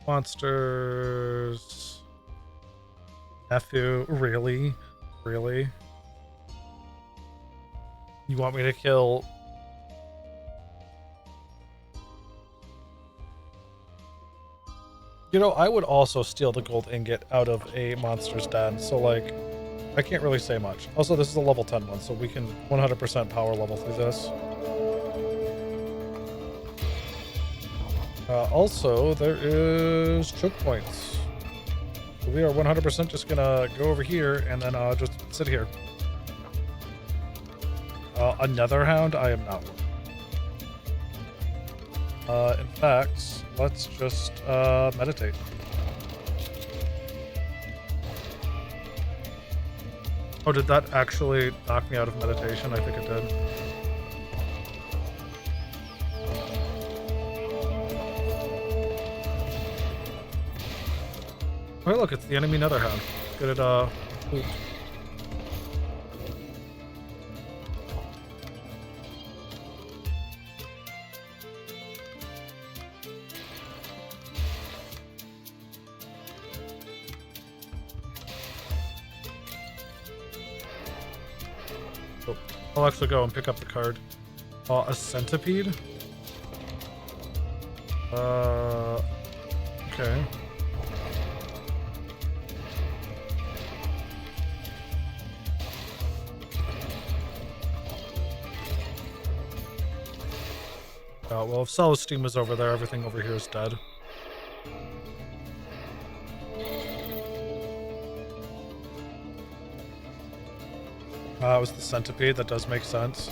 S1: Monsters. Mifu, really? Really? You want me to kill... You know, I would also steal the gold ingot out of a monster's den, so like, I can't really say much. Also, this is a level 10 one, so we can 100% power level through this. Also, there is choke points. So we are 100% just gonna go over here and then just sit here. Another hound? I am not one. In fact, let's just meditate. Oh, did that actually knock me out of meditation? I think it did. Oh, look, it's the enemy Netherhound. Get it, loot. Oh, I'll actually go and pick up the card. A centipede? Okay. Well, if Celestine was over there, everything over here is dead. It was the centipede. That does make sense.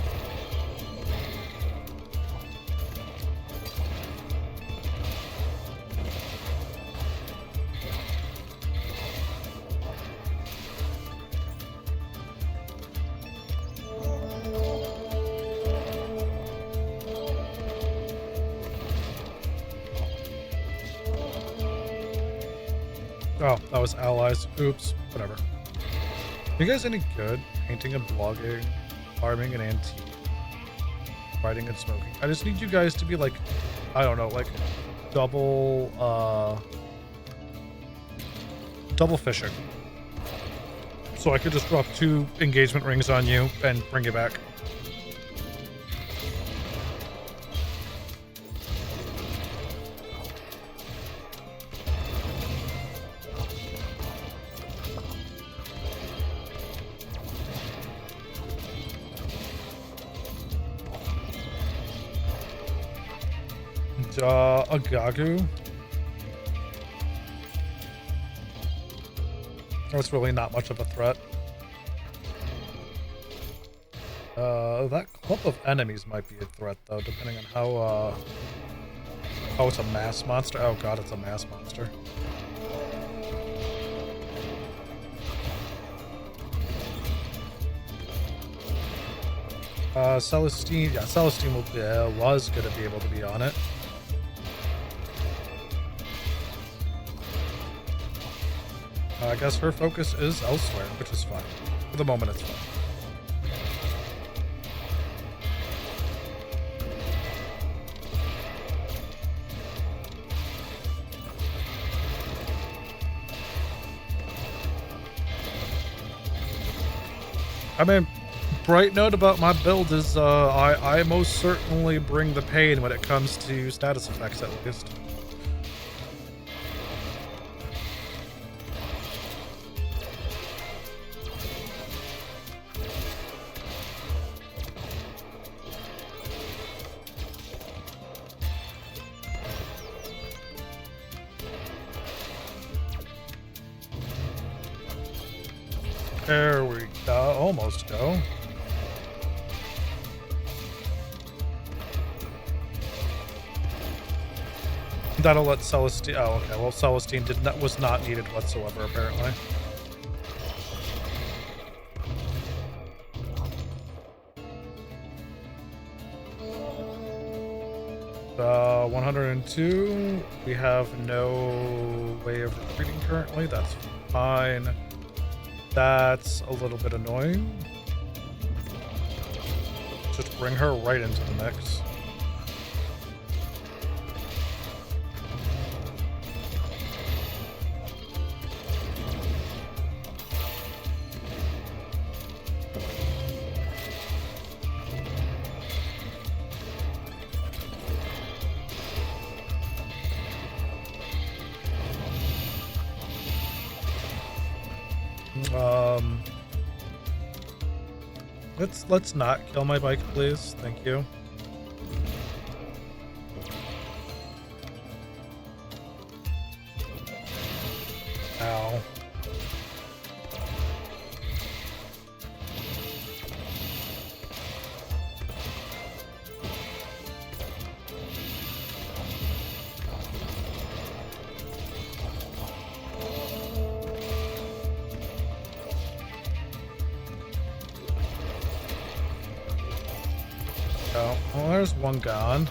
S1: Oh, that was allies. Oops. Whatever. Are you guys any good painting and blogging, farming and antique, writing and smoking? I just need you guys to be like, I don't know, like double fishing. So I could just drop 2 engagement rings on you and bring you back. A Gagu. That's really not much of a threat. That clump of enemies might be a threat, though, depending on how it's a mass monster. Oh god, it's a mass monster. Celestine, yeah, Celestine was gonna be able to be on it. I guess her focus is elsewhere, which is fine. For the moment, it's fine. I mean, bright note about my build is I most certainly bring the pain when it comes to status effects, at least. There we go. Almost go. That'll let Celestine. Oh, okay. Well, Celestine was not needed whatsoever, apparently. 102. We have no way of retreating currently. That's fine. That's a little bit annoying. Just bring her right into the mix. Let's not kill my bike, please. Thank you. Ow. Oh, well, there's one gone.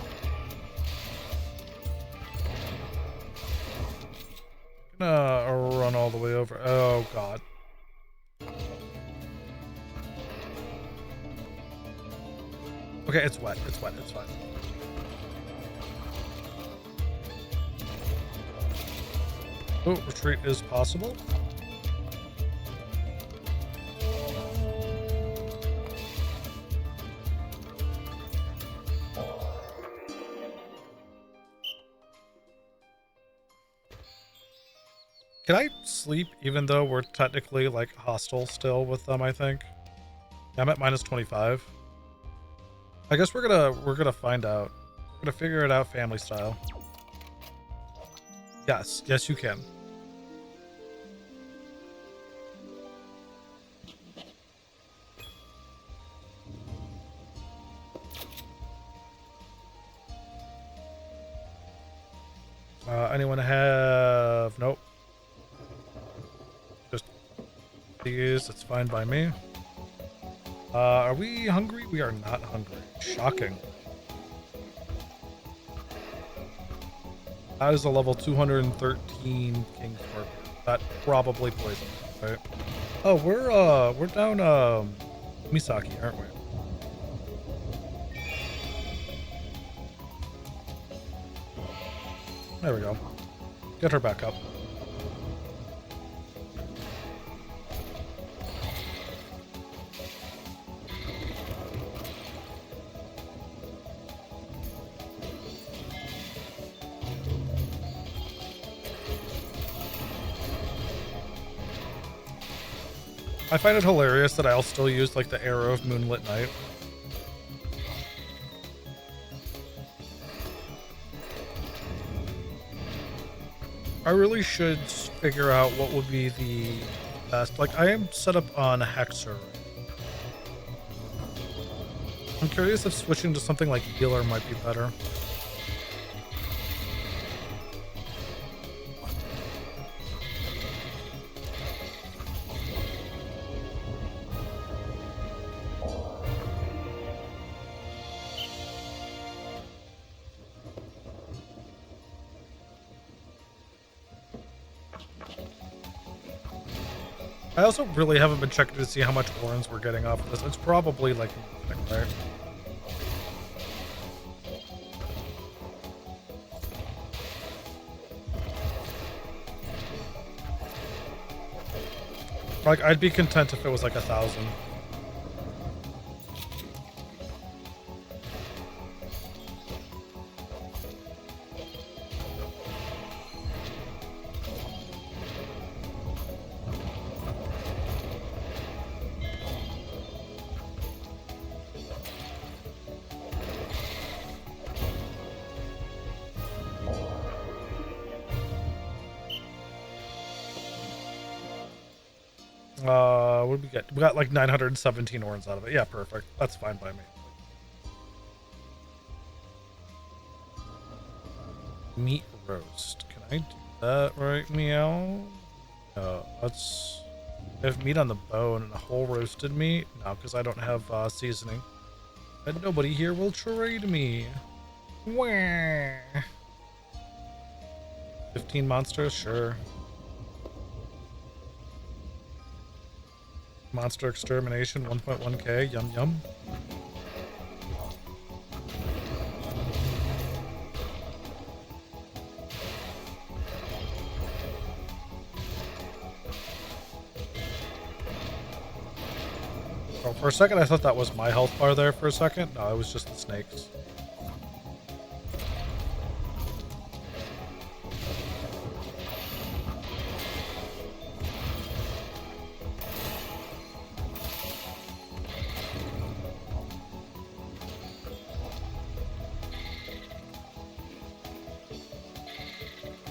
S1: Gonna run all the way over. Oh, God. Okay, it's wet. It's wet. It's fine. Oh, retreat is possible. Can I sleep even though we're technically like hostile still with them, I think? Yeah, I'm at minus 25. I guess we're gonna find out. We're gonna figure it out family style. Yes, yes you can. Anyone have nope. These, that's fine by me. Are we hungry? We are not hungry. Shocking. That is a level 213 King Scorpion. That probably poisoned, right? Oh, we're down Misaki, aren't we? There we go. Get her back up. I find it hilarious that I'll still use like the arrow of Moonlit Night. I really should figure out what would be the best. Like, I am set up on Hexer. I'm curious if switching to something like Healer might be better. I also really haven't been checking to see how much horns we're getting off of this. It's probably like nothing, right? Like, I'd be content if it was like 1,000. What did we get? We got like 917 orange out of it. Yeah, perfect. That's fine by me. Meat roast. Can I do that right, meow? No, let's have meat on the bone and a whole roasted meat. No, because I don't have seasoning. And nobody here will trade me. Wah. 15 monsters, sure. Monster extermination, 1.1k, yum yum. Oh, for a second I thought that was my health bar there for a second. No, it was just the snakes.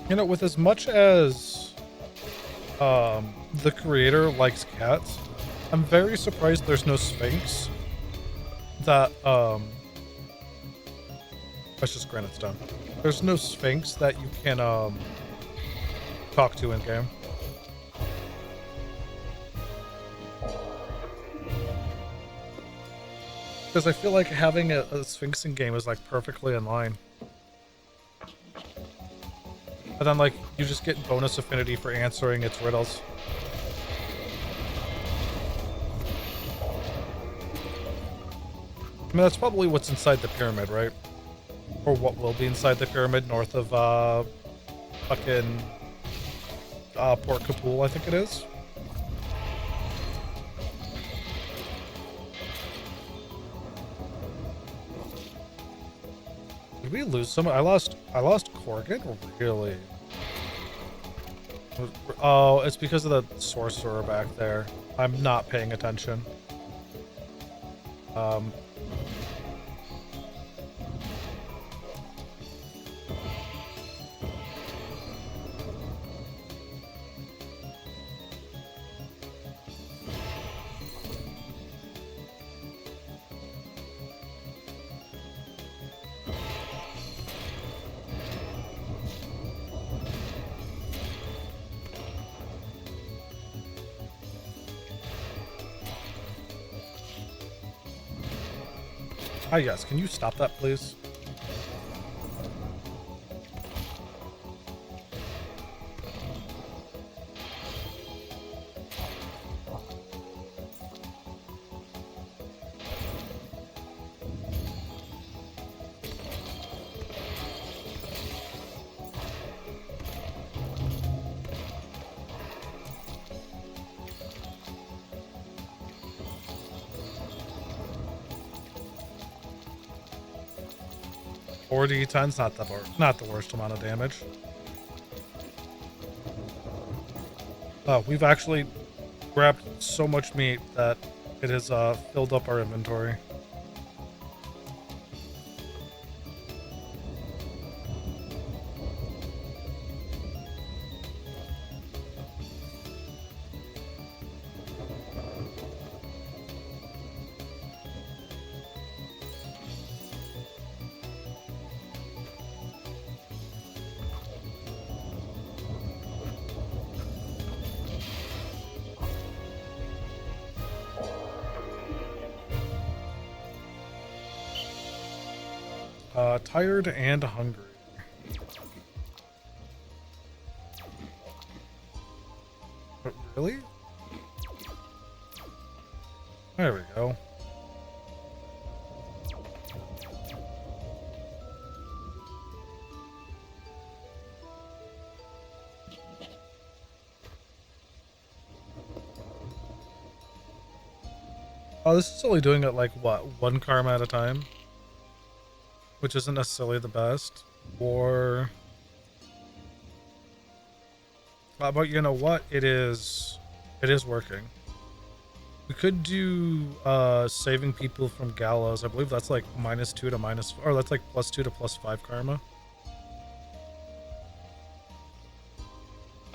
S1: You know, with as much as the creator likes cats, I'm very surprised there's no Sphinx that that's just granite stone. There's no Sphinx that you can talk to in game. Because I feel like having a Sphinx in game is like perfectly in line. And then, like, you just get bonus affinity for answering its riddles. I mean, that's probably what's inside the pyramid, right? Or what will be inside the pyramid north of, fucking, Port Kapul, I think it is. Did we lose some? I lost Corgan? Really? Oh, it's because of the sorcerer back there. I'm not paying attention. Ah, yes. Can you stop that, please? Times not the worst amount of damage. Oh, we've actually grabbed so much meat that it has filled up our inventory. Tired and hungry. But really? There we go. Oh, this is only doing it like, what, one karma at a time? Which isn't necessarily the best. Or... but you know what? It is working. We could do saving people from gallows. I believe that's like -2 to or that's like +2 to +5 karma.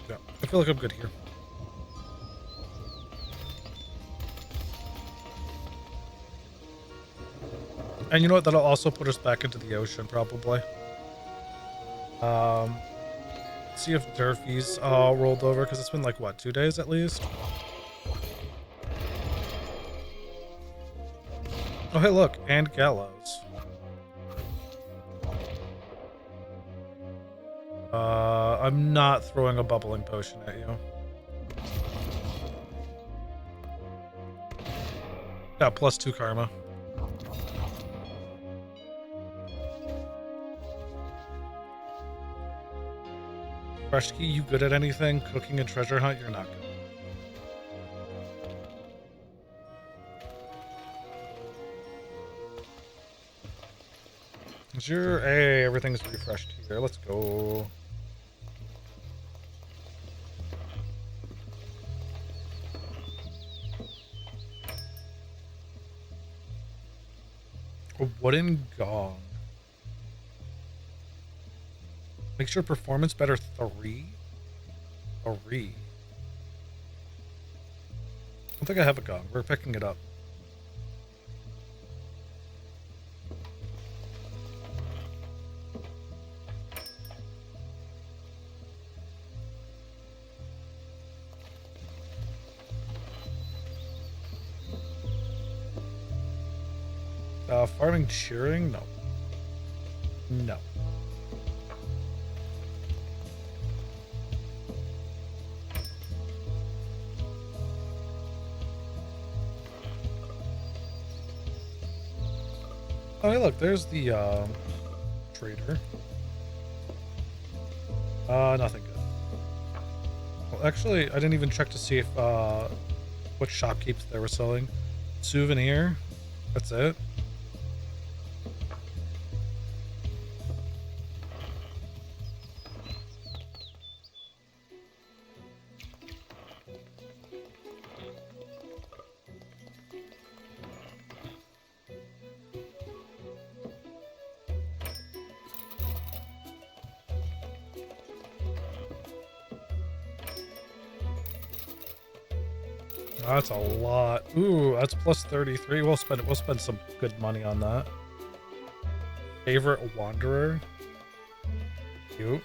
S1: Yeah, I feel like I'm good here. And you know what? That'll also put us back into the ocean, probably. Let's see if Durfee's rolled over, because it's been like, what, 2 days at least? Oh, hey, look, and Gallows. I'm not throwing a bubbling potion at you. Yeah, +2 karma. Freshkey, you good at anything? Cooking and treasure hunt, you're not good. Sure, hey, everything's refreshed here. Let's go. A wooden gong. Makes your performance better 3? 3. I don't think I have a gong. We're picking it up. Farming cheering? No. No. Oh, hey, look, there's the trader. Nothing good. Well, actually, I didn't even check to see if what shopkeepers they were selling. Souvenir. That's it. That's a lot. Ooh, that's +33. We'll spend some good money on that. Favorite wanderer. Cute.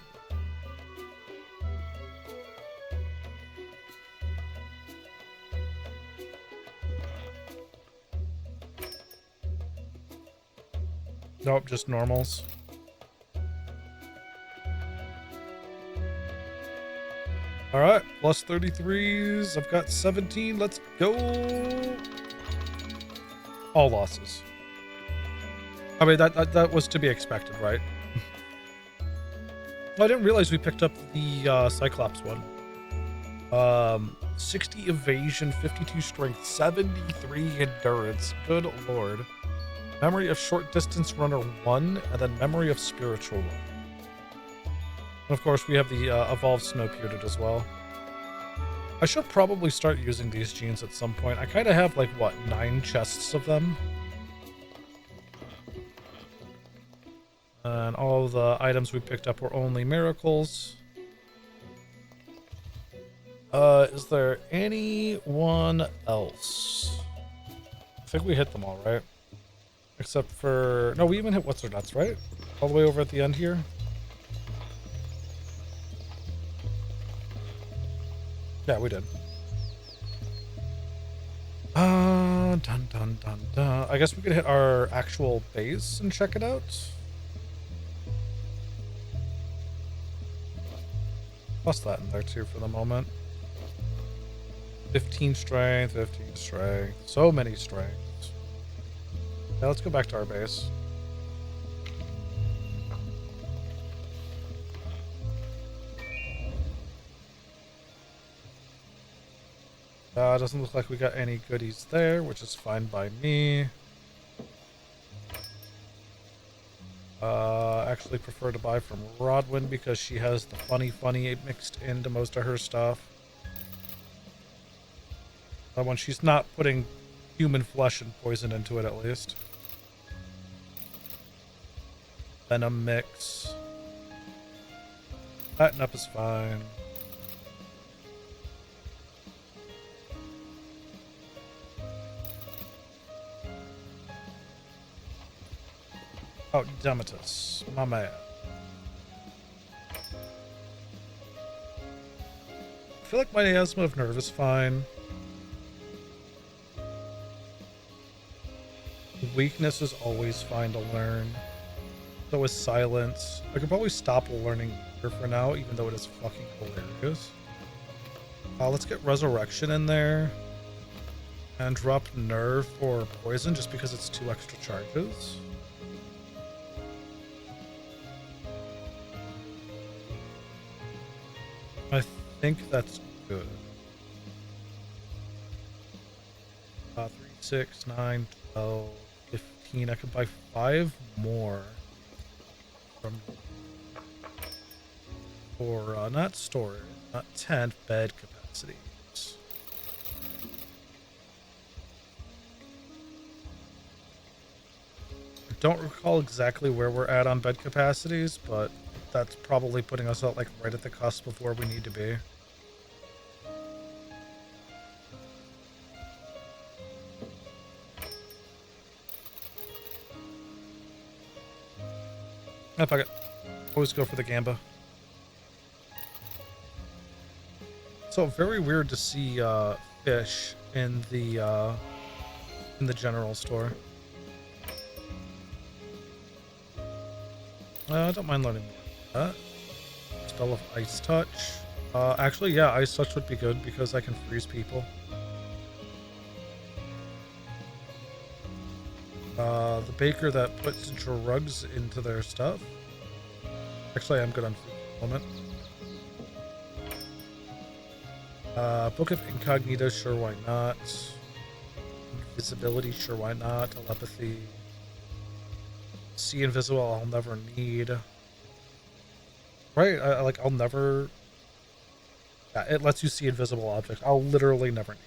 S1: Nope, just normals. All right, +33s. I've got 17. Let's go. All losses. I mean, that was to be expected, right? I didn't realize we picked up the Cyclops one. 60 evasion, 52 strength, 73 endurance. Good lord. Memory of short distance runner 1, and then memory of spiritual runner. And of course, we have the evolved Snowpewdid as well. I should probably start using these genes at some point. I kind of have, like, what, 9 chests of them? And all of the items we picked up were only miracles. Is there anyone else? I think we hit them all, right? Except for... No, we even hit What's Her Nuts, right? All the way over at the end here? Yeah, we did. Dun dun dun dun. I guess we could hit our actual base and check it out. Plus that in there too for the moment. 15 strength, 15 strength. So many strengths. Yeah, let's go back to our base. Doesn't look like we got any goodies there, which is fine by me. Actually prefer to buy from Rodwin because she has the funny mixed into most of her stuff. When she's not putting human flesh and poison into it, at least. Venom mix. Fatten up is fine. Oh, Dematus, my man. I feel like my asthma of nerve is fine. Weakness is always fine to learn. So is silence. I could probably stop learning for now, even though it is fucking hilarious. Let's get resurrection in there. And drop nerve for poison just because it's 2 extra charges. I think that's good. 3, 6, 9, 12, 15. I could buy 5 more from for not storage, not tent, bed capacities. I don't recall exactly where we're at on bed capacities, but that's probably putting us out like right at the cusp of where we need to be. Oh, fuck it. Always go for the Gamba. So very weird to see fish in the general store. I don't mind learning more about that. Spell of Ice Touch. Actually, yeah, Ice Touch would be good because I can freeze people. The baker that puts drugs into their stuff. Actually, I'm good on food at the moment. Book of Incognito, sure, why not? Invisibility, sure, why not? Telepathy. See invisible, I'll never need. Right? I'll never... Yeah, it lets you see invisible objects. I'll literally never need it.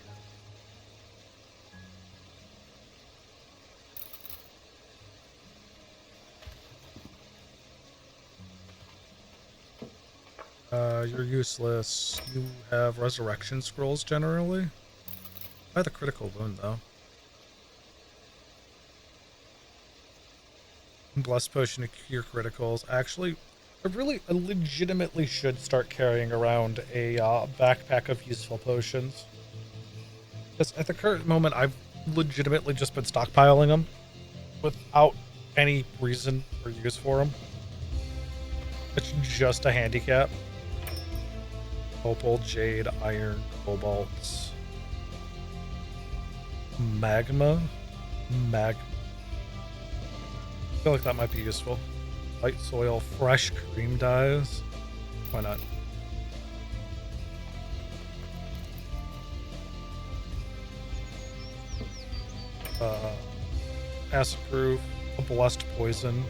S1: You're useless. You have resurrection scrolls generally. By the critical wound, though. Blessed potion to cure criticals. Actually, I legitimately should start carrying around a backpack of useful potions. Because at the current moment, I've legitimately just been stockpiling them without any reason or use for them. It's just a handicap. Opal, jade, iron, cobalt, magma. I feel like that might be useful. Light soil, fresh cream dyes. Why not? Acid proof, a blessed poison.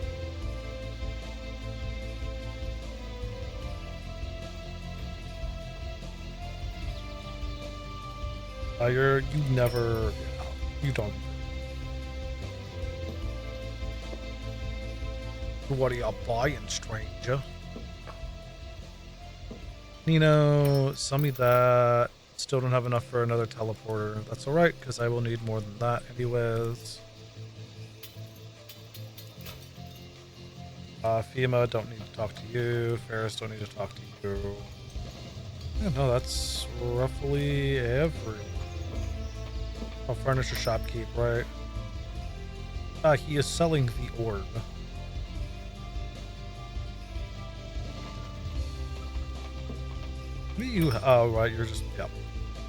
S1: You don't. What are you buying, stranger? Nino, sell me that. Still don't have enough for another teleporter. That's alright, because I will need more than that anyways. FEMA, don't need to talk to you. Ferris, don't need to talk to you. Yeah, no, that's roughly every. Oh, furniture shopkeep, right? He is selling the orb. Oh, right, you're just, yep.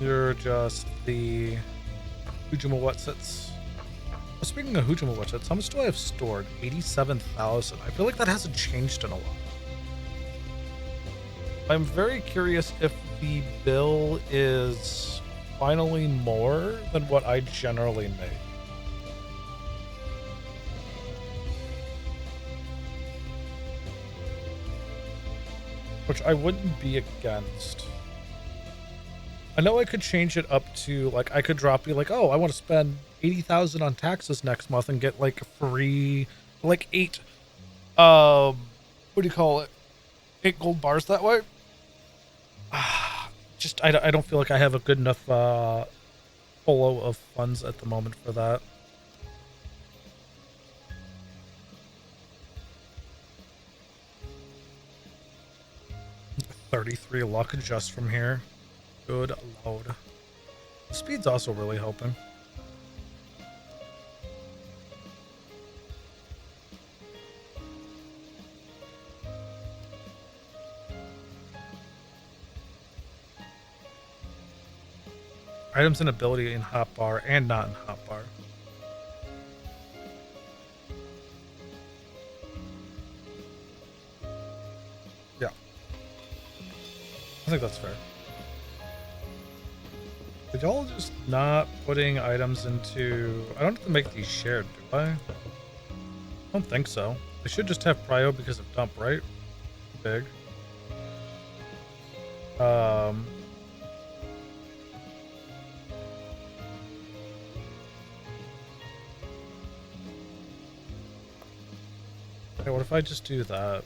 S1: You're just the Hujuma Wetsits. Well, speaking of Hujuma Wetsits, how much do I have stored? 87,000. I feel like that hasn't changed in a while. I'm very curious if the bill is finally more than what I generally make. Which I wouldn't be against. I know I could change it up to, like, I could drop you, like, oh, I want to spend 80,000 on taxes next month and get, like, free, like, 8, what do you call it? 8 gold bars that way. Just, I don't feel like I have a good enough, flow of funds at the moment for that. 33 luck just from here. Good load. Speed's also really helping. Items and ability in hotbar and not in hotbar. Yeah. I think that's fair. Did y'all just not putting items into... I don't have to make these shared, do I? I don't think so. They should just have prio because of dump, right? Big. Okay, what if I just do that?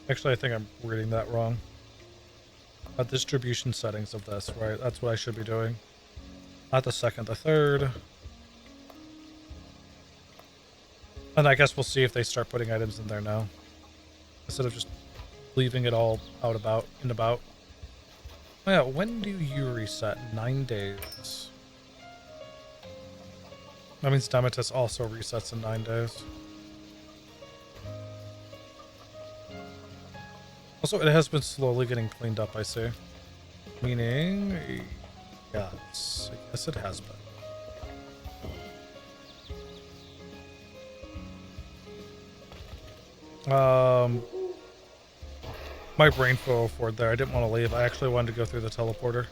S1: Actually, I think I'm reading that wrong. Distribution settings of this, right? That's what I should be doing. Not the second, the third. And I guess we'll see if they start putting items in there now. Instead of just leaving it all out about and about. Oh yeah, when do you reset? 9 days. That means Demetus also resets in 9 days. Also, it has been slowly getting cleaned up, I see. Meaning, yes. Yes, it has been. My brain flew forward there. I didn't want to leave. I actually wanted to go through the teleporter.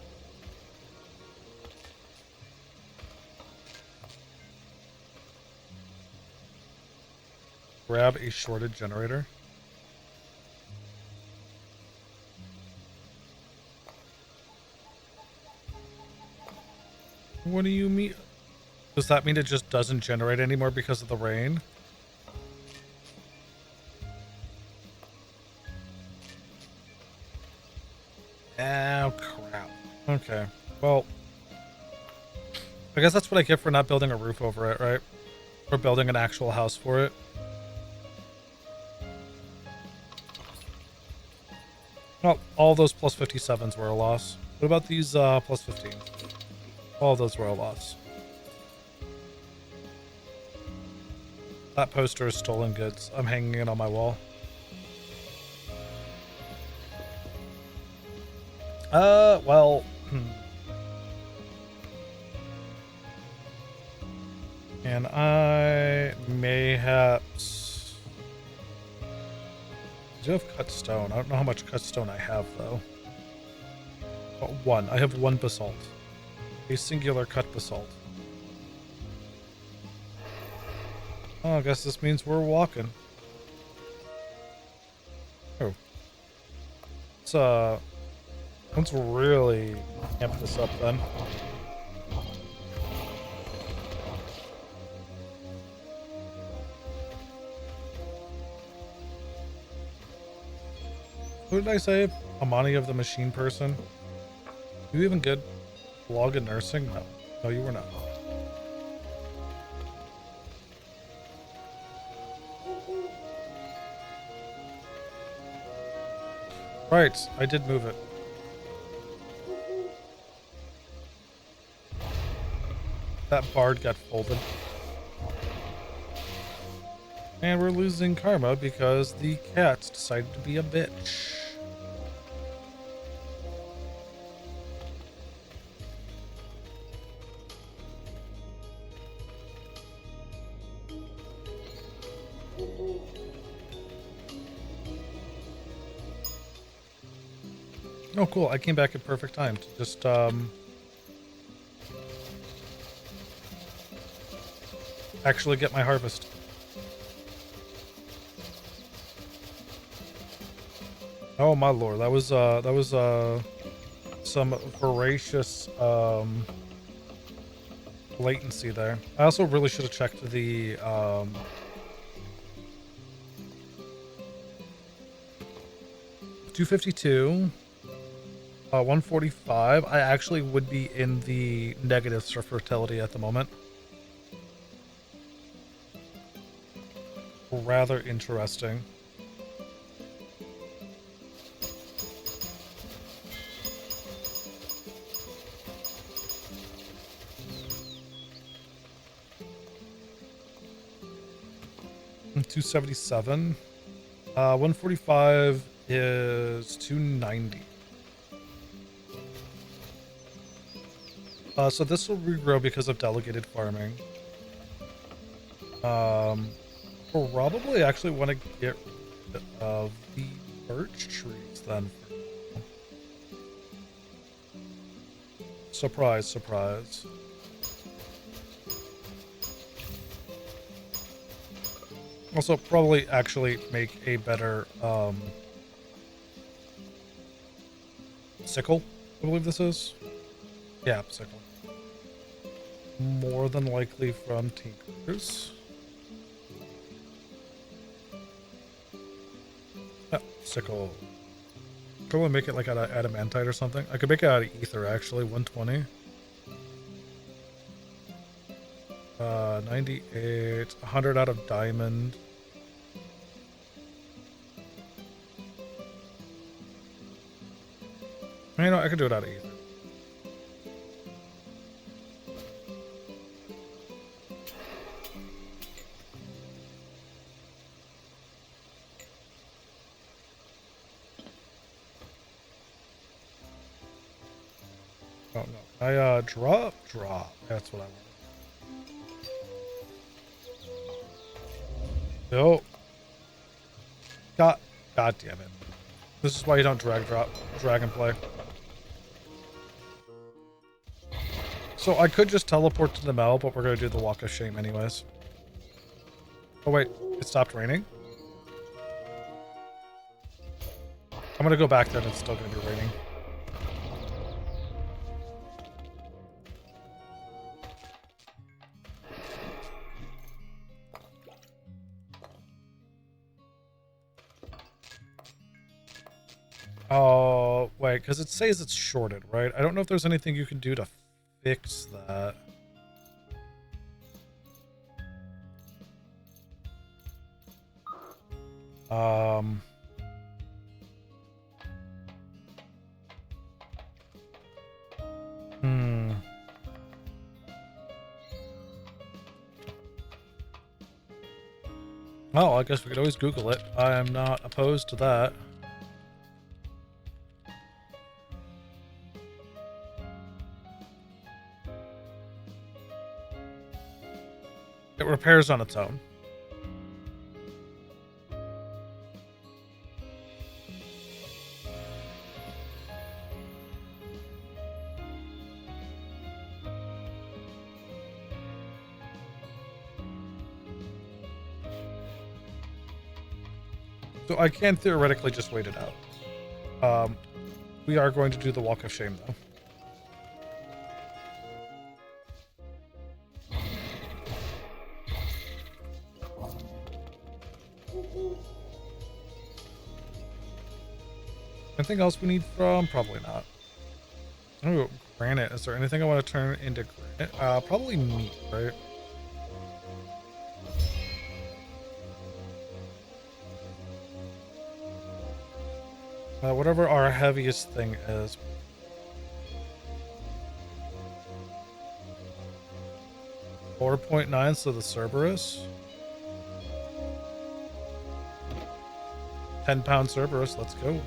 S1: Grab a shorted generator. What do you mean? Does that mean it just doesn't generate anymore because of the rain? Oh, crap. Okay. Well, I guess that's what I get for not building a roof over it, right? Or building an actual house for it. Well, all those plus 57s were a loss. What about these plus 15s? All of those were a loss. That poster is stolen goods. I'm hanging it on my wall. Well, And I mayhaps... I do have cut stone. I don't know how much cut stone I have, though. Oh, one. I have one basalt. A singular cut basalt. Oh, I guess this means we're walking. Oh. Let's really amp this up then. Who did I say? Amani of the Machine Person? You even good blog in nursing? No. No, you were not. Right, I did move it. That bard got folded. And we're losing karma because the cats decided to be a bitch. Oh, cool. I came back at perfect time to just, actually get my harvest. Oh my lord, that was some voracious, latency there. I also really should have checked the, 252. 145. I actually would be in the negatives for fertility at the moment. rather interesting. $277. 145 is 290. So this will regrow because of delegated farming. Probably actually want to get rid of the birch trees then. Surprise, surprise. Also, probably actually make a better sickle, I believe this is. Yeah, sickle. More than likely from Tinkers. Oh, sickle. Probably make it like out of adamantite or something. I could make it out of ether actually, 120. 98, 100 out of diamond. You know, I could do it out of ether. Oh no. I drop. That's what I want. No. God damn it. This is why you don't drag and play. So I could just teleport to the Mel, but we're gonna do the Walk of Shame anyways. Oh wait, it stopped raining? I'm gonna go back then, it's still gonna be raining. Oh, wait, because it says it's shorted, right? I don't know if there's anything you can do to fix that. Well, I guess we could always Google it. I am not opposed to that. It repairs on its own. So I can theoretically just wait it out. We are going to do the Walk of Shame, though. Anything else we need from? Probably not. Oh, granite. Is there anything I want to turn into granite? Probably meat, right? Whatever our heaviest thing is. $4.9, so the Cerberus. 10-pound Cerberus, let's go.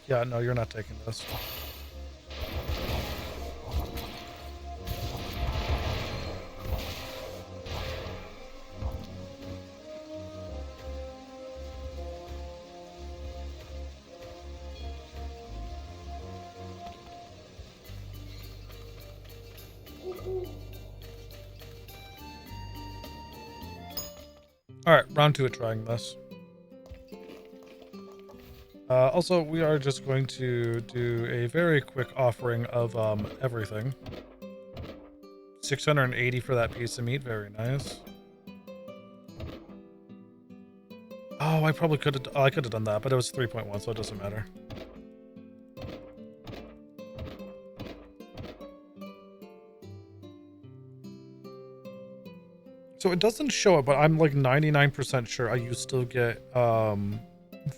S1: Yeah, no, you're not taking this. Alright, round 2 at trying this. Also, we are just going to do a very quick offering of everything. 680 for that piece of meat, very nice. Oh, I probably could have. I could have done that, but it was 3.1, so it doesn't matter. So it doesn't show it, but I'm like 99% sure you still get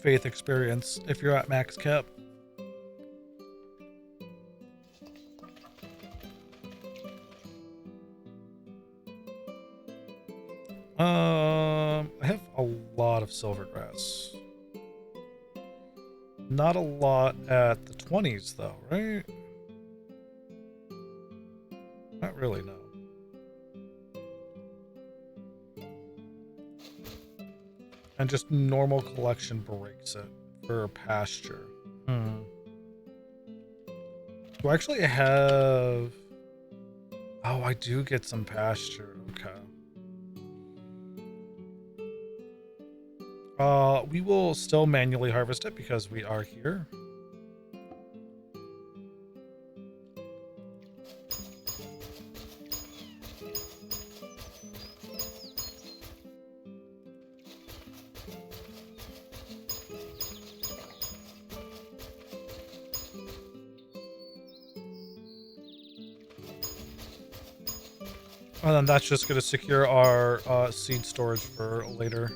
S1: faith experience if you're at max cap. I have a lot of silvergrass. Not a lot at the 20s though, right? Not really, no. And just normal collection breaks it for pasture. Do I actually have... Oh, I do get some pasture. Okay. We will still manually harvest it because we are here. And then that's just going to secure our seed storage for later.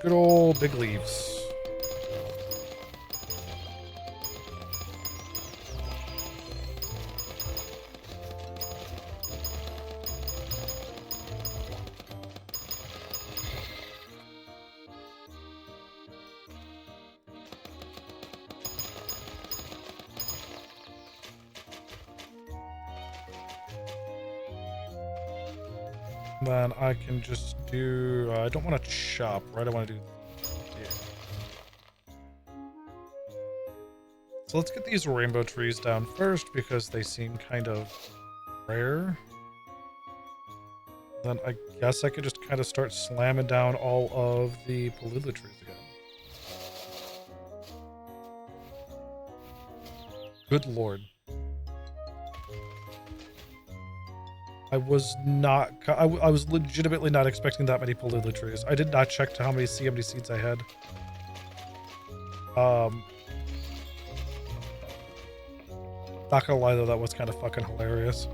S1: Good old big leaves. Then I can just do, I don't want to chop, right? I want to do, yeah. So let's get these rainbow trees down first because they seem kind of rare. Then I guess I could just kind of start slamming down all of the palula trees again. Good lord. I was not, I was legitimately not expecting that many palula trees. I did not check to how many CMD seeds I had. Not gonna lie though, that was kind of fucking hilarious.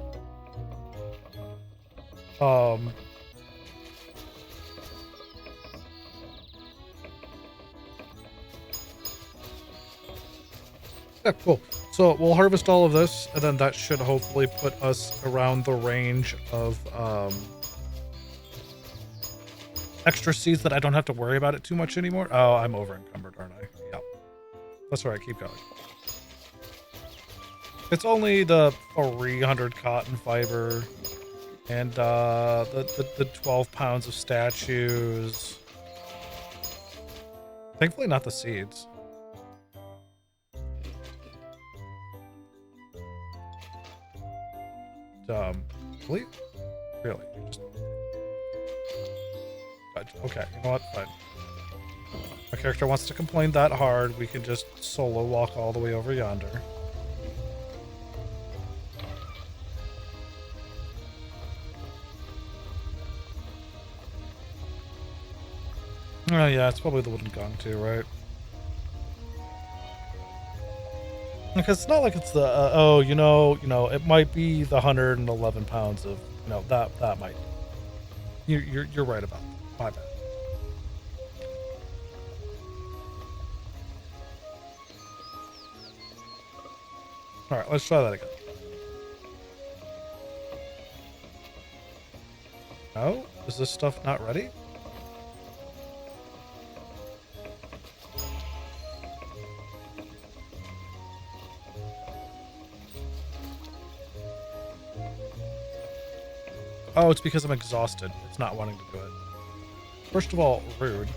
S1: Yeah, cool. So we'll harvest all of this, and then that should hopefully put us around the range of extra seeds that I don't have to worry about it too much anymore. Oh, I'm over encumbered, aren't I? Yep. That's all right. Keep going. It's only the 300 cotton fiber and the 12 pounds of statues. Thankfully, not the seeds. Really? Really? Just... Okay, you know what? Fine. My character wants to complain that hard, we can just solo walk all the way over yonder. Oh yeah, it's probably the wooden gong too, right? Because it's not like it's the oh, you know, it might be the 111 pounds of, that might. You're right about that. My bad. Alright, let's try that again. No? Is this stuff not ready? Oh, it's because I'm exhausted. It's not wanting to do it. First of all, rude.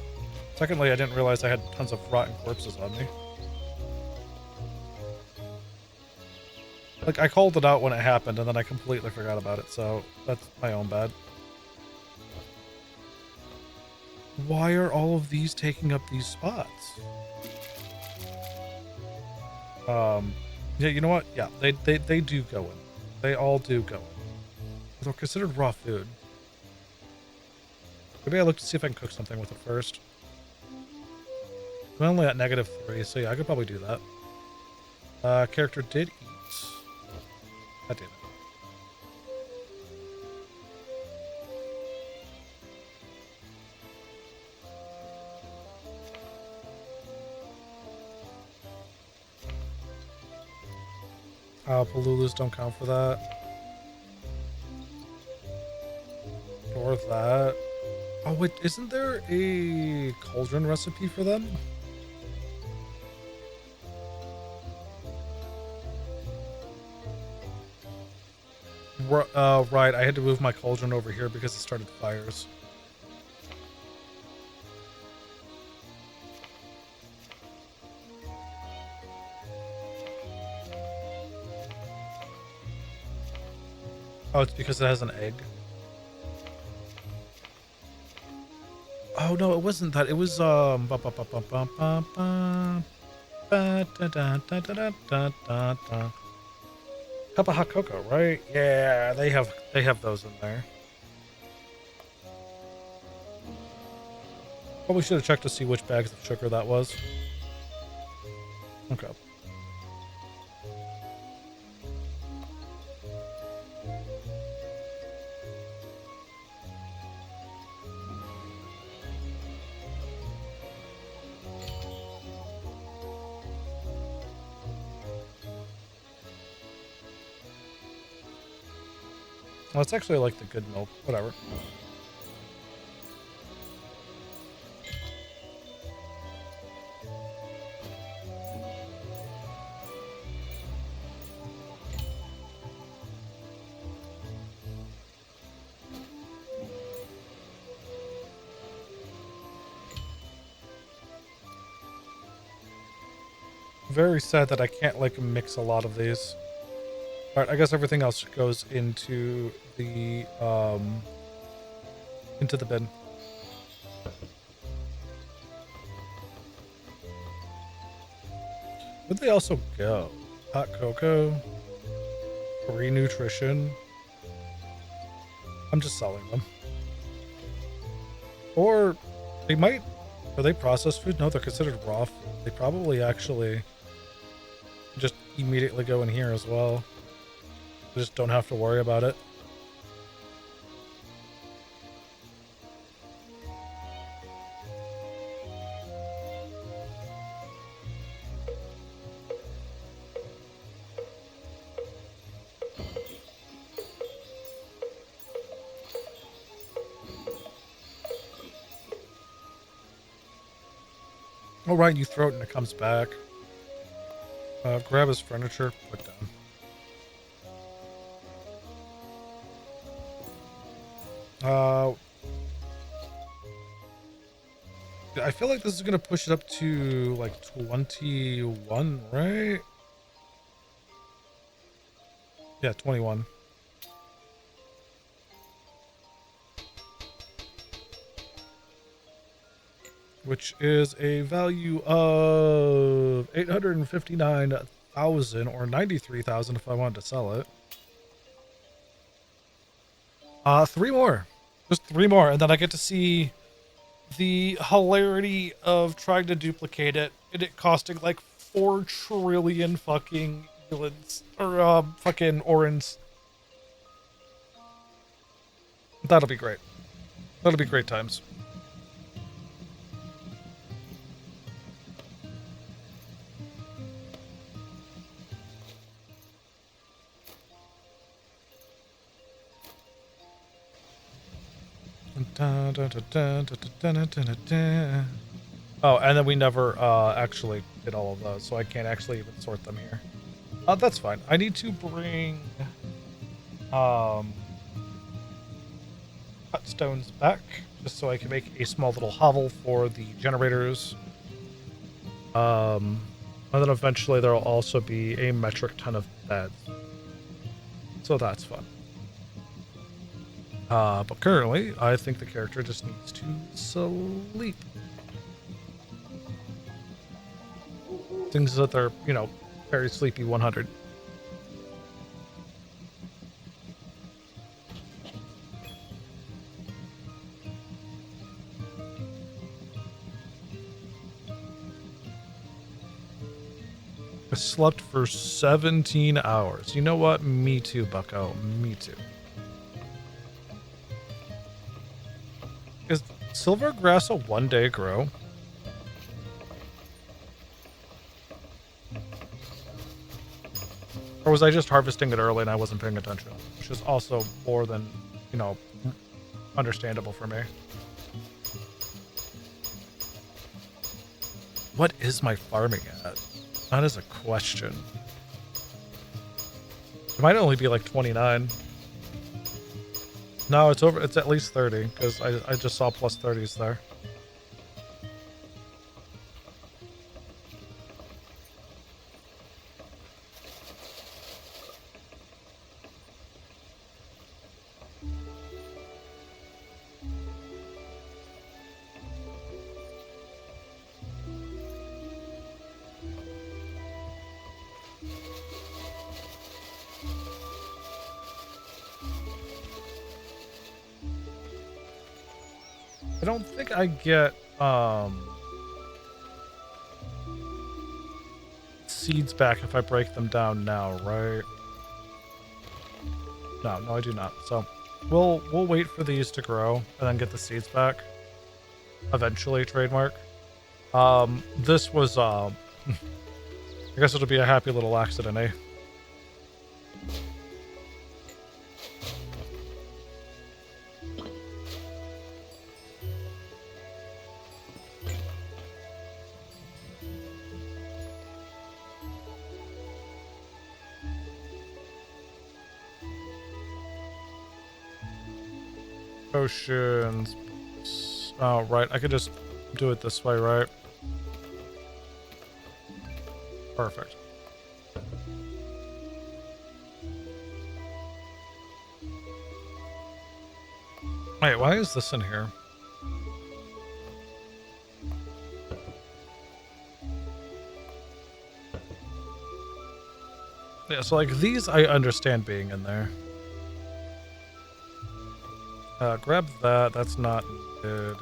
S1: Secondly, I didn't realize I had tons of rotten corpses on me. Like, I called it out when it happened, and then I completely forgot about it, so that's my own bad. Why are all of these taking up these spots? Yeah, you know what? Yeah, they do go in. They all do go in. They're considered raw food. Maybe I look to see if I can cook something with it first. I'm only at -3, so yeah, I could probably do that. Character did eat. I did it. Palulus don't count for that. Or that. Oh, wait, isn't there a cauldron recipe for them? Right, I had to move my cauldron over here because it started fires. Oh, it's because it has an egg. Oh no, it wasn't that. It was cup of hot cocoa, right? Yeah, they have those in there. Probably should have checked to see which bags of sugar that was. Okay. Well, it's actually like the good milk. Whatever. Very sad that I can't like mix a lot of these. Alright, I guess everything else goes into the bin. Would they also go? Hot cocoa, free nutrition. I'm just selling them. Or they might. Are they processed food? No, they're considered raw food. They probably actually just immediately go in here as well. Just don't have to worry about it. Oh, right, you throw it and it comes back. Grab his furniture, put down. I feel like this is gonna push it up to like 21, right? Yeah, 21. Which is a value of 859,000 or 93,000 if I wanted to sell it. 3 more. Just 3 more, and then I get to see the hilarity of trying to duplicate it and it costing like 4 trillion fucking euros or fucking orans. That'll be great. That'll be great times. Oh, and then we never actually did all of those, so I can't actually even sort them here. That's fine. I need to bring cut stones back, just so I can make a small little hovel for the generators. And then eventually there will also be a metric ton of beds. So that's fun. But currently, I think the character just needs to sleep. Things that they're, you know, very sleepy 100. I slept for 17 hours. You know what? Me too, bucko. Me too. Is silvergrass a one-day grow? Or was I just harvesting it early and I wasn't paying attention? Which is also more than, you know, understandable for me. What is my farming at? That is a question. It might only be like 29. No, it's over. It's at least 30 because I just saw plus 30s there. I don't think I get seeds back if I break them down now, right? No, I do not. So we'll wait for these to grow and then get the seeds back. Eventually, trademark. This was I guess it'll be a happy little accident, eh? Potions. Oh, right. I could just do it this way, right? Perfect. Wait, why is this in here? Yeah, so like these I understand being in there. Grab that. That's not good.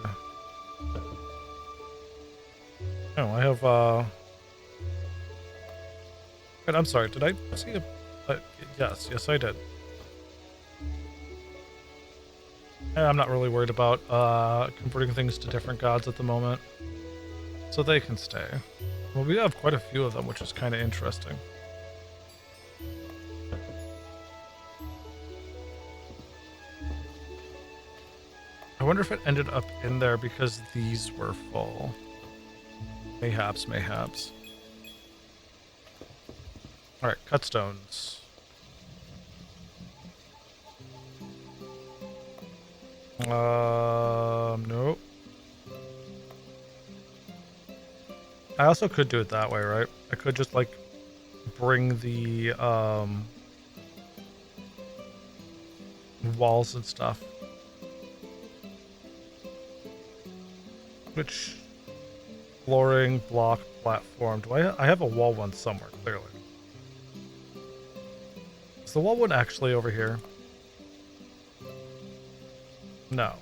S1: Oh, I have, wait, I'm sorry. Did I see a... yes, I did. I'm not really worried about, converting things to different gods at the moment. So they can stay. Well, we have quite a few of them, which is kind of interesting. I wonder if it ended up in there because these were full. Mayhaps. Alright, cut stones. Nope. I also could do it that way, right? I could just, like, bring the, walls and stuff. Which flooring, block, platform. Do I have a wall one somewhere, clearly. Is the wall one actually over here? No.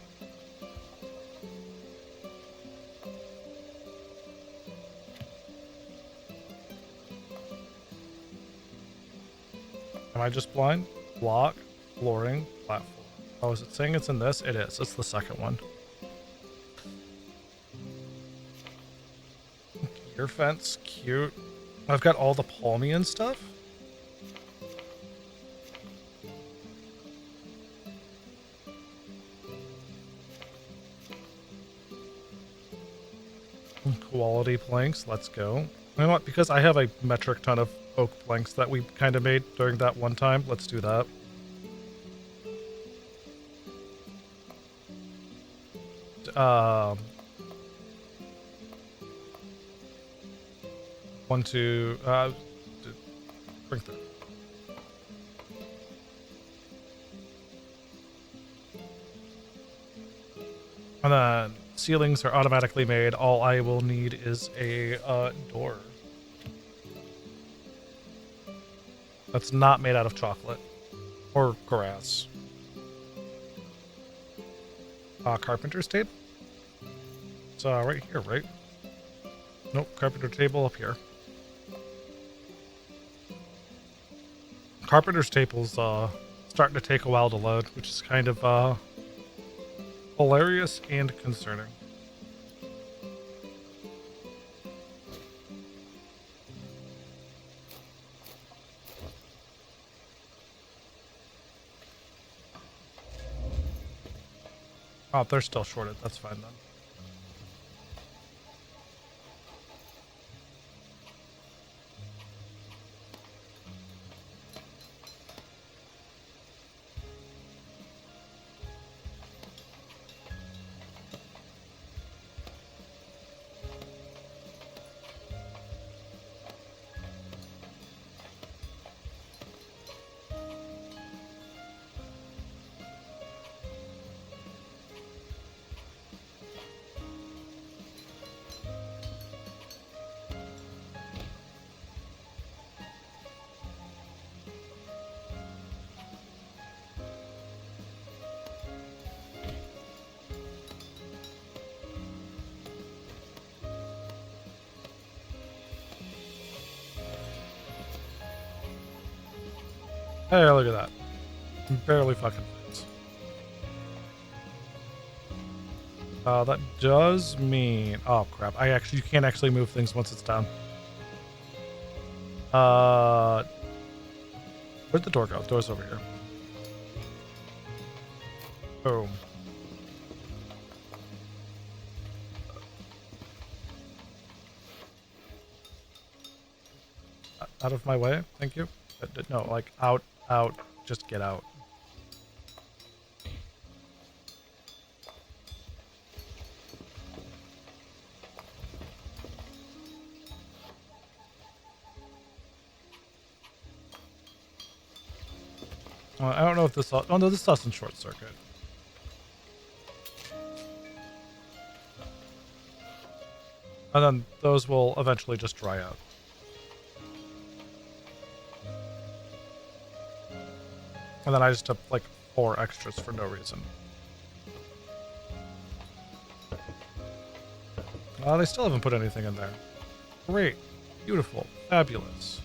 S1: Am I just blind? Block, flooring, platform. Oh, is it saying it's in this? It is. It's the second one. Gear fence, cute. I've got all the palmian stuff. quality planks. Let's go. You know what? Because I have a metric ton of oak planks that we kind of made during that one time. Let's do that. One, two, bring through. And then ceilings are automatically made. All I will need is a door. That's not made out of chocolate or grass. Carpenter's table? It's right here, right? Nope, carpenter table up here. Carpenter's table's starting to take a while to load, which is kind of hilarious and concerning. Oh, they're still shorted. That's fine then. Hey, look at that. Barely fucking fits. That does mean... Oh, crap. You can't actually move things once it's down. Where'd the door go? The door's over here. Boom. Out of my way. Thank you. No, like, out. Just get out. Well, I don't know if this... Oh, no, this doesn't short circuit. And then those will eventually just dry out. And then I just took like 4 extras for no reason. They still haven't put anything in there. Great. Beautiful. Fabulous.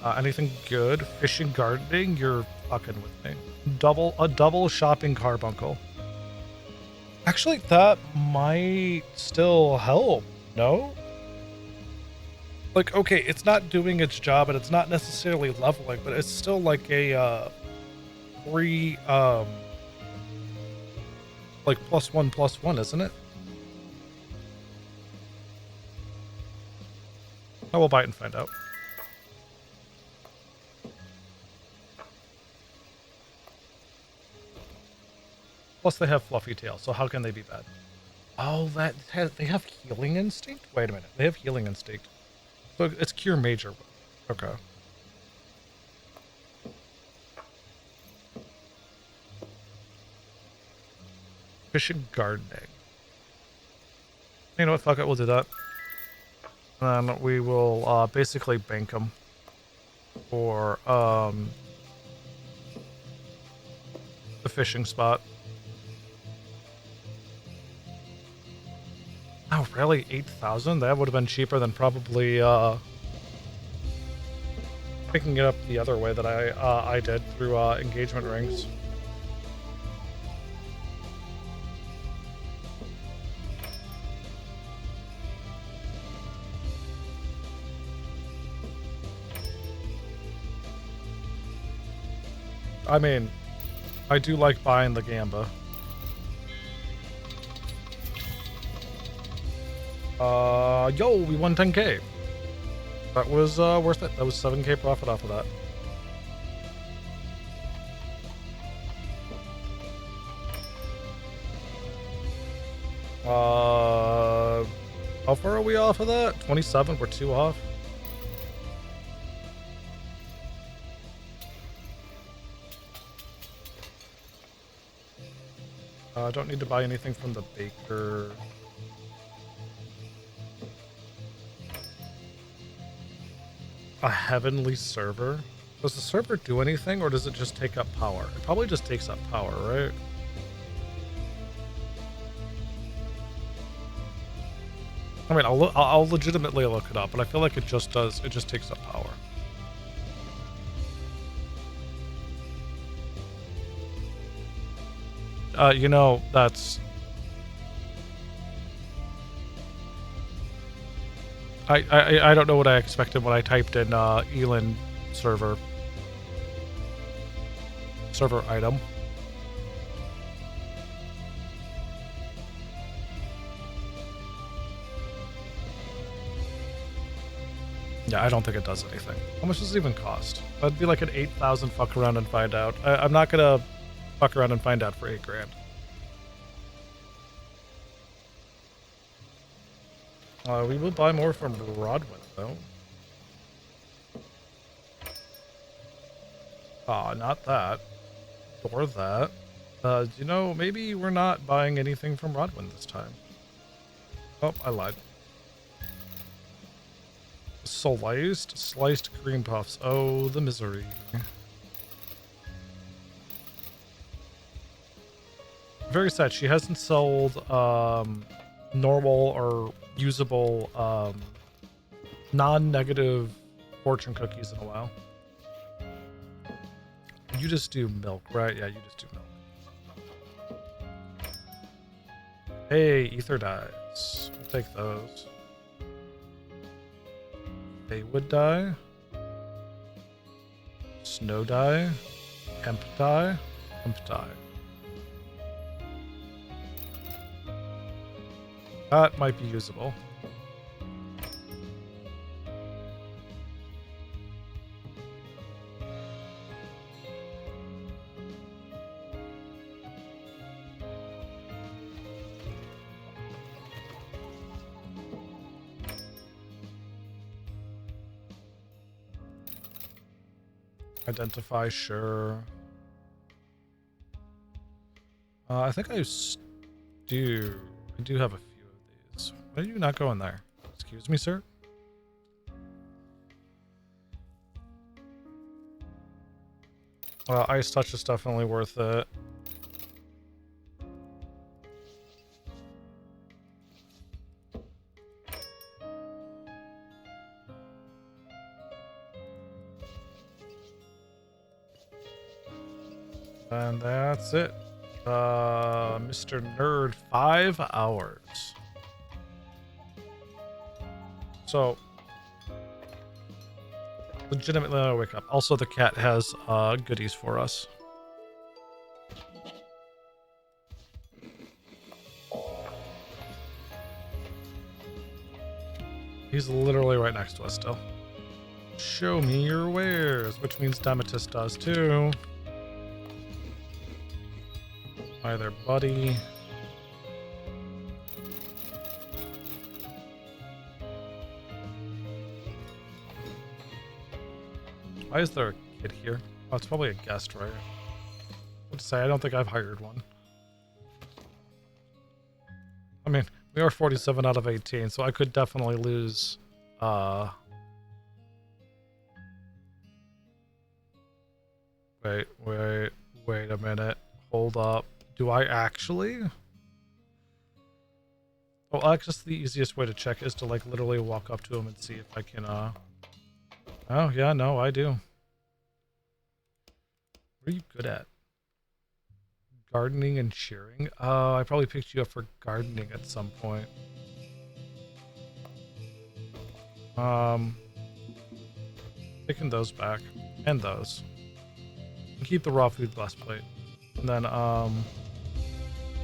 S1: Anything good? Fishing, gardening? You're fucking with me. A double shopping carbuncle. Actually, that might still help, no? Like, okay, it's not doing its job, and it's not necessarily leveling, but it's still like a, free, like +1/+1, isn't it? I will buy it and find out. Plus, they have fluffy tails, so how can they be bad? Oh, they have healing instinct? Wait a minute, they have healing instinct. So it's cure major. Okay. Fishing, gardening. You know what? Fuck it. We'll do that. And then we will basically bank them for the fishing spot. Oh, really? 8,000? That would have been cheaper than probably picking it up the other way that I did through engagement rings. I mean, I do like buying the gamba. Yo, we won 10K. That was worth it. That was 7K profit off of that. How far are we off of that? 27. We're 2 off. I don't need to buy anything from the baker. A heavenly server? Does the server do anything, or does it just take up power? It probably just takes up power, right? I mean, I'll legitimately look it up, but I feel like it just does. It just takes up power. You know, that's... I don't know what I expected when I typed in Elin server item. Yeah, I don't think it does anything. How much does it even cost? That'd be like an 8,000 fuck around and find out. I'm not gonna fuck around and find out for 8 grand. We will buy more from Broadwin, though. Not that. Or that. You know, maybe we're not buying anything from Rodwin this time. Oh, I lied. Sliced cream puffs. Oh, the misery. Very sad. She hasn't sold normal or usable non-negative fortune cookies in a while. You just do milk, right? Yeah, you just do milk. Hey, ether dyes. We'll take those. Baywood dye. Snow dye. Hemp dye. Hemp dye. That might be usable. Identify, sure. I think I do. I do have a few of these. Why are you not going there? Excuse me, sir? Ice Touch is definitely worth it. And that's it. Mr. Nerd, 5 hours. So, legitimately, I wake up. Also, the cat has goodies for us. He's literally right next to us still. Show me your wares, which means Demetis does too. Hi there, buddy. Why is there a kid here? Oh, it's probably a guest, right? What to say? I don't think I've hired one. I mean, we are 47 out of 18, so I could definitely lose. Wait a minute. Hold up. Do I actually? Well, I guess the easiest way to check is to like literally walk up to him and see if I can Oh yeah, no, I do. What are you good at? Gardening and shearing? Oh, I probably picked you up for gardening at some point. Taking those back. And those. And keep the raw food glass plate. And then,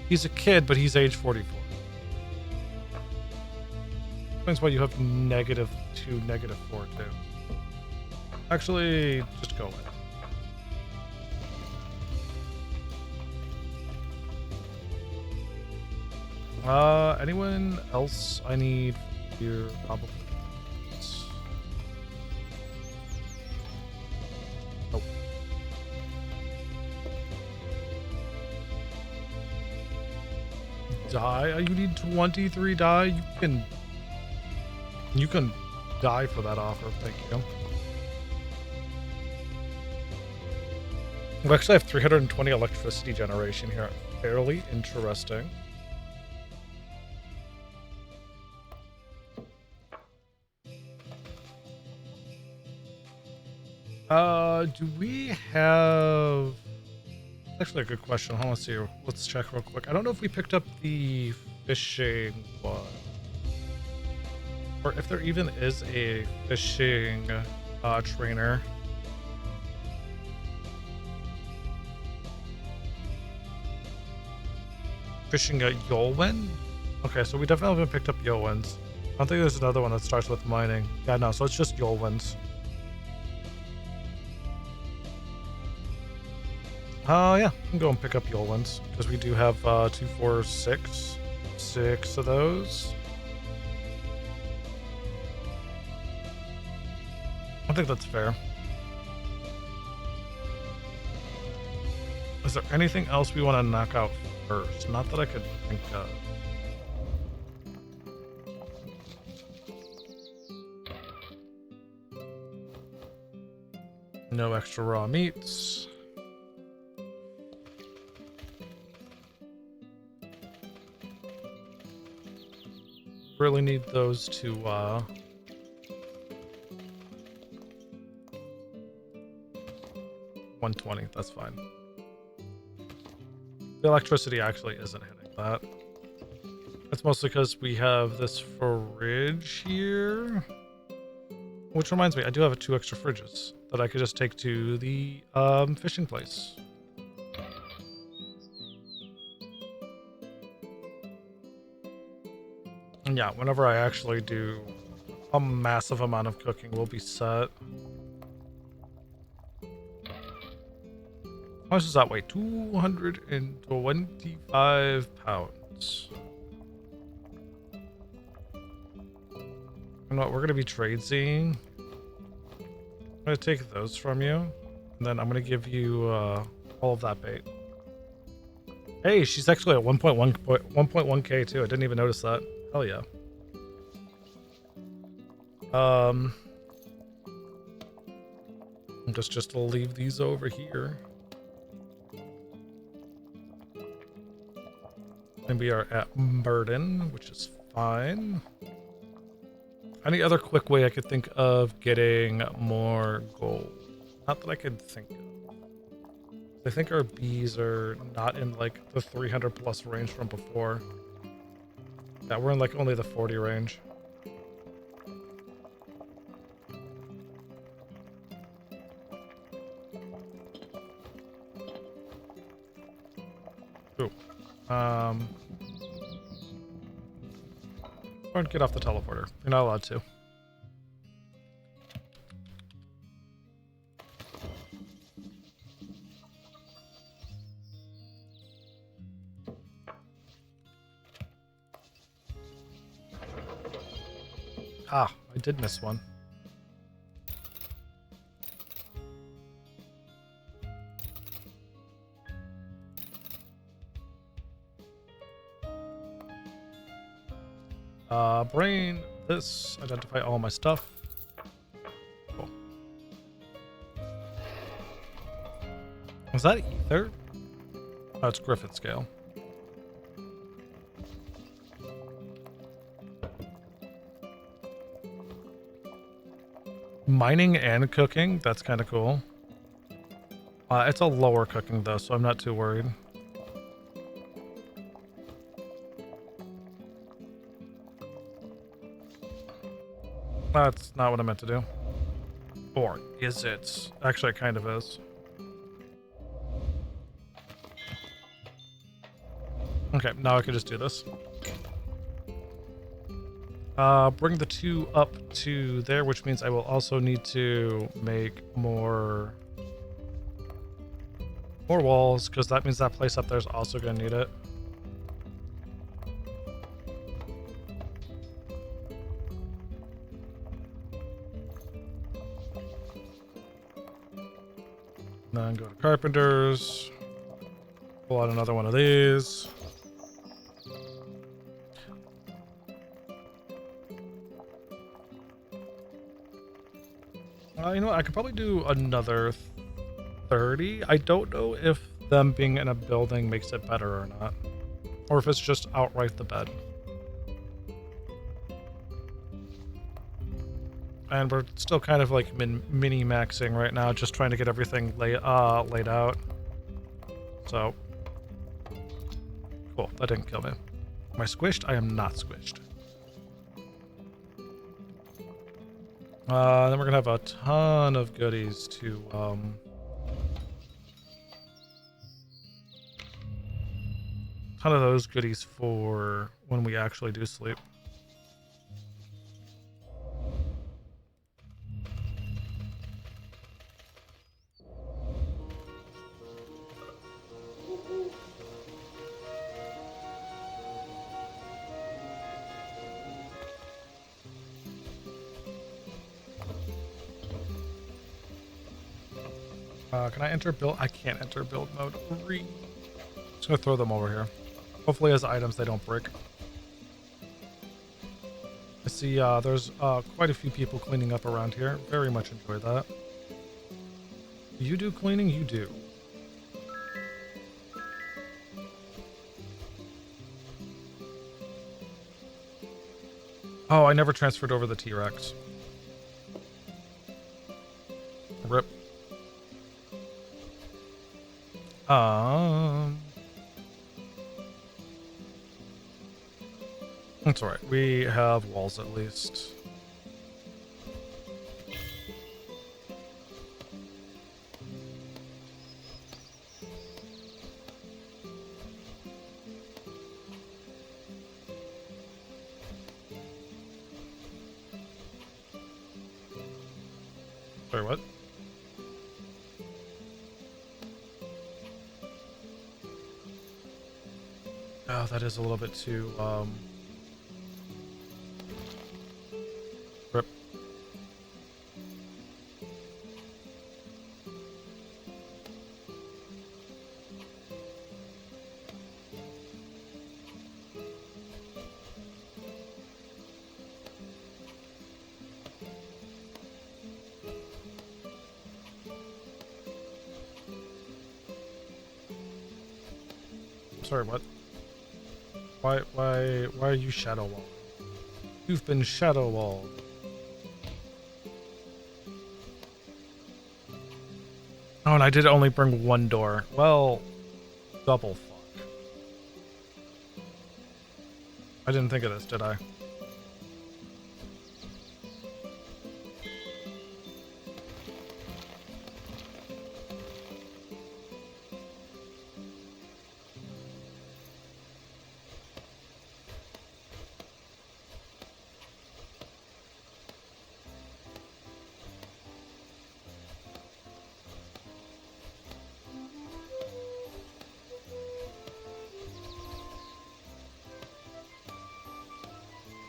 S1: he's a kid, but he's age 44. explains why you have -2, -4 too. Actually, just go with it. Anyone else I need here? Probably. Oh. Die? You need 23 die? You can die for that offer, thank you. We actually have 320 electricity generation here. Fairly interesting. Do we have... Actually, a good question. Hold on, let's see. Let's check real quick. I don't know if we picked up the fishing one. Or if there even is a fishing trainer. Fishing at Yolwen? Okay, so we definitely haven't picked up Yolwens. I don't think there's another one that starts with mining. Yeah, no, so it's just Yolwens. Yeah, we can go and pick up Yolwens, because we do have 2, 4, 6. 6 of those. I think that's fair. Is there anything else we want to knock out first? Not that I could think of. No extra raw meats. Really need those to 120, that's fine. The electricity actually isn't hitting that. That's mostly because we have this fridge here. Which reminds me, I do have 2 extra fridges that I could just take to the fishing place. And yeah, whenever I actually do a massive amount of cooking, we'll be set. How much does that weigh? 225 pounds. You know what? We're going to be trading. I'm going to take those from you. And then I'm going to give you all of that bait. Hey, she's actually at 1.1k too. I didn't even notice that. Hell yeah. Just to leave these over here. And we are at burden, which is fine. Any other quick way I could think of getting more gold? Not that I could think of. I think our bees are not in like the 300 plus range from before. Yeah, we're in like only the 40 range. Ooh. Go and get off the teleporter. You're not allowed to. Ah, I did miss one. Brain, this, identify all my stuff. Cool. Was that ether? Oh, it's Griffith scale. Mining and cooking, that's kind of cool. It's a lower cooking though, so I'm not too worried. That's not what I meant to do. Or is it? Actually, it kind of is. Okay, now I can just do this. Bring the 2 up to there, which means I will also need to make more walls, because that means that place up there is also going to need it. Then go to carpenters. Pull out another one of these. You know what? I could probably do another 30. I don't know if them being in a building makes it better or not. Or if it's just outright the bed. And we're still kind of like mini-maxing right now, just trying to get everything laid out. So, cool. That didn't kill me. Am I squished? I am not squished. Then we're gonna have a ton of goodies to ton of those goodies for when we actually do sleep. Can I enter build? I can't enter build mode. Just gonna throw them over here. Hopefully as items they don't break. I see there's quite a few people cleaning up around here. Very much enjoy that. You do cleaning? You do. Oh, I never transferred over the T-Rex. Rip. That's alright. We have walls at least. Sorry, what? Oh, that is a little bit too, rip. Sorry, what? Why are you shadow walled? You've been shadow walled. Oh, and I did only bring one door. Well, double fuck. I didn't think of this, did I?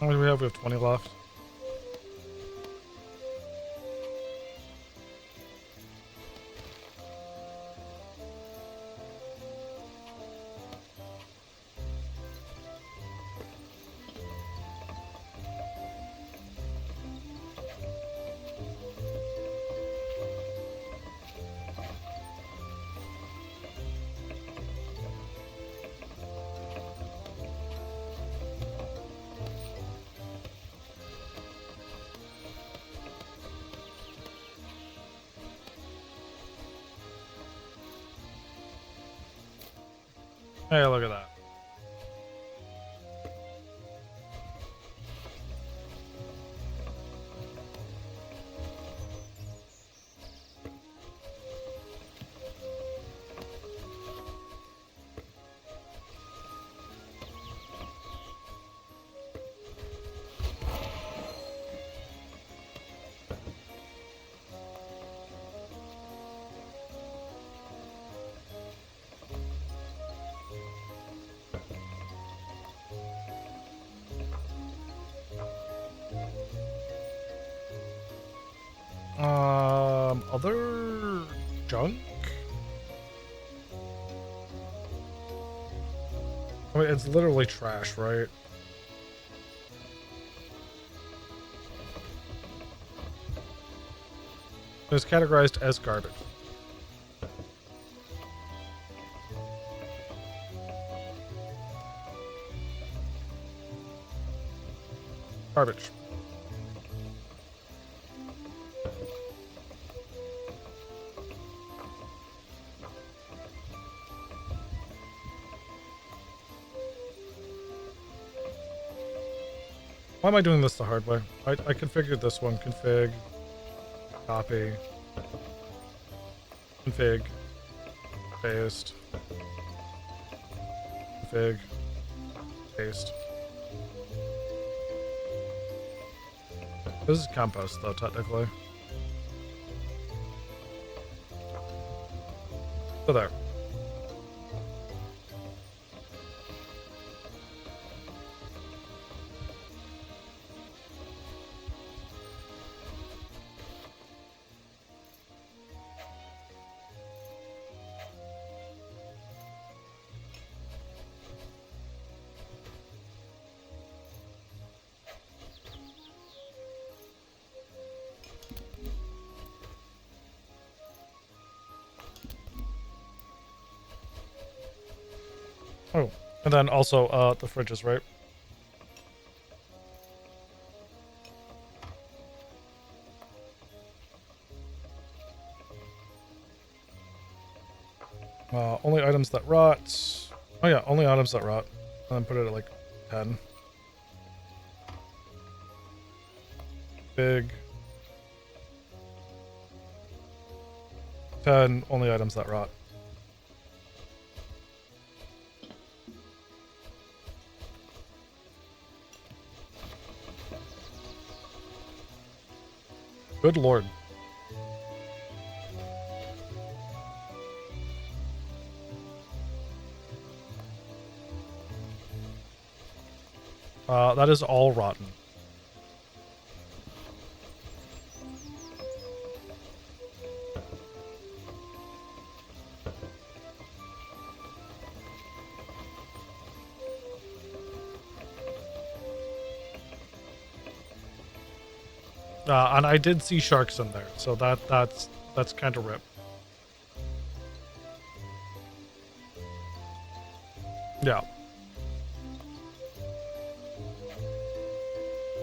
S1: How many do we have? We have 20 left. Hey, look at that. other junk? I mean, it's literally trash, right? It's categorized as garbage. Garbage. Why am I doing this the hard way? I configured this one. Config. Copy. Config. Paste. Config. Paste. This is compost, though, technically. So there. Oh, and then also the fridges, right? Only items that rot. Oh yeah, only items that rot. And then put it at like 10. Big. 10, only items that rot. Good lord. That is all rotten. And I did see sharks in there, so that's kind of rip. Yeah.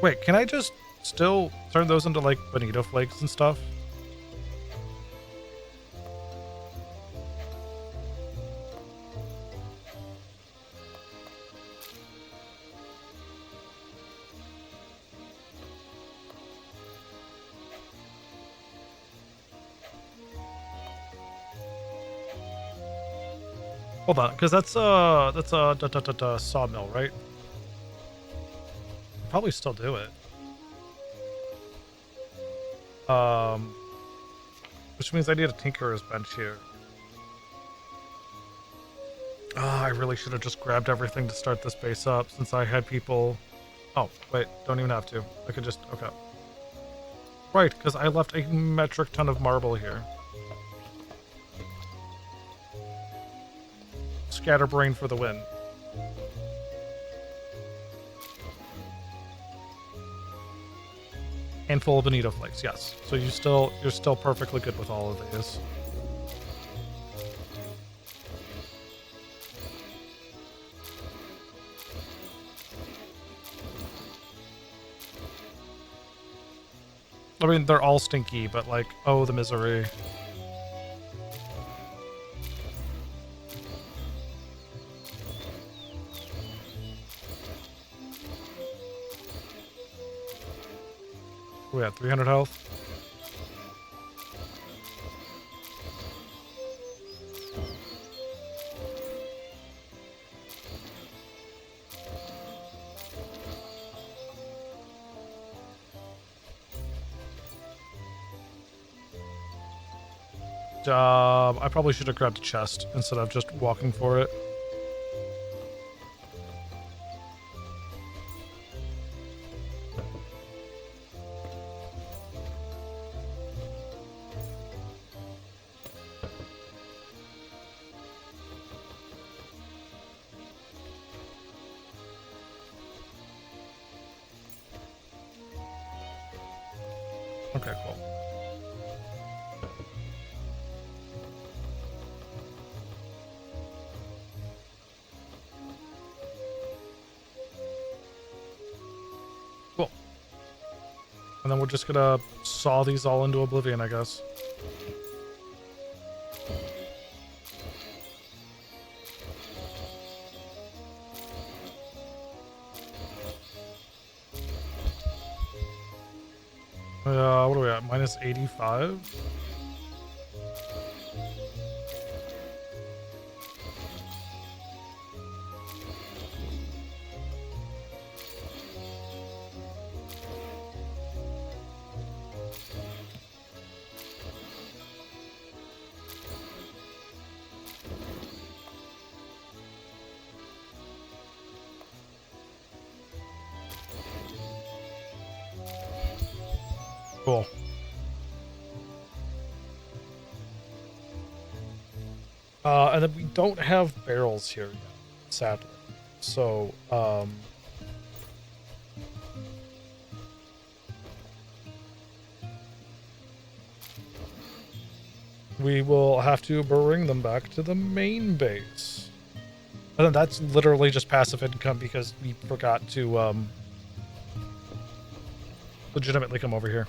S1: Wait, can I just still turn those into like bonito flakes and stuff? Hold on, because that's a sawmill, right? Probably still do it. Which means I need a tinkerer's bench here. I really should have just grabbed everything to start this base up since I had people. Oh, wait, don't even have to. I could just, okay. Right, because I left a metric ton of marble here. Scatterbrain for the win. Handful of bonito flakes, yes. So you're still perfectly good with all of these. I mean, they're all stinky, but like, oh, the misery. We had 300 health. I probably should have grabbed a chest instead of just walking for it. Okay, cool. Cool. And then we're just gonna saw these all into oblivion, I guess. What are we at? Minus 85? Cool. And then we don't have barrels here yet, sadly. So, we will have to bring them back to the main base. And then that's literally just passive income because we forgot to, legitimately come over here.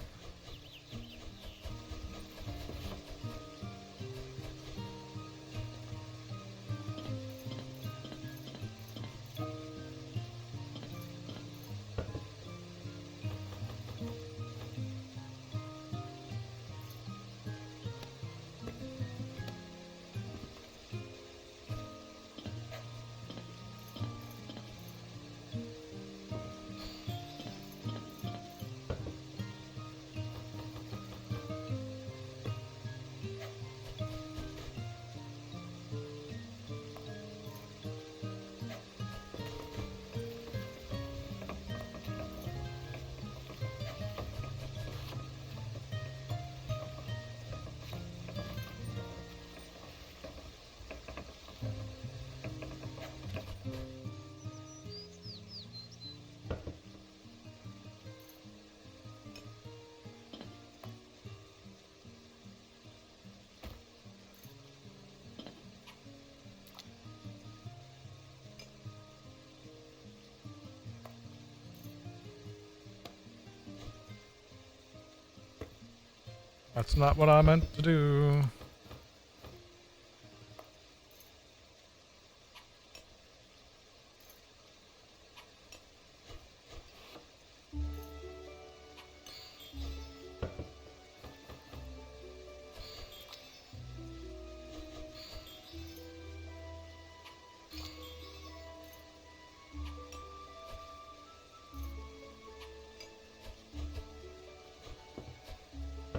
S1: That's not what I meant to do.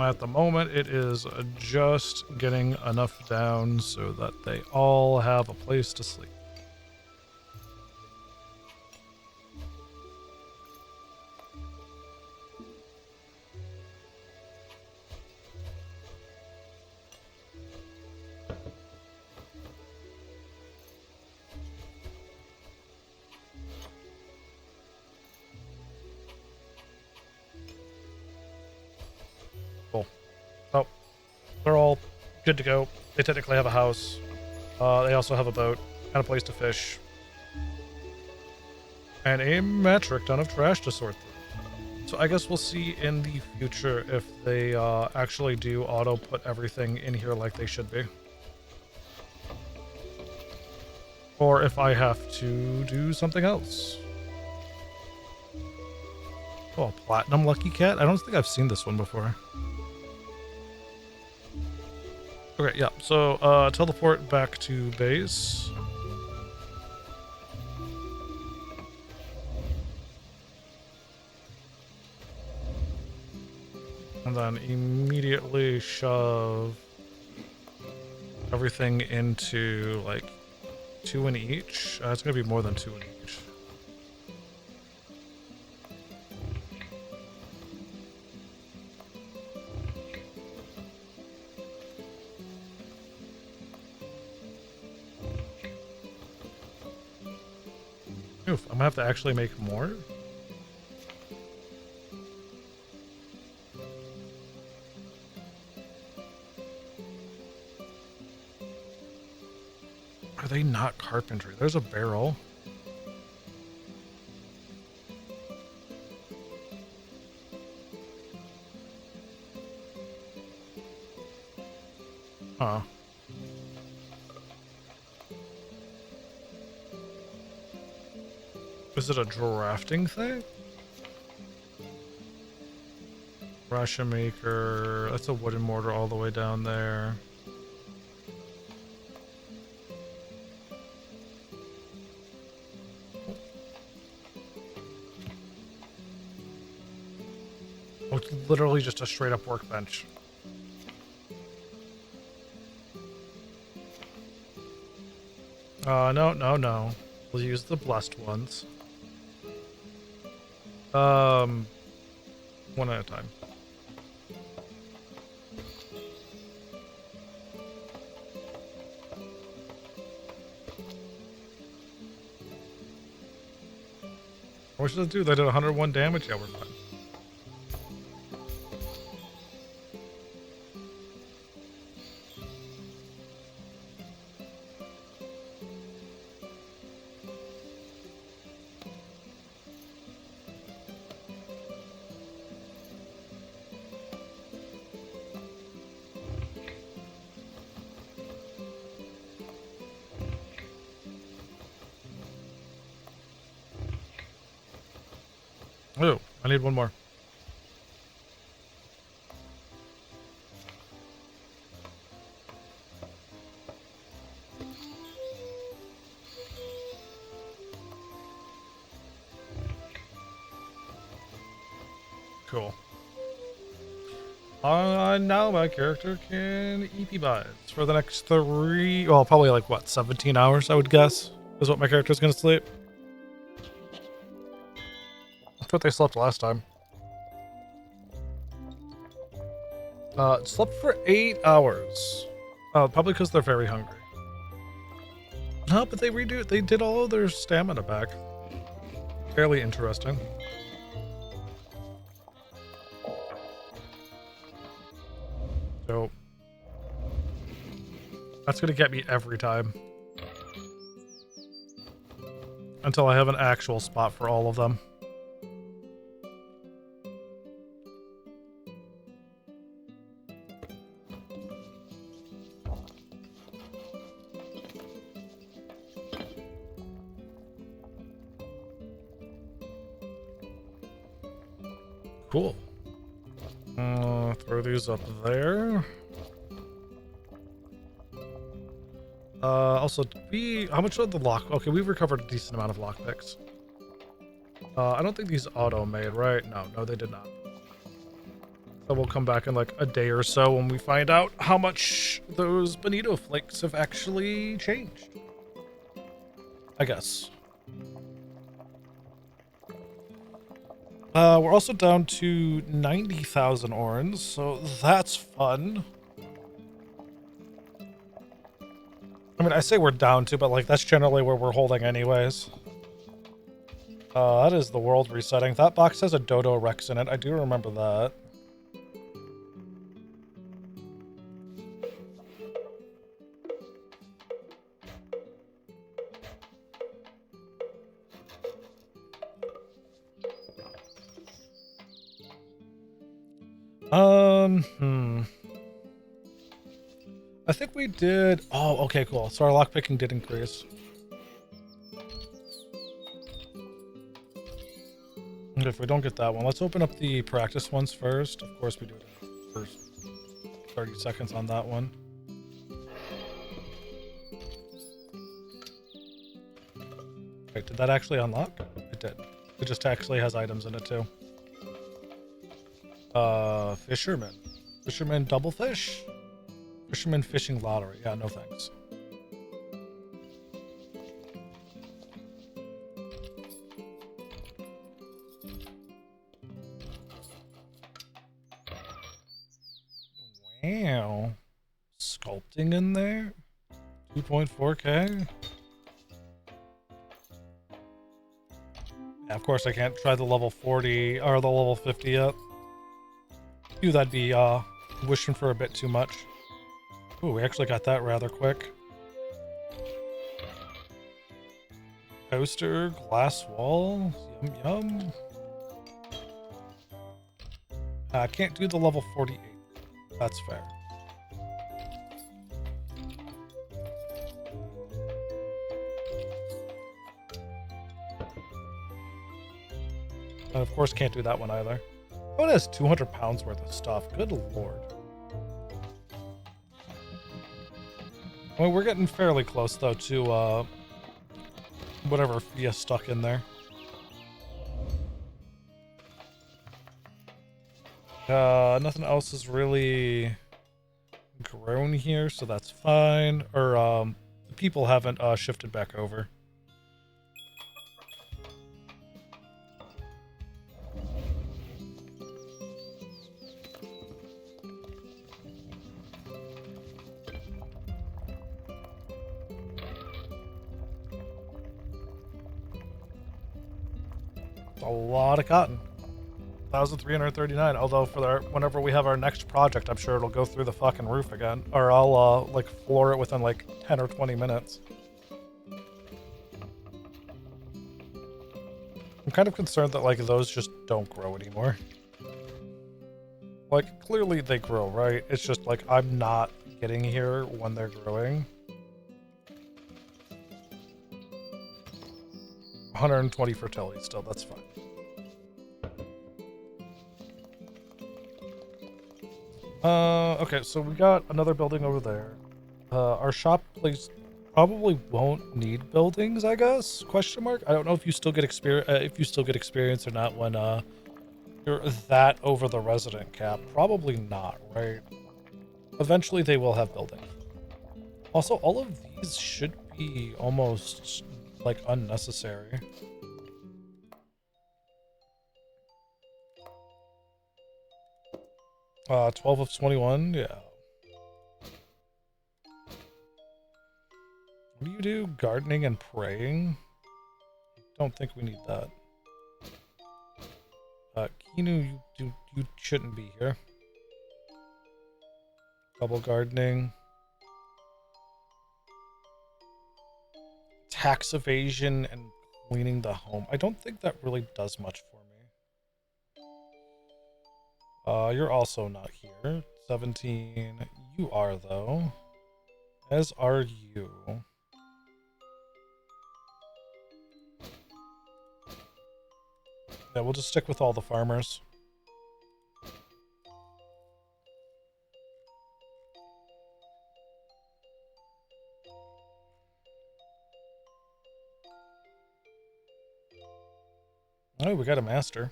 S1: At the moment, it is just getting enough down so that they all have a place to sleep. Cool. Oh, they're all good to go. They technically have a house. They also have a boat and a place to fish. And a metric ton of trash to sort through. So I guess we'll see in the future if they actually do auto put everything in here like they should be. Or if I have to do something else. Oh, Platinum Lucky Cat? I don't think I've seen this one before. Okay, yeah, so teleport back to base. And then immediately shove everything into, like, 2 in each. It's going to be more than 2 in each. Oof, I'm gonna have to actually make more. they not carpentry? There's a barrel. Huh. Is it a drafting thing? Ration maker. That's a wooden mortar all the way down there. Oh, it's literally just a straight up workbench. No. We'll use the blessed ones. One at a time. What should I do? They did 101 damage? Yeah, we're fine. Oh, I need one more. Cool. Now my character can EP buys for the next well, probably like what, 17 hours, I would guess, is what my character's gonna sleep. That's what they slept last time. It slept for 8 hours. Probably because they're very hungry. No, but they did all of their stamina back. Fairly interesting. So that's gonna get me every time. Until I have an actual spot for all of them. Cool. Throw these up there. Also, how much of the lock? Okay, we've recovered a decent amount of lockpicks. I don't think these auto-made, right? No, they did not. So we'll come back in like a day or so when we find out how much those bonito flakes have actually changed. I guess. We're also down to 90,000 orens, so that's fun. I mean, I say we're down to, but like that's generally where we're holding anyways. That is the world resetting. That box has a Dodo Rex in it. I do remember that. I think we did. Oh, okay, cool. So our lockpicking did increase. And if we don't get that one, let's open up the practice ones first. Of course, we do it in the first 30 seconds on that one. Wait, did that actually unlock? It did. It just actually has items in it too. Fisherman. Fisherman double fish? Fisherman fishing lottery. Yeah, no thanks. Wow. Sculpting in there? 2.4K? Yeah, of course I can't try the level 40 or the level 50 yet. Ooh, that'd be wishing for a bit too much. Ooh, we actually got that rather quick. Coaster, glass wall, yum yum. I can't do the level 48. That's fair. And of course can't do that one either. Oh, it has 200 pounds worth of stuff. Good lord. Well, we're getting fairly close though to whatever Fia stuck in there. Nothing else is really grown here, so that's fine. Or the people haven't shifted back over. A lot of cotton. 1,339. Although whenever we have our next project, I'm sure it'll go through the fucking roof again, or I'll like floor it within like 10 or 20 minutes. I'm kind of concerned that like those just don't grow anymore. Like clearly they grow, right? It's just like I'm not getting here when they're growing. 120 fertility still, that's fine. Okay, so we got another building over there. Our shop place probably won't need buildings, I guess? Question mark? I don't know if you still get experience or not when you're that over the resident cap. Probably not, right? Eventually they will have buildings. Also, all of these should be almost like unnecessary. Uh, 12 of 21, yeah. What do you do? Gardening and praying? Don't think we need that. Kinu, you shouldn't be here. Double gardening. Tax evasion and cleaning the home. I don't think that really does much for me. You're also not here. 17. You are, though. As are you. Yeah, we'll just stick with all the farmers. Oh, we got a master.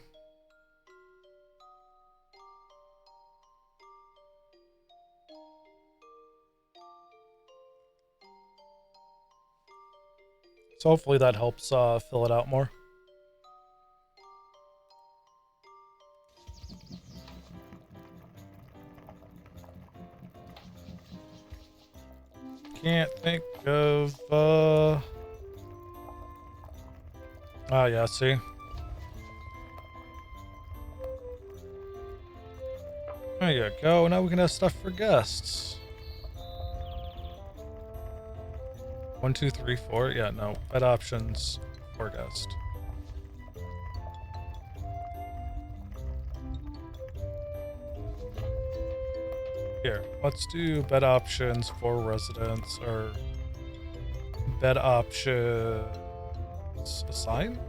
S1: So hopefully that helps fill it out more. Can't think of yeah, see. There you go. Now we can have stuff for guests. 1, 2, 3, 4. Yeah, no. Bed options for guest. Here, let's do bed options for residents, or bed options assign?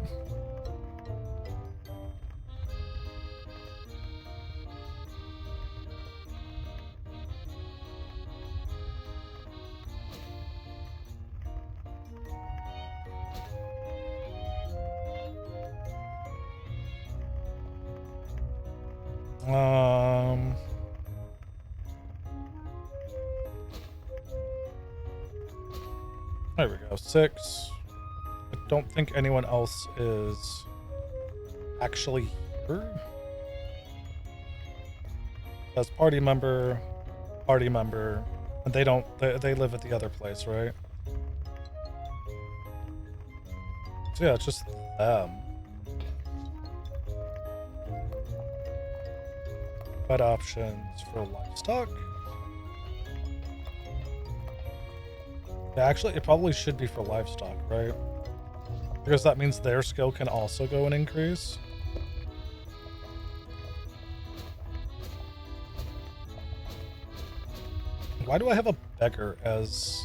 S1: There we go. 6. I don't think anyone else is actually here. That's party member, and they don't. They live at the other place, right? So yeah, it's just them. Bed options for livestock. Yeah, actually, it probably should be for livestock, right? Because that means their skill can also go and increase. Why do I have a beggar as...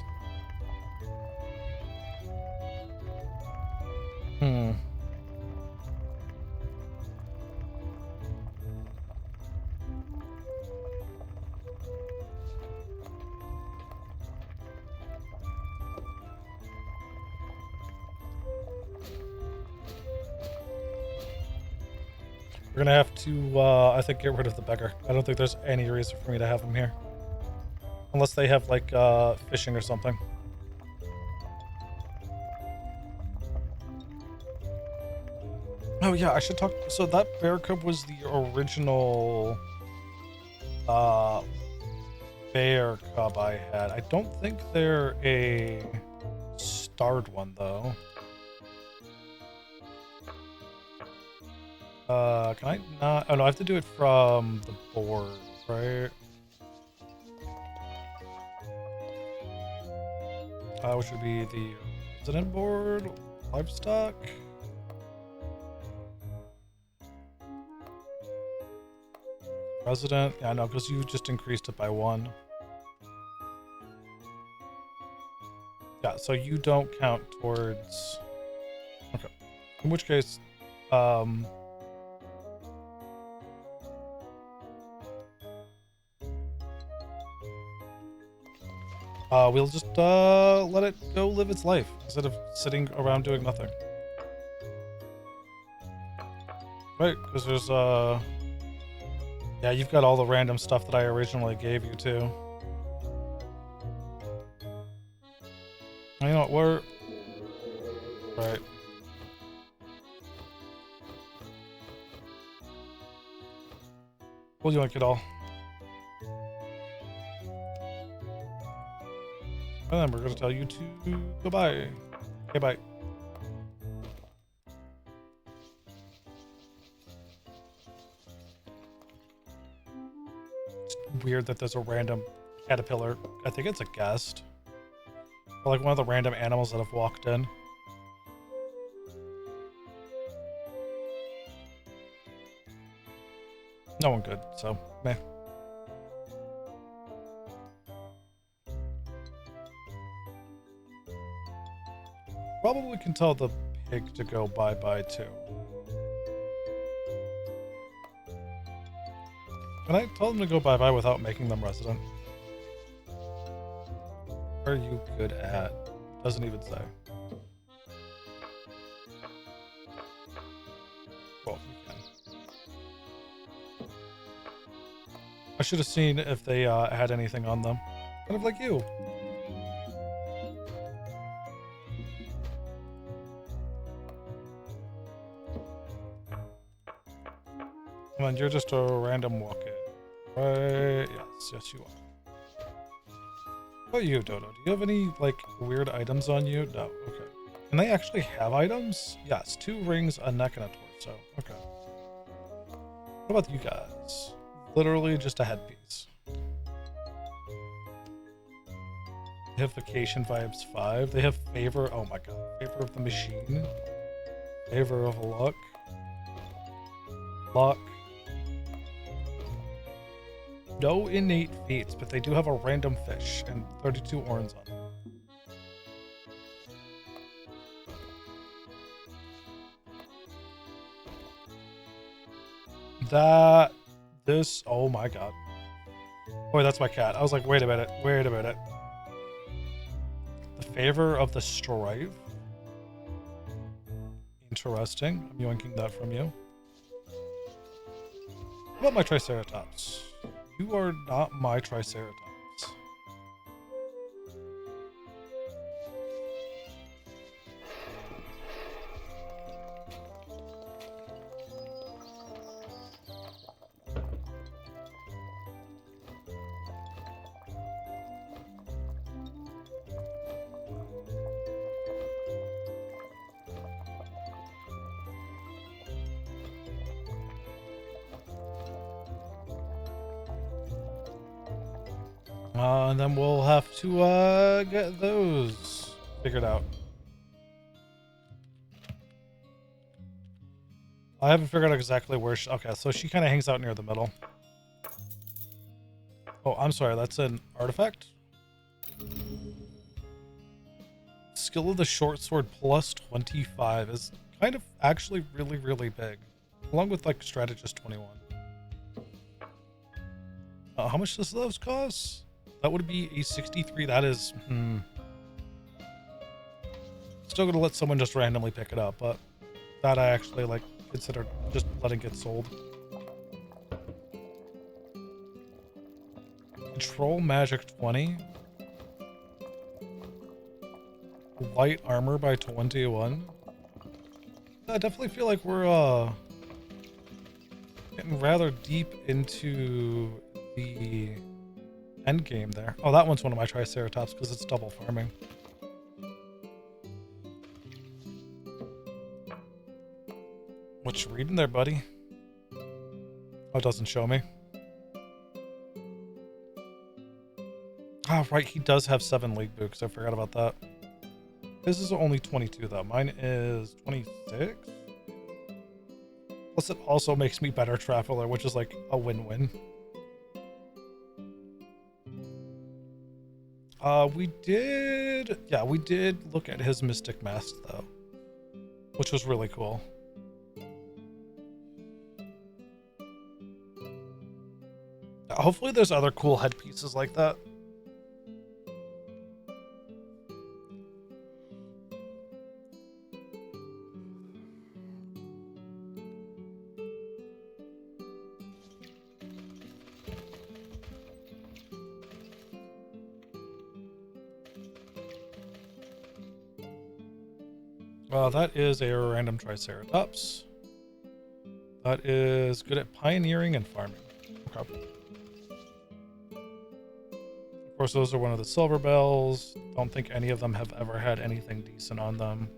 S1: We're gonna have to, I think, get rid of the beggar. I don't think there's any reason for me to have him here. Unless they have, like, fishing or something. Oh, yeah, I should talk... So that bear cub was the original, bear cub I had. I don't think they're a starred one, though. Can I not? Oh no, I have to do it from the board, right? Which would be the resident board, livestock. Resident, yeah, no, because you just increased it by 1. Yeah, so you don't count towards. Okay, in which case, we'll just let it go live its life instead of sitting around doing nothing. Right, because there's yeah, you've got all the random stuff that I originally gave you too. You know what, we're... Right. We'll yoink it all. And then we're going to tell you to goodbye. Okay, bye. It's weird that there's a random caterpillar. I think it's a guest. Or like one of the random animals that have walked in. No one good, so meh. Probably can tell the pig to go bye-bye too. Can I tell them to go bye-bye without making them resident? What are you good at? Doesn't even say. Well, you can. I should have seen if they had anything on them. Kind of like you. Come on, you're just a random walk-in. Right? Yes, you are. What about you, Dodo? Do you have any, like, weird items on you? No, okay. Can they actually have items? Yes, 2 rings, a neck, and a torso. Okay. What about you guys? Literally just a headpiece. They have Vacation Vibes 5. They have Favor, oh my god. Favor of the Machine. Favor of Luck. Luck. No innate feats, but they do have a random fish and 32 orns on them. Oh my god. Boy, that's my cat. I was like, wait a minute. The Favor of the Strive. Interesting. I'm yoinking that from you. What about my Triceratops? You are not my Triceratops. And then we'll have to get those figured out. I haven't figured out exactly where she... Okay, so she kind of hangs out near the middle. Oh, I'm sorry. That's an artifact? Skill of the short sword plus 25 is kind of actually really, really big. Along with, like, strategist 21. How much does those cost? That would be a 63. That is... Still gonna let someone just randomly pick it up, but that I actually, like, consider just letting it get sold. Control magic 20. Light armor by 21. I definitely feel like we're getting rather deep into the end game there. Oh, that one's one of my Triceratops because it's double farming. What you reading there, buddy? Oh, it doesn't show me. Oh, right, he does have 7 league boots. I forgot about that. His is only 22, though. Mine is 26. Plus, it also makes me better traveler, which is like a win-win. We did look at his Mystic Mask, though, which was really cool. Hopefully there's other cool headpieces like that. That is a random Triceratops. That is good at pioneering and farming. Okay. Of course, those are one of the silver bells. Don't think any of them have ever had anything decent on them.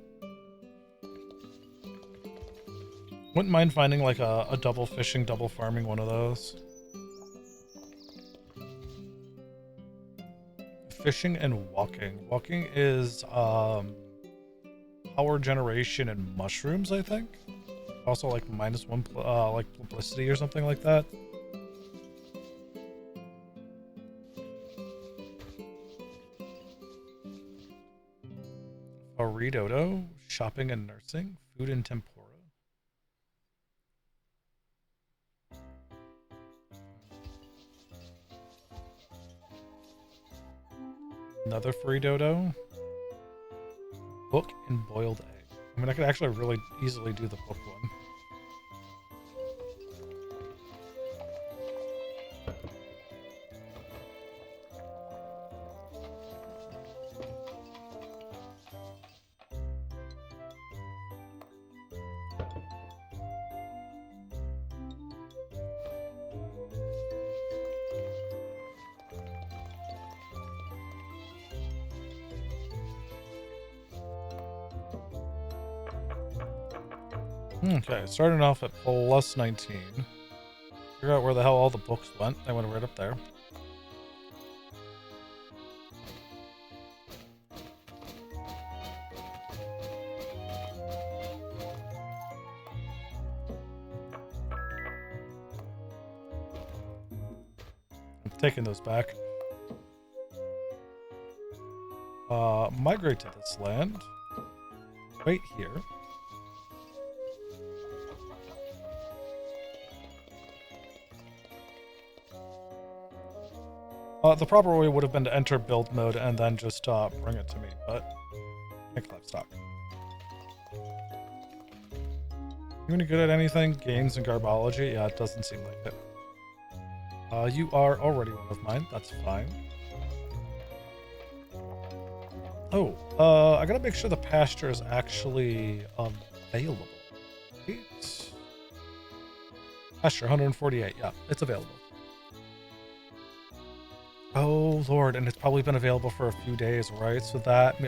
S1: Wouldn't mind finding like a double fishing, double farming one of those. Fishing and walking. Walking is power generation and mushrooms, I think. Also like -1 like publicity or something like that. Aridodo, shopping and nursing, food and tempura. Another Aridodo. Book and boiled egg. I mean, I could actually really easily do the book one. Okay, starting off at plus 19. Figure out where the hell all the books went. They went right up there. I'm taking those back. Migrate to this land. Wait here. The proper way would have been to enter build mode and then just bring it to me, but make livestock. You any good at anything? Games and garbology? Yeah, it doesn't seem like it. You are already one of mine. That's fine. Oh, I gotta make sure the pasture is actually available. Right? Pasture 148. Yeah, it's available. Oh Lord, and it's probably been available for a few days, right? So that we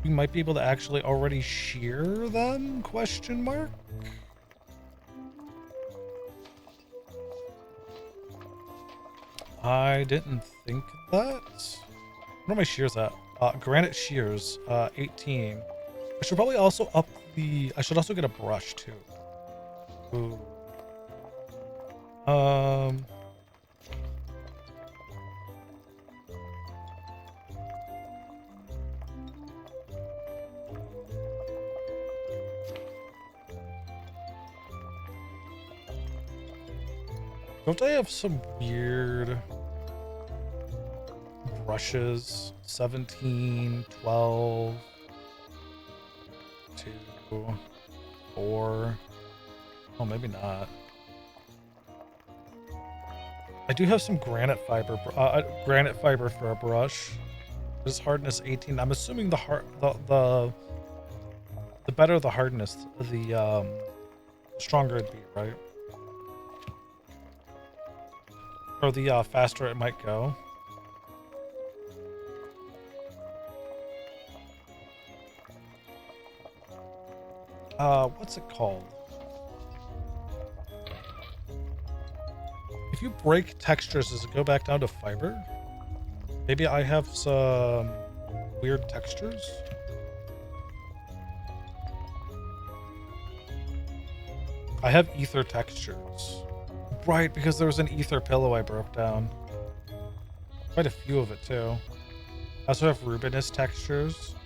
S1: might be able to actually already shear them? Question mark. I didn't think that. What are my shears at? Granite shears, 18. I should probably also up the... I should also get a brush, too. Ooh. Don't I have some weird brushes? 17, 12, 2, 4. Oh, maybe not. I do have some granite fiber for a brush. This hardness 18. I'm assuming the better the hardness, the stronger it'd be, right? Or the faster it might go. What's it called? If you break textures, does it go back down to fiber? Maybe I have some weird textures? I have ether textures. Right, because there was an ether pillow I broke down. Quite a few of it, too. I also have Rubinous textures.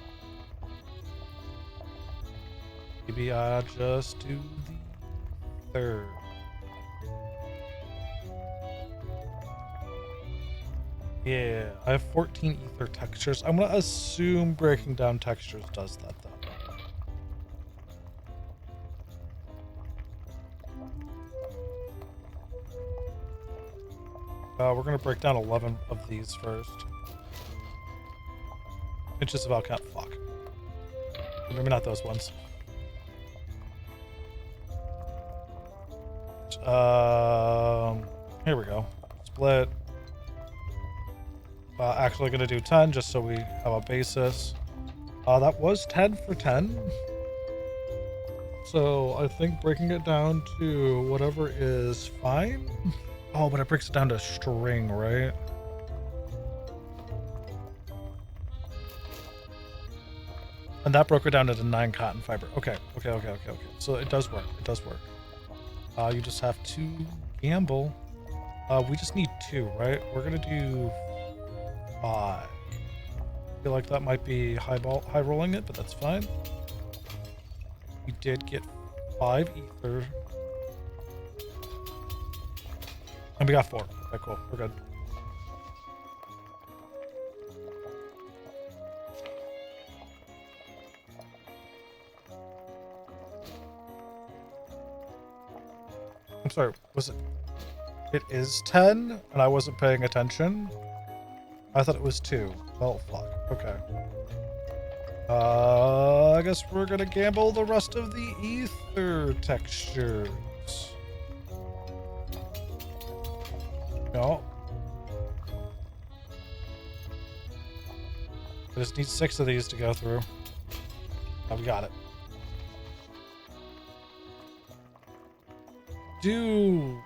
S1: Maybe I just do the third. Yeah, I have 14 ether textures. I'm gonna assume breaking down textures does that, though. We're gonna break down 11 of these first. It's just about count. Fuck. Maybe not those ones. Here we go. Split. Actually gonna do 10 just so we have a basis. That was 10 for 10. So I think breaking it down to whatever is fine. Oh, but it breaks it down to string, right? And that broke it down to 9 cotton fiber. Okay. So it does work. It does work. You just have to gamble. We just need 2, right? We're gonna do 5. I feel like that might be high rolling it, but that's fine. We did get 5 ether. And we got 4. Okay, cool. We're good. I'm sorry, was it? It is 10, and I wasn't paying attention. I thought it was 2. Well, fuck. Okay. I guess we're gonna gamble the rest of the ether textures. No. I just need 6 of these to go through. Oh, we got it. Dude.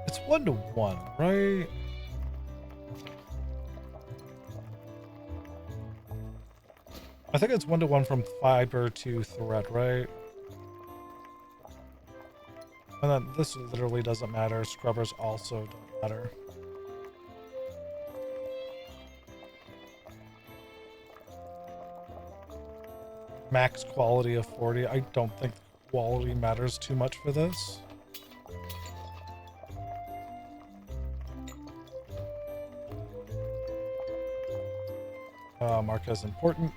S1: It's 1-to-1, right? I think it's 1-to-1 from fiber to thread, right? And then this literally doesn't matter. Scrubbers also don't matter. Max quality of 40. I don't think quality matters too much for this. Mark as important.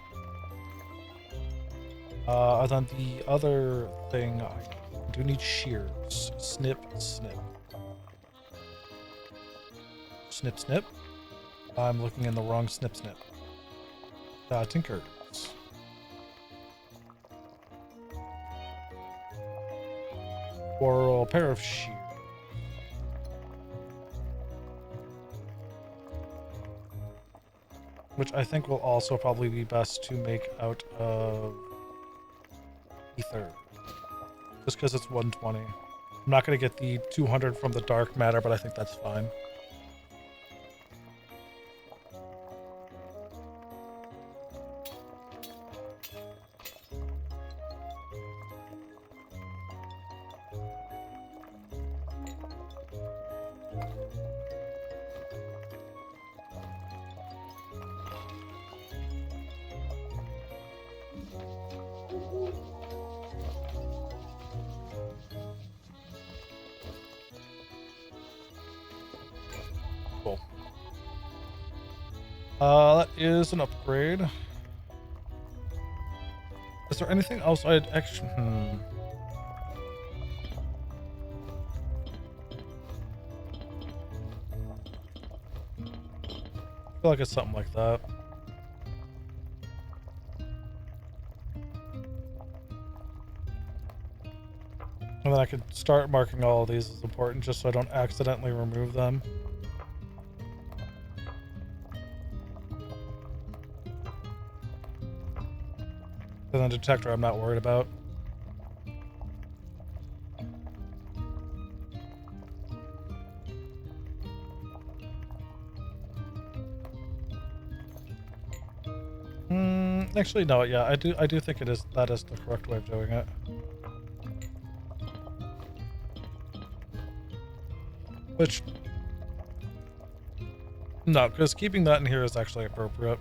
S1: And then the other thing, I do need shears. Snip, snip. Snip, snip. I'm looking in the wrong snip, snip. Tinkers. Or a pair of shears. Which I think will also probably be best to make out of ether. Just because it's 120. I'm not going to get the 200 from the dark matter, but I think that's fine. Cool. That is an upgrade. Is there anything else I'd actually... I feel like it's something like that. And then I could start marking all of these as important just so I don't accidentally remove them. And then detector I'm not worried about. Actually, no. Yeah, I do think that is the correct way of doing it. Which, no, because keeping that in here is actually appropriate.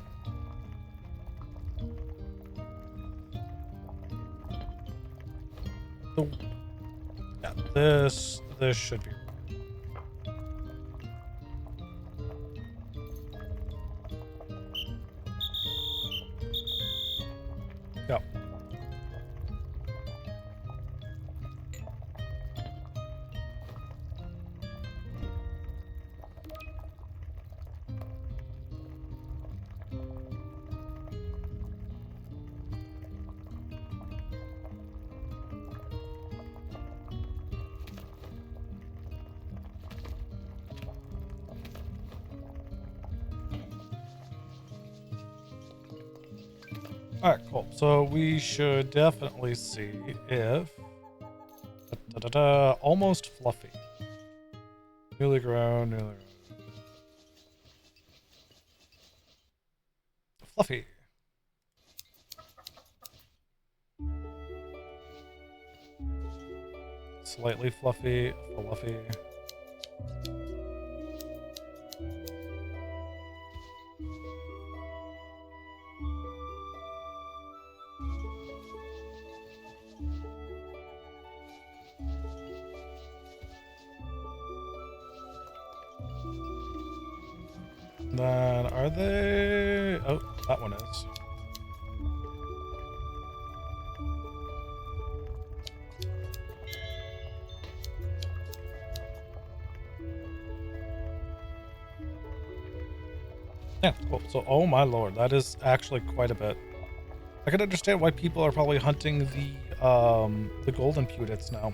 S1: Yeah, this should be. Yep. Alright, cool. So we should definitely see if... almost fluffy. Newly grown, newly grown. Fluffy. Slightly fluffy, fluffy. Then are they... Oh, that one is. Yeah, cool. So, oh my lord, that is actually quite a bit. I can understand why people are probably hunting the golden pudits now.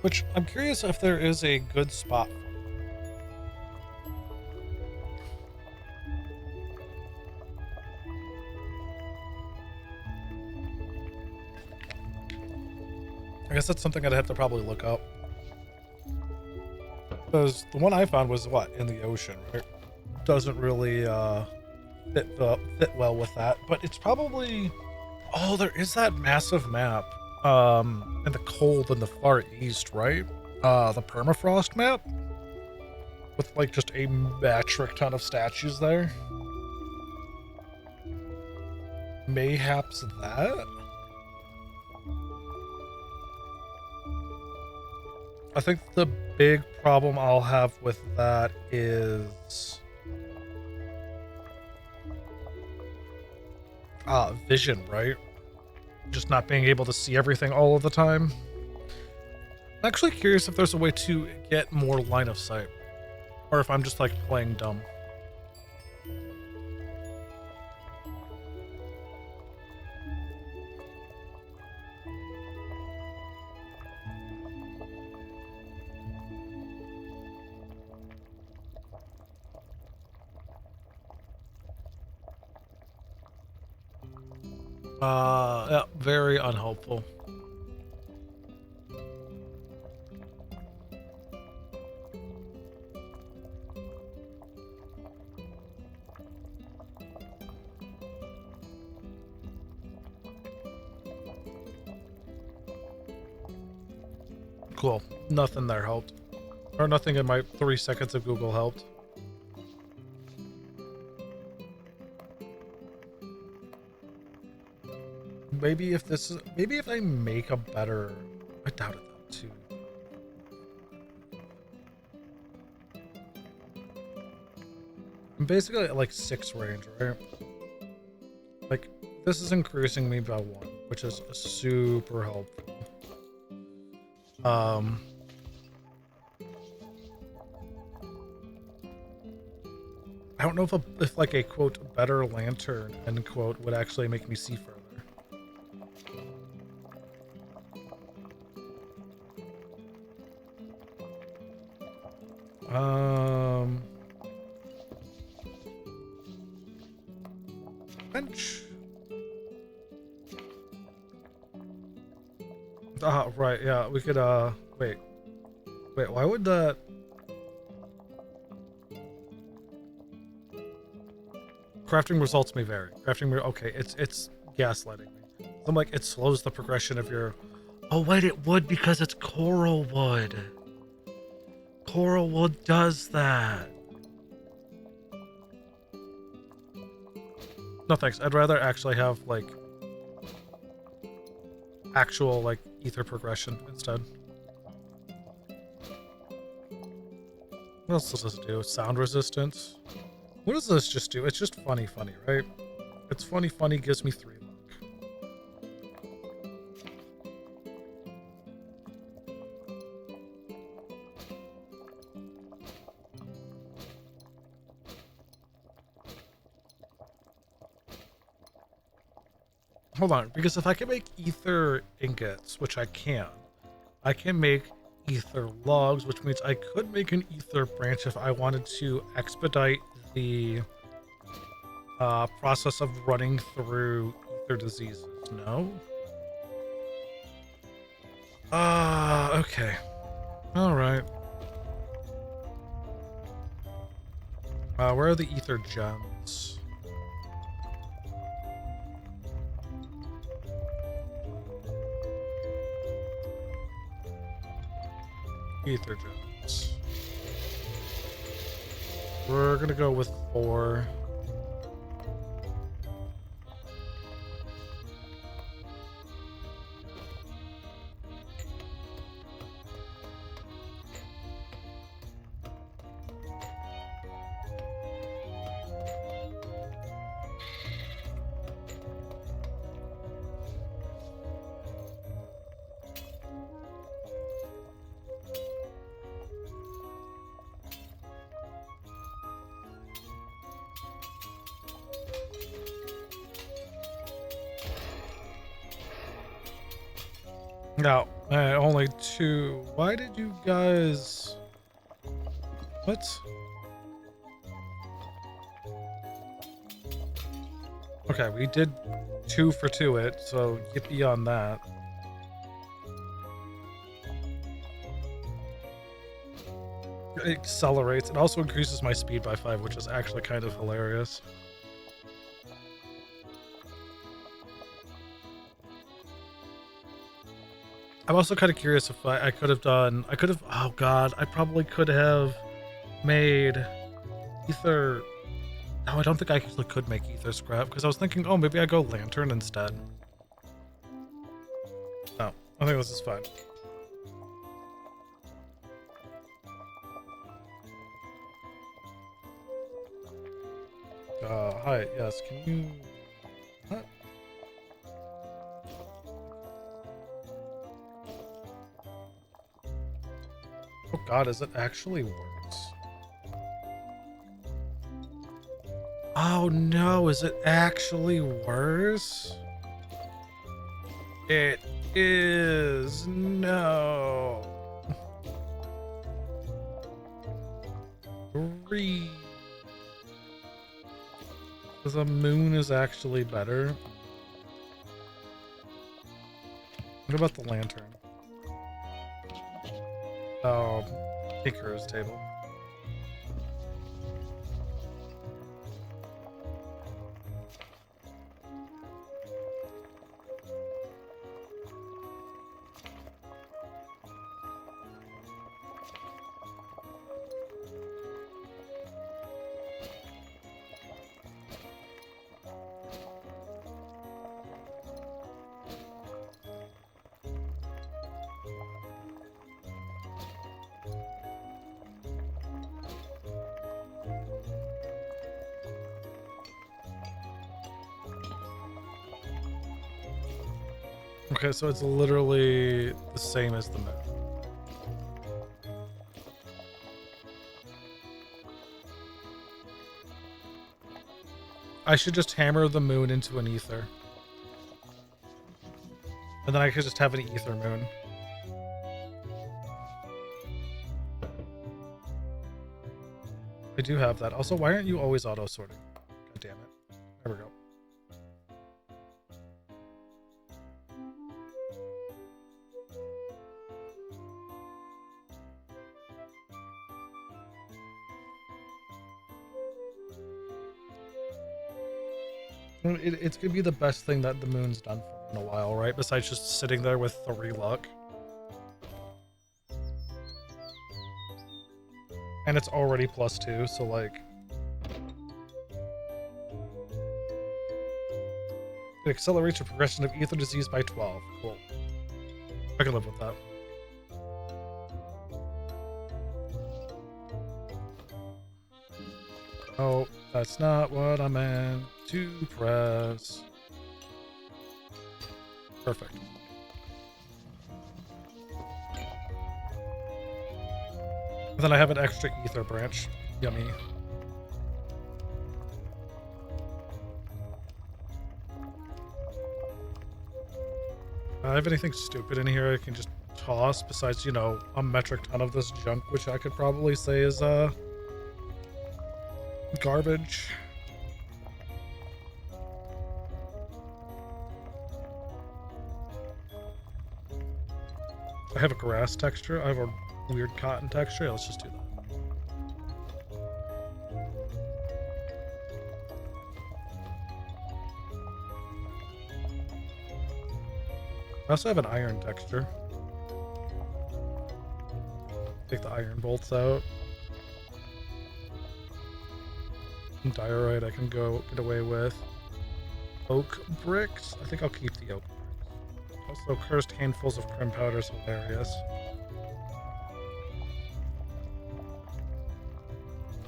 S1: Which, I'm curious if there is a good spot for. I guess that's something I'd have to probably look up. Because the one I found was, what, in the ocean, right? Doesn't really fit well with that. But it's probably... Oh, there is that massive map in the cold in the far east, right? The permafrost map? With, like, just a metric ton of statues there. Mayhaps that? I think the big problem I'll have with that is vision, right? Just not being able to see everything all of the time. I'm actually curious if there's a way to get more line of sight, or if I'm just like playing dumb. Yeah, very unhelpful. Cool. Nothing there helped. Or nothing in my 3 seconds of Google helped. Maybe if I make a better... I doubt it though, too. I'm basically at like 6 range, right? Like, this is increasing me by 1, which is super helpful. I don't know if like a quote better lantern end quote would actually make me see further. Bench. Ah, right, yeah, we could wait, why would that? Crafting results may vary. Okay, it's gaslighting me. I'm like, it slows the progression of your... Oh wait, it would because it's coral wood. Coral wood does that. No thanks, I'd rather actually have like actual like ether progression instead. What else does this do? Sound resistance? What does this just do? It's just funny, right? It's funny, gives me 3 luck. Hold on, because if I can make ether ingots, which I can make ether logs, which means I could make an ether branch if I wanted to expedite the process of running through ether diseases. No? Okay. Alright. Where are the ether gems? Ether gems. We're gonna go with 4. No, only 2. Why did you guys... What? Okay, we did 2 for 2 it, so yippee on that. It accelerates. It also increases my speed by 5, which is actually kind of hilarious. I'm also kind of curious if I could have done... Oh god, I probably could have made ether... No, I don't think I actually could make ether scrap, because I was thinking, oh, maybe I go lantern instead. No, I think this is fine. Hi, yes, can you... What? Oh god, is it actually worse? Oh no, is it actually worse? It is. No. 3. The moon is actually better. What about the lantern? Oh, Tinker's table. Okay, so it's literally the same as the moon. I should just hammer the moon into an ether. And then I could just have an ether moon. I do have that. Also, why aren't you always auto-sorting? God damn it. There we go. It's gonna be the best thing that the moon's done for me in a while, right? Besides just sitting there with 3 luck. And it's already +2, so like... It accelerates the progression of ether disease by 12. Cool. I can live with that. Oh, that's not what I meant to press. Perfect. And then I have an extra ether branch. Yummy. I have anything stupid in here I can just toss besides, you know, a metric ton of this junk, which I could probably say is, garbage. I have a grass texture. I have a weird cotton texture. Yeah, let's just do that. I also have an iron texture. Take the iron bolts out. Some diorite I can get away with. Oak bricks. I think I'll keep the oak bricks. Also, cursed handfuls of crim powder is hilarious.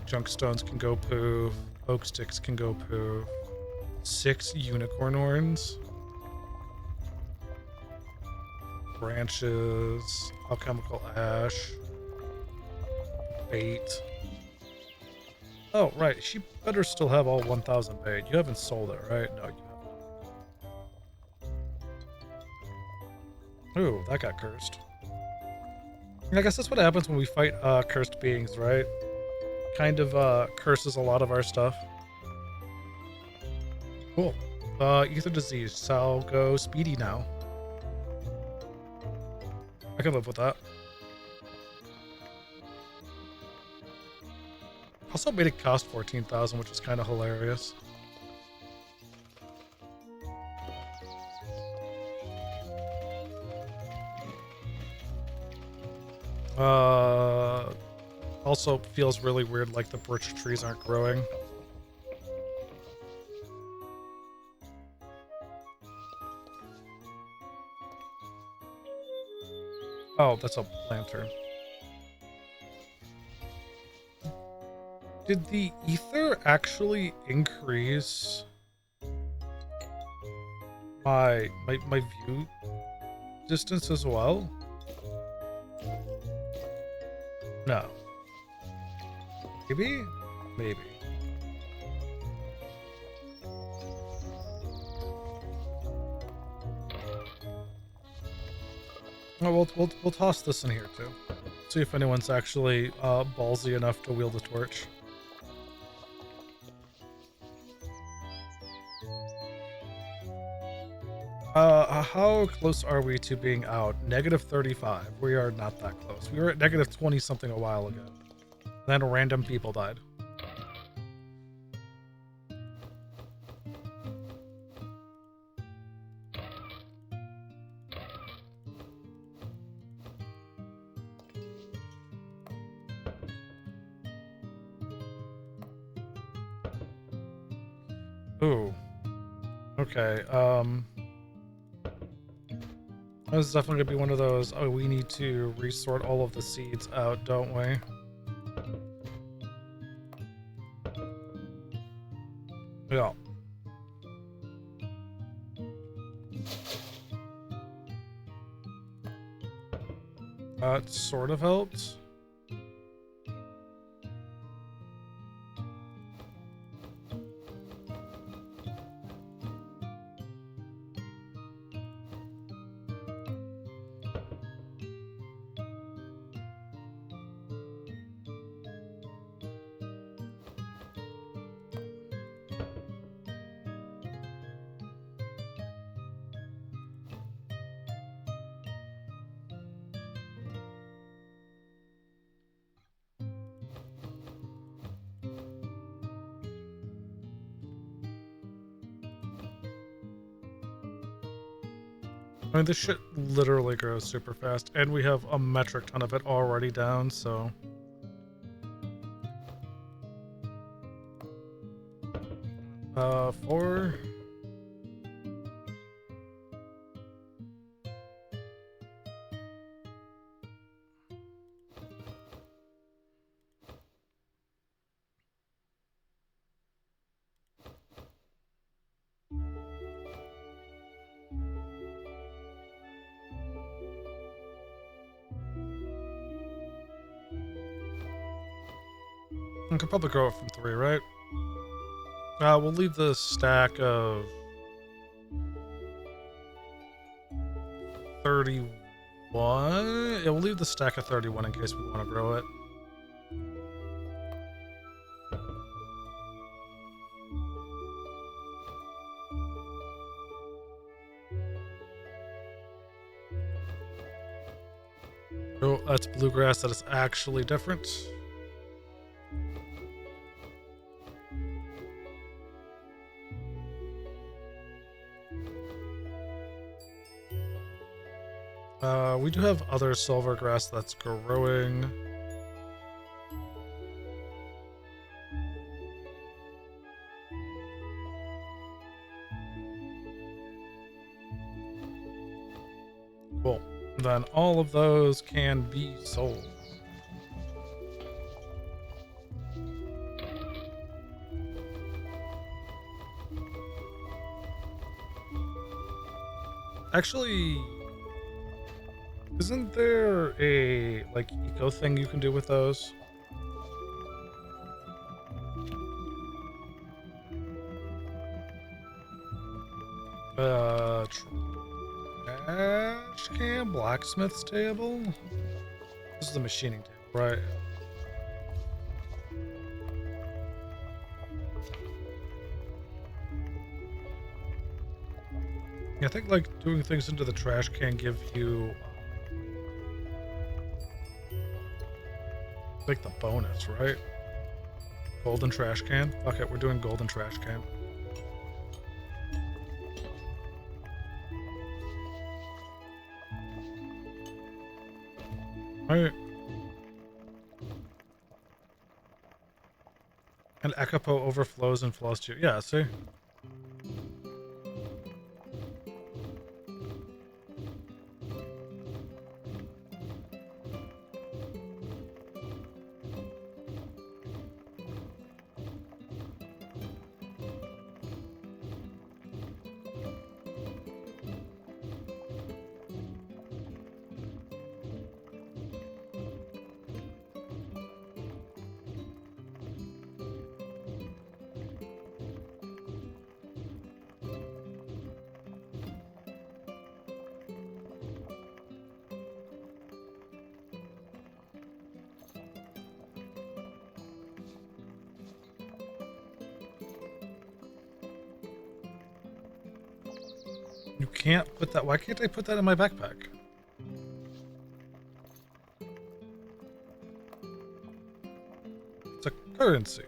S1: Junk stones can go poof. Oak sticks can go poof. 6 unicorn horns. Branches. Alchemical ash. Bait. Oh, right. She better still have all 1,000 bait. You haven't sold it, right? No, you haven't. Ooh, that got cursed. I guess that's what happens when we fight cursed beings, right? Kind of curses a lot of our stuff. Cool. Ether disease. So I'll go speedy now. I can live with that. Also made it cost 14,000, which is kind of hilarious. Also feels really weird, like the birch trees aren't growing. Oh, that's a lantern. Did the ether actually increase my view distance as well? No. Maybe? Maybe. Oh, we'll toss this in here too. See if anyone's actually ballsy enough to wield a torch. How close are we to being out? -35. We are not that close. We were at -20 something a while ago. Then random people died. Ooh. Okay, this is definitely gonna be one of those, oh, we need to resort all of the seeds out, don't we? Yeah. That sort of helps. I mean, this shit literally grows super fast, and we have a metric ton of it already down, so... Four... I could probably grow it from 3, right? We'll leave the stack of 31. Yeah, we'll leave the stack of 31 in case we want to grow it. Oh, that's bluegrass. That is actually different. We do have other silver grass that's growing. Cool. Then all of those can be sold. Actually, isn't there a, like, eco thing you can do with those? Trash can, blacksmith's table? This is the machining table, right? Yeah, I think, like, doing things into the trash can give you... like the bonus, right? Golden trash can? Fuck it, we're doing golden trash can. Alright. And Ekapo overflows and flows to you. Yeah, see? You can't put that... Why can't I put that in my backpack? It's a currency.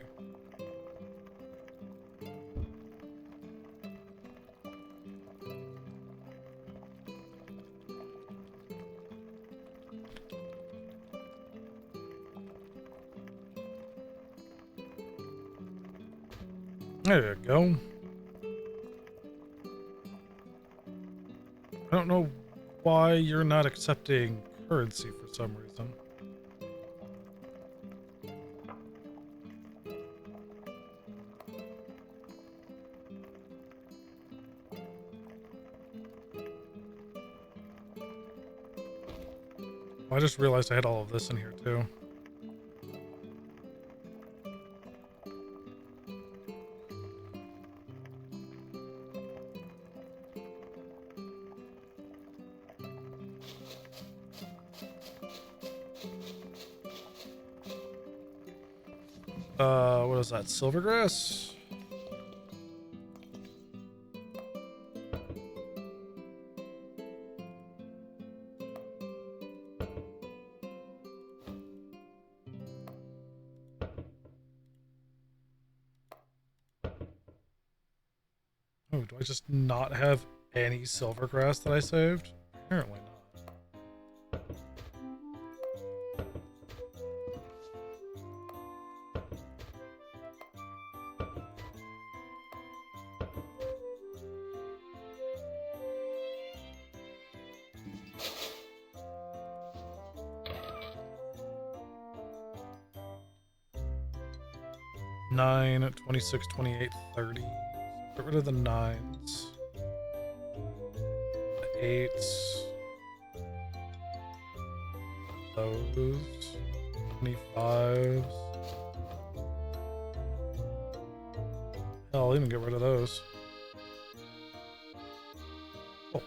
S1: There you go. I don't know why you're not accepting currency for some reason. I just realized I had all of this in here too. What is that? Silvergrass? Oh, do I just not have any silvergrass that I saved? Apparently not. 9, 26, 28, 30. Get rid of the 9s. The 8s. Those. 25s. Hell, I'll even get rid of those. Oh.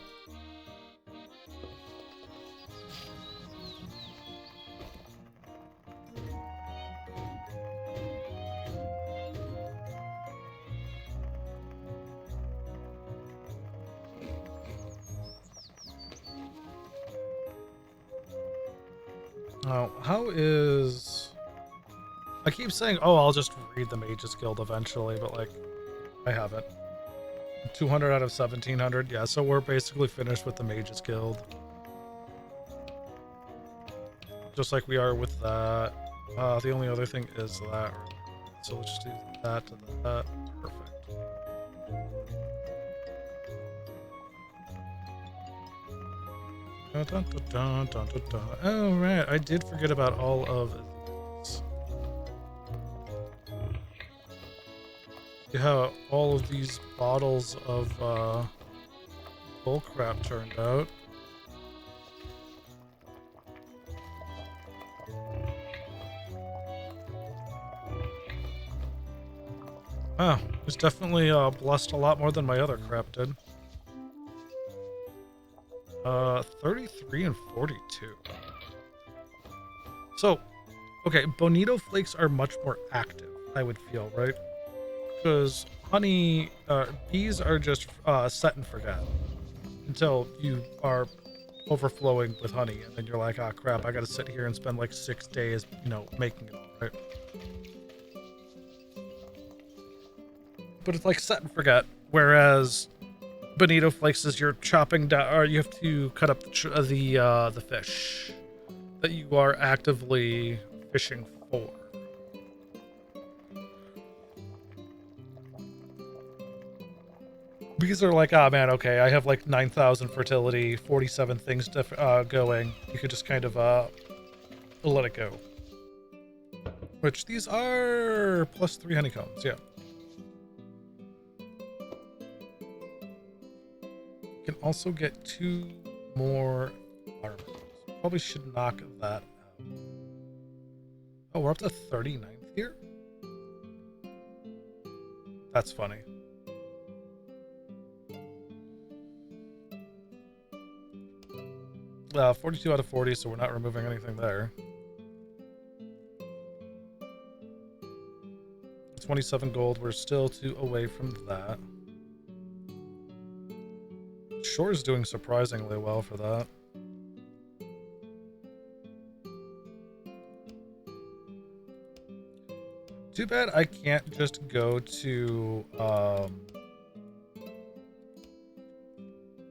S1: Oh, how is... I keep saying, oh, I'll just read the Mages Guild eventually, but, like, I haven't. 200 out of 1700, yeah, so we're basically finished with the Mages Guild. Just like we are with that. The only other thing is that, so let's just do that to that. Perfect. Dun, dun, dun, dun, dun, dun. Oh, right. I did forget about all of these. See how all of these bottles of bullcrap turned out. Oh, it's definitely blessed a lot more than my other crap did. 33 and 42. So, okay, bonito flakes are much more active, I would feel, right? Because honey, bees are just set and forget until you are overflowing with honey, and then you're like, ah, crap, I gotta sit here and spend like 6 days, you know, making it all, right? But it's like set and forget, whereas bonito flakes is you're chopping down, or you have to cut up the fish that you are actively fishing for. Because they're like, ah, man, okay, I have like 9,000 fertility, 47 things going. You could just kind of let it go. Which these are +3 honeycombs, yeah. Can also get 2 more larvae. Probably should knock that out. Oh, we're up to 39th here? That's funny. Well, 42 out of 40, so we're not removing anything there. 27 gold, we're still 2 away from that. Shore's doing surprisingly well for that. Too bad I can't just go to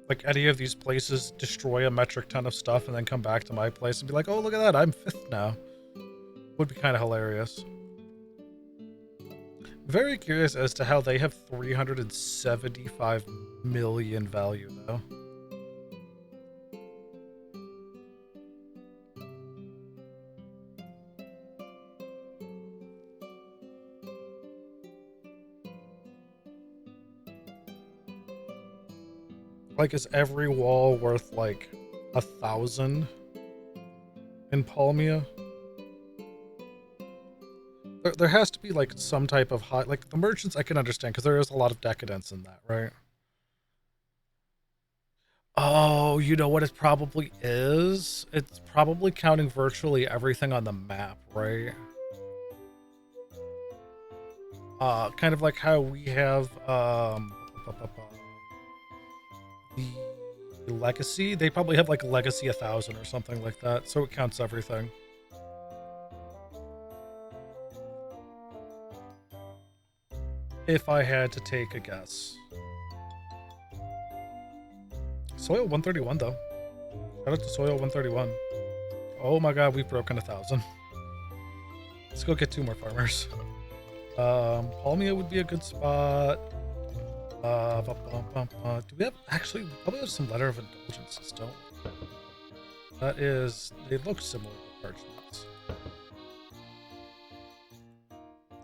S1: like any of these places, destroy a metric ton of stuff, and then come back to my place and be like, oh, look at that, I'm 5th now. Would be kind of hilarious. Very curious as to how they have 375 million value, though. Like, is every wall worth, like, 1,000? in Palmia. There has to be like some type of hot, like the merchants I can understand because there is a lot of decadence in that, right? Oh, you know what it probably is? It's probably counting virtually everything on the map, right? Kind of like how we have the legacy. They probably have like legacy 1000 or something like that, so it counts everything. If I had to take a guess. Soil 131 though. Shout out to Soil 131. Oh my god, we've broken 1000. Let's go get 2 more farmers. Palmia would be a good spot. Do we have, actually, we probably have some letter of indulgences, don't we? That is, they look similar to parchments.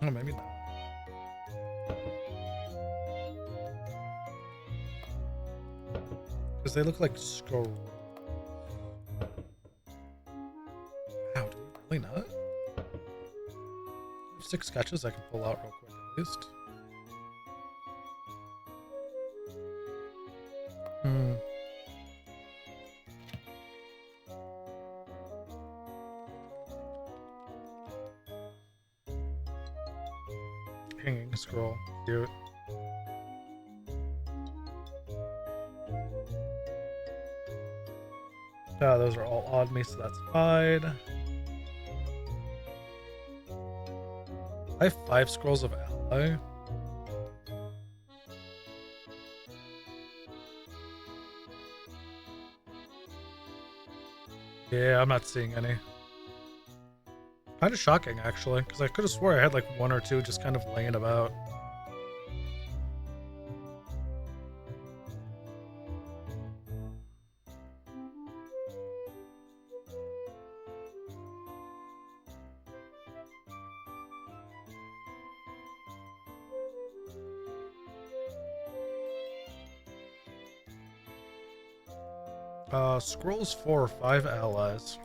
S1: Oh, maybe not. Because they look like scroll. Wow, do we really not? 6 sketches I can pull out real quick at least. Hanging scroll. Cute. Those are all odd me, so that's fine. I have 5 scrolls of ally. Yeah, I'm not seeing any. Kind of shocking, actually, because I could have swore I had like 1 or 2 just kind of laying about. Scrolls 4 or 5 allies.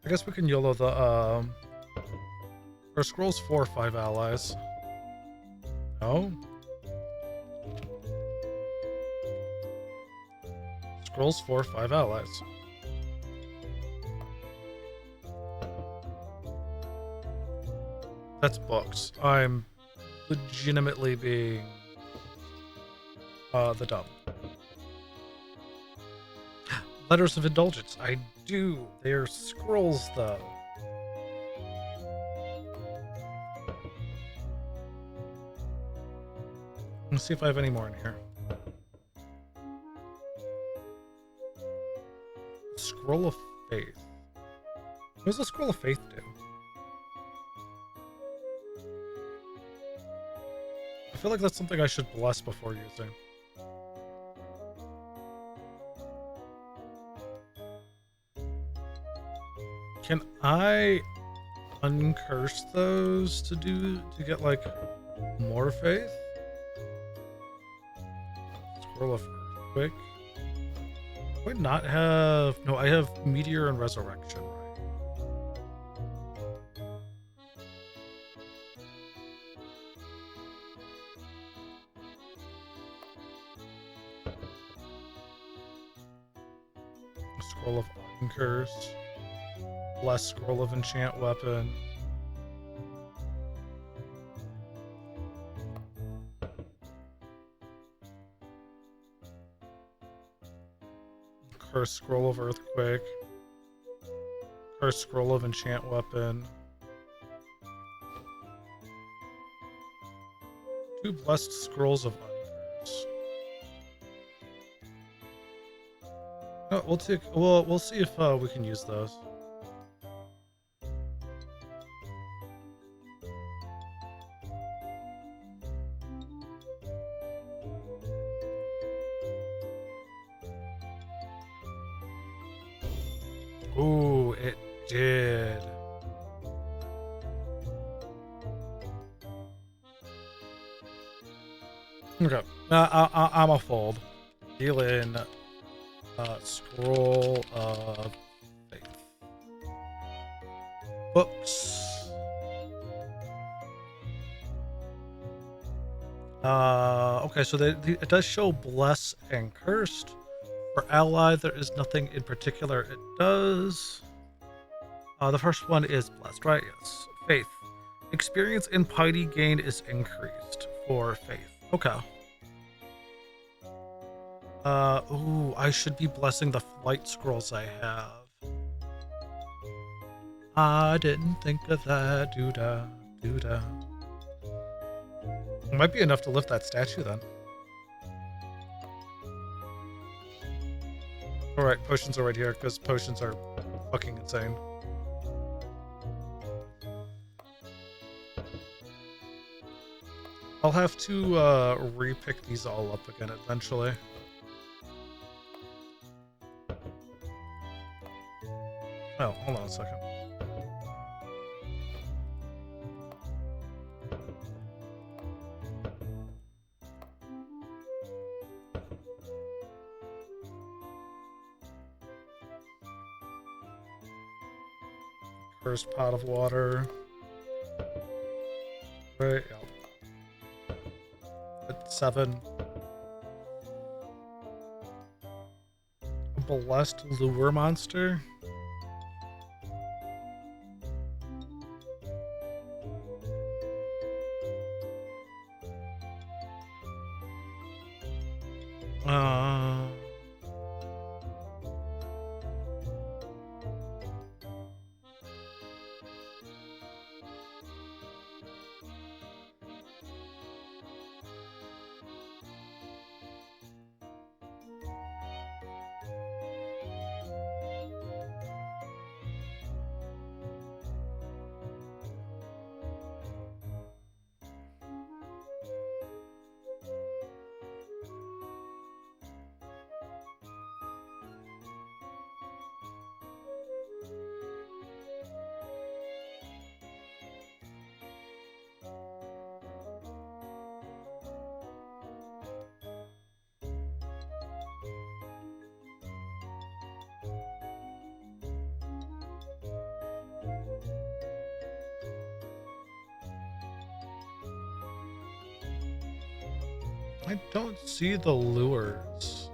S1: I guess we can YOLO the, or scrolls 4 or 5 allies. No? Scrolls 4 or 5 allies. That's books. I'm legitimately being, the dumb. Letters of indulgence. I do. They are scrolls, though. Let's see if I have any more in here. Scroll of Faith. What does the Scroll of Faith do? I feel like that's something I should bless before using. Can I uncurse those to get like more faith? Scroll of Earthquake. Do I not have? No, I have Meteor and Resurrection, right? Scroll of Uncurse. Bless Scroll of Enchant Weapon. Curse Scroll of Earthquake. Curse Scroll of Enchant Weapon. 2 Blessed Scrolls of Uncurse. Oh, we'll see if we can use those. Ooh, it did. Okay, I'm a fold. Deal in Scroll of Faith. books. Okay, so it does show bless and cursed. For ally, there is nothing in particular it does. The first one is blessed, right? Yes. Faith. Experience in piety gained is increased for faith. Okay. Ooh, I should be blessing the flight scrolls I have. I didn't think of that. Doo-da, doo-da. It might be enough to lift that statue then. Alright, potions are right here, because potions are fucking insane. I'll have to re-pick these all up again eventually. Oh, hold on a second. First pot of water. Right, yeah. At 7. A blessed lure monster. Uh, I don't see the lures.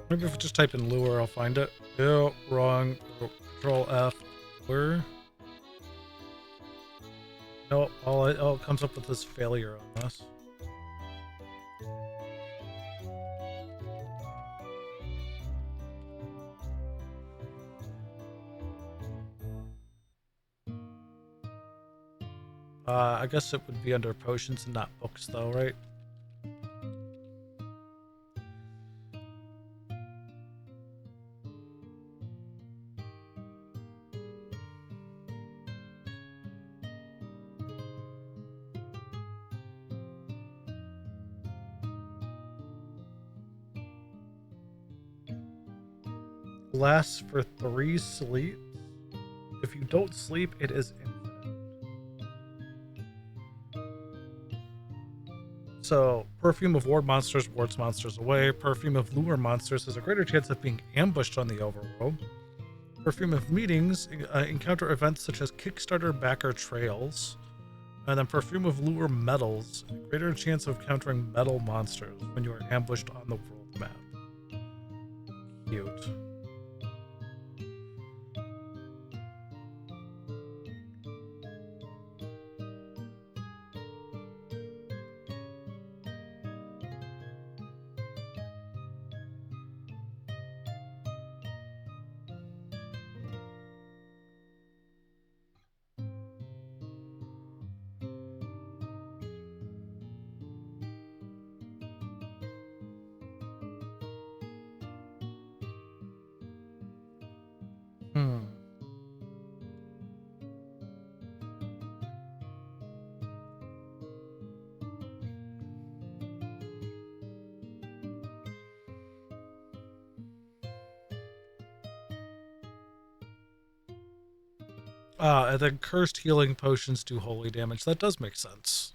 S1: Maybe if I just type in lure, I'll find it. Ew, wrong. Control F. Lure. No, all it comes up with this failure on this. I guess it would be under potions and not books, though, right? Lasts for 3 sleeps. If you don't sleep, it is infinite. So, Perfume of Ward monsters wards monsters away. Perfume of Lure monsters has a greater chance of being ambushed on the overworld. Perfume of Meetings encounter events such as Kickstarter backer trails. And then Perfume of Lure metals, a greater chance of countering metal monsters when you are ambushed on the world map. Cute. Hmm. And then cursed healing potions do holy damage. That does make sense.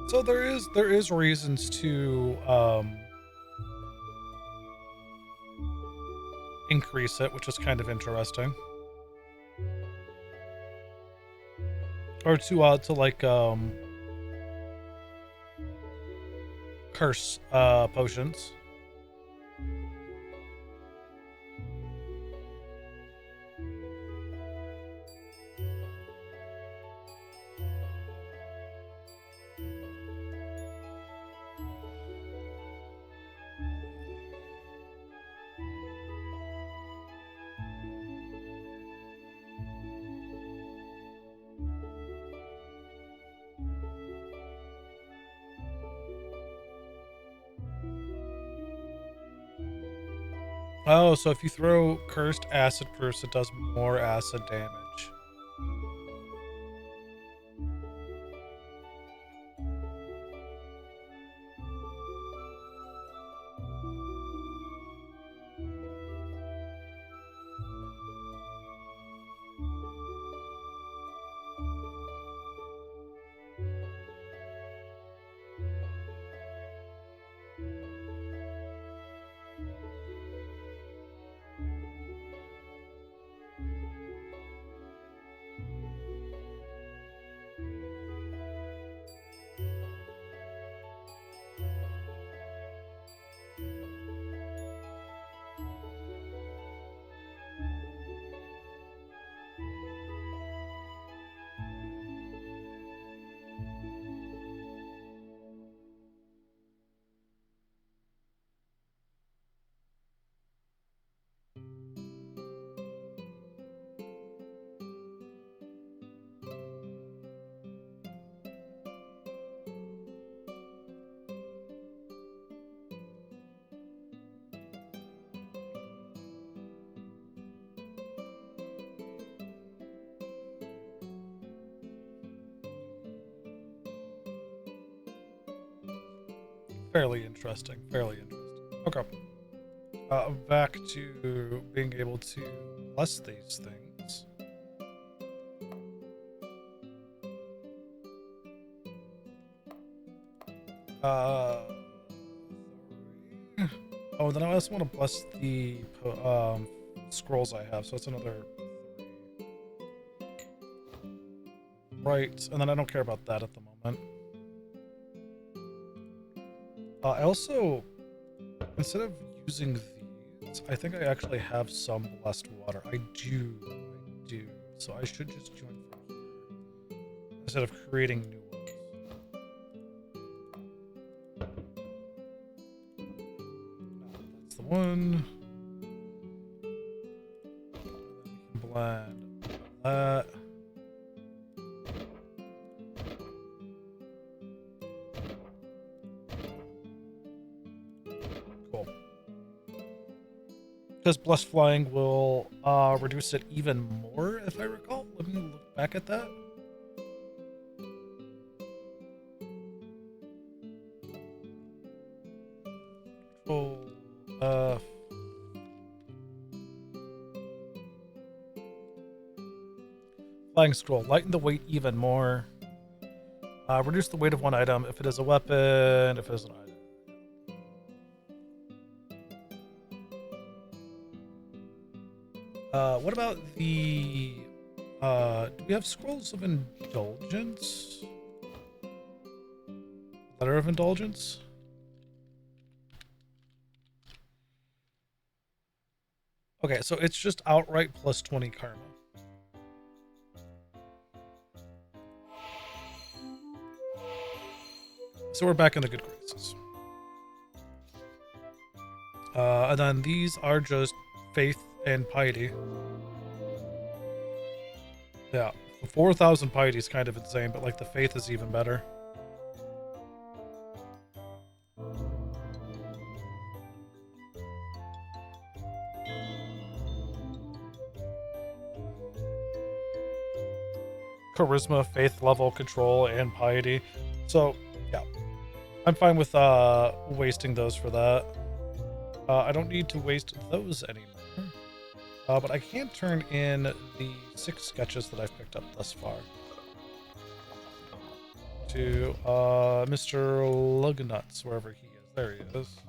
S1: So there is reasons to increase it, which is kind of interesting. Or to like curse potions. Oh, so if you throw cursed acid proofs, it does more acid damage. Fairly interesting. Fairly interesting. Okay. Back to being able to bless these things. Oh, then I also want to bless the scrolls I have, so it's another 3. Right, and then I don't care about that at the moment. I also, instead of using these, I think I actually have some blessed water. I do. So I should just join from here instead of creating new ones. That's the one. And then we can blend that. Because Blessed Flying will reduce it even more, if I recall. Let me look back at that. Flying Scroll. Lighten the weight even more. Reduce the weight of one item if it is a weapon, if it is an item. What about the, do we have Scrolls of Indulgence? Letter of Indulgence? Okay, so it's just outright plus 20 karma. So we're back in the good graces. And then these are just faith and piety. Yeah, 4,000 piety is kind of insane, but like the faith is even better. Charisma, faith level, control, and piety. So yeah, I'm fine with wasting those for that. I don't need to waste those anymore. But I can turn in the 6 sketches that I've picked up thus far. to Mr. Lugnuts, wherever he is. There he is.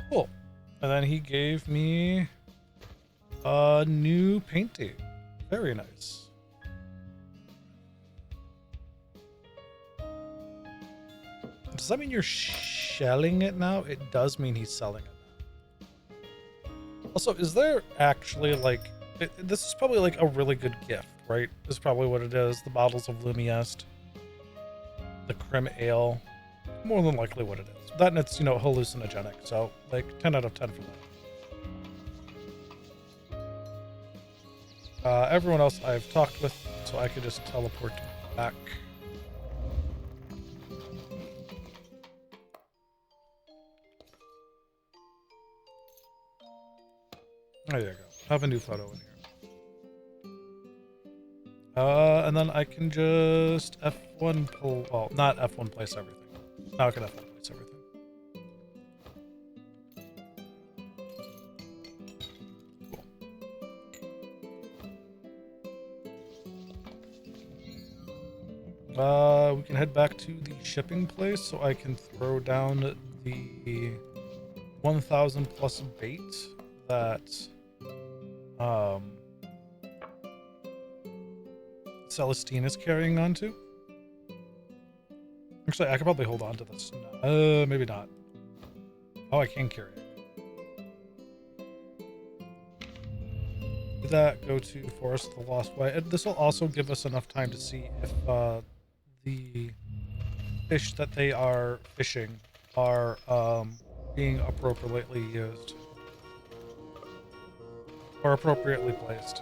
S1: Cool. And then he gave me a new painting. Very nice. Does that mean you're shelling it now? It does mean he's selling it now. Also, is there actually like... this is probably like a really good gift, right? This is probably what it is. The bottles of Lumiest. The Crim Ale. More than likely what it is. That and it's, you know, hallucinogenic. So, like, 10 out of 10 for that. Everyone else I've talked with, so I could just teleport back. There you go. Have a new photo in here. And then I can just F1 pull... Well, not F1 place everything. Now I can F1 place everything. Cool. We can head back to the shipping place so I can throw down the 1,000 plus bait that Celestine is carrying on to. Actually, I could probably hold on to this. Maybe not. Oh, I can carry it. Do that, go to Forest of the Lost Way. This will also give us enough time to see if the fish that they are fishing are being appropriately used. Or appropriately placed.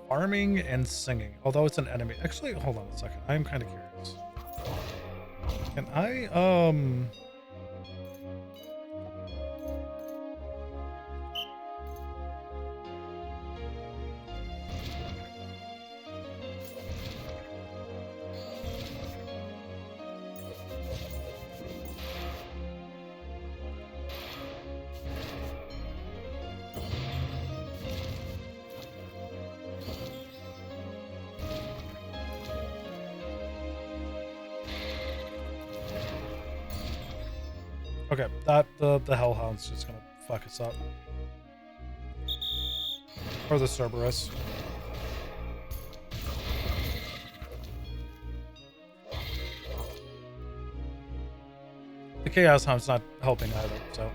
S1: Farming and singing, although it's an enemy. Actually, hold on a second. I'm kind of curious. Can I, okay, that the Hellhound's just gonna fuck us up. Or the Cerberus. The Chaos Hound's not helping either, so.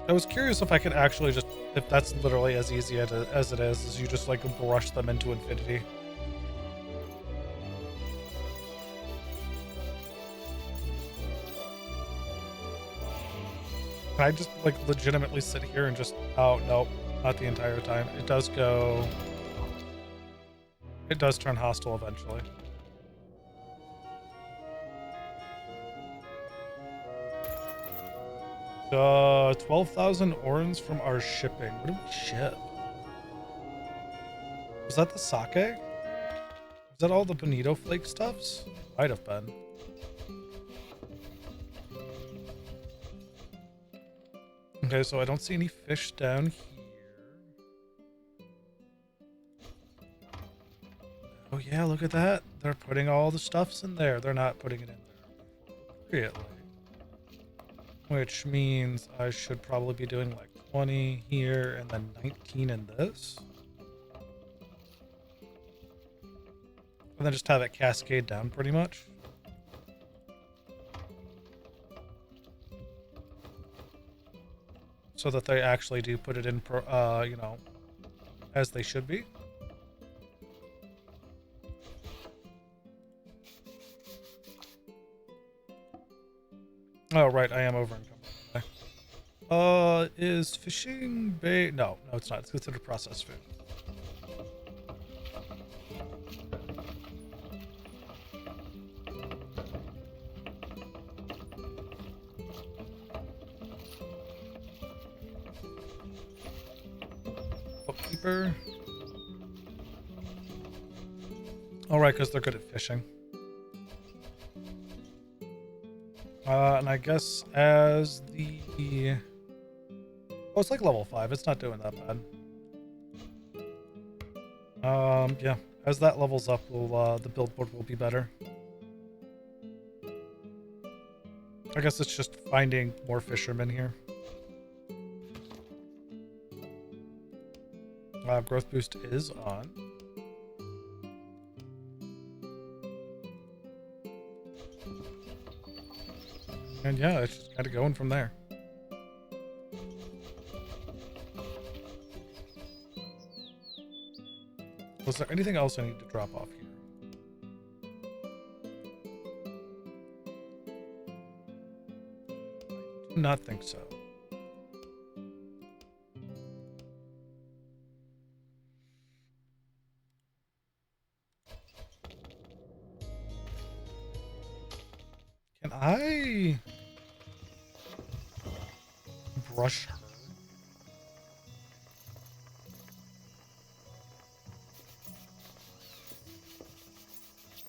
S1: I was curious if I could actually just, if that's literally as easy as it is you just like brush them into infinity. Can I just like legitimately sit here and just, oh no, not the entire time. It does go, it does turn hostile eventually. Uh, 12,000 orans from our shipping. What did we ship? Was that the sake? Was that all the bonito flake stuffs? Might have been. Okay, so I don't see any fish down here. Oh yeah, look at that. They're putting all the stuffs in there. They're not putting it in there appropriately. Which means I should probably be doing like 20 here and then 19 in this. And then just have it cascade down pretty much. So that they actually do put it in, you know, as they should be. Oh, right, I am over encumbered. Is fishing bait? No, it's not. It's considered processed food. keeper. All right, because they're good at fishing. And I guess as the... Oh, it's like level 5. It's not doing that bad. Yeah. As that levels up, we'll, the billboard will be better. I guess it's just finding more fishermen here. Growth boost is on. And yeah, it's just kind of going from there. Was there anything else I need to drop off here? I do not think so. Can I brush her?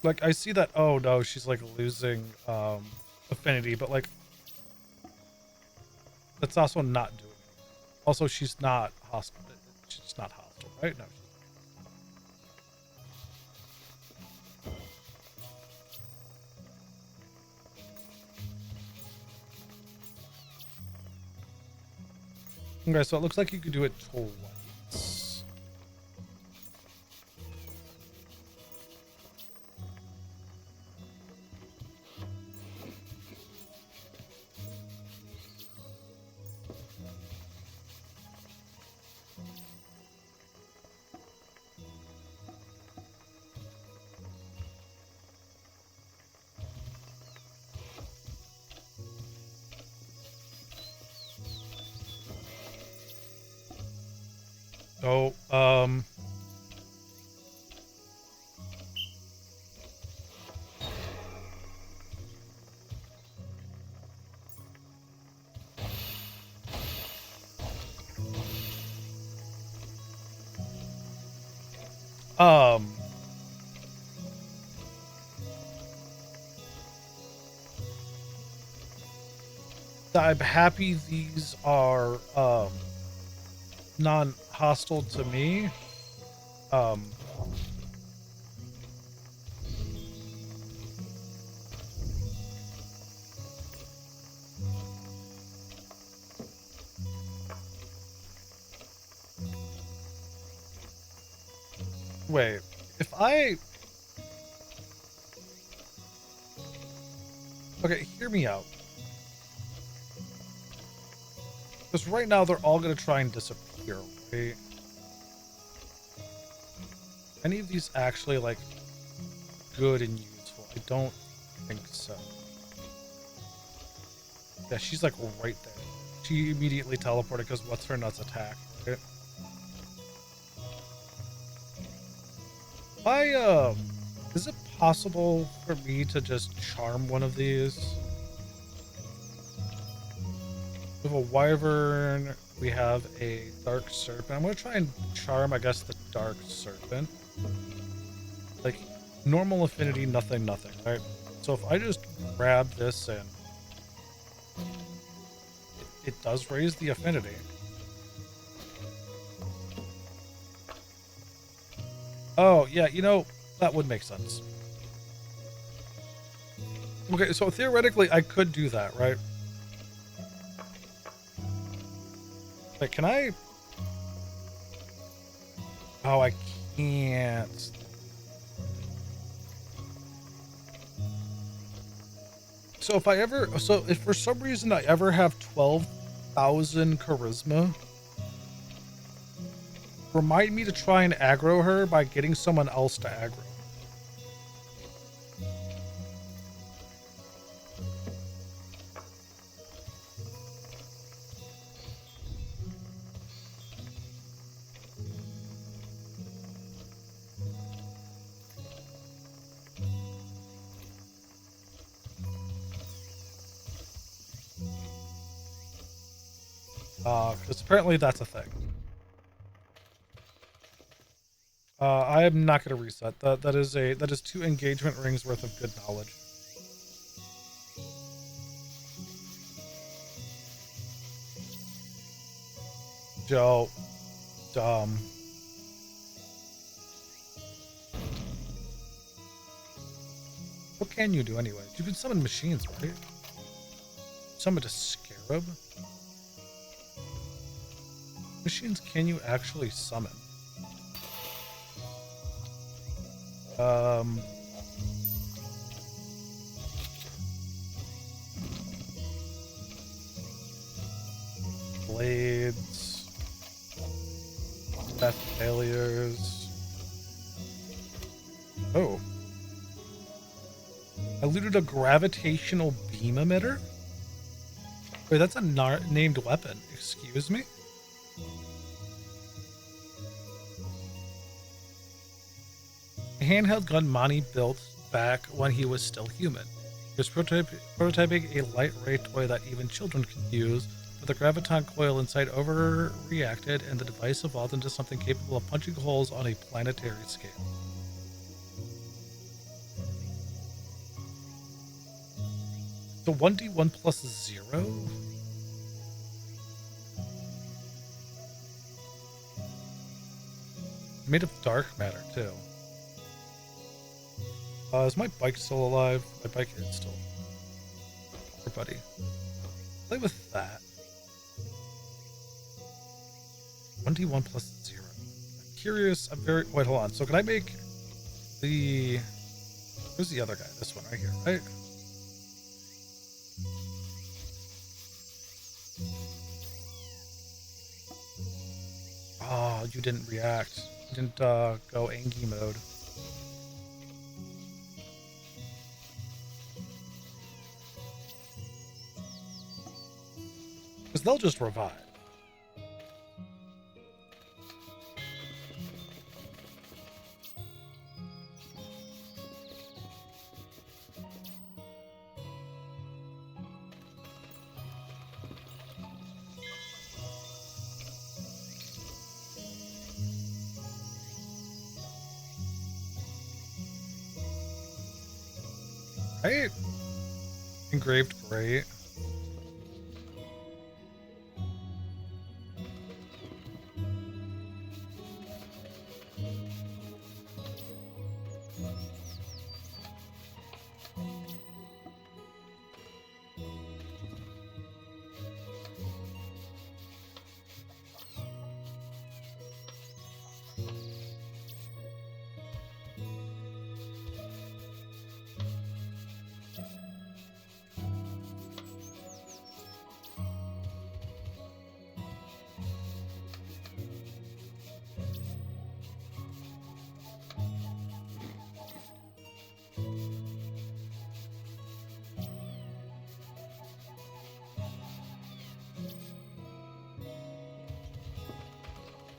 S1: Like, I see that, oh no, she's like losing affinity, but like, that's also not doing it. Also, she's not hostile. She's not hostile, right? No. Okay, so it looks like you could do it twice. So, um, I'm happy these are, non-hostile to me. Wait, if I... Okay, hear me out. Because right now they're all going to try and disappear, right? Any of these actually, like, good and useful? I don't think so. Yeah, she's, like, right there. She immediately teleported because what's her nuts attack, right? Is it possible for me to just charm one of these? We have a wyvern, we have a dark serpent. I'm gonna try and charm, I guess, the dark serpent. Like, normal affinity, nothing, nothing, right? So if I just grab this and it does raise the affinity. Oh, yeah, you know, that would make sense. Okay, so theoretically, I could do that, right? Wait, can I... Oh, I can't. So if I ever... So if for some reason I ever have 12,000 charisma, remind me to try and aggro her by getting someone else to aggro. Because apparently that's a thing. I am not going to reset. That is 2 engagement rings worth of good knowledge. Joe, dumb. What can you do anyway? You can summon machines, right? Summon a scarab. Machines can you actually summon? Blades. Death failures. Oh. I looted a gravitational beam emitter? Wait, that's a named weapon. Excuse me? A handheld gun Monty built back when he was still human. He was prototyping a light ray toy that even children could use, but the graviton coil inside overreacted and the device evolved into something capable of punching holes on a planetary scale. The 1d1 plus 0? Made of dark matter, too. Is my bike still alive? My bike is still alive. Here, buddy. Play with that. 1d1 plus 0. I'm curious. I'm very... Wait, hold on. So can I make the... Who's the other guy? This one right here, right? Oh, you didn't react. You didn't go ENG mode. Because they'll just revive. Right? Engraved great.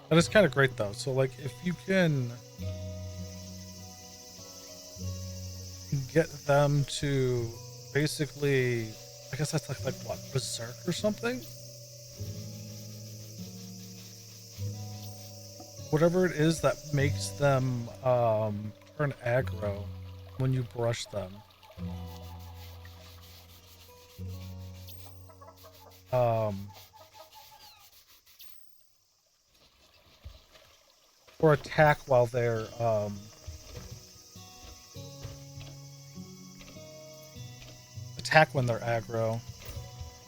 S1: That is kind of great though. So like if you can get them to basically, I guess that's like what, berserk or something? Whatever it is that makes them turn aggro when you brush them. Or attack while they're attack when they're aggro,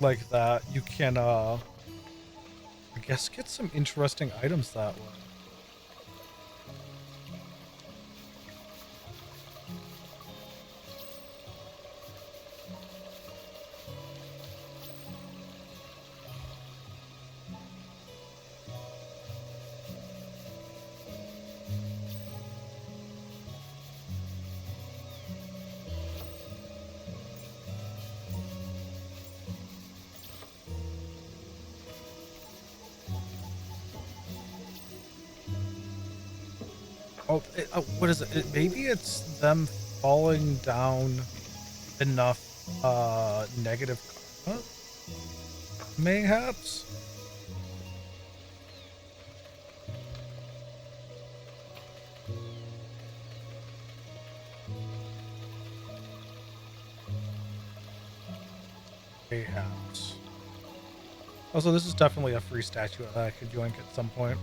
S1: like that. You can I guess get some interesting items that way. Oh, what is it? Maybe it's them falling down enough negative karma? Mayhaps? a house. Also, this is definitely a free statue that I could yoink at some point.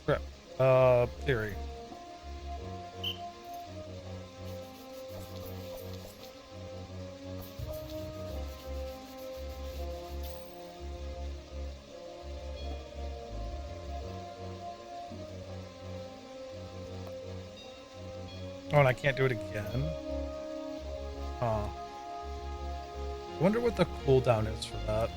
S1: Crap. Theory. Oh, and I can't do it again? Huh. I wonder what the cooldown is for that.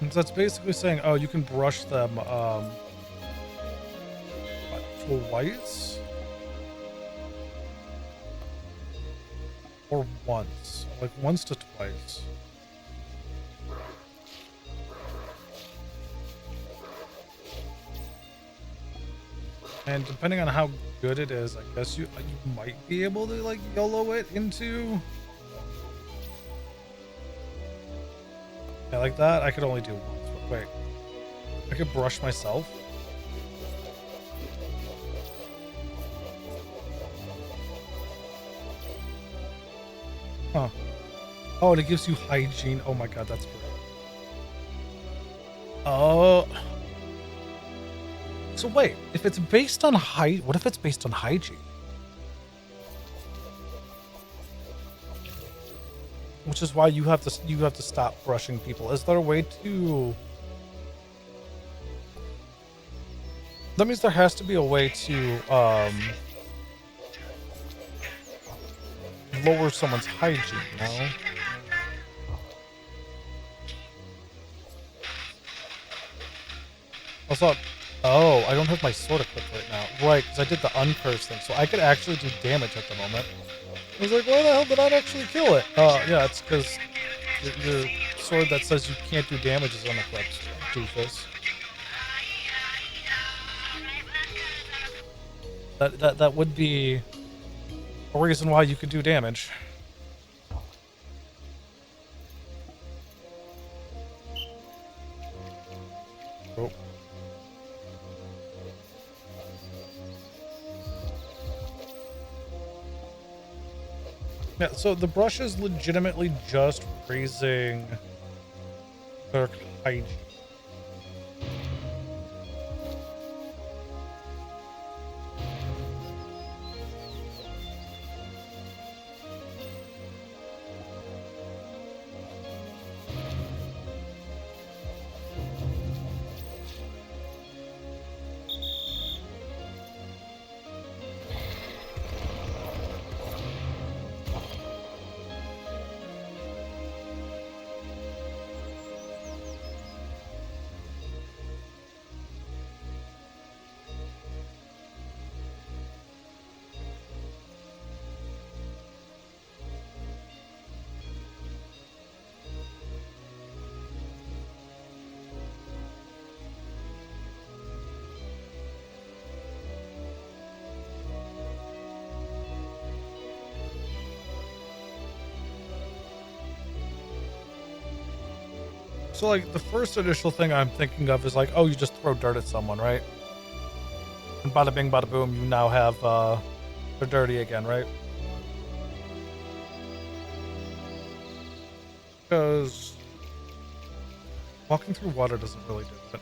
S1: And so that's basically saying, oh, you can brush them, what, twice? Or once. Like, once to twice. And depending on how good it is, I guess you might be able to, like, YOLO it into... Yeah, like that, I could only do once. But wait. I could brush myself? Huh. Oh, and it gives you hygiene. Oh my god, that's great. Oh. So wait, if it's based on height, what if it's based on hygiene? Which is why you have to stop brushing people. Is there a way to... That means there has to be a way to lower someone's hygiene, no? Also, oh, I don't have my sword equipped right now. Right, because I did the uncurse thing, so I could actually do damage at the moment. I was like, why the hell did I actually kill it? Yeah, it's because your sword that says you can't do damage is unequipped, doofus. That would be a reason why you could do damage. Oh. Yeah, so the brush is legitimately just raising their hygiene. So, like, the first initial thing I'm thinking of is like, oh, you just throw dirt at someone, right? And bada bing, bada boom, you now have, they're dirty again, right? Because walking through water doesn't really do it.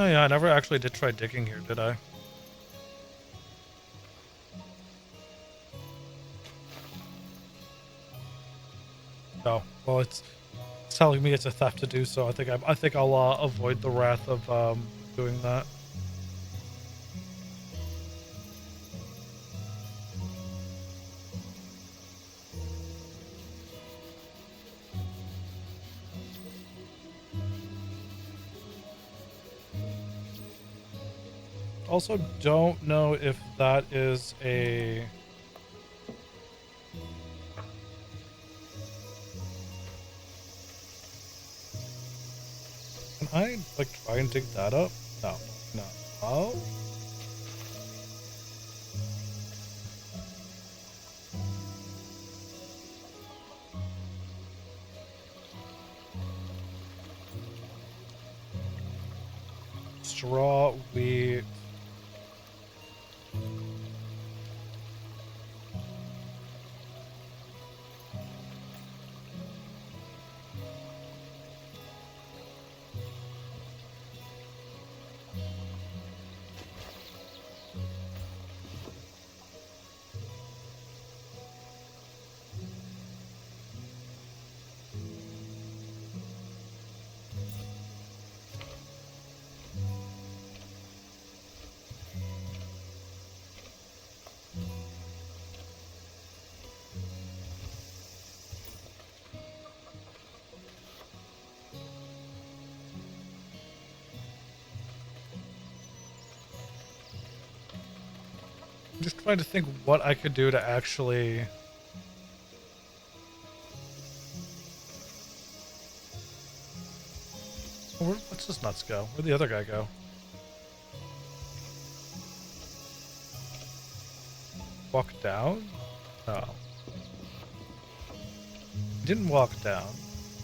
S1: Oh yeah, I never actually did try digging here, did I? Oh, well, it's telling me it's a theft to do so. I think I'll avoid the wrath of doing that. Also, don't know if that is a... Can I, like, try and dig that up? No. No. Oh? Straw, wheat... I'm just trying to think what I could do to actually... What's this nuts go? Where'd the other guy go? Walk down? No. He didn't walk down.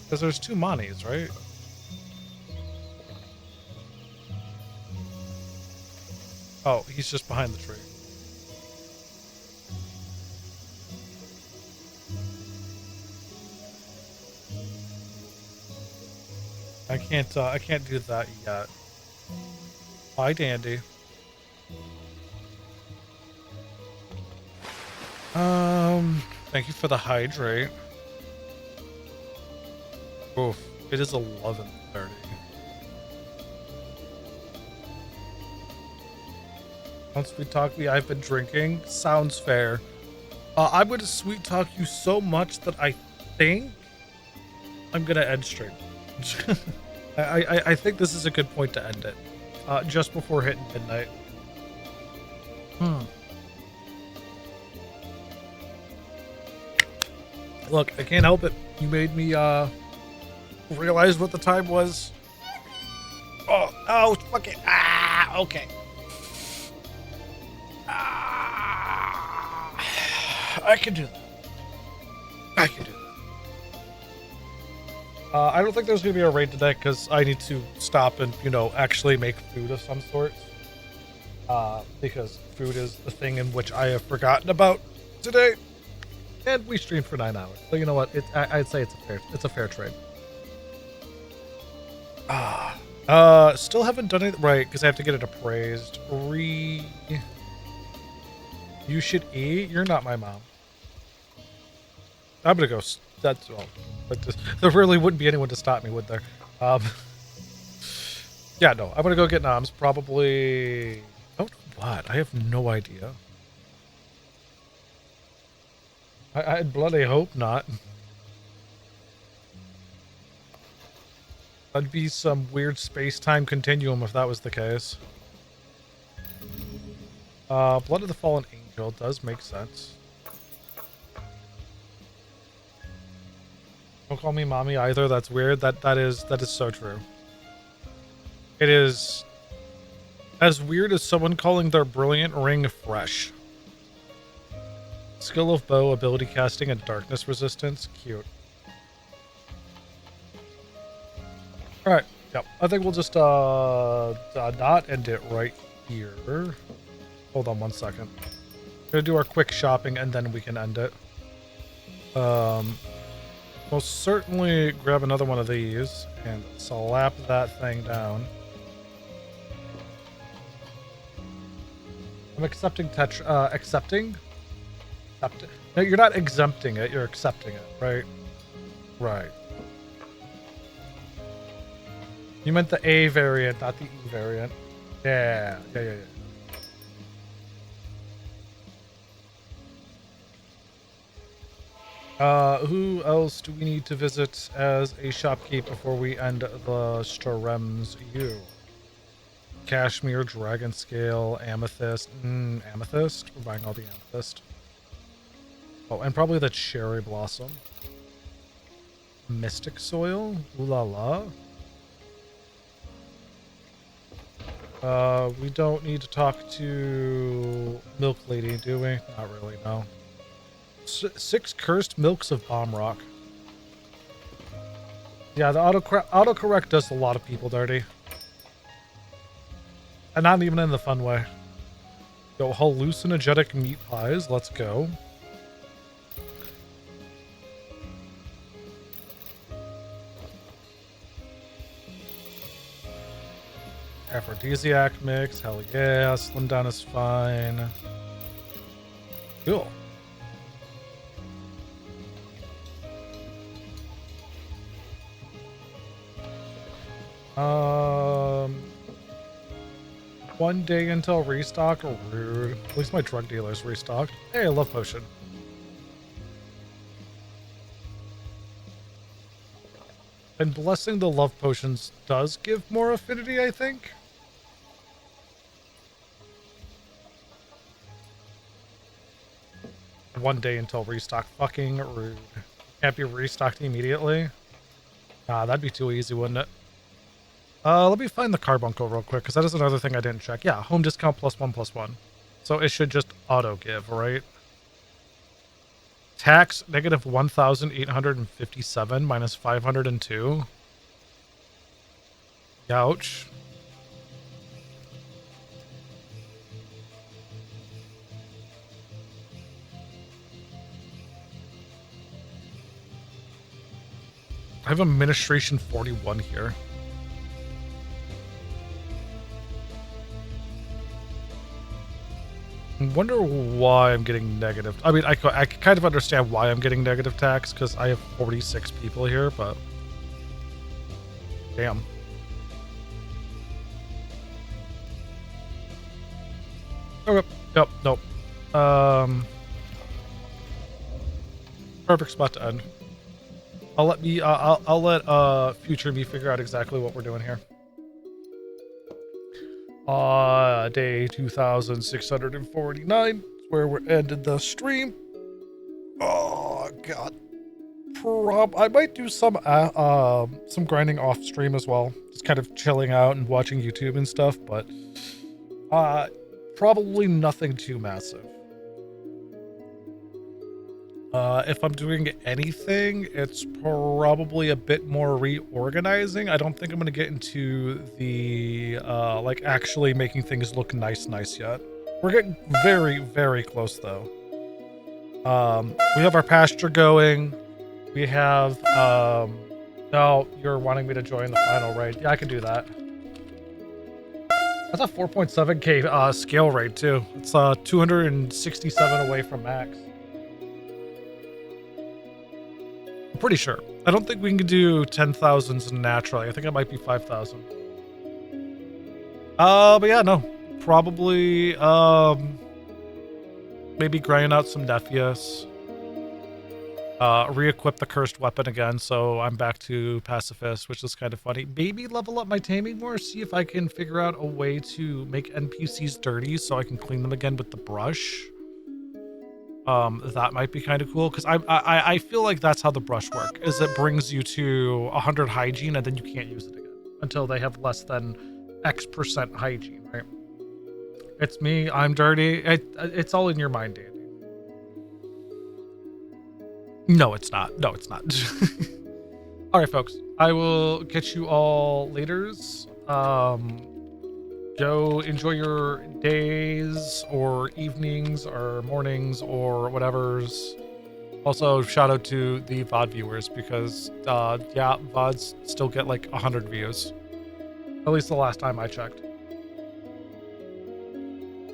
S1: Because there's 2 Monis, right? Oh, he's just behind the tree. I can't do that yet. Hi, Dandy. Thank you for the hydrate. Oof, it is 11:30. On Sweet Talk Me, I've been drinking. Sounds fair. I'm going to sweet talk you so much that I think I'm going to end stream. I think this is a good point to end it. Just before hitting midnight. Look, I can't help it. You made me realize what the time was. Oh, fuck it. Ah, okay. I can do that. I can do that. I don't think there's going to be a raid today because I need to stop and, actually make food of some sort. Because food is the thing in which I have forgotten about today. And we streamed for 9 hours. So you know what? I'd say it's a fair trade. Still haven't done it right because I have to get it appraised. You should eat? You're not my mom. I'm gonna go. That's all. But there really wouldn't be anyone to stop me, would there? Yeah, no. I'm gonna go get noms. Probably. Oh, what? I have no idea. I bloody hope not. That'd be some weird space-time continuum if that was the case. Blood of the Fallen Angel does make sense. Don't call me mommy either. That's weird. That is so true. It is as weird as someone calling their brilliant ring fresh. Skill of bow, ability casting, and darkness resistance. Cute. Alright, yep. I think we'll just not end it right here. Hold on one second. Gonna do our quick shopping and then we can end it. We'll certainly grab another one of these and slap that thing down. I'm accepting accepting? No, you're not exempting it, you're accepting it, right? Right. You meant the A variant, not the E variant. Yeah. Who else do we need to visit as a shopkeep before we end the streams? You. Cashmere, dragon scale, amethyst. Amethyst? We're buying all the amethyst. Oh, and probably the cherry blossom. Mystic soil? Ooh la la. We don't need to talk to Milk Lady, do we? Not really, no. 6 cursed milks of Bomb Rock. Yeah, the autocorrect does a lot of people dirty. And not even in the fun way. Yo, hallucinogenic meat pies, let's go. Aphrodisiac mix, hell yeah. Slim down is fine. Cool. One day until restock. Rude. At least my drug dealer's restocked. Hey, I love potion. And blessing the love potions does give more affinity, I think. One day until restock. Fucking rude. Can't be restocked immediately. Ah, that'd be too easy, wouldn't it? Let me find the carbuncle real quick, because that is another thing I didn't check. Yeah, home discount +1/+1. So it should just auto give, right? Tax negative 1,857 minus 502. Ouch. I have administration 41 here. I wonder why I'm getting negative. I mean, I kind of understand why I'm getting negative tax, because I have 46 people here, but... Damn. Okay. Yep, nope. Perfect spot to end. I'll let future me figure out exactly what we're doing here. Day 2649, where we're ended the stream. Oh god. I might do some grinding off stream as well. Just kind of chilling out and watching YouTube and stuff, but probably nothing too massive. If I'm doing anything, it's probably a bit more reorganizing. I don't think I'm going to get into the, like, actually making things look nice yet. We're getting very, very close, though. We have our pasture going. We have, no, you're wanting me to join the final raid. Yeah, I can do that. That's a 4.7k scale raid, too. It's 267 away from max. I'm pretty sure. I don't think we can do 10,000s naturally. I think it might be 5,000. But yeah, no. Probably, maybe grind out some Nephius. Re-equip the cursed weapon again, so I'm back to pacifist, which is kind of funny. Maybe level up my taming more, see if I can figure out a way to make NPCs dirty so I can clean them again with the brush. That might be kind of cool, because I feel like that's how the brush work, is it brings you to 100 hygiene and then you can't use it again until they have less than X% hygiene, right? It's me, I'm dirty. It's all in your mind, Dandy. No, it's not. No, it's not. All right, folks. I will catch you all laters. Joe, enjoy your days or evenings or mornings or whatever's. Also, shout out to the VOD viewers because, yeah, VODs still get like 100 views. At least the last time I checked.